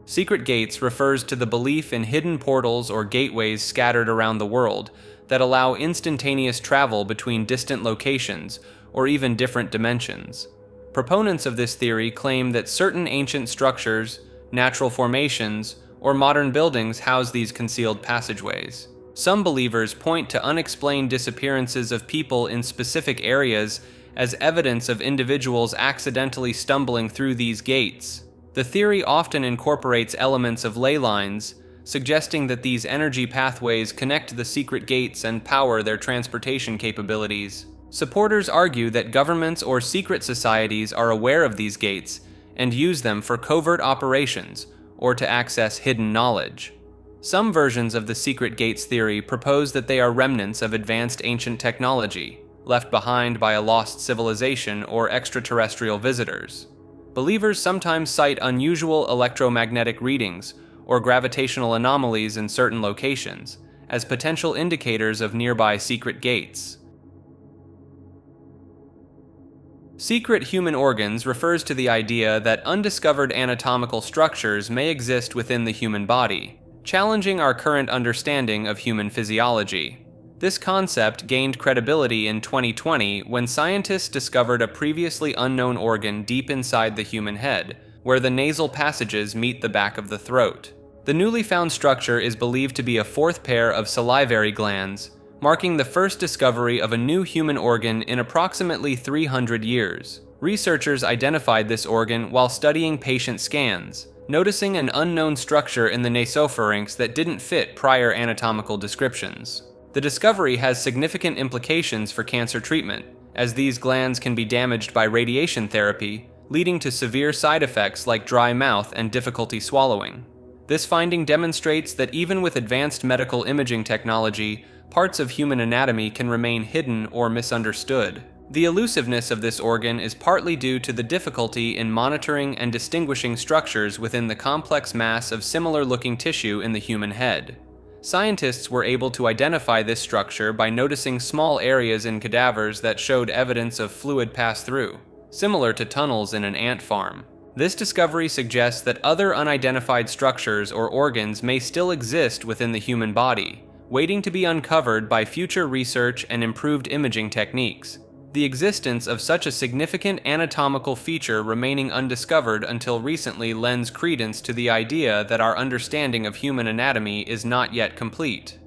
Secret gates refers to the belief in hidden portals or gateways scattered around the world that allow instantaneous travel between distant locations or even different dimensions. Proponents of this theory claim that certain ancient structures, natural formations, or modern buildings house these concealed passageways. Some believers point to unexplained disappearances of people in specific areas as evidence of individuals accidentally stumbling through these gates. The theory often incorporates elements of ley lines, suggesting that these energy pathways connect the secret gates and power their transportation capabilities. Supporters argue that governments or secret societies are aware of these gates and use them for covert operations or to access hidden knowledge. Some versions of the secret gates theory propose that they are remnants of advanced ancient technology, left behind by a lost civilization or extraterrestrial visitors. Believers sometimes cite unusual electromagnetic readings or gravitational anomalies in certain locations as potential indicators of nearby secret gates. Secret human organs refers to the idea that undiscovered anatomical structures may exist within the human body, challenging our current understanding of human physiology. This concept gained credibility in 2020 when scientists discovered a previously unknown organ deep inside the human head, where the nasal passages meet the back of the throat. The newly found structure is believed to be a fourth pair of salivary glands, marking the first discovery of a new human organ in approximately 300 years. Researchers identified this organ while studying patient scans, noticing an unknown structure in the nasopharynx that didn't fit prior anatomical descriptions. The discovery has significant implications for cancer treatment, as these glands can be damaged by radiation therapy, leading to severe side effects like dry mouth and difficulty swallowing. This finding demonstrates that even with advanced medical imaging technology, parts of human anatomy can remain hidden or misunderstood. The elusiveness of this organ is partly due to the difficulty in monitoring and distinguishing structures within the complex mass of similar-looking tissue in the human head. Scientists were able to identify this structure by noticing small areas in cadavers that showed evidence of fluid pass-through, similar to tunnels in an ant farm. This discovery suggests that other unidentified structures or organs may still exist within the human body, waiting to be uncovered by future research and improved imaging techniques. The existence of such a significant anatomical feature remaining undiscovered until recently lends credence to the idea that our understanding of human anatomy is not yet complete.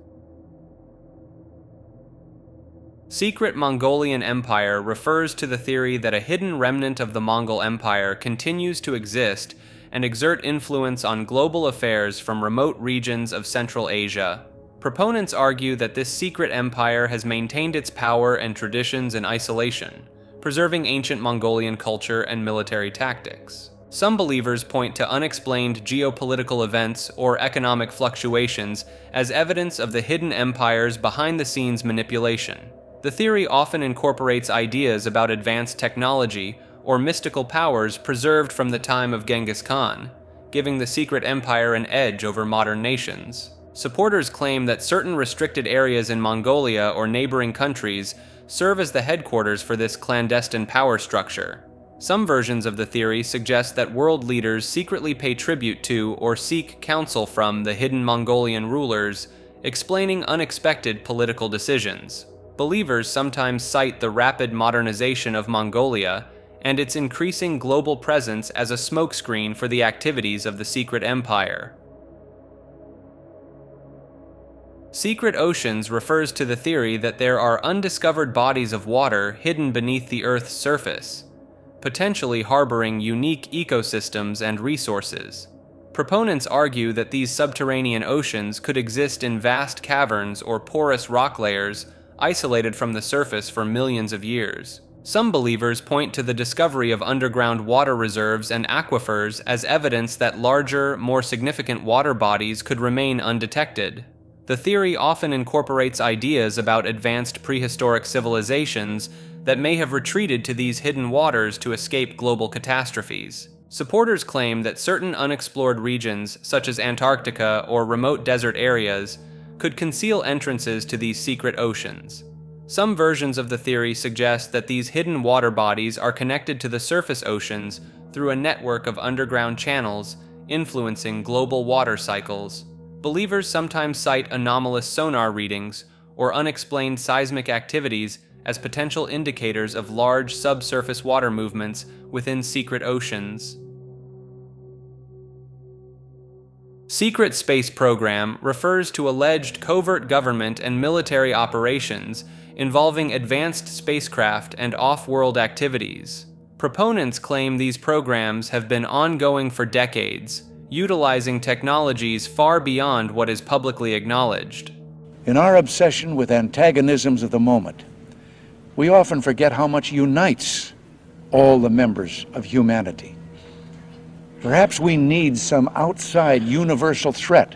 Secret Mongolian Empire refers to the theory that a hidden remnant of the Mongol Empire continues to exist and exert influence on global affairs from remote regions of Central Asia. Proponents argue that this secret empire has maintained its power and traditions in isolation, preserving ancient Mongolian culture and military tactics. Some believers point to unexplained geopolitical events or economic fluctuations as evidence of the hidden empire's behind-the-scenes manipulation. The theory often incorporates ideas about advanced technology or mystical powers preserved from the time of Genghis Khan, giving the secret empire an edge over modern nations. Supporters claim that certain restricted areas in Mongolia or neighboring countries serve as the headquarters for this clandestine power structure. Some versions of the theory suggest that world leaders secretly pay tribute to or seek counsel from the hidden Mongolian rulers, explaining unexpected political decisions. Believers sometimes cite the rapid modernization of Mongolia and its increasing global presence as a smokescreen for the activities of the secret empire. Secret oceans refers to the theory that there are undiscovered bodies of water hidden beneath the Earth's surface, potentially harboring unique ecosystems and resources. Proponents argue that these subterranean oceans could exist in vast caverns or porous rock layers isolated from the surface for millions of years. Some believers point to the discovery of underground water reserves and aquifers as evidence that larger, more significant water bodies could remain undetected. The theory often incorporates ideas about advanced prehistoric civilizations that may have retreated to these hidden waters to escape global catastrophes. Supporters claim that certain unexplored regions, such as Antarctica or remote desert areas, could conceal entrances to these secret oceans. Some versions of the theory suggest that these hidden water bodies are connected to the surface oceans through a network of underground channels influencing global water cycles. Believers sometimes cite anomalous sonar readings or unexplained seismic activities as potential indicators of large subsurface water movements within secret oceans. Secret space program refers to alleged covert government and military operations involving advanced spacecraft and off-world activities. Proponents claim these programs have been ongoing for decades, utilizing technologies far beyond what is publicly acknowledged. In our obsession with antagonisms of the moment, we often forget how much unites all the members of humanity. Perhaps we need some outside universal threat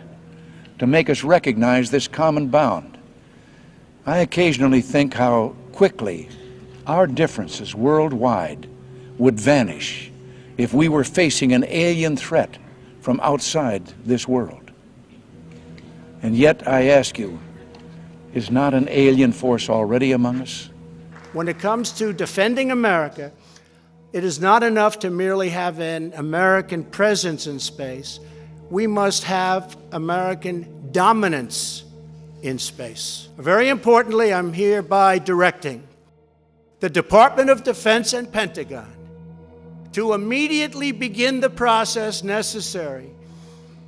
to make us recognize this common bound. I occasionally think how quickly our differences worldwide would vanish if we were facing an alien threat from outside this world. And yet, I ask you, is not an alien force already among us? When it comes to defending America, it is not enough to merely have an American presence in space. We must have American dominance in space. Very importantly, I'm hereby directing the Department of Defense and Pentagon to immediately begin the process necessary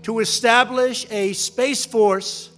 to establish a Space Force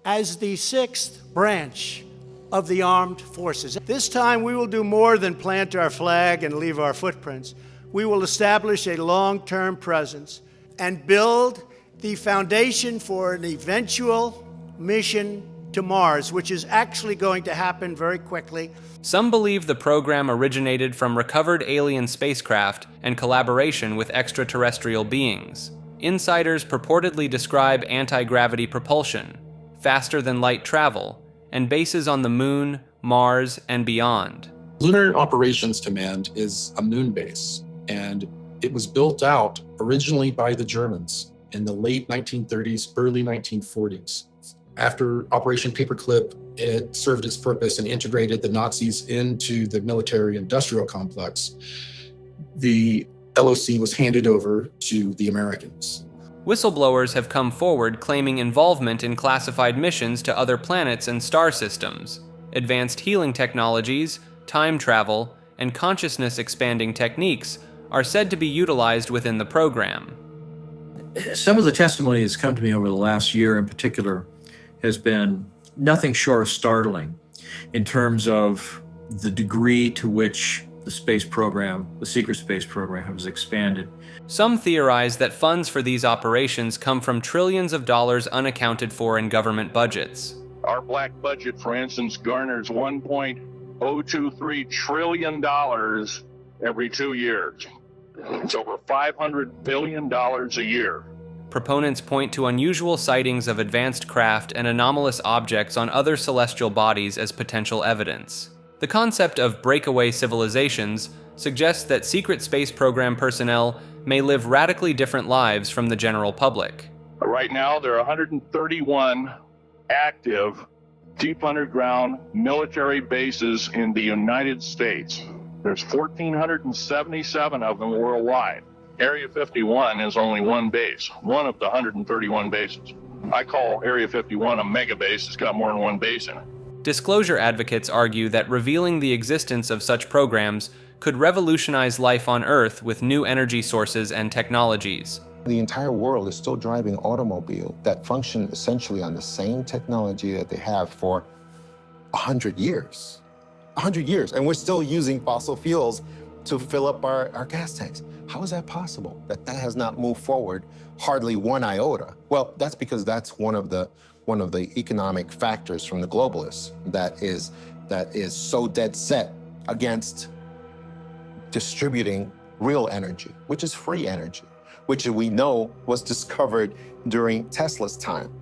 as the sixth branch of the armed forces. This time we will do more than plant our flag and leave our footprints. We will establish a long-term presence and build the foundation for an eventual mission to Mars, which is actually going to happen very quickly. Some believe the program originated from recovered alien spacecraft and collaboration with extraterrestrial beings. Insiders purportedly describe anti-gravity propulsion, faster-than-light travel, and bases on the Moon, Mars, and beyond. Lunar Operations Command is a moon base, and it was built out originally by the Germans in the late 1930s, early 1940s. After Operation Paperclip, it served its purpose and integrated the Nazis into the military-industrial complex. The LOC was handed over to the Americans. Whistleblowers have come forward claiming involvement in classified missions to other planets and star systems. Advanced healing technologies, time travel, and consciousness-expanding techniques are said to be utilized within the program. Some of the testimony that's come to me over the last year in particular has been nothing short of startling in terms of the degree to which the space program, the secret space program, has expanded. Some theorize that funds for these operations come from trillions of dollars unaccounted for in government budgets. Our black budget, for instance, garners $1.023 trillion every 2 years. It's over $500 billion a year. Proponents point to unusual sightings of advanced craft and anomalous objects on other celestial bodies as potential evidence. The concept of breakaway civilizations suggests that secret space program personnel may live radically different lives from the general public. Right now, there are 131 active deep underground military bases in the United States. There's 1,477 of them worldwide. Area 51 is only one base, one of the 131 bases. I call Area 51 a mega base. It's got more than one base in it. Disclosure advocates argue that revealing the existence of such programs could revolutionize life on Earth with new energy sources and technologies. The entire world is still driving automobiles that function essentially on the same technology that they have for 100 years. 100 years, and we're still using fossil fuels to fill up our gas tanks. How is that possible? That has not moved forward hardly one iota. Well, that's because that's one of the economic factors from the globalists that is so dead set against distributing real energy, which is free energy, which we know was discovered during Tesla's time.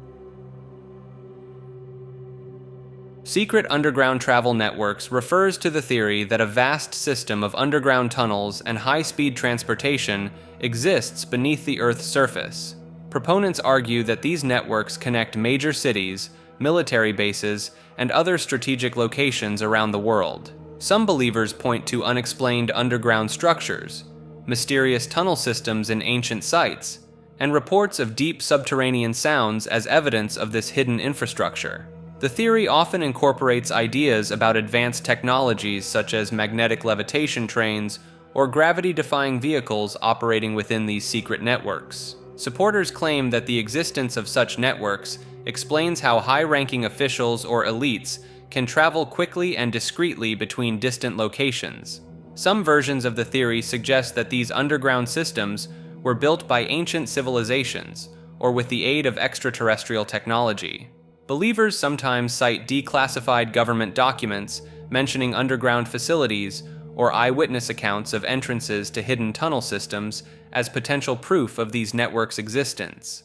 Secret underground travel networks refers to the theory that a vast system of underground tunnels and high-speed transportation exists beneath the Earth's surface. Proponents argue that these networks connect major cities, military bases, and other strategic locations around the world. Some believers point to unexplained underground structures, mysterious tunnel systems in ancient sites, and reports of deep subterranean sounds as evidence of this hidden infrastructure. The theory often incorporates ideas about advanced technologies such as magnetic levitation trains or gravity-defying vehicles operating within these secret networks. Supporters claim that the existence of such networks explains how high-ranking officials or elites can travel quickly and discreetly between distant locations. Some versions of the theory suggest that these underground systems were built by ancient civilizations or with the aid of extraterrestrial technology. Believers sometimes cite declassified government documents mentioning underground facilities or eyewitness accounts of entrances to hidden tunnel systems as potential proof of these networks' existence.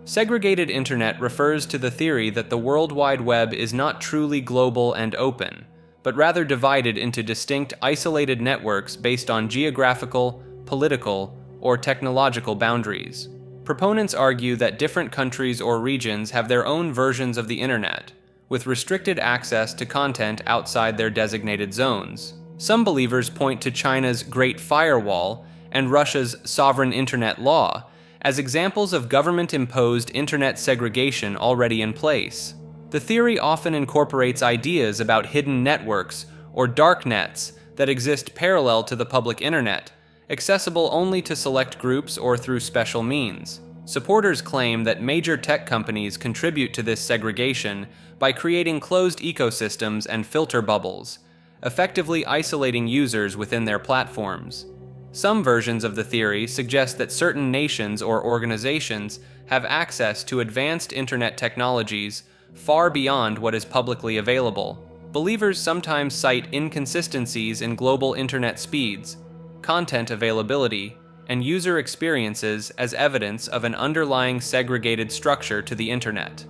Segregated internet refers to the theory that the World Wide Web is not truly global and open, but rather divided into distinct, isolated networks based on geographical, political, or technological boundaries. Proponents argue that different countries or regions have their own versions of the internet, with restricted access to content outside their designated zones. Some believers point to China's Great Firewall and Russia's sovereign internet law as examples of government-imposed internet segregation already in place. The theory often incorporates ideas about hidden networks or dark nets that exist parallel to the public internet, accessible only to select groups or through special means. Supporters claim that major tech companies contribute to this segregation by creating closed ecosystems and filter bubbles, effectively isolating users within their platforms. Some versions of the theory suggest that certain nations or organizations have access to advanced internet technologies far beyond what is publicly available. Believers sometimes cite inconsistencies in global internet speeds, content availability, and user experiences as evidence of an underlying segregated structure to the internet.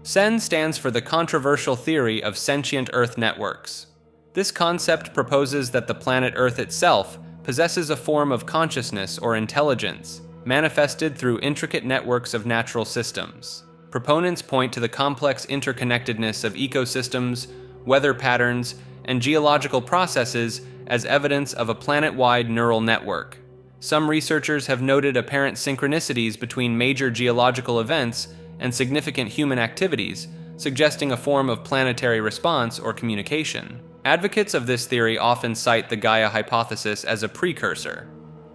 CEN stands for the controversial theory of sentient Earth networks. This concept proposes that the planet Earth itself possesses a form of consciousness or intelligence, manifested through intricate networks of natural systems. Proponents point to the complex interconnectedness of ecosystems, weather patterns, and geological processes as evidence of a planet-wide neural network. Some researchers have noted apparent synchronicities between major geological events and significant human activities, suggesting a form of planetary response or communication. Advocates of this theory often cite the Gaia hypothesis as a precursor,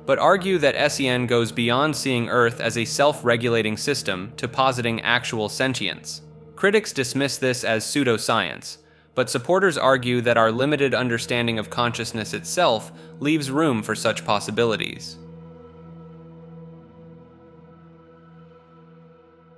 but argue that SEN goes beyond seeing Earth as a self-regulating system to positing actual sentience. Critics dismiss this as pseudoscience, but supporters argue that our limited understanding of consciousness itself leaves room for such possibilities.